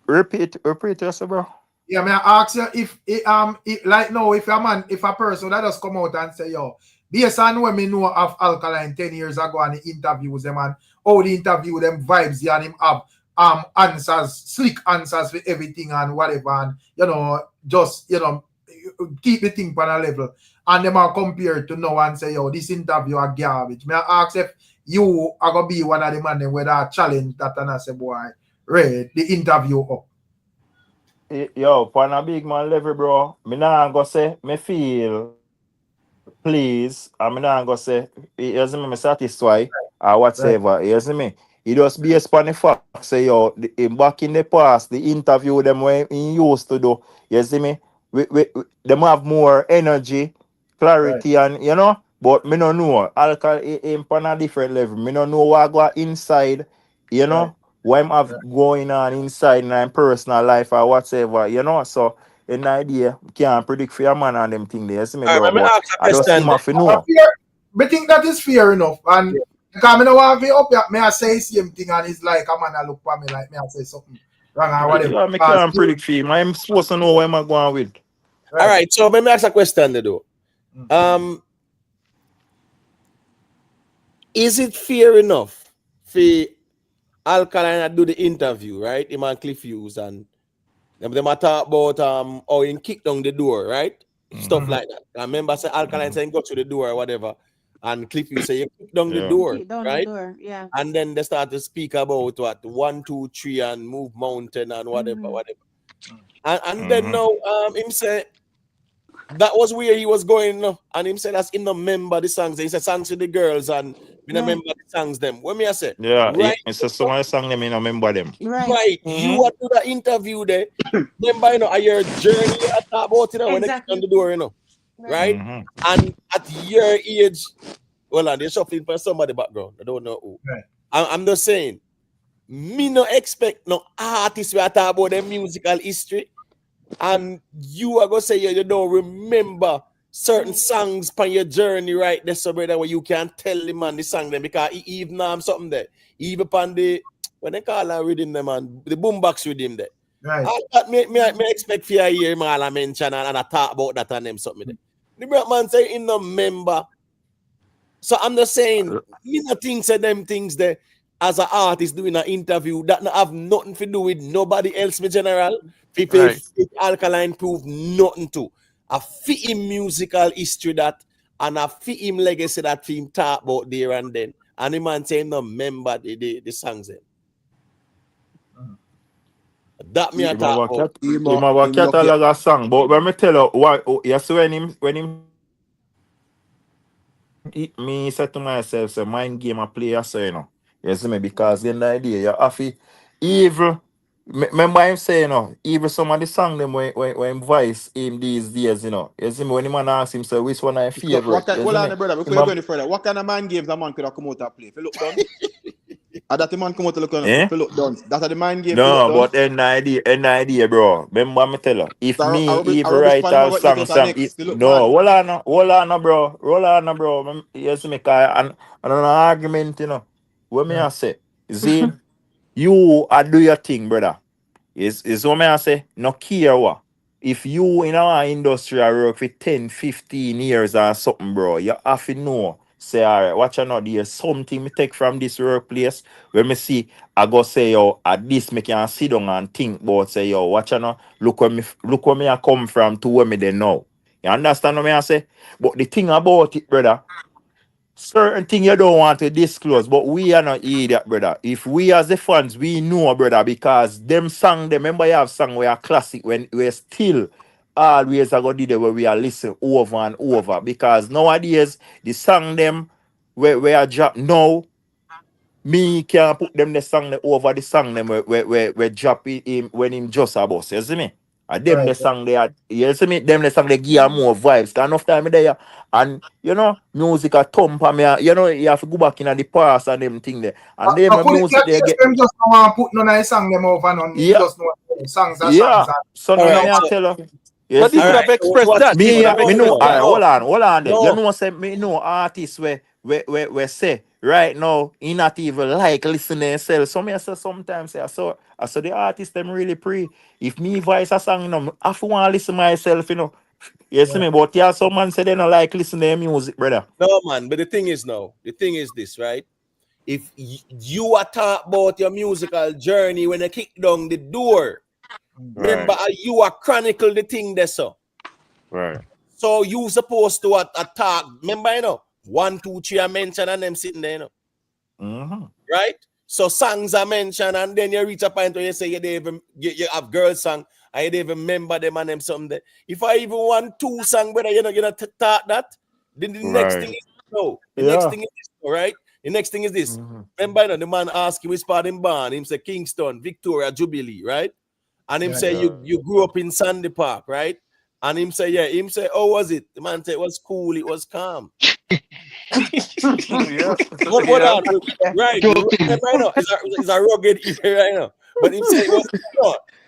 Speaker 12: repeat yourself, bro.
Speaker 1: yeah, me ask you if like now if a person that just come out and say, yo, based on what me know of Alkaline 10 years ago and he interviews them and how the interview them vibes and him have answers, slick answers for everything and whatever, and just keep the thing on a level, and them are compared to now and say, yo, this interview are garbage. Me ask if you are gonna be one of the man where that challenge that, and I say, boy, read the interview up.
Speaker 12: Yo, for a big man level, bro, me nah go say me feel please, and me nah go say you see me satisfy or whatsoever. You see me? It just based upon the fact say yo, back in the past, the interview them when he used to do, you see me? Them have more energy, clarity, and but me no know. Alcohol in on a different level. Me no know what go inside, what I'm have going on inside in my personal life or whatsoever. So an idea can't predict for your man and them thing there. You see me,
Speaker 2: All right,
Speaker 12: bro?
Speaker 2: let me
Speaker 12: But
Speaker 2: ask a
Speaker 12: I just
Speaker 2: question.
Speaker 12: seem off to know.
Speaker 1: I think that is fair enough, and because I don't want to up here, may I say same thing, and it's like a man I look for me like me I say something wrong or whatever.
Speaker 12: Yeah, me can't predict for him. I'm supposed to know where I'm going with.
Speaker 2: All right, so let me ask a question though. Is it fair enough for Alkaline to do the interview, right? Him and Cliff Hughes, and them talk about how he kick down the door, right? Stuff like that. I remember say Alkaline saying go through the door or whatever, and Cliff Hughes say you kick down the door,
Speaker 5: Kick down
Speaker 2: right?
Speaker 5: the door, yeah.
Speaker 2: And then they start to speak about what 1, 2, 3 and move mountain and whatever. And then now him say that was where he was going, and him said that's in the member the songs. He said songs to the girls and we remember the songs them. What me I say?
Speaker 12: Yeah,
Speaker 2: Right.
Speaker 12: it's just some of the song them, remember them.
Speaker 2: Right. You want to do the interview there. Remember, your journey at talk about when they kick on the door, right? And at your age, well, they're shuffling for somebody background. I don't know who.
Speaker 1: Right.
Speaker 2: I'm just saying, me no expect no artists we are talk about their musical history. And you are gonna say you don't remember certain songs on your journey, right? That's so brother where you can tell the man the song them because he even something there. Even upon the when they call that rhythm them and the boombox rhythm there.
Speaker 1: Right.
Speaker 2: That me expect for a year man I mention and I talk about that and them something there. The black man say in the member. So I'm just saying, me not think say them things there as an artist doing an interview that not have nothing to do with nobody else in general. People Alkaline prove nothing to. I fit him musical history that and I fit him legacy that him talk about there and then. And the man saying no remember the songs there. That me I talk about.
Speaker 12: He have a catalog of song, but when me tell you what you see when him me said to myself, so mind game I play so you see me, because then the idea you have to evil. Remember him saying, even some of the song them when voice him these days, you see me, when the man ask him, so which one I favorite?
Speaker 4: Hold on, brother, before you go any further, what kind of mind games a man could have come out and play? If you look done, that the man come out to look on, if you look done, that's the mind game.
Speaker 12: No, but an idea, bro. Remember me tell you, if me even write a song, no, hold on, bro. You see me, cause an argument, what me I say, Zine, you do your thing, brother. Is what me I say, no care what. If you in our industry I work for 10, 15 years or something, bro, you have to know. Say, all right, watch out, there's something me take from this workplace where me see, I go say, yo, at this me can sit down and think about, say, yo, watch out, look where me I come from to where me they know. You understand what me I say? But the thing about it, brother, certain thing you don't want to disclose, but we are not idiot, brother. If we as the fans, we know, brother, because them song, remember you have song where are classic when we're still always a go do the way we are listen over and over because nowadays the song them where I drop now. Me can't put them the song over the song them where drop him when him just a boss, you see me? And them
Speaker 1: Right.
Speaker 12: the song they are, you see me? Them the song they give her more vibes. Cause enough time there and you know, music a thump and me, you know, you have to go back in the past and them thing there. And them
Speaker 1: I put it
Speaker 12: music
Speaker 1: that
Speaker 12: they
Speaker 1: yes,
Speaker 12: get
Speaker 1: them just don't want to put none of the song them over none. Him
Speaker 12: yeah,
Speaker 1: just know songs are songs.
Speaker 12: yeah. So
Speaker 2: All
Speaker 12: no
Speaker 1: And,
Speaker 12: no
Speaker 2: right,
Speaker 12: me I
Speaker 2: so
Speaker 12: tell her. You
Speaker 11: But he
Speaker 12: see
Speaker 11: could
Speaker 12: me?
Speaker 11: have expressed
Speaker 2: watch
Speaker 11: that.
Speaker 2: this.
Speaker 11: He
Speaker 12: Me,
Speaker 11: could
Speaker 2: No,
Speaker 11: have
Speaker 12: me know.
Speaker 11: expressed that.
Speaker 2: no,
Speaker 12: Hold on there. You
Speaker 2: no.
Speaker 12: know, say me know artists where say right now he not even like listening himself. So me I say sometimes say I saw the artist them really pre. If me voice a song, you know, I want to listen myself, you know. You see me, but yeah, some man say they don't like listening to music, brother.
Speaker 2: No, man. But the thing is now, the thing is this, right? If you are talk about your musical journey when you kick down the door,
Speaker 12: Right,
Speaker 2: remember you are chronicle the thing there, so.
Speaker 12: right.
Speaker 2: So you supposed to attack. Remember, you know, 1, 2, 3 I mentioned and them sitting there, you know,
Speaker 12: Mm-hmm.
Speaker 2: right? So songs are mentioned, and then you reach a point where you say you don't even you have girl song, and you don't even remember them and them something there. If I even want 2 song, brother, you know, talk that. Then the next thing
Speaker 12: Right.
Speaker 2: is no. The next
Speaker 12: Yeah.
Speaker 2: thing is this, all right? The next thing is this.
Speaker 12: Mm-hmm.
Speaker 2: Remember, you know, the man asked him which part him born. Him say Kingston, Victoria, Jubilee, right? And him
Speaker 1: yeah.
Speaker 2: say
Speaker 12: Yeah.
Speaker 2: you grew up in Sandy Park, right? And him say, yeah, him say, how was it? The man say it was cool, it was calm.
Speaker 11: Yeah.
Speaker 2: What
Speaker 11: Yeah.
Speaker 2: on? Right. Remember, I know, it's a rugged ear right now. But him say it was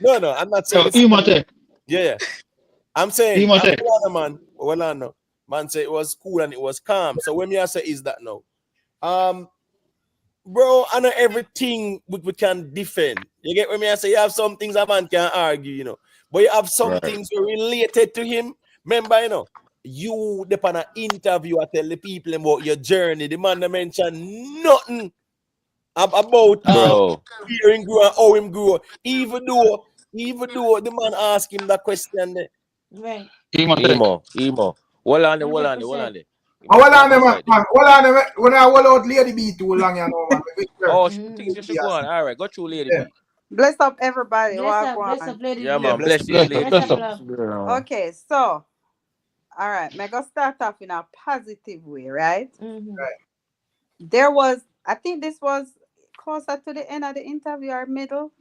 Speaker 2: no, I'm not saying this. Yeah. I'm saying, hold on, man. Hold on now. Man say it was cool and it was calm. So when me I say is that now? Bro, I know everything we can defend. You get what me I say? You have some things a man can argue, you know. But you have some
Speaker 12: Right.
Speaker 2: things related to him. Remember, you know, you depend on an interview, I tell the people about your journey. The man that mention nothing about
Speaker 9: Bro.
Speaker 2: where him grew and how him grew. Even though the man asked him that question there.
Speaker 5: Right.
Speaker 9: Emo. Hold on there.
Speaker 5: 100%.
Speaker 9: You
Speaker 1: hold
Speaker 9: might
Speaker 1: on,
Speaker 9: talk
Speaker 1: man.
Speaker 9: aside there.
Speaker 1: Hold on, man. When I hold out Lady B too long, you know, man.
Speaker 9: Oh, things you
Speaker 5: Mm.
Speaker 9: should go on. All right, go through Lady
Speaker 1: Yeah.
Speaker 9: B.
Speaker 13: Bless up everybody.
Speaker 5: Bless up,
Speaker 13: Wagwan.
Speaker 5: Lady
Speaker 9: Yeah,
Speaker 2: Yeah,
Speaker 5: B.
Speaker 9: man.
Speaker 2: bless up,
Speaker 9: Blessings,
Speaker 2: bless up.
Speaker 9: Lady
Speaker 5: Bless up,
Speaker 9: B.
Speaker 5: love.
Speaker 12: Yeah.
Speaker 13: Okay, so all right, me go start off in a positive way, right?
Speaker 5: Mm-hmm.
Speaker 13: There was, I think this was closer to the end of the interview or middle,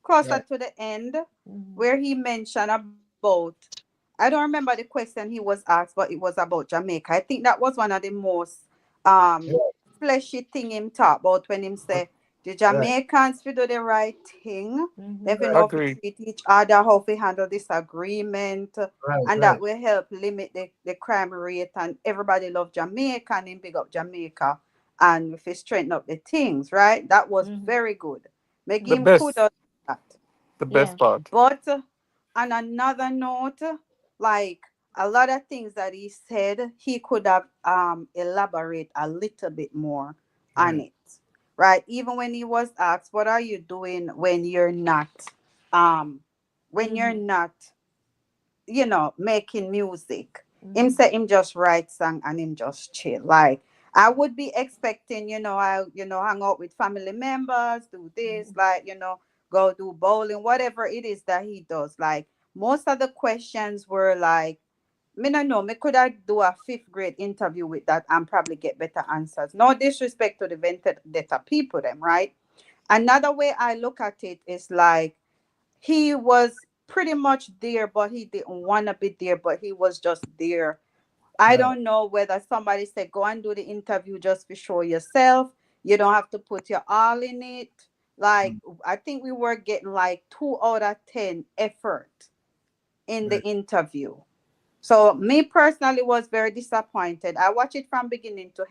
Speaker 13: closer
Speaker 1: Right.
Speaker 13: to the end,
Speaker 5: Mm-hmm.
Speaker 13: where he mentioned about, I don't remember the question he was asked, but it was about Jamaica. I think that was one of the most um
Speaker 1: Right.
Speaker 13: fleshy thing him talk about when him say the
Speaker 1: Right.
Speaker 13: Jamaicans we do the right thing. They
Speaker 5: Mm-hmm.
Speaker 13: fi know
Speaker 1: Right.
Speaker 13: how to
Speaker 11: Agree.
Speaker 13: treat each other, how to handle disagreement,
Speaker 1: Right.
Speaker 13: and
Speaker 1: Right.
Speaker 13: that will help limit the crime rate. And everybody love Jamaica and him big up Jamaica and if he straighten up the things, right? That was
Speaker 5: Mm-hmm.
Speaker 13: very good. Make
Speaker 11: The
Speaker 13: him
Speaker 11: best.
Speaker 13: kudos for that.
Speaker 11: The
Speaker 5: Yeah.
Speaker 11: best part.
Speaker 13: But on another note, like a lot of things that he said, he could have elaborate a little bit more on
Speaker 1: Right.
Speaker 13: it. Right? Even when he was asked, what are you doing um when you're
Speaker 5: Mm-hmm.
Speaker 13: not, making music? Him
Speaker 5: Mm-hmm.
Speaker 13: say him just write song and him just chill. Like I would be expecting, I hang out with family members, do this, like, go do bowling, whatever it is that he does. Like most of the questions were like, me no know, me could I do a fifth grade interview with that and probably get better answers. No disrespect to the Vendetta people, them, right? Another way I look at it is like he was pretty much there, but he didn't want to be there, but he was just there. I
Speaker 1: Right.
Speaker 13: don't know whether somebody said go and do the interview just to show yourself. You don't have to put your all in it. Like I think we were getting like 2 out of 10 effort in the
Speaker 1: Right.
Speaker 13: interview. So me personally was very disappointed. I watched it from beginning to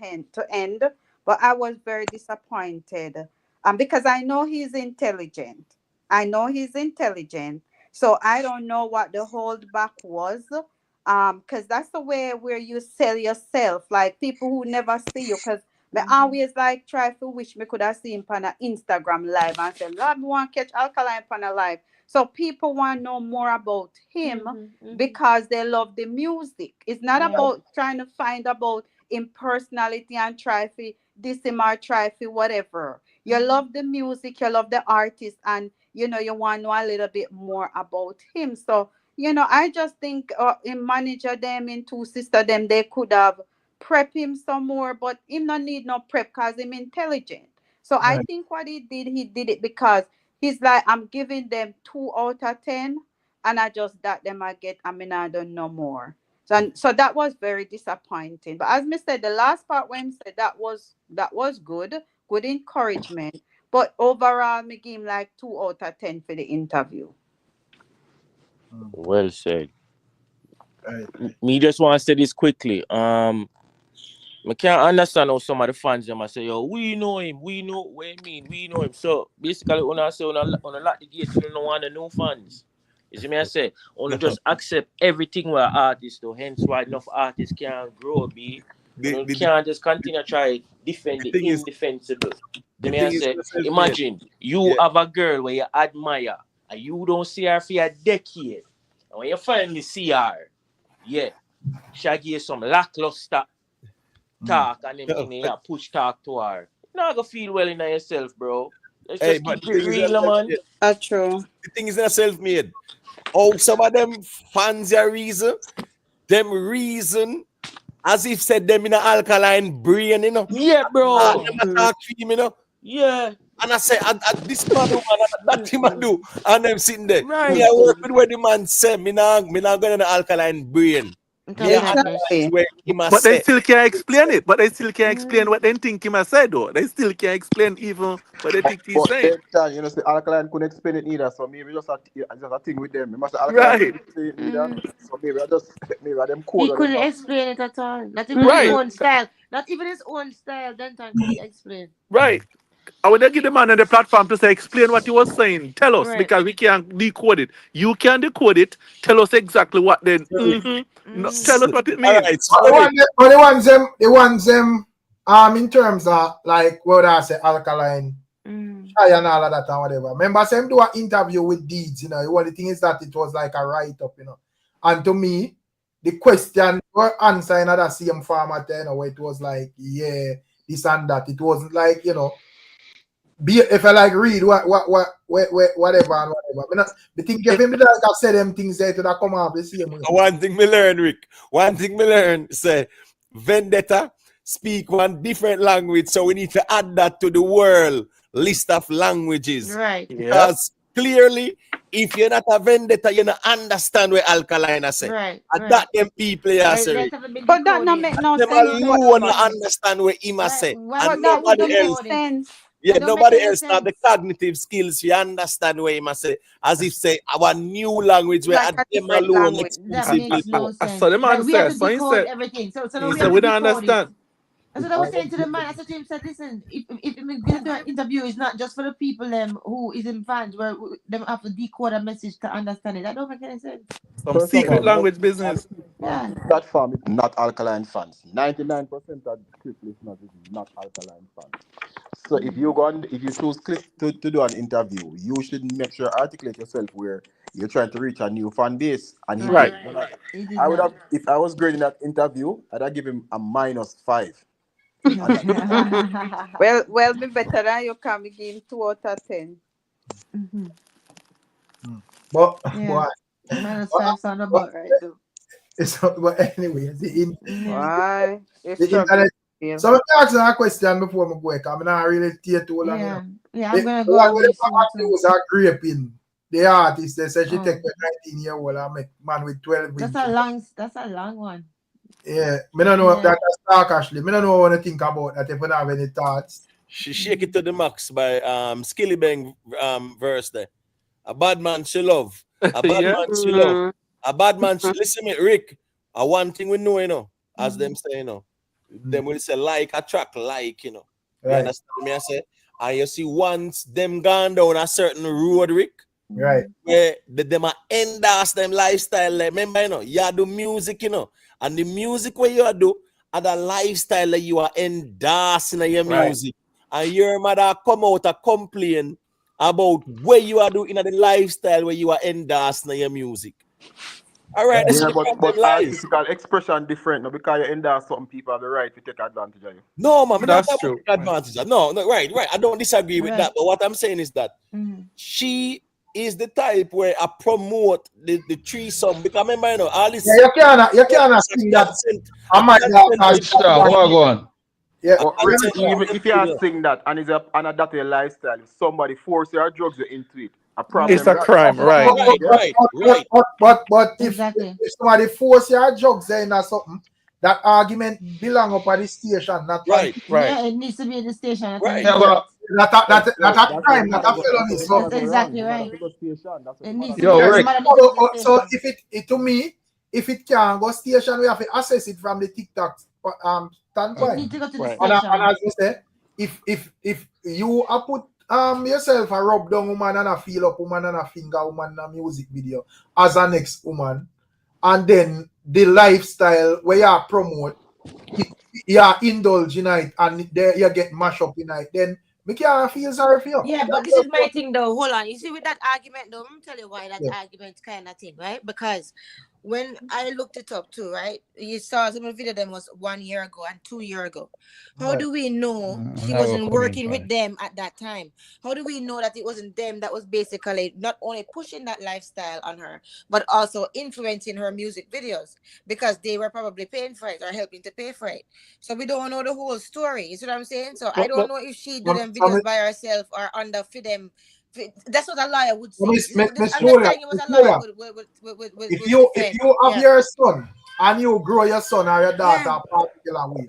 Speaker 13: end, but I was very disappointed. Because I know he's intelligent. I know he's intelligent. So I don't know what the hold back was. Because that's the way where you sell yourself, like people who never see you. Because me
Speaker 5: Mm-hmm.
Speaker 13: always like try to wish me could have seen on a Instagram live and say, Lord, me want catch Alkaline on a live. So people want to know more about him
Speaker 5: Mm-hmm. Mm-hmm.
Speaker 13: because they love the music. It's not
Speaker 5: Yeah.
Speaker 13: about trying to find about impersonality and try for this him or try for whatever. You
Speaker 5: Mm-hmm.
Speaker 13: love the music, you love the artist, and you want to know a little bit more about him. So I just think in manager them, in two sister them, they could have prep him some more, but him not need no prep because him intelligent. So I
Speaker 1: Right.
Speaker 13: think what he did it because he's like, I'm giving them 2 out of 10, and I just that them I don't know more. So that was very disappointing. But as me said, the last part when he said that was good encouragement. But overall, me give him like 2 out of 10 for the interview.
Speaker 9: Well said.
Speaker 1: Right.
Speaker 9: Me just want to say this quickly. I can't understand how some of the fans them say, yo, we know him, we know what I mean, we know him. So basically, when I say on a lot the gate, you don't want to know fans. You see me I say, only just accept everything where artists do, hence why enough artists can't grow, be. You can't just continue to try defend the indefensible. See me I say, imagine you have a girl where you admire and you don't see her for a decade. And when you finally see her, she give you some lackluster talk and them thing, push talk to her. You're not gonna feel well in yourself, bro. Let's just keep it real, man.
Speaker 13: That's true.
Speaker 2: The thing is not self-made. Oh, some of them fans are reason as if said them in an alkaline brain, you know.
Speaker 9: Yeah, bro.
Speaker 2: Them talk to him, you know.
Speaker 9: Yeah.
Speaker 2: And I say, this man do, and that him I do, and them sitting there.
Speaker 9: Right.
Speaker 2: Me I work with what the man say. Me not going in an alkaline brain.
Speaker 13: Exactly.
Speaker 11: But they still can't explain it. But they still can't explain what they think him has said, though. They still can't explain even what they think he's
Speaker 4: But
Speaker 11: saying.
Speaker 4: then, you know, the Alkaline couldn't explain it either, so maybe just a thing with them. Must the Alkaline couldn't explain it either, so maybe them cool.
Speaker 14: He couldn't explain it at all. Not even his own style. Not even his own style. Then could he explain?
Speaker 11: Right. I would give the man on the platform to say, explain what he was saying. Tell us, because we can't decode it. You can decode it. Tell us exactly what then. No, tell us what it means.
Speaker 2: Right.
Speaker 1: The ones them in terms of like what I say, alkaline, shy and all of that and whatever. Remember, same do an interview with Deeds, you know. The only thing is that it was like a write-up, you know. And to me, the question or answer in that same format, you know, where it was like, yeah, this and that. It wasn't like, you know, if I like read whatever and whatever. I think if him like I said them things there to that come up the same way.
Speaker 2: One thing me learn, Rick. One thing me learn, say Vendetta speak one different language, so we need to add that to the world list of languages.
Speaker 14: Right.
Speaker 2: Because clearly, if you're not a Vendetta, you don't understand what Alkaline I say.
Speaker 14: Right.
Speaker 2: And that them people are saying.
Speaker 13: But that not make no
Speaker 2: Them
Speaker 13: sense.
Speaker 2: alone understand what him say. And nobody else.
Speaker 13: Sense.
Speaker 2: Yeah, nobody else have the cognitive skills to understand what he must say. As if say our new language where
Speaker 13: like
Speaker 2: them alone
Speaker 14: that makes no sense.
Speaker 11: So the man
Speaker 14: we have
Speaker 11: said,
Speaker 14: to decode everything. So
Speaker 11: he said, we don't understand.
Speaker 14: That's what I was saying to the man. I said to him, listen, if the interview is not just for the people who is in fans, where them have to decode a message to understand it. That don't make any sense.
Speaker 11: Some secret language business.
Speaker 14: Yeah.
Speaker 4: That farm is not Alkaline fans. 99% of clip listeners is not Alkaline fans. So if you choose clip to do an interview, you should make sure articulate yourself where you're trying to reach a new fan base. And
Speaker 11: right.
Speaker 4: I would have, if I was grading that interview, I'd have given him a -5.
Speaker 13: well, me better than you can be give 2 out of 10.
Speaker 1: But
Speaker 14: yeah. -5 sound about right though.
Speaker 1: But anyway,
Speaker 13: Why?
Speaker 1: The internet. So let me ask you a question before I go. I'm not really tear too long.
Speaker 14: Yeah, I'm gonna go away soon.
Speaker 1: Was a graping the artist. They said she take a 19-year-old and make man with 12.
Speaker 14: That's a long one.
Speaker 1: Yeah, me don't know if that's Stalk actually. Me don't know what to think about that. If you don't have any thoughts.
Speaker 2: She shake it to the max by Skilly Bang verse there. A bad man she love. A bad man she love. A bad man she listen me, Rick. One thing we know, you know, as them say, you know, them will say like attract like, you know.
Speaker 1: Right.
Speaker 2: You understand me? I say, and you see once them gone down a certain road, Rick.
Speaker 1: Right.
Speaker 2: Where them are endorse them lifestyle. Like, remember, you know, you do music, you know. And the music where you do and the lifestyle that you are endorsing in your music. And your mother come out and complain about where you are doing in the lifestyle where you are endorsing your music. All right,
Speaker 4: but artistical expression different, no, because you endorse something people have the right to take advantage of you.
Speaker 2: No, man,
Speaker 11: that's true.
Speaker 2: Advantage. No, right. I don't disagree with that. But what I'm saying is that she is the type where I promote the threesome. Because remember, you know, all this.
Speaker 1: Yeah, you cannot sing that. I might
Speaker 4: Rickstar, hold on.
Speaker 1: Yeah,
Speaker 4: Even if you sing that and it's and a that lifestyle, if somebody force you or drugs you into it, a problem.
Speaker 11: It's a crime, right?
Speaker 1: But
Speaker 14: Exactly.
Speaker 1: if somebody force your drugs in or something, that argument belong up at the station, not
Speaker 2: right.
Speaker 14: Yeah, it needs to be in the station.
Speaker 2: Right.
Speaker 1: Not a crime, not a felony. So
Speaker 14: That's exactly right. It needs to
Speaker 4: Yo,
Speaker 14: be.
Speaker 4: Rick.
Speaker 1: So if it to me, if it can go station, we have to assess it from the TikTok
Speaker 14: It
Speaker 1: standpoint.
Speaker 14: needs to go to the
Speaker 1: And
Speaker 14: station.
Speaker 1: as you say, if you put yourself a rub down woman and a feel up woman and a finger woman in a music video as an ex woman, and then the lifestyle where you promote, you indulge in it and there you get mashed up in it, then we can't feel sorry for you.
Speaker 14: Yeah, but this is my thing though. Hold on. You see with that argument though, I'm tell you why that argument kind of thing, right? Because when I looked it up too, right? You saw some of the video them was 1 year ago and 2 years ago. How do we know she wasn't working with them at that time? How do we know that it wasn't them that was basically not only pushing that lifestyle on her, but also influencing her music videos? Because they were probably paying for it or helping to pay for it. So we don't know the whole story. You see what I'm saying? So I don't know if she do them videos by herself or under for them. That's what a lawyer would say. I'm just telling you what a lawyer would
Speaker 1: if you have your son and you grow your son or your daughter a particular way,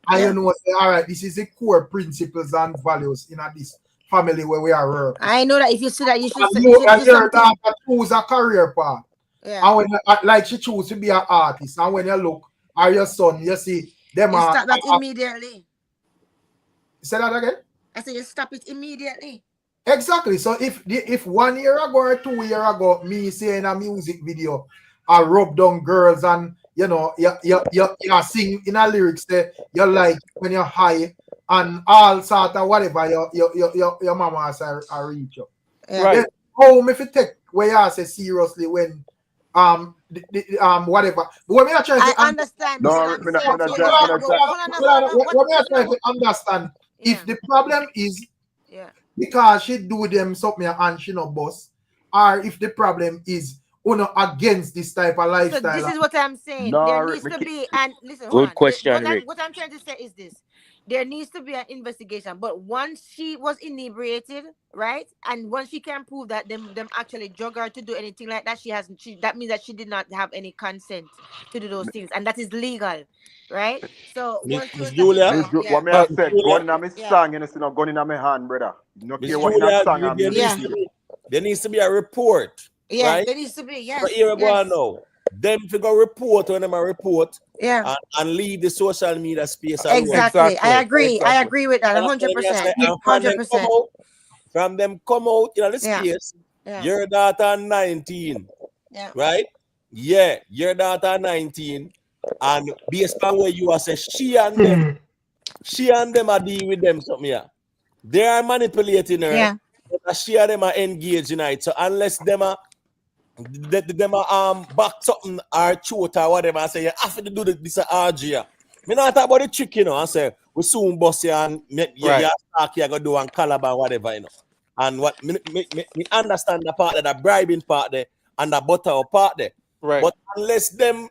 Speaker 1: and you know, say, all right, this is the core principles and values in this family where we are working.
Speaker 14: I know that if you see that, you should.
Speaker 1: And your daughter choose a career path. Yeah. And when like she choose to be an artist, and when you look at your son, you see them.
Speaker 14: You stop that immediately.
Speaker 1: Say that again.
Speaker 14: I said you stop it immediately.
Speaker 1: Exactly. So if 1 year ago or 2 years ago, me saying a music video, I rub down girls and you know you sing in a lyrics that you like when you're high and all sort of whatever your mama has a reach you.
Speaker 14: Yeah.
Speaker 1: Right. How if you take where you say seriously when whatever. What me are trying to
Speaker 14: understand.
Speaker 1: What me are trying to understand if the problem is because she do them something and she no boss, or if the problem is against this type of lifestyle.
Speaker 14: So this is what I'm saying. There needs to be, and listen,
Speaker 9: good question, Rick.
Speaker 14: What I'm trying to say is this. There needs to be an investigation. But once she was inebriated, right? And once she can prove that them actually drug her to do anything like that, that means that she did not have any consent to do those things. And that is legal. Right? So
Speaker 2: Miss Julia,
Speaker 4: what me have said, gun in my song, you know, gun in my hand, brother. No care what in that song.
Speaker 2: There needs to be a report.
Speaker 14: Yeah,
Speaker 2: right?
Speaker 14: There needs to be, yes.
Speaker 2: So here we go now. Them figure report when them a report, and leave the social media space.
Speaker 14: Exactly. I agree. I agree with that 100%. 100%.
Speaker 2: From them come out in the space. Your daughter 19, right? Yeah, your daughter 19, and based on where you are, say she and them are dealing with them something here. They are manipulating her.
Speaker 14: Yeah.
Speaker 2: But she and them are engaged in it. So unless them are back something or shoot or whatever, I say you have to do this RG. Me not talk about the trick, you know. I say we soon boss you and you start you go do and caliber whatever, you know. And what me understand the part the bribing part there and the butter part there.
Speaker 11: Right.
Speaker 2: But unless them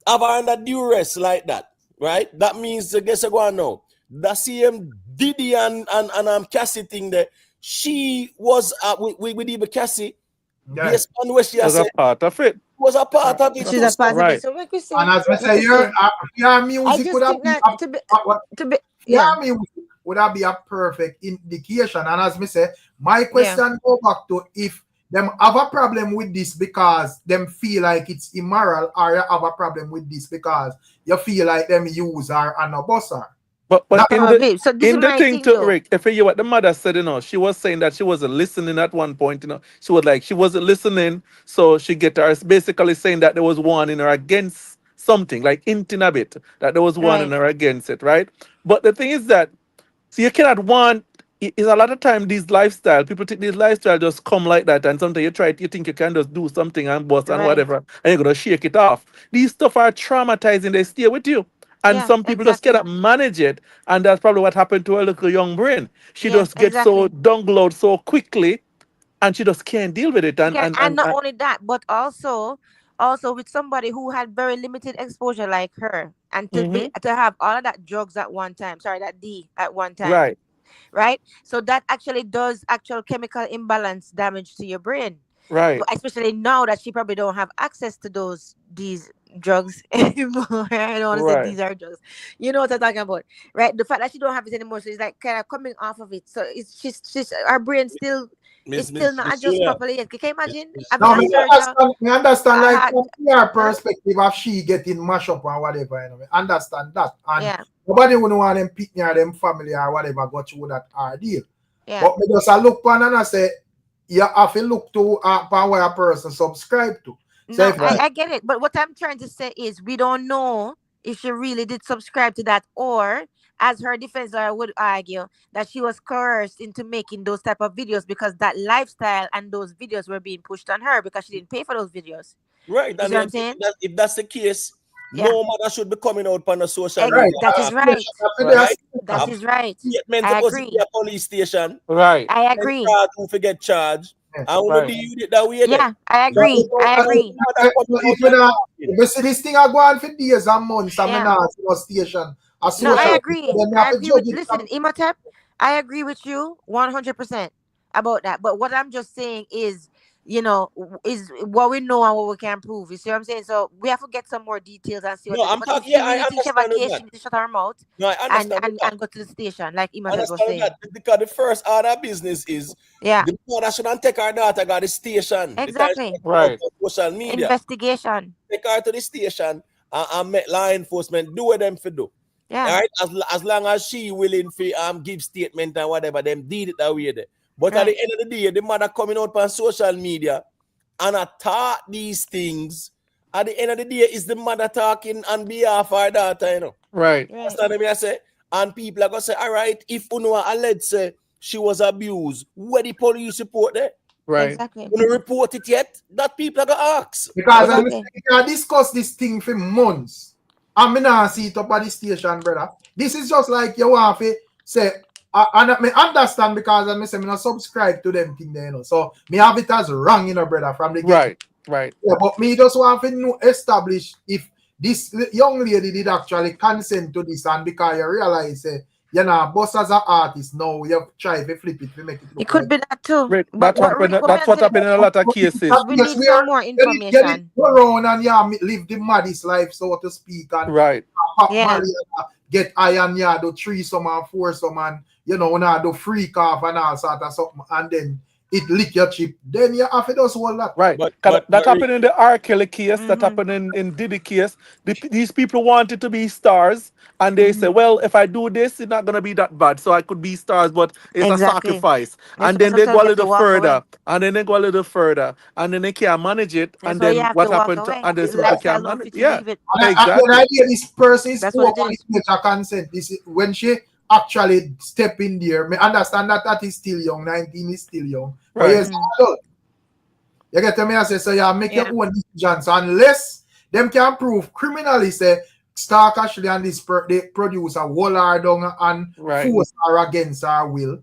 Speaker 2: have her under duress like that, right? That means guess I go on now. The same Diddy and Cassie thing there. She was with even Cassie. Based on what she
Speaker 11: was
Speaker 2: said,
Speaker 11: a part of it.
Speaker 2: Was a part of it.
Speaker 14: She's a part of it. So we could say,
Speaker 1: and as we say, your music would have would that be a perfect indication? And as me say, my question go back to if them have a problem with this because them feel like it's immoral, or you have a problem with this because you feel like them use her and no boss her.
Speaker 11: But in the thing to Rick, if you hear what the mother said, you know, she was saying that she wasn't listening at one point, you know. She was like, she wasn't listening, so she get her basically saying that there was one in her against something, like hinting a bit, that there was one in her against it, right? But the thing is that, so you cannot want, is a lot of time these lifestyle, people think these lifestyle just come like that, and sometimes you think you can just do something and bust and whatever, and you're gonna shake it off. These stuff are traumatizing, they stay with you. And some people just cannot manage it. And that's probably what happened to her little young brain. She just gets so download so quickly. and she just can't deal with it.
Speaker 14: And not only that, but also with somebody who had very limited exposure like her, and to have all of that drugs at one time. Sorry, that D at one time.
Speaker 11: right.
Speaker 14: Right. So that actually does actual chemical imbalance damage to your brain.
Speaker 11: Right.
Speaker 14: But especially now that she probably don't have access to these drugs anymore. I don't want to say
Speaker 11: Right.
Speaker 14: these are drugs. You know what I'm talking about, right? The fact that she don't have it anymore, so it's like kind of coming off of it. So it's she's our brain still it's still not adjust properly yet. Can you imagine having
Speaker 1: Now,
Speaker 14: a surgery?
Speaker 1: me understand like from your perspective of she getting mashed up or whatever, you know, me understand that. And
Speaker 14: Yeah.
Speaker 1: nobody would want them pick near them family or whatever go through that ordeal.
Speaker 14: Yeah.
Speaker 1: But me just look pan and I say, you have to look to what a person subscribe to. So
Speaker 14: No, I get it. But what I'm trying to say is we don't know if she really did subscribe to that, or as her defense lawyer would argue, that she was coerced into making those type of videos because that lifestyle and those videos were being pushed on her because she didn't pay for those videos.
Speaker 2: Right.
Speaker 14: You see what I'm saying?
Speaker 2: If that's the case, no mother should be coming out on the social
Speaker 14: media.
Speaker 2: Right.
Speaker 14: That is right.
Speaker 2: Right.
Speaker 14: That is right.
Speaker 2: I agree. A police station.
Speaker 11: Right.
Speaker 14: I agree.
Speaker 2: Who forget charge. I want to deal with it that way.
Speaker 14: Yeah, I agree. I agree.
Speaker 1: If you see this thing I go on for days and months, I'm not no station.
Speaker 14: No, I agree. I agree with, listen, Imhotep, I agree with you 100% about that. But what I'm just saying is, you know, is what we know and what we can prove. You see what I'm saying? So we have to get some more details and see what.
Speaker 2: No, I'm
Speaker 14: but
Speaker 2: talking.
Speaker 14: if you really think she have a case, she needs to shut her mouth.
Speaker 2: No, I understand
Speaker 14: and go to the station, like Imhotep was saying.
Speaker 2: That because the first order of business is the mother shouldn't take her daughter to the station.
Speaker 14: Exactly.
Speaker 11: Right.
Speaker 2: Social media
Speaker 14: investigation.
Speaker 2: Take her to the station and make law enforcement do what them for do.
Speaker 14: Yeah.
Speaker 2: All right. As long as she willing to give statement and whatever, them did it that way there. But at the end of the day, the mother coming out on social media and attack these things. At the end of the day, is the mother talking on behalf of her daughter, you know.
Speaker 11: Right.
Speaker 2: That's what I say. And people are gonna say, all right, if Uno alleged say she was abused, where the police report there?
Speaker 11: Right.
Speaker 14: Exactly.
Speaker 2: When report it yet, that people are gonna ask.
Speaker 1: Because we can discuss this thing for months. And me not see it up at the station, brother. This is just like you want to say, and I understand because I say me not subscribe to them thing there, you know. So me have it as wrong, you know, brother, from the
Speaker 11: right.
Speaker 1: Yeah, but me just want to establish if this young lady did actually consent to this, and because you realize, you know, boss as an artist now, you try to flip it to make it look.
Speaker 14: It could be that too.
Speaker 11: Right. That's what happened in a lot of cases.
Speaker 14: We need some more information.
Speaker 1: Go around and live the maddest life, so to speak, and get iron, do threesome and foursome, and you know, now do freak off and all sort of something, and then it lick your chip. Then you have to do all that.
Speaker 11: Right. But that happened in the R. Kelly case. That happened in Diddy case. These people wanted to be stars, and they say, well, if I do this, it's not gonna be that bad. So I could be stars, but it's a sacrifice. And then they go a little further, and then they go a little further, and then they can't manage it. And then what happened to and then they can't manage it. Yeah.
Speaker 1: Exactly. When I hear this person is consent, this is when she actually step in there. Me understand that is still young, 19 is still young. Right. But yes, you get to me, I say, so you make your own decisions. Unless them can prove criminally, say, Stalk actually and this they produce a whole her down and force her against her will,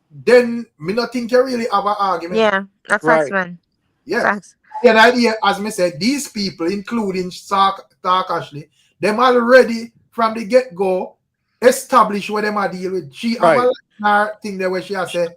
Speaker 1: then me not think you really have an argument.
Speaker 14: Yeah, that's facts, man.
Speaker 1: Yeah.
Speaker 14: Facts.
Speaker 1: The idea, as me said, these people, including Stalk Ashley, them already from the get-go establish what them are deal with. She have a thing there where she has said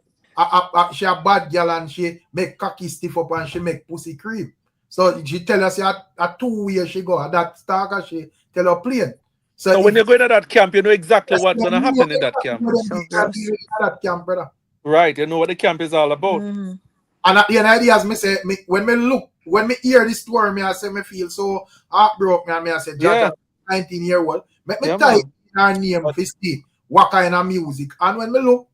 Speaker 1: she a bad girl and she make cocky stiff up and she make pussy cream. So she tell us at 2 years she go. That Stalker she tell her plain.
Speaker 11: So when you go into that camp, you know exactly what's gonna happen in that camp.
Speaker 1: That camp, brother.
Speaker 11: Right, you know what the camp is all about.
Speaker 1: And at the end of the day, as me say, when me hear this story, me I say me feel so heartbroken, and me I say, Jaja, 19-year-old, make me type her name to see what kind of music. And when me look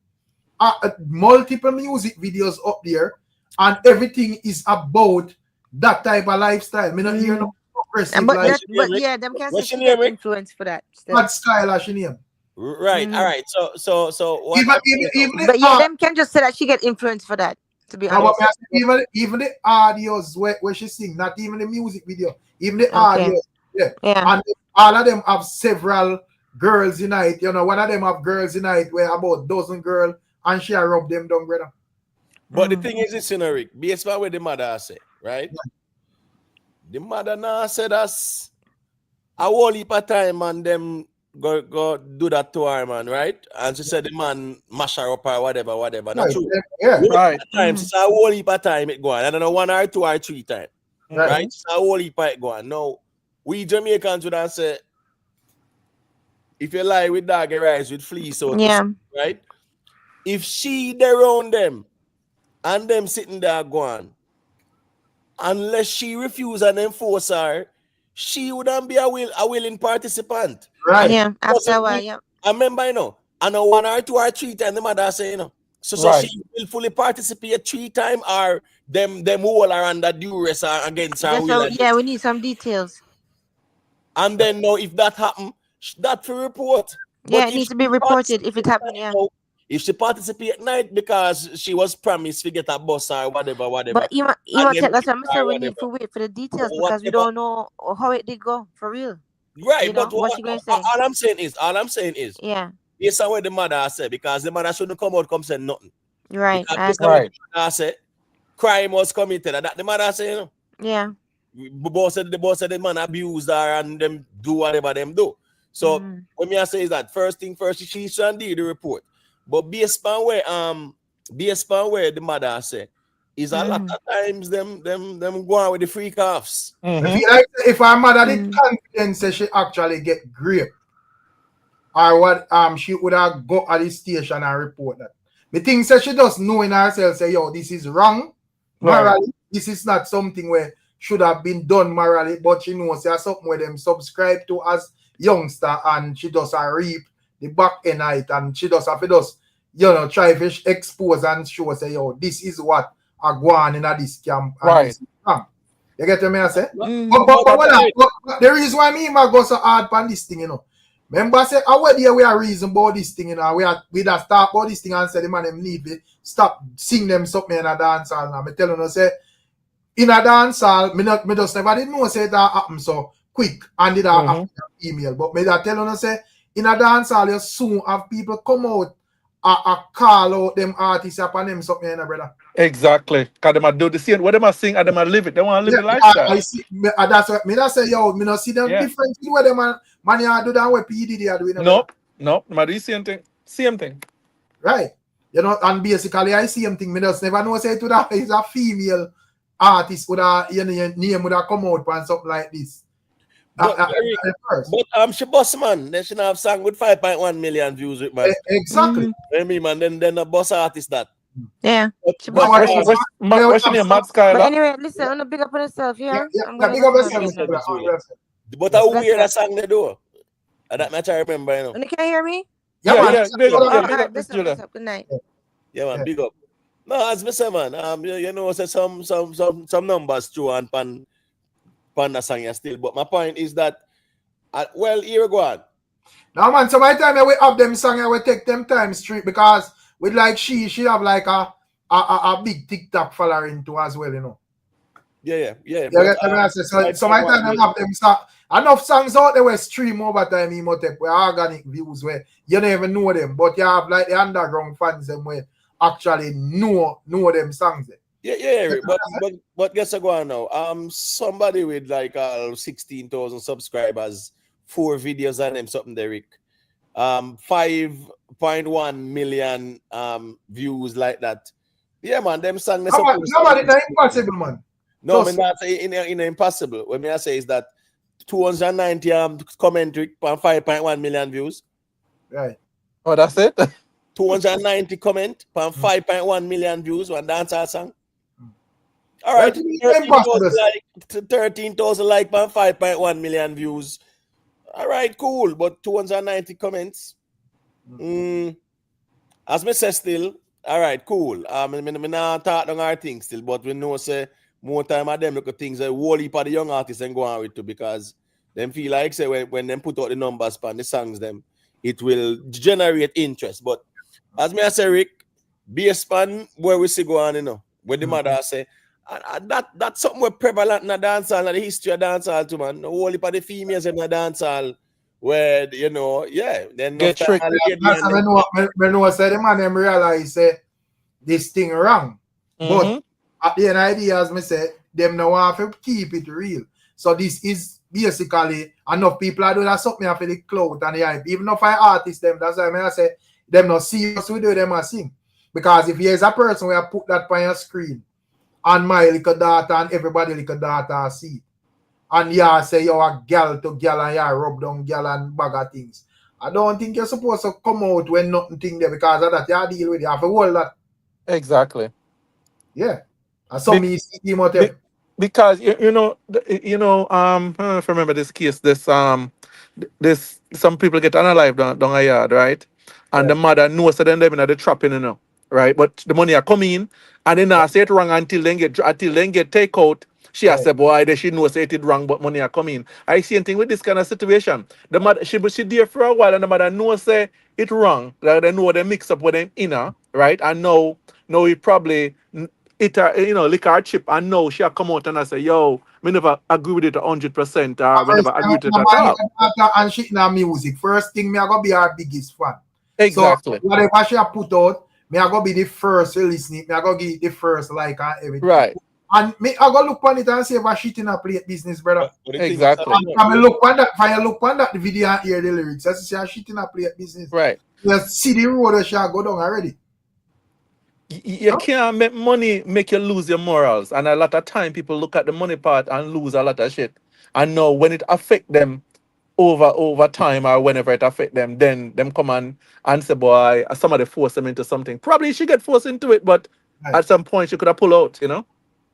Speaker 1: at multiple music videos up there, and everything is about that type of lifestyle. Me not hear no progressive
Speaker 14: but yeah, them can get influence for that.
Speaker 1: What style as she name?
Speaker 2: Right, all right. So
Speaker 1: even
Speaker 14: but yeah, them can just say that she get influence for that. To be honest,
Speaker 1: even the audios where she sing, not even the music video, even the audios, and all of them have several girls unite. You know, one of them have girls unite where about dozen girls, and she rub them down, brother.
Speaker 2: But the thing is, it's Rick, based on what the mother say, right? The mother now said us a whole heap of time and them go do that to her, man, right? And she said the man mash her up or whatever. Not true.
Speaker 1: Yeah.
Speaker 11: Right.
Speaker 2: Time, she's a whole heap of time it go on. I don't know, 1 or 2 or 3 times. Right? It's a whole heap of it go on. Now, we Jamaicans would have say, if you lie with dog, you rise with fleas, so to say, right? If she there around them and them sitting there going, unless she refuse and enforce her, she wouldn't be a willing participant.
Speaker 1: Right.
Speaker 14: Yeah, after a while, yeah.
Speaker 2: I remember, you know, and 1 or 2 or 3 times the mother say, you know, so
Speaker 11: Right.
Speaker 2: she will fully participate 3 times or them whole are under duress or against her will.
Speaker 14: Yeah, we need some details.
Speaker 2: And then now if that happen, that for report.
Speaker 14: Yeah, it needs to be reported if it happened, yeah.
Speaker 2: If she participate at night because she was promised to get a bus or whatever.
Speaker 14: But you might take that's what I'm saying. We need to wait for the details because we don't know how it did go for real.
Speaker 2: Right,
Speaker 14: You know,
Speaker 2: but
Speaker 14: what she gonna say?
Speaker 2: all I'm saying is,
Speaker 14: Yeah,
Speaker 2: yes, what the mother said, because the mother shouldn't come say nothing.
Speaker 14: right.
Speaker 2: Because
Speaker 11: Right.
Speaker 2: the mother said crime was committed. That the mother say, you know.
Speaker 14: Yeah.
Speaker 2: The boss said the man abused her and them do whatever them do. So what me I say is that first thing first, she should do the report. But based on where the mother say is a lot of times them go on with the freak offs.
Speaker 1: I feel like if our mother did confidence say she actually get raped, or what she would have go at the station and report that. The thing says she just knowing herself say, yo, this is wrong. Morally, this is not something where should have been done morally, but she knows there's something where them subscribe to as youngster and she does a reap the back end night and she does have to just, you know, try to expose and show say, yo, this is what I go on in this camp.
Speaker 11: Right.
Speaker 1: You get what I say? But the reason why me go so hard on this thing, you know. Remember, I said, we are reason about this thing, you know. We just start about this thing and say the man them need to stop sing them something in a dance hall. Now, I tell you, say, in a dance hall, me just never did know say that happen so quick and did that happen email. But me that tell you, say, in a dance hall, you soon have people come out and call out them artists upon them something, you know, brother.
Speaker 11: Exactly. Because they might do the same. What they might sing and they might live it. They want to live the lifestyle.
Speaker 1: I see, that's what me that say, yo, me not see them different in where them man you do than what P. Diddy are doing.
Speaker 11: Nope. They might do the same thing. Same thing.
Speaker 1: Right. You know, and basically I see him thing. Me just never know say to that is a female artist would have name would have come out and something like this.
Speaker 2: But she boss man, then she have song with 5.1 million views with man.
Speaker 1: Exactly.
Speaker 2: I mean, man, then a boss artist that.
Speaker 14: Yeah.
Speaker 11: What's your name, Matt Skyler?
Speaker 14: But anyway, listen, I'm gonna big up on yourself, yeah?
Speaker 1: Big up yourself.
Speaker 2: But I will hear that song they do. And that much I remember, you know.
Speaker 14: And you can't hear me?
Speaker 11: Yeah. Big
Speaker 14: up. Good night.
Speaker 2: Yeah, man, big up. No, as me say, man, you know, say some numbers through and pan the song still. But my point is that, well, here we go on.
Speaker 1: Now, man, so by the time we have them song, I will take them time straight because with like she have like a big TikTok following too as well, you know.
Speaker 2: Yeah.
Speaker 1: So my time I have them song. Enough songs out there where stream over time where organic views where you don't even know them, but you have like the underground fans them where actually know them songs.
Speaker 2: Yeah. But guess what go on now? Somebody with like 16,000 subscribers, 4 videos on them, something Derek. 5.1 million views like that. Yeah, man, them song.
Speaker 1: Nobody not impossible, man.
Speaker 2: No, I not say in impossible. What I say is that 290 commentary on 5.1 million views.
Speaker 1: Right.
Speaker 11: Oh, that's it?
Speaker 2: 290 comment on 5.1 million views on dancehall song. All right, 13,000 like on 5.1 million views. All right, cool, but 290 comments. As me say still, all right, cool. Me not talk on our things still, but we know say more time at them look at things that whole heap of the young artists and go on with too because them feel like say when them put out the numbers on the songs them, it will generate interest. But as me I say, Rick, based on where we see go on, you know, where the mother say, that's something we're prevalent in the dancehall, in the history of dancehall too, man. The whole heap of the females in the dancehall where, you know, then
Speaker 11: get tricked.
Speaker 1: That's how I know say the man them realize say this thing wrong. But at the end of the day, as me say, them now want to keep it real. So this is basically enough people are doing that something for the clout and the hype. Even if I artist them, that's why I say them not serious with them and sing. Because if there's a person where I put that on your screen and my little daughter and everybody little daughter see, and you say you're a girl to girl and you rub down girl and bag of things, I don't think you're supposed to come out when nothing thing there because of that. You deal with it. You have to hold that.
Speaker 11: Exactly.
Speaker 1: Yeah. And some
Speaker 11: Be-
Speaker 1: see him out there.
Speaker 11: because I don't know if I remember this case. This some people get unalive down a yard, right? And the mother knows that them in the trapping, right? But the money are coming, and then I say it wrong until then get take out. She has said, boy, that she knows it wrong, but money are coming. I see anything with this kind of situation. The mother she there for a while, and the mother knows say it wrong. Like they know they mix up with them inner, right? And now it probably lick her chip, and now she come out and I say, yo, me never agree with it 100%, or me never agree with it at all.
Speaker 1: And she in her music. First thing, me I gonna be her biggest fan.
Speaker 11: Exactly.
Speaker 1: So whatever she put out, me I gonna be the first to listen it. Me I gonna give the first like and everything.
Speaker 11: Right.
Speaker 1: And me I gonna look on it and say if shit in a plate business, brother.
Speaker 11: Exactly.
Speaker 1: And me look on that, if I look on that the video and hear the lyrics, I say shit in a plate business.
Speaker 11: Right.
Speaker 1: You see the road that she go down already.
Speaker 11: You can't make money make you lose your morals, and a lot of time people look at the money part and lose a lot of shit. And know when it affect them over time or whenever it affect them, then them come and say, boy, somebody force them into something. Probably she get forced into it, but at some point she could have pulled out,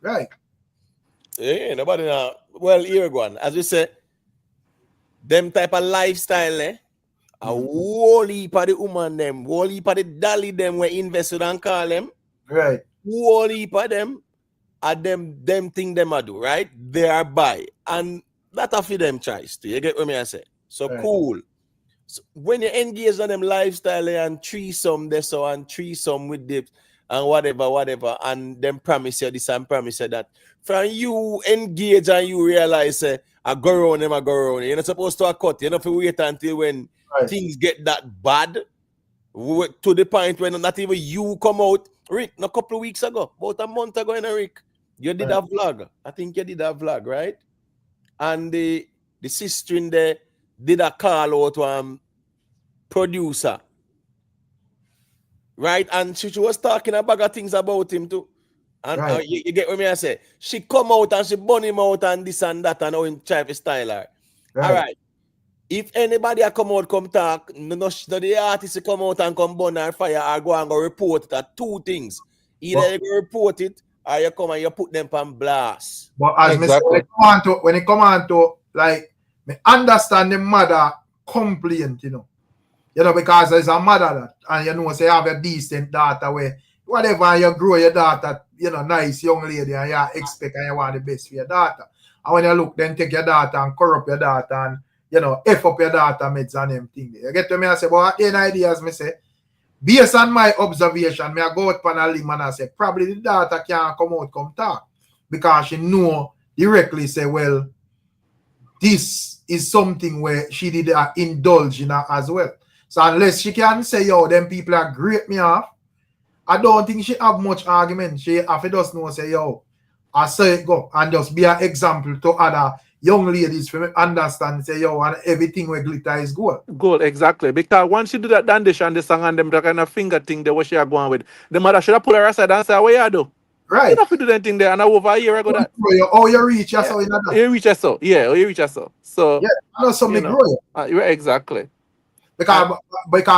Speaker 1: Right.
Speaker 2: Yeah, nobody now. Well, here go on. As we say, them type of lifestyle, a whole heap of the woman them, whole heap of the dolly them we invested and call them.
Speaker 1: Right.
Speaker 2: Whole heap of them are them thing them a do, right? They are buy. And that a for them choice too. You get what me I say? So cool. So when you engage on them lifestyle and threesome this so and threesome with dips and whatever, and them promise you this and promise you that. From you engage and you realize I go around them, you're not supposed to cut. You're not to wait until when things get that bad to the point when not even you come out. Rick, a couple of weeks ago, about a month ago, Rick, you did a vlog. I think you did a vlog, right? And the sister in there did a call out to producer, right? And she was talking about things about him too. And you get what I say? She come out and she burn him out and this and that and how him try to style her. All right. If anybody come out, come talk, no the artist come out and come burn her fire or go and go report it at two things. Either you go report it or you come and you put them on blast.
Speaker 1: But as me say, when it come on to like me understand the mother complaint, because there's a mother that and say you have a decent daughter where whatever you grow your daughter, nice young lady and you expect and you want the best for your daughter. And when you look, then take your daughter and corrupt your daughter and F up your daughter meds and them thing. You get to me and say, but at the end of the day, as me say, based on my observation, me I go out on a limb and I say, probably the daughter can't come out, come talk. Because she know directly say, well, this is something where she did indulge in her as well. So unless she can say, yo, them people are great me off, I don't think she have much argument. She have to just know, say, yo, I say it go and just be an example to other young ladies for me understand, say, yo, and everything where glitter is gold.
Speaker 11: Gold, exactly. Because once she do that dandish and the song and them that kind of finger thing there what she are going with, the mother should have pull her aside and say, what you do?
Speaker 1: Right.
Speaker 11: You don't have to do that thing there. And over a year ago that.
Speaker 1: Oh, you reach us so in that.
Speaker 11: You reach us so. Yeah, you reach us so. So
Speaker 1: yeah, I know something grow.
Speaker 11: Exactly.
Speaker 1: Because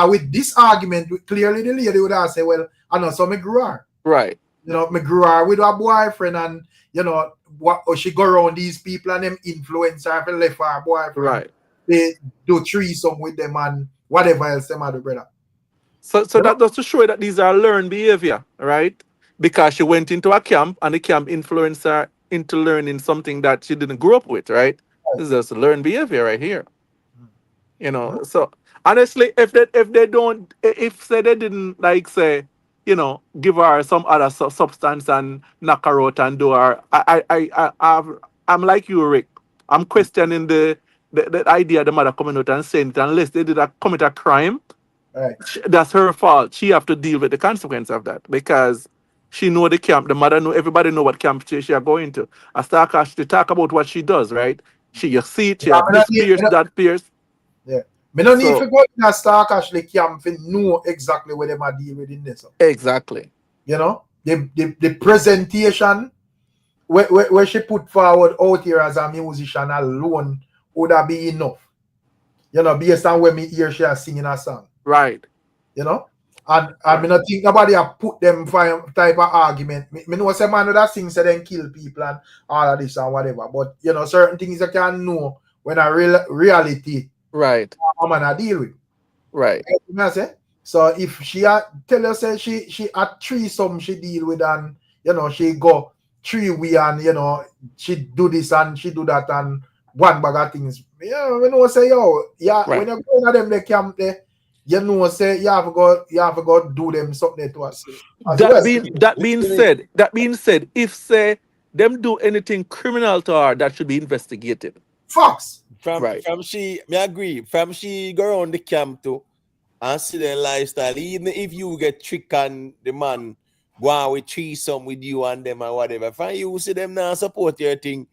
Speaker 1: with this argument, clearly the lady would have say, well, I know some grew her.
Speaker 11: Right.
Speaker 1: Me grew her with her boyfriend and what she go around these people and them influence her for left her boyfriend.
Speaker 11: Right.
Speaker 1: They do threesome with them and whatever else them do, brother.
Speaker 11: So that does to show that these are learned behavior, right? Because she went into a camp and the camp influenced her into learning something that she didn't grow up with, right? This is just learned behavior right here. So honestly, if they didn't like say, give her some other substance and knock her out and do her, I'm like you, Rick. I'm questioning the idea of the mother coming out and saying it unless they did commit a crime.
Speaker 1: Right.
Speaker 11: That's her fault. She have to deal with the consequence of that because she know the camp. The mother know, everybody know what camp she are going to. A Stalk actually talk about what she does, right? You see it, she
Speaker 1: Yeah,
Speaker 11: have this pierce, that pierce.
Speaker 1: yeah. Me no need
Speaker 11: So
Speaker 1: to go in a Stalk actually camp to know exactly what them are dealing with in this.
Speaker 11: exactly.
Speaker 1: You know, the presentation where she put forward out here as a musician alone would have been enough. You know, based on when me hear she are singing a song.
Speaker 11: Right.
Speaker 1: You know? And I mean, I think nobody have put them for type of argument. Me know some man that sing say them kill people and all of this and whatever. But you know, certain things you can know when a reality
Speaker 11: right
Speaker 1: a man a deal with.
Speaker 11: Right.
Speaker 1: You know what I say? So if she tell us say she had threesome she deal with and you know she go 3 way and you know she do this and she do that and one bag of things. Yeah, we know say
Speaker 11: right.
Speaker 1: when you go in them the camp there, you know say you have to go do them something to us.
Speaker 11: That being said, if say them do anything criminal to her, that should be investigated.
Speaker 1: Fox.
Speaker 2: From she, me agree. From she go around the camp too and see their lifestyle. Even if you get tricked and the man go on with threesome with you and them and whatever, from you see them now support your thing,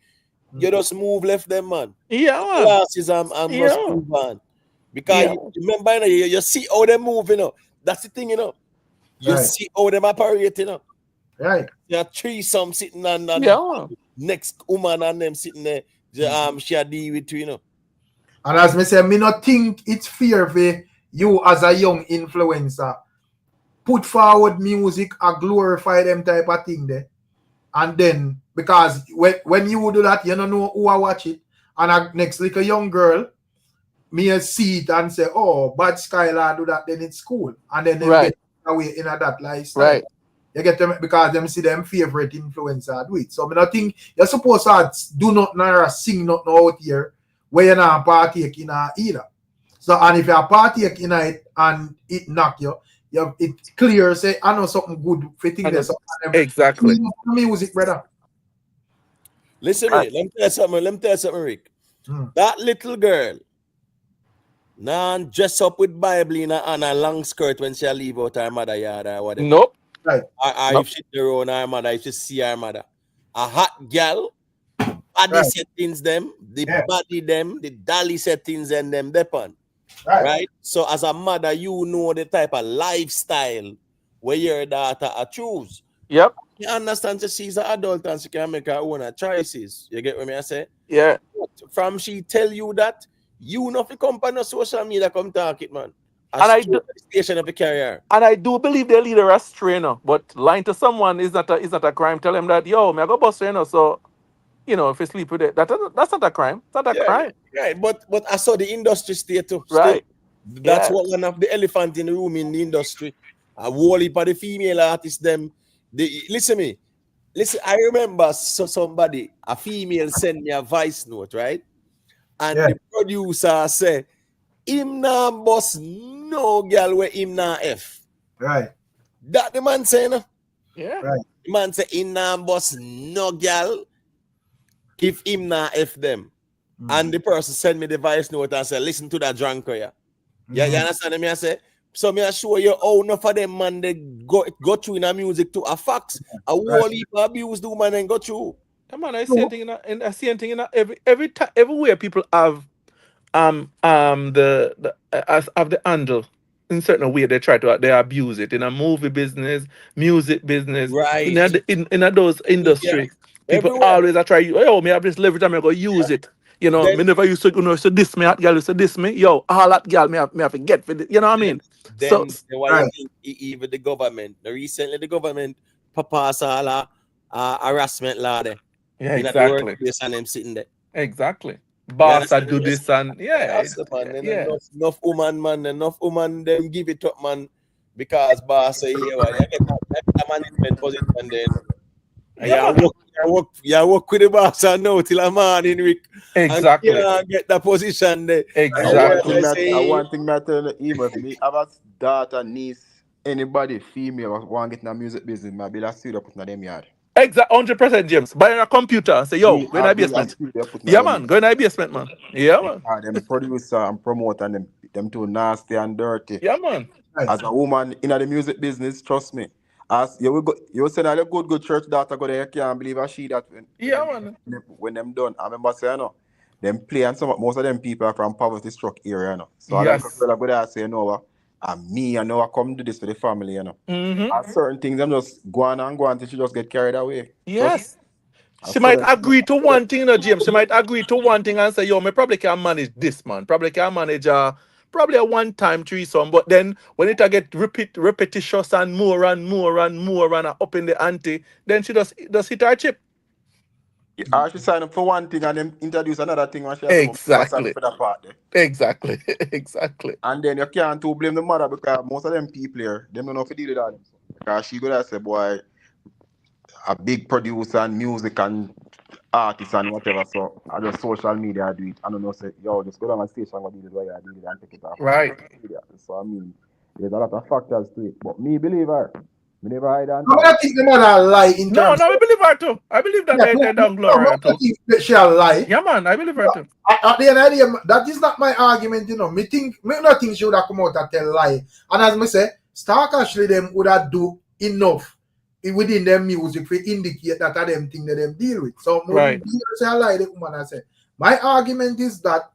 Speaker 2: you just move left them, man.
Speaker 11: Yeah, man.
Speaker 2: Glasses and must move on. Because you remember, you see how they move, you know. That's the thing, you know. You see how them operate, you know.
Speaker 1: Right.
Speaker 2: There are threesome sitting on next woman and them sitting there. She a deal with you know.
Speaker 1: And as me say, me not think it's fair for you as a young influencer put forward music and glorify them type of thing there. And then because when you do that, you don't know who I watch it. And next like a young girl, me see it and say, oh, bad Skylar do that, then it's cool. And then they get away in that lifestyle.
Speaker 11: Right.
Speaker 1: You get them because them see them favorite influencer do it. So I don't think you're supposed to do nothing or sing nothing out here where you're not partake in either. So and if you're partake in it and it knock you, it clear say I know something good for things.
Speaker 11: Exactly.
Speaker 1: Music, brother.
Speaker 2: Listen, let me tell you something, Rick. That little girl dress up with Bible in a long skirt when she leave out her mother yard or whatever.
Speaker 11: Nope.
Speaker 2: Right. Or if she around her mother, if she see her mother. A hot girl, body settings them, the body them, the dolly settings and them depend. Right. So as a mother, you know the type of lifestyle where your daughter choose.
Speaker 11: Yep.
Speaker 2: You understand? She's an adult and she can make her own choices. You get what I say?
Speaker 11: Yeah.
Speaker 2: From she tell you that, you know if you come on social media, come talk it, man.
Speaker 11: And I do
Speaker 2: station of a career.
Speaker 11: And I do believe they lead her astray, no. But lying to someone is not a crime. Tell them that, yo, me I go bust you, know, so you know, if you sleep with it, that's not a crime. It's not a crime.
Speaker 2: Right, but I saw the industry stay too.
Speaker 11: Right.
Speaker 2: That's what one of the elephant in the room in the industry. A whole heap of the female artists, them. Listen me. Listen, I remember somebody, a female sent me a voice note, right? And the producer said, him na boss no girl where him na F.
Speaker 1: Right.
Speaker 2: That the man saying, no?
Speaker 11: Yeah.
Speaker 1: Right.
Speaker 2: The man say him na boss no girl if him na F them. And the person send me the voice note and say, listen to that drunk here. Yeah, you understand me? I say, so me I show you how enough of them man they go through in a music to a fax. A whole heap of abuse the woman and go through.
Speaker 11: Come on, I see anything in everywhere people have the handle in certain way they abuse it in a movie business, music business,
Speaker 2: right?
Speaker 11: In those industries, people everywhere. Always I try me have this leverage I'm gonna use it. You know, me never used to so this me, that girl used to this me, yo, all that girl me have to get for this, you know what I mean?
Speaker 2: Then why you think even the government, recently the government passed a harassment law there.
Speaker 11: Yeah, exactly.
Speaker 2: And them sitting there.
Speaker 11: Exactly. Boss, I do this and
Speaker 2: enough woman them give it up, man, because boss say you get a management position then you work with the boss and know till a man in Rick.
Speaker 11: Exactly.
Speaker 2: And get that position there.
Speaker 11: Exactly.
Speaker 4: One thing that even if me have a daughter, niece, anybody female want to get in the music business, maybe that's still up in them yard.
Speaker 11: Exactly, 100%, James. Buy a computer and say, yo, go in the basement. Yeah, man, go in the basement, man. Yeah, man.
Speaker 4: Them producer and promoter them too nasty and dirty.
Speaker 11: Yeah, man.
Speaker 4: As a woman in the music business, trust me, As you said that a good church daughter go there, you can't believe I see that when them done. I remember saying them play and most of them people are from poverty struck area, you know. So I
Speaker 11: Yes.
Speaker 4: go there and say, you know what, and me, I know I come do this for the family, you know. And certain things I'm just go on until she just get carried away.
Speaker 11: Yes. She might agree to one thing, James. She might agree to one thing and say, yo, me probably can manage this, man. Probably can manage probably a one-time threesome. But then when it get repetitious and more and more and more and up in the ante, then she just hit her chip.
Speaker 4: Yeah, she sign up for one thing and then introduce another thing when she has
Speaker 11: Exactly.
Speaker 4: for that part there.
Speaker 11: Exactly. Exactly.
Speaker 4: And then you can't too blame the mother because most of them people here, them don't know if to deal with that. Because she gonna say, boy, a big producer and music and artist and whatever. So I just social media do it. I don't know, say, yo, just go down on station and do it while you do it and take it off.
Speaker 11: Right.
Speaker 4: So I mean, there's a lot of factors to it. But me believe her. Me never hide and
Speaker 1: I don't think the mother lie in terms
Speaker 11: No, I believe her too. I believe that they don't glory too.
Speaker 1: She'll lie.
Speaker 11: Yeah, man, I believe her too.
Speaker 1: At the end of the day, that is not my argument, you know. Me not think she would have come out and tell lie. And as me say, Stalk actually them would have do enough within their music to indicate that are them thing that them deal with. So
Speaker 11: right.
Speaker 1: Say a lie, the woman I say. My argument is that,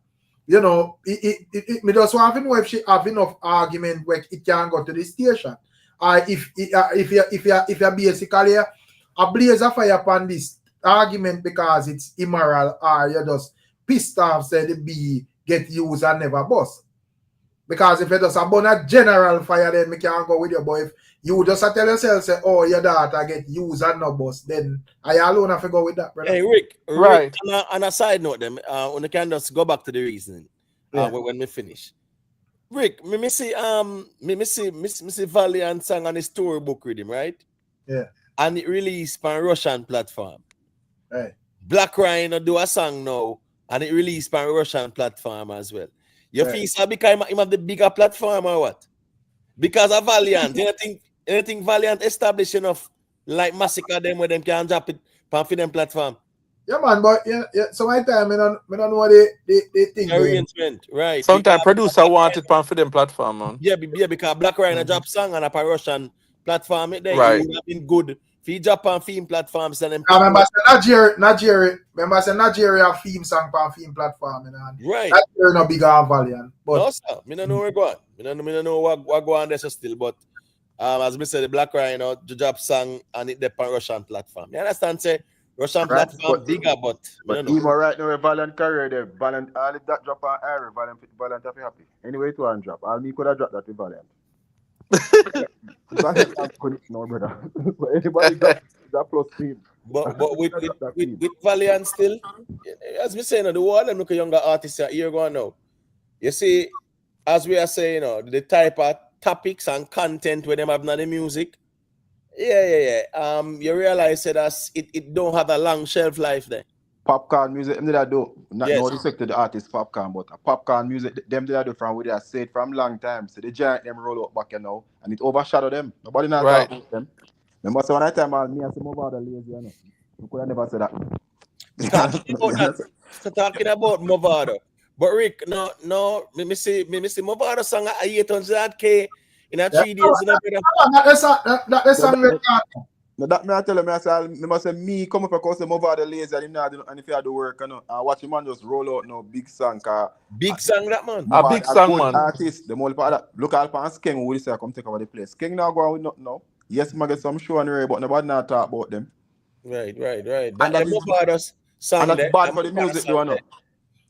Speaker 1: you know, me just want to know if she have enough argument where it can go to the station. If you're basically a blaze of fire upon this argument because it's immoral, or you're just pissed off, say the B get used and never bust. Because if you just burn a general fire, then we can't go with you. But if you just tell yourself, say, oh, your daughter get used and no bust, then I alone have to go with that, brother.
Speaker 2: Hey, Rick,
Speaker 11: right.
Speaker 2: On a side note, them, when I can just go back to the reasoning when we finish. Rick, me see Valiant song on the storybook with him, right?
Speaker 1: Yeah.
Speaker 2: And it released on Russian platform.
Speaker 1: Right.
Speaker 2: Black Rhino do a song now, and it released on Russian platform as well. You feel so because him have the bigger platform or what? Because of Valiant, anything Valiant established enough like massacre them where them can drop it on them platform.
Speaker 1: Yeah, man, but so my time I don't know what they think.
Speaker 2: Arrangement, right?
Speaker 11: Sometimes producer want it on for them platform, man.
Speaker 2: Yeah, because Black Rhino drop song on a Russian platform, it
Speaker 11: right.
Speaker 2: would have been good. If you drop on theme platforms, and then
Speaker 1: remember say Nigeria theme song on theme platform, and
Speaker 2: right.
Speaker 1: Nigeria no bigger Valiant. But
Speaker 2: no, sir, me don't know where go on. Me don't know what go on there still, but as me said, the Black Rhino drop song and it on Russian platform. You understand? Say Russian platform bigger, but
Speaker 4: even right now, Valiant career there, Valiant all if that drop on air, Valiant have happy. Anyway, to one drop, all me could have dropped that to Valiant. Valiant couldn't no brother. But anybody that plus team.
Speaker 2: But with Valiant still, as we say, the world them look a younger artists here going now. You see, as we are saying, the type of topics and content where them have not the music. Yeah. You realize that it don't have a long shelf life there.
Speaker 4: Popcorn music, them did I do. Not no respect to the artist popcorn, but popcorn music, them did I do from where they are said from long time. So the giant them roll up back, and it overshadow them. Nobody not talk about them. Remember, so one time me and some other lazy, you could have never said that.
Speaker 2: Talking about Movado. But Rick, no, me see Movado song at 800K in a 3 days.
Speaker 1: That song.
Speaker 4: No, that me I tell him, I must say me come up across them over the lazy and if you had to work, I watch him man just roll out no big song.
Speaker 2: Big song that man.
Speaker 11: A big song, man.
Speaker 4: Artist, the more that look at Skeng who say come take over the place. Skeng now go on with nothing now. Yes, I get some show and rare, but nobody not talk about them.
Speaker 2: Right. And
Speaker 4: that's bad for the music, though.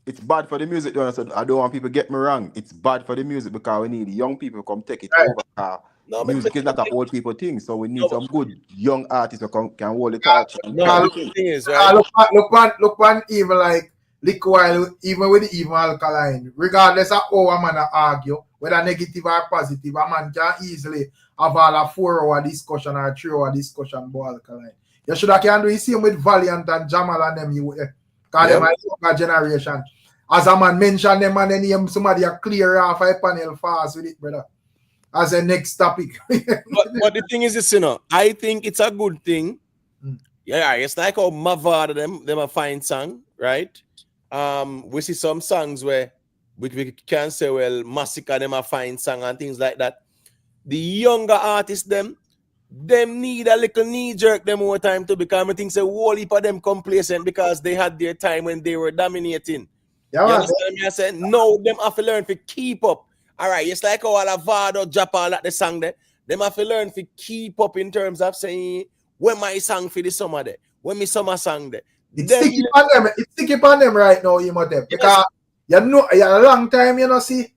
Speaker 4: It's bad for the music, though. So I don't want people to get me wrong. It's bad for the music because we need young people to come take it over. Music is not an old people thing, so we need some good young artists who can hold the torch.
Speaker 2: The thing is, right?
Speaker 1: Look one even like Liquid, even with the even Alkaline, regardless of how a man argue, whether negative or positive, a man can easily have all a 4-hour discussion or 3-hour discussion about Alkaline. You should have can do the same with Valiant and Jamal and them, because them are younger generation. As a man mention them and then somebody a clear off a panel fast with it, brother. As a next topic.
Speaker 2: but the thing is this, I think it's a good thing. Yeah, it's like how Mavada them a fine song, right? We see some songs where we can say, well, Massacre them a fine song and things like that. The younger artists them, them need a little knee jerk them more time too, because I think a whole heap of them complacent because they had their time when they were dominating.
Speaker 1: Yeah,
Speaker 2: you
Speaker 1: man.
Speaker 2: understand me? I said, no, them have to learn to keep up. All right, it's like how all Vado, drop all that the song there. Them have to learn to keep up in terms of saying, when my song for the summer there, when my summer song there.
Speaker 1: It's sticky on them. It's sticky on them right now, you them. Because you know, a long time, you know, see,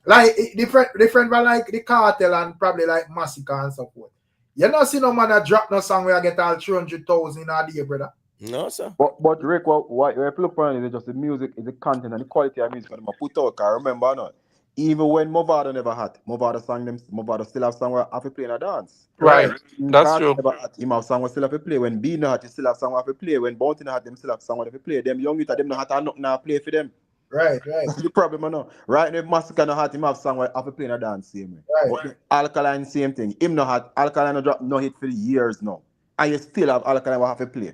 Speaker 1: like different from like the Cartel and probably like Massacre and so forth. You know, see no man a drop no song where I get all 300,000 in a day, brother.
Speaker 2: No, sir.
Speaker 4: But Rick, what you look on is just the music, is the content and the quality of music that I put out. I remember not. Even when Movado never had, Movado sang them, Movado still have song where I have to play in a dance.
Speaker 11: Right. That's true.
Speaker 4: Never had, him have song where still have to play. When B not had, he still have song where have to play. When Bounty not had, them still have song where have to play. Them young youth, them not had nothing to play for them.
Speaker 1: Right.
Speaker 4: That's the problem, I know. Right now, Massacre not had, him have song where have to play in a dance same way.
Speaker 1: Right.
Speaker 4: But Alkaline, same thing. Him not had, Alkaline no drop no hit for years now. And you still have Alkaline where have to play.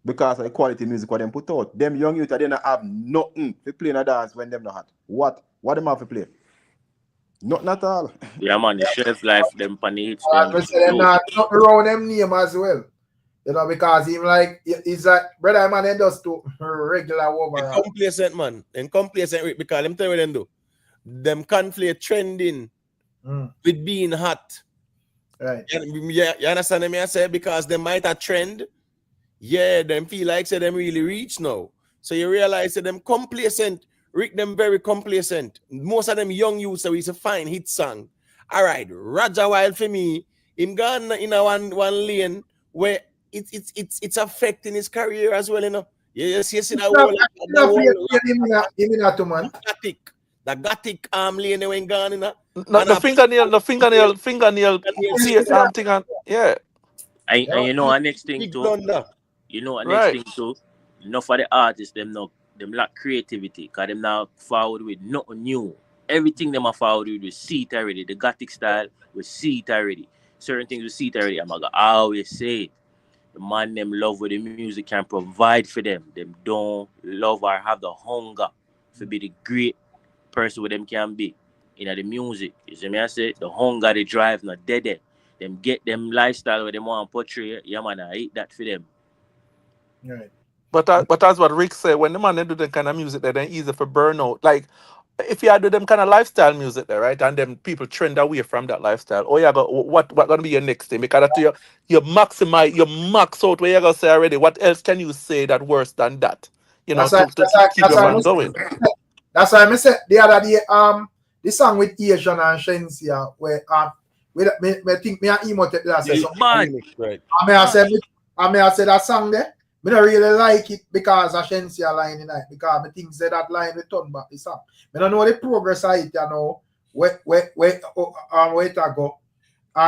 Speaker 4: Because of the quality music what them put out. Them young youth, they don't have nothing to play in a dance when them not hot. What them have to play? Nothing at all.
Speaker 9: Yeah, man, the shelf life, them panics.
Speaker 1: I say them not around them name as well. You know, because him like, he's like, brother, man, they just do regular overall.
Speaker 2: Complacent, man. And complacent because them tell you what them do. Them conflate trending with being hot.
Speaker 1: Right.
Speaker 2: You understand me? I say because they might have trend. Yeah, them feel like say them really reach now. So you realize that them complacent, Rick them very complacent. Most of them young youths, so it's a fine hit song. All right, Roger Wild for me, him gone in a one lane where it's affecting his career as well, you know. Yes, you see that whole the gothic lane when gone in
Speaker 11: the fingernail thing on, yeah.
Speaker 9: And you know our next thing too. You know, next thing too, enough for the artists, them lack creativity, because them now forward with nothing new. Everything them are forward with, we see it already. The gothic style, we see it already. Certain things we see it already. I'm gonna always say it. The man them love what the music can provide for them. Them don't love or have the hunger to be the great person what them can be. In the music. You see me I say? The hunger, the drive, not dead. Them get them lifestyle where they want to portray. Yeah man, I eat that for them.
Speaker 1: Right.
Speaker 11: But that's what Rick said. When the man they do them kind of music, they're then easy for burnout. Like if you do them kind of lifestyle music there, right, and then people trend away from that lifestyle. Oh yeah, what gonna be your next thing? Because you maximize, you max out what you gonna say already. What else can you say that worse than that? You know, to keep your man going.
Speaker 1: That's why I said the other day, the song with Asian and Shensia, where me think me and Emote that say something.
Speaker 2: Right.
Speaker 1: I may say that song there. I don't really like it because of Shensia line in it. Because I think say that line return back the song. I don't know the progress of it, you know, where it go, or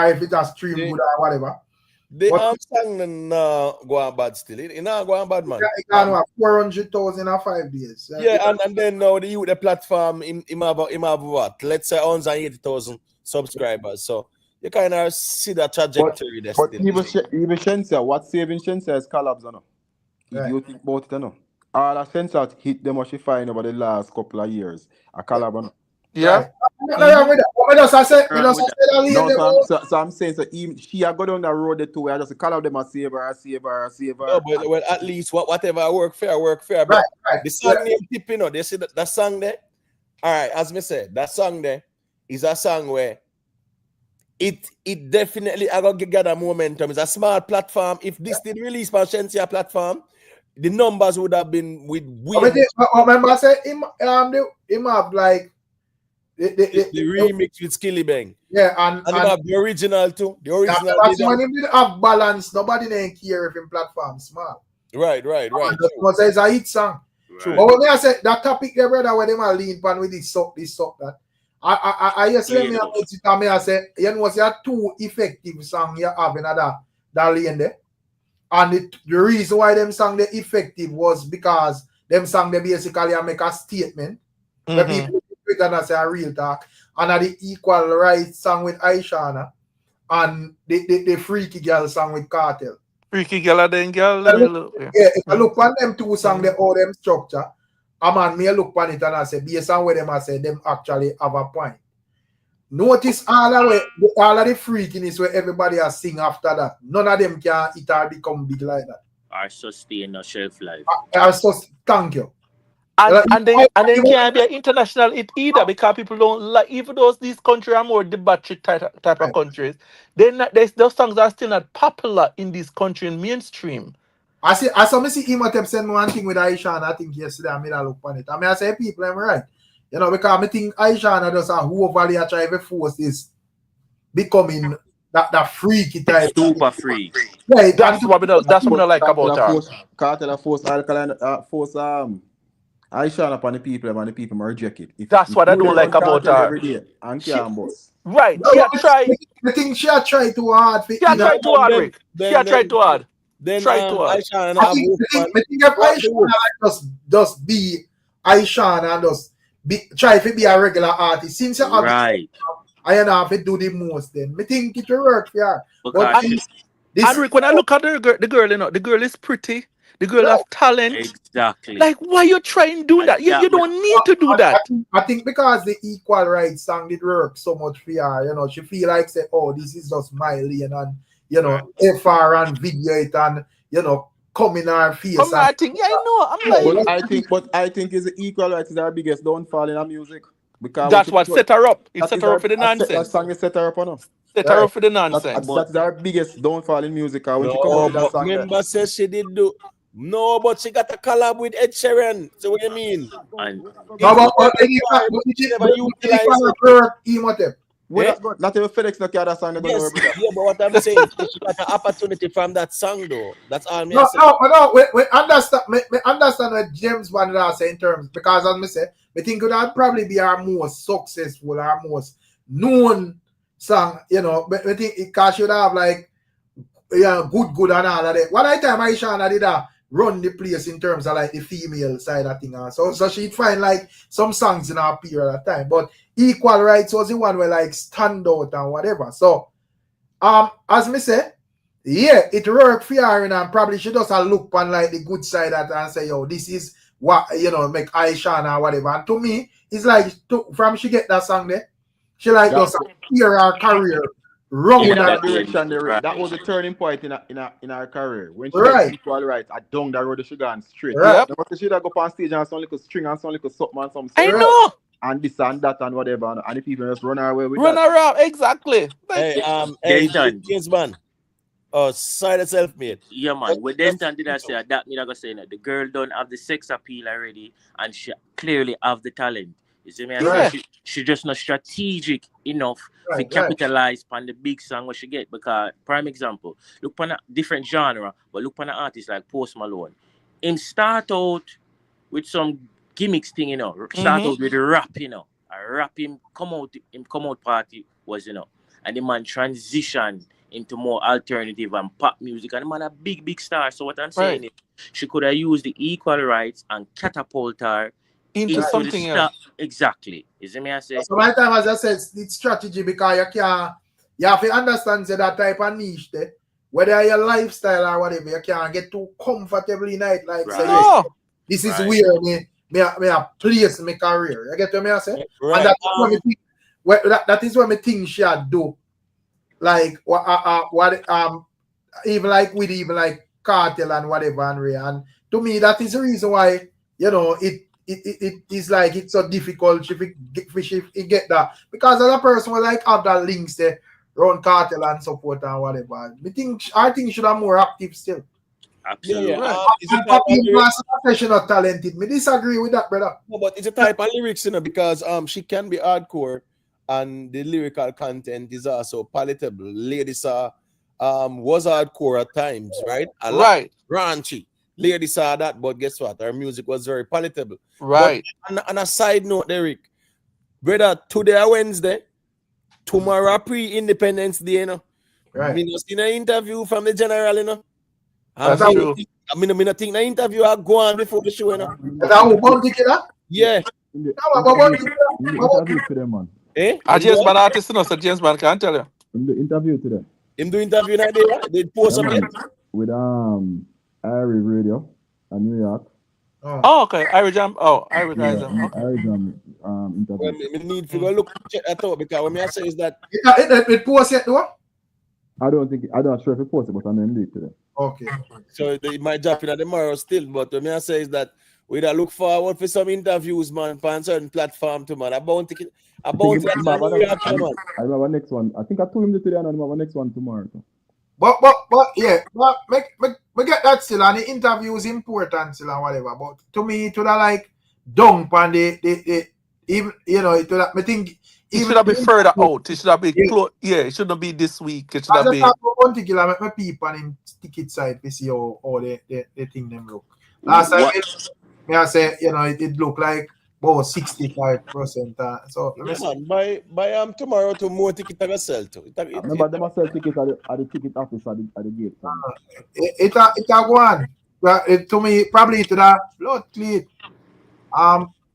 Speaker 1: if it has stream good or whatever.
Speaker 2: The song go on bad still. It not go on bad, man.
Speaker 1: It gone 400,000 in 5 days.
Speaker 2: Yeah, and then now the platform him have what? Let's say 180,000 subscribers. So you kind of see that trajectory there.
Speaker 4: But even Shensia, what saving Shensia is collabs, you know. If you think about it, you know. All the Shensia hit them what she find over the last couple of years. A collab, you know.
Speaker 11: Yeah.
Speaker 4: So I'm saying, so even she go down the road too. I just call out them and save her.
Speaker 2: No, but well, at least whatever work fair. But the song name tip, you know, they see that song there. All right, as me said, that song there is a song where it definitely I got gather momentum. It's a small platform. If this did release on Shensia platform, the numbers would have been with
Speaker 1: remember I said him have like the
Speaker 2: remix with Skilly Bang.
Speaker 1: Yeah, and
Speaker 2: have the original too. The original.
Speaker 1: That's when him did have balance. Nobody didn't care if him platform small.
Speaker 2: Right.
Speaker 1: Because it's a hit song. Right. But when I said that topic there, brother, where them are lean pan with this suck that. I just let me I say, you know, there are two effective songs you have in that lane there. And the reason why them song the effective was because them song they basically make a statement. Where people gonna say a real talk. And the equal rights song with Aishana and the freaky girl song with Cartel.
Speaker 11: Freaky girl then girl.
Speaker 1: If I look on them two songs, they all them structure. A man may look on it and I say, based on where them I say, them actually have a point. notice all of the freakiness where everybody has sing after that. None of them can it or become big like that.
Speaker 9: Or sustain a shelf life.
Speaker 1: Thank you.
Speaker 11: And then can't be an international hit either because people don't like, even though these countries are more debauchery type of countries, those songs are still not popular in this country in mainstream.
Speaker 1: I saw me see Imhotep send me one thing with Aisha, and I think yesterday I made a look on it. I mean, I say people, I'm right. You know, because I think Aisha and just who overly try to force is becoming that freaky type.
Speaker 9: Super freak.
Speaker 1: Yeah,
Speaker 11: that's what we don't like about her.
Speaker 4: KARTEL force Alkaline force Aisha upon the people and the people reject it.
Speaker 11: That's what I don't like about her.
Speaker 4: Every day and boss.
Speaker 11: Right. She tried.
Speaker 1: I think she tried too hard.
Speaker 11: She tried too hard, Rick. She tried too hard.
Speaker 2: Then
Speaker 11: try too hard.
Speaker 2: Aisha and
Speaker 1: I think if Aisha just be Aisha and just try to be a regular artist, since you have
Speaker 9: right.
Speaker 1: I have to do the most. Then I think it will work for her.
Speaker 11: But and Rick, when I look at the girl, you know, the girl is pretty. The girl has talent.
Speaker 9: Exactly.
Speaker 11: Like, why you trying to do that? You don't need to do that.
Speaker 1: I think because the equal rights song did work so much for her, you know, she feel like say, oh, this is just my lane, and you know, FR and video it and you know, come in her face.
Speaker 11: I think, yeah, I know. I'm like,
Speaker 4: I think is the equal rights is our biggest downfall in our music. Because
Speaker 11: that's what set her up. It set her up for the nonsense.
Speaker 4: That song is set her up on us.
Speaker 11: Set her up for the nonsense.
Speaker 4: That's our biggest downfall in music. When
Speaker 2: no,
Speaker 4: she come out with that song,
Speaker 2: remember says she did do. No, but she got a collab with Ed Sheeran. So what do you mean?
Speaker 4: Not even FedEx not carry that song.
Speaker 2: Yes, yeah, but what I'm saying, she got an opportunity from that song, though. That's all me.
Speaker 1: No. We understand what James Bond is saying in terms, because as I say, I think that probably be our most successful, our most known song. You know, but I think it should have like, yeah, good and all of that. One time Aisha did run the place in terms of like the female side of thing. So she'd find like some songs in her period of time. But Equal Rights was the one where like stand out and whatever. So as me say, yeah, it worked for her and probably she just look on like the good side of it and say, yo, this is what, you know, make Aisha or whatever. And to me, it's like from she get that song there, she like just hear her career. Wrong in
Speaker 4: that direction. That was a turning point in our career. When she got Equal Rights, I down that road she gone straight.
Speaker 1: Right.
Speaker 4: She go up on stage and some little string and some little something and some.
Speaker 11: I know.
Speaker 4: And this and that and whatever, and if people just run away with
Speaker 11: run around, exactly.
Speaker 2: Hey, James man. Oh, side itself, mate.
Speaker 9: Yeah, man. With them time did I say that me not gonna say that the girl don't have the sex appeal already, and she clearly have the talent. You see me?
Speaker 11: Yeah.
Speaker 9: She just not strategic enough to capitalize on the big song what she get. Because prime example, look on a different genre, but look on an artist like Post Malone. Him start out with some gimmicks thing, you know. Start out with rap, you know. A rap him come out party was, you know. And the man transition into more alternative and pop music, and the man a big star. So what I'm saying is she could have used the Equal Rights and catapult her
Speaker 11: into something else.
Speaker 9: Exactly. Is it me I say?
Speaker 1: So my time, as I said, it's strategy because you have to understand that type of niche there. Whether your lifestyle or whatever, you can't get too comfortable in it. Like say, yes, this is where me a place my career. You get what me I say?
Speaker 2: Right.
Speaker 1: And that is what me think she had do. Like what even like with even like KARTEL and whatever and to me that is the reason why, you know, it is like it's so difficult if you get that, because other person will like have that links there around KARTEL and support and whatever. I think should have more active still.
Speaker 9: Absolutely.
Speaker 1: Professional talented. Me disagree with that, brother.
Speaker 2: No, but it's a type of lyrics, you know, because she can be hardcore and the lyrical content is also palatable. Ladies are was hardcore at times, right? A lot raunchy. Lady saw that, but guess what? Her music was very palatable.
Speaker 11: Right.
Speaker 2: But on a side note, Derek, brother, today Wednesday, tomorrow pre-Independence Day, you know.
Speaker 1: Right.
Speaker 2: I seen an interview from the general, you know.
Speaker 11: That's true.
Speaker 2: I think the interview I go on before the show, you know. Yeah.
Speaker 4: Interview to them, man.
Speaker 2: Eh?
Speaker 11: James Bond artist, you know, so James Bond can't tell you.
Speaker 4: In the interview to them.
Speaker 2: Him do interview now, they post something
Speaker 4: with Irie Radio in New York.
Speaker 11: Oh, okay. Irish Jam. Oh, Irish
Speaker 4: Yeah,
Speaker 11: Jam. Okay.
Speaker 4: interview.
Speaker 2: Well, me need to go look check that out because what me I say is that
Speaker 1: It post yet though?
Speaker 4: I'm not sure if it posted, but I'm gonna do it today.
Speaker 1: Okay.
Speaker 2: so they might drop in at tomorrow still. But what me I say is that we da look forward for some interviews, man, on certain platform too, man. About
Speaker 4: I think
Speaker 2: that
Speaker 4: him have
Speaker 2: New York, man.
Speaker 4: I have a next one. I think I told him this today and I have a next one tomorrow. So.
Speaker 1: But yeah, but me get that still, and the interview is important still and whatever. But to me, it would have like dump and the even you know it would have, me think
Speaker 11: It
Speaker 1: even
Speaker 11: should have been further out. It should have been
Speaker 1: yeah,
Speaker 11: close. Yeah, it shouldn't be this week. It should
Speaker 1: as
Speaker 11: have
Speaker 1: a
Speaker 11: been.
Speaker 1: top one particular, make my people and him ticket side to see how the thing them look. Last time me I say you know it look like about 65%. So let me
Speaker 2: Yeah,
Speaker 1: see.
Speaker 2: man. By tomorrow to more ticket I go sell to.
Speaker 4: I remember them sell tickets at the ticket office at the gate.
Speaker 1: It a go on. Well, to me probably to that blood clean.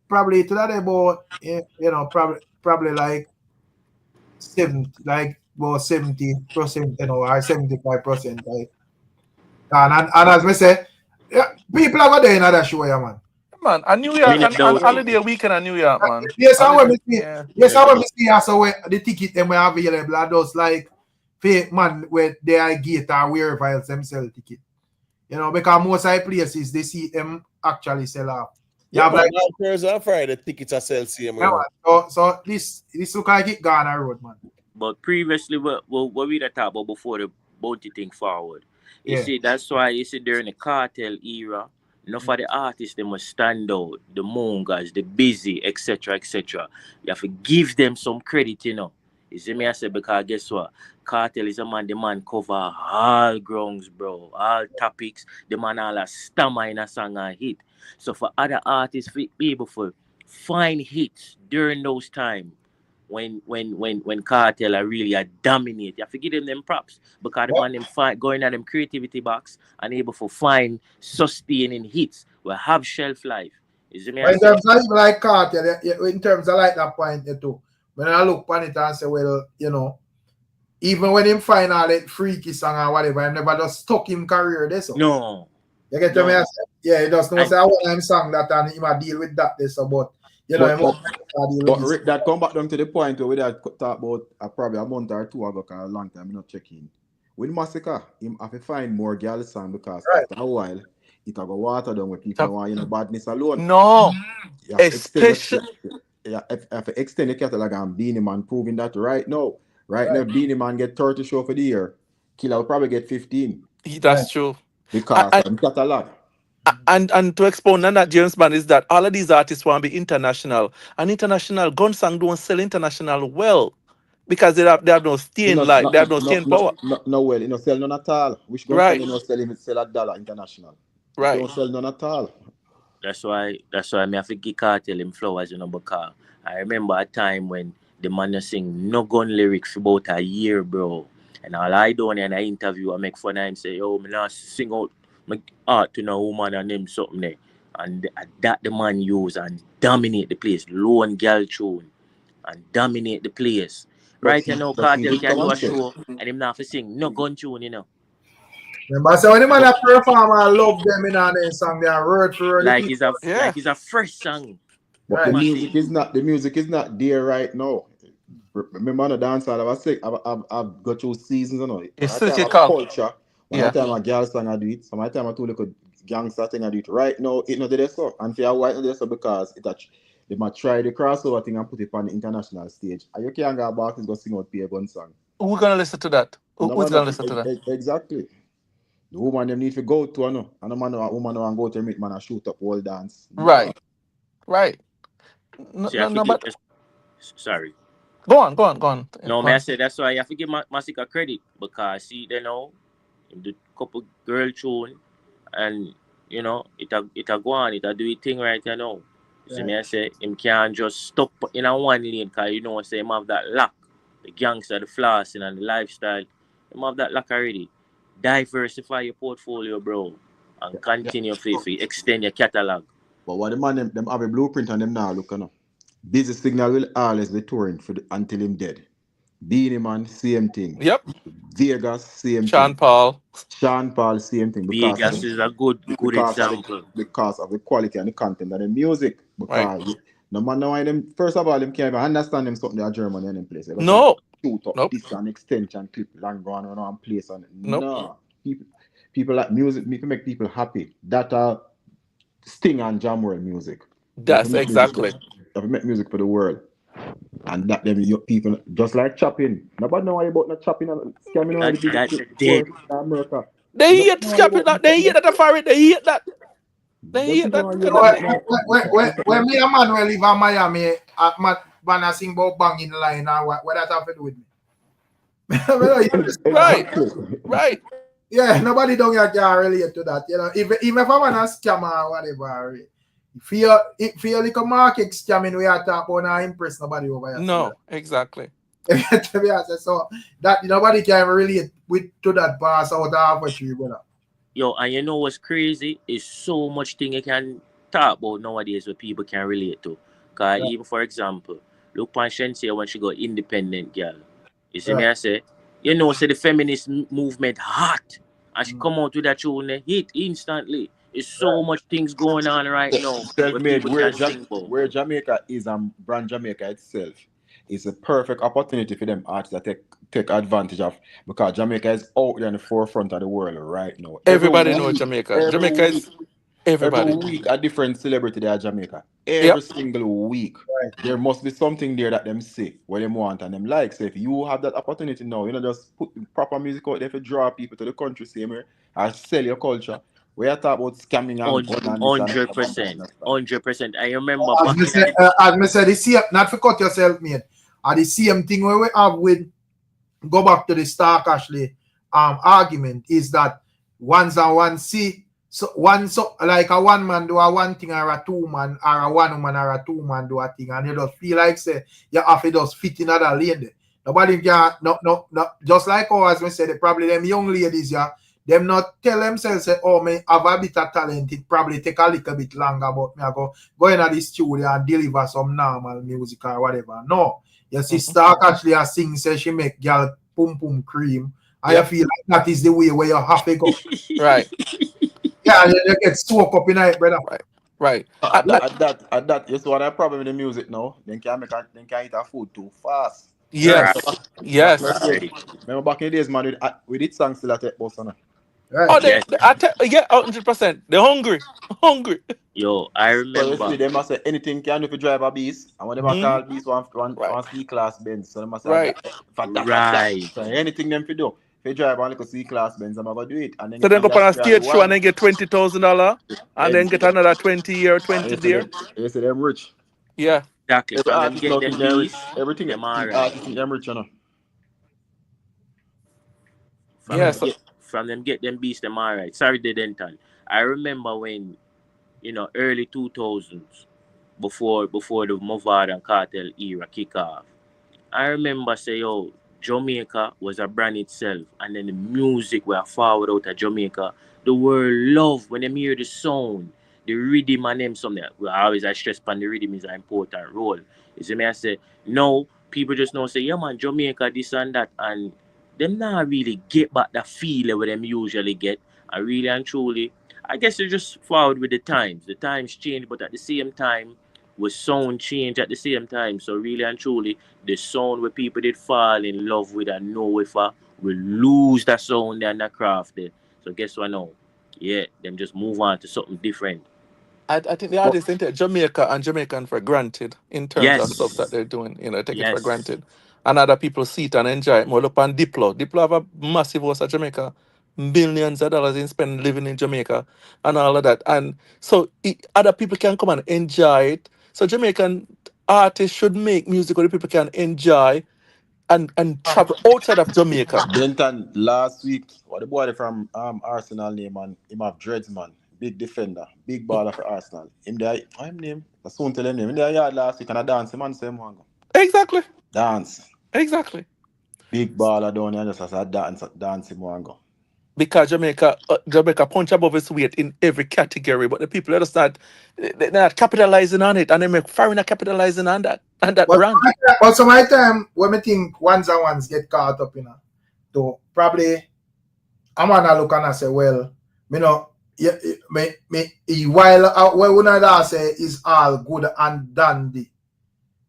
Speaker 1: Probably to that about you know probably like 70%, you know, or 75%. Like, and as we say, yeah, people are going there in other show, yeah, man.
Speaker 11: Man, a New York
Speaker 9: Minute
Speaker 11: and
Speaker 9: doubt it.
Speaker 11: holiday weekend in New York, man.
Speaker 1: Yes, I want
Speaker 11: Holiday,
Speaker 1: to see.
Speaker 11: yeah.
Speaker 1: Yes, I want to see. Also, the ticket them we have available are those like fake man where they are gate or wherever else them sell ticket. You know, because most of the places they see them actually sell out.
Speaker 2: Yeah,
Speaker 1: Yeah,
Speaker 2: man.
Speaker 1: like,
Speaker 2: On Thursday and Friday tickets are sell same way.
Speaker 1: yeah,
Speaker 2: Man.
Speaker 1: man. So this look like it gone a road, man.
Speaker 9: But previously, what we talked about before the bounty thing forward. You
Speaker 1: Yeah.
Speaker 9: see, that's why you see during the cartel era, enough of the artists they must stand out, the Mongas, the Busy, etc., etc. You have to give them some credit, you know. You see me, I say, because guess what? Cartel is a man, the man cover all grounds, bro, all topics. The man all a stammer in a song and hit. So for other artists, for be able to find hits during those times. When Cartel are really a dominate, you have to give them props because the man them going at them creativity box and able to find sustaining hits will have shelf life. Is it me?
Speaker 1: But in terms of even like Cartel, in terms of like that point too, when I look on it and say, well, you know, even when him find all that freaky song or whatever, I never just stuck him career this.
Speaker 9: No.
Speaker 1: You get to me? Yeah, he does not say I want him song that and he might deal with that this, but you know,
Speaker 4: but Rick, that come back down to the point where we had talk about probably a month or two ago, because a long time not checking. With Massacre, him have to find more girl song because after a while, it will go water down with people want, you know, badness alone.
Speaker 11: No.
Speaker 4: You have especially have to extend the catalog and Beanie Man proving that right now. Right now, Beanie Man get 30 show for the year. Killer will probably get 15.
Speaker 11: That's true.
Speaker 4: Because of the catalog.
Speaker 11: And to expound on that, James Bond, is that all of these artists want to be international. And international gun song don't sell international well. Because they have no staying like they have no staying power.
Speaker 4: No, well, you know, sell none at all. Which gun song you know sell $1 international.
Speaker 11: Right.
Speaker 4: Don't sell none at all.
Speaker 9: That's why me have to give Cartel him flowers, you know, because I remember a time when the man sing no gun lyrics for about a year, bro. And all I do in an interview, I make fun of him, say, yo, me not sing out my art to no woman and him something there. And that the man use and dominate the place. Lone girl tune and dominate the place. Right, you know, Cartel can do a show and him not have to sing no gun tune, you know.
Speaker 1: Remember, so when the man that perform, I love them in a song, they are word for word.
Speaker 9: Like it's a fresh song.
Speaker 4: But the music is not there right now. Remember on the dancehall, I've got through seasons, you know.
Speaker 11: It's
Speaker 4: one time culture, one time a girl song I do it, some time I do like a gangster thing I do it. Right now, it not there so. And for white not there so because they might try the crossover thing and put it on the international stage. And you can't go back and go sing out Pierre Gun song.
Speaker 11: Who's gonna listen to that? Who's gonna listen to that?
Speaker 4: Exactly. The woman them need to go to and the man or woman want go to meet man and shoot up whole dance.
Speaker 11: Right.
Speaker 9: Sorry.
Speaker 11: Go on.
Speaker 9: No, man, I said that's why I have to give Massacre credit because see, they know the couple girl tune and you know it a go on, it a do it thing right, you know. See me, I say him can't just stop in a one lane because you know say him have that lock, the gangster, the flossing and the lifestyle. Him have that lock already. Diversify your portfolio, bro, and continue to extend your catalog.
Speaker 4: But what the man them have a blueprint on them now, look on. Busy Signal will always be touring until him dead. Beanie Man, same thing.
Speaker 11: Yep.
Speaker 4: Vegas, same
Speaker 11: Sean
Speaker 4: thing.
Speaker 11: Paul.
Speaker 4: Sean Paul, same thing.
Speaker 9: Vegas is a good example.
Speaker 4: Because of the quality and the content of the music.
Speaker 11: Right.
Speaker 4: Because no matter why them, first of all, them can't even understand them something they are German in them place. They go
Speaker 11: No.
Speaker 4: shoot up
Speaker 11: Nope.
Speaker 4: this and extension clip long gone on place and
Speaker 11: Nope.
Speaker 4: no. People like music, make people happy. That are Sting and Jam World music.
Speaker 11: That's exactly.
Speaker 4: Make music for the world. And that them people just like chopping. Nobody know why about not chopping and scamming on the
Speaker 9: That's
Speaker 4: big
Speaker 9: dead.
Speaker 4: America.
Speaker 11: They hate scapping that. They hate that for it. They hate that. They hate that.
Speaker 1: When me and Manuel live in Miami, man I sing about banging line and what that have to do with me?
Speaker 11: Right.
Speaker 1: Yeah, nobody down here can relate to that. You know, even if I want a scammer or whatever, feel like a market scamming we are talking about, not impress nobody over here.
Speaker 11: No, exactly.
Speaker 1: To be honest, so that nobody can relate to that pass out of a tree, brother.
Speaker 9: Yo, and you know what's crazy? Is so much thing you can talk about nowadays where people can relate to. Cause even for example, look on Shenseea when she got independent girl. You see me I say, you know, say the feminist movement hot. And she come out with that tune hit instantly. It's so much things going on right now where people can sing about.
Speaker 4: Where Jamaica is and brand Jamaica itself is a perfect opportunity for them artists to take advantage of, because Jamaica is out there in the forefront of the world right now.
Speaker 11: Everybody knows Jamaica. Jamaica is everybody.
Speaker 4: Every week a different celebrity there at Jamaica. Every single week. There must be something there that them say what them want and them like. So if you have that opportunity now, you know, just put proper music out there to draw people to the country same way and sell your culture. We are talking about scamming and
Speaker 9: 100%. 100%. I remember back
Speaker 1: as me said, the same, not to cut yourself, mate. And the same thing where we have with go back to the Stark Ashley argument is that ones and one see so like a one man do a one thing or a two man or a one woman or a two man do a thing and you just feel like say you have to just fit in other lane there. Nobody can no just like as we said, probably them young ladies them not tell themselves say, oh, me have a bit of talent, it probably take a little bit longer, but me I go into the studio and deliver some normal music or whatever. No. Your sister actually sing, say she make girl pum pum cream. And you feel like that is the way where you have to go.
Speaker 11: Right.
Speaker 1: Yeah, you get soaked up in it, brother.
Speaker 11: Right.
Speaker 4: At that, you see what I problem with the music now. They can't eat a food too fast.
Speaker 11: Yes. Yes.
Speaker 4: Remember back in the days, man, we did songs still at that boss, no?
Speaker 1: Right.
Speaker 11: Oh, they 100%. They're hungry.
Speaker 9: Yo, I remember.
Speaker 4: So you see, they must say anything can do if you drive a beast. And when they call beast one C-class Benz, so they must say so anything them to do. If you drive one little C-class Benz, I'm going to do it. And then
Speaker 11: so then go on a stage show and then get $20,000 and then get another 20 here, 20 there.
Speaker 4: You see them rich.
Speaker 11: Yeah.
Speaker 9: Exactly. From them get them beast,
Speaker 4: everything
Speaker 9: them alright.
Speaker 4: Them rich, you know.
Speaker 9: From them get them beast, them alright. Sorry, they didn't. I remember when, you know, early 2000s, before the Mavado and KARTEL era kick off. I remember say, yo, Jamaica was a brand itself, and then the music were forward out of Jamaica. The world love when they hear the sound, the rhythm and them something. Well, I stress on the rhythm is an important role. You see me, I say, no, people just know say, yeah man, Jamaica this and that, and them not really get back the feel where them usually get. And really and truly, I guess they just forward with the times. The times change, but at the same time, with sound change at the same time. So really and truly, the sound where people did fall in love with and know if will lose that sound and that craft there. So guess what now? Yeah, them just move on to something different.
Speaker 11: I think the artists take Jamaica and Jamaican for granted in terms of stuff that they're doing. You know, take it for granted. And other people see it and enjoy it more. Look on Diplo. Diplo have a massive house of Jamaica. Millions of dollars in spend living in Jamaica and all of that. And so other people can come and enjoy it. So Jamaican artists should make music where people can enjoy and travel outside of Jamaica.
Speaker 4: Denton, last week, what the boy from Arsenal name, and him have dreads, man. Big defender, big baller for Arsenal. Him there, I'm name. I soon tell him name. Him there yard last week and I dance him and same one.
Speaker 11: Exactly.
Speaker 4: Dance.
Speaker 11: Exactly.
Speaker 4: Big baller down here just as I dance him one go.
Speaker 11: Because Jamaica punch above its weight in every category, but the people understand they're not capitalizing on it, and they make foreigner capitalizing on that brand.
Speaker 1: But some of the time when we think ones and ones get caught up, you know, to probably I'm gonna look and I say, well, you know, while what when I say is all good and dandy,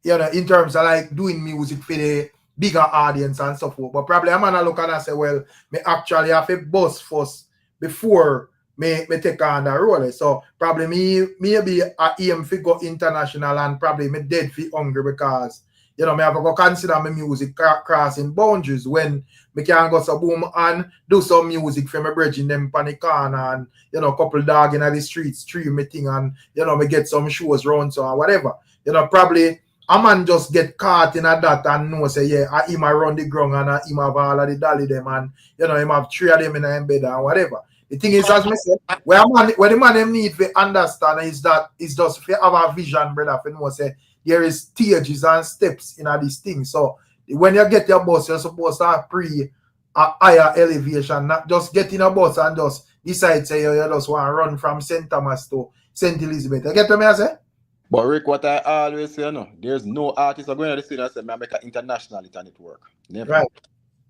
Speaker 1: you know, in terms of like doing music for the bigger audience and so forth. But probably I'm gonna look and I say, well, me actually have a bus first before me take on the role. So probably me maybe I aim to go international and probably me dead for hungry because you know me have to go consider my music crossing boundaries when me can go so boom and do some music for my bridging them pan the corner and you know couple dog in the streets stream me thing and you know me get some shows round so or whatever. You know probably a man just get caught in a that and know say yeah I him run the ground and I him have all of the dolly them and you know him have 3 of them in a bed and whatever. The thing is, as me say, where the man them need to understand is that it's just if you have a vision, brother, for know say there is stages and steps in this thing. So when you get your bus, you're supposed to pre a higher elevation, not just get in a bus and just decide say you just want to run from St. Thomas to St. Elizabeth. You get what I say?
Speaker 4: But Rick, what I always say, there's no artist going to the scene and say, I make an international it and it work. Never.
Speaker 1: Right.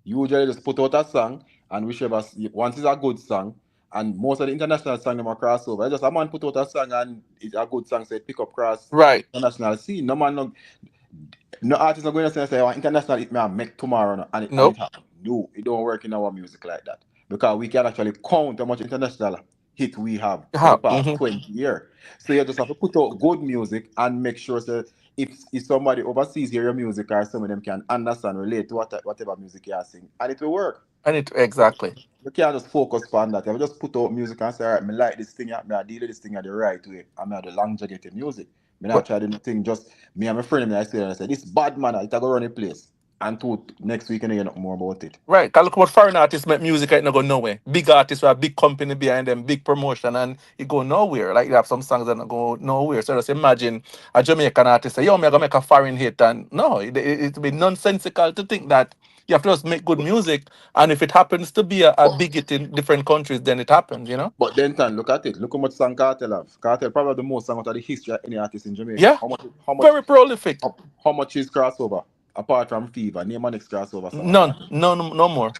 Speaker 4: Usually just put out a song and whichever, once it's a good song, and most of the international songs them are crossover. It's just a man put out a song and it's a good song, so it pick up cross
Speaker 11: Right.
Speaker 4: international scene. No artist are going to say, oh, international it may make tomorrow and it happen. No, it don't work in our music like that. Because we can actually count how much international hit we have for the past 20 years. So you just have to put out good music and make sure that if somebody overseas hear your music or some of them can understand, relate to whatever music you are singing, and it will work.
Speaker 11: And it exactly.
Speaker 4: You can't just focus on that. You just put out music and say, all right, me like this thing, I deal with this thing the right way, and I have the longevity music. Me not try the thing just me and my friend I say this bad man, it a go run a place. And next week and you know more about it.
Speaker 11: Right, because look what foreign artists make music ain't not go nowhere. Big artists with a big company behind them, big promotion, and it go nowhere. Like you have some songs that don't go nowhere. So just imagine a Jamaican artist say, yo, I'm gonna make a foreign hit, and no, it'd be nonsensical to think that you have to just make good music, and if it happens to be a big hit in different countries, then it happens, you know?
Speaker 4: But then look at it. Look how much song KARTEL have. KARTEL probably the most song out of the history of any artist in Jamaica.
Speaker 11: Yeah.
Speaker 4: How much
Speaker 11: Very prolific.
Speaker 4: How much is crossover? Apart from Fever, name my next crossover song.
Speaker 11: None. No more.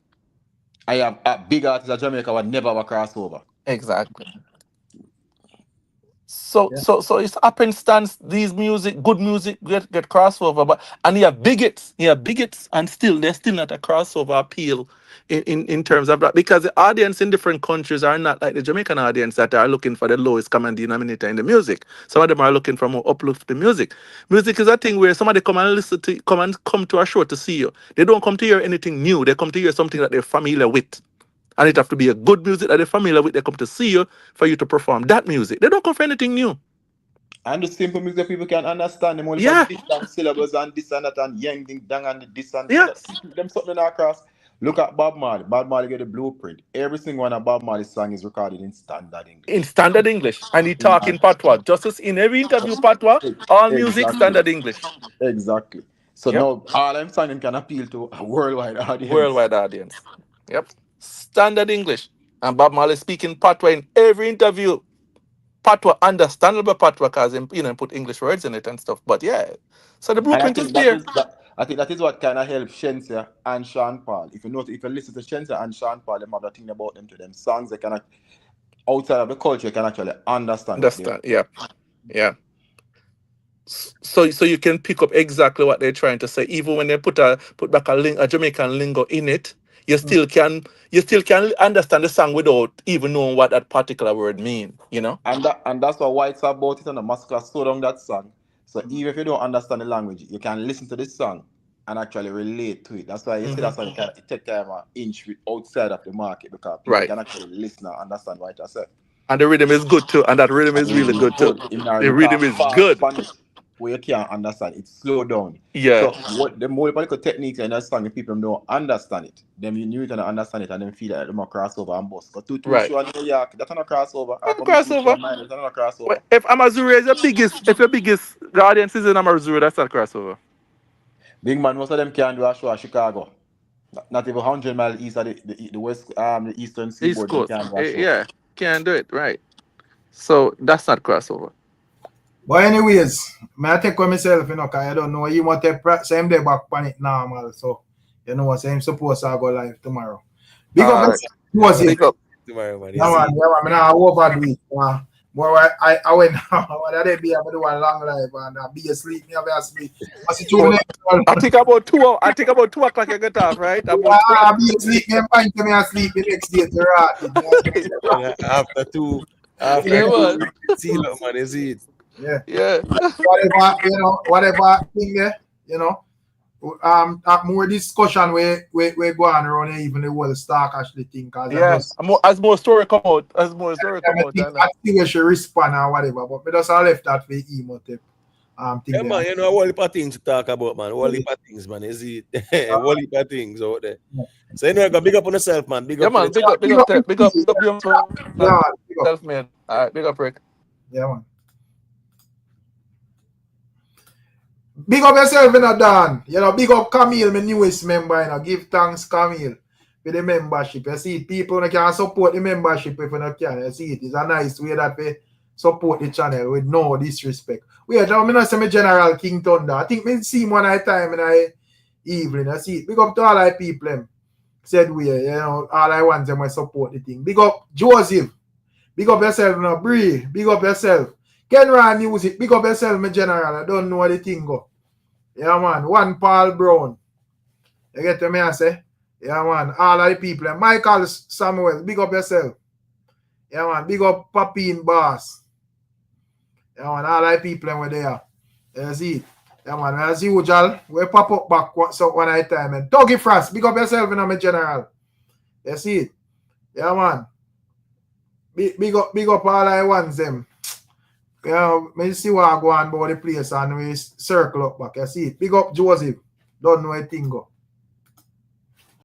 Speaker 4: I have a big artist of Jamaica would never have a crossover.
Speaker 11: Exactly. So it's happenstance these good music get crossover, but and you have bigots, and still there's still not a crossover appeal in terms of that because the audience in different countries are not like the Jamaican audience that are looking for the lowest common denominator in the music. Some of them are looking for more uplifting music. Music is a thing where somebody come to a show to see you. They don't come to hear anything new. They come to hear something that they're familiar with. And it have to be a good music that they're familiar with. They come to see you for you to perform that music. They don't come for anything new.
Speaker 4: And the simple music people can understand. Them only different syllables and this and that and yang ding dang and this and that. Them something across. Look at Bob Marley. Bob Marley get a blueprint. Every single one of Bob Marley's song is recorded in standard English.
Speaker 11: In standard English. And he talk in patois. Just as in every interview patois, all music standard English.
Speaker 4: Exactly. So now all I'm saying can appeal to a worldwide audience.
Speaker 11: Worldwide audience. Yep. Standard English. And Bob Marley speaking patois in every interview. Patois, understandable patois, because he put English words in it and stuff. But yeah. So the blueprint is there.
Speaker 4: I think that is what kind of helps Shenseea and Sean Paul. If you listen to Shenseea and Sean Paul, them have the thing about them to them songs they cannot outside of the culture can actually understand.
Speaker 11: Yeah. So you can pick up exactly what they're trying to say, even when they put back a Jamaican lingo in it. You still can understand the song without even knowing what that particular word means, you know.
Speaker 4: And that's what White's about it, and the Massacre slow down that song. So even if you don't understand the language, you can listen to this song and actually relate to it. That's why you see that's why it take time an inch outside of the market because people can actually listen and understand what I said.
Speaker 11: And the rhythm is good too, and that rhythm is really good too. The rhythm is good.
Speaker 4: Spanish, where you can't understand it, slow down.
Speaker 11: Yeah.
Speaker 4: So what the more political techniques in that song, if people don't understand it, then you need to understand it and then feel that they're crossover and bust. Because two show in New York, that's not a crossover. That's not a crossover.
Speaker 11: Well, if Amazura is if your biggest audience is in Amazura, that's not a crossover.
Speaker 4: Big man, most of them can't do a show at Chicago. Not even 100 miles east of the west, the eastern seaboard.
Speaker 11: East Coast. Yeah, can't do it, right. So that's not crossover.
Speaker 1: But anyways, I take with myself, because I don't know, you want to same day back on it normal. So, You know what I'm supposed to go live tomorrow. Big up
Speaker 2: Yeah,
Speaker 1: Big
Speaker 11: up.
Speaker 2: tomorrow, man.
Speaker 1: Yeah, man. Yeah, man. I overdo it. Boy, I went what did I be able to do a long life and be asleep, never asleep. What's it too
Speaker 11: I think about 2 o'clock you get off, right? About 2
Speaker 1: I be asleep, then find me asleep the next day to rot.
Speaker 2: After two,
Speaker 11: Yeah, man.
Speaker 2: seal up, man. You see it?
Speaker 1: Yeah.
Speaker 11: Yeah.
Speaker 1: Whatever thing there, more discussion we go on around here, even the whole Stalk actually think
Speaker 11: Yeah. As more story come out, I
Speaker 1: see where she respond or whatever, but we just left that for emo tape.
Speaker 2: Yeah, man, you know, a whole heap of things to talk about, man. A whole heap of things, man. You see it? A whole heap of things out there. So, you know, big up on yourself, man. Big up.
Speaker 11: man. Big up yourself, man. All right, big up, Rick.
Speaker 1: Yeah, man. Big up yourself, Dan. Big up Camille, my newest member. Give thanks, Camille, for the membership. You see, people can support the membership if you can. You see, it's a nice way that we support the channel with no disrespect. Wait, I'm not saying General King Thunder. I think we see him one at a time in the evening. You see, big up to all the people. Said all I want them to support the thing. Big up Joseph. Big up yourself, Bree. Big up yourself. Kenra Music. Big up yourself, my general. I don't know the thing go. Yeah, man. One Paul Brown. You get what I say? Yeah, man. All of the people. Michael Samuel. Big up yourself. Yeah, man. Big up Papine Boss. Yeah, man. All of the people were there. You see? Yeah, man. As usual, we pop up back one at a time. And Dougie Frost. Big up yourself, my general. You see it? Yeah, man. Big up all I want them. Me see what I go on about the place and we circle up back. You see it. Big up Joseph. Don't know a thing go.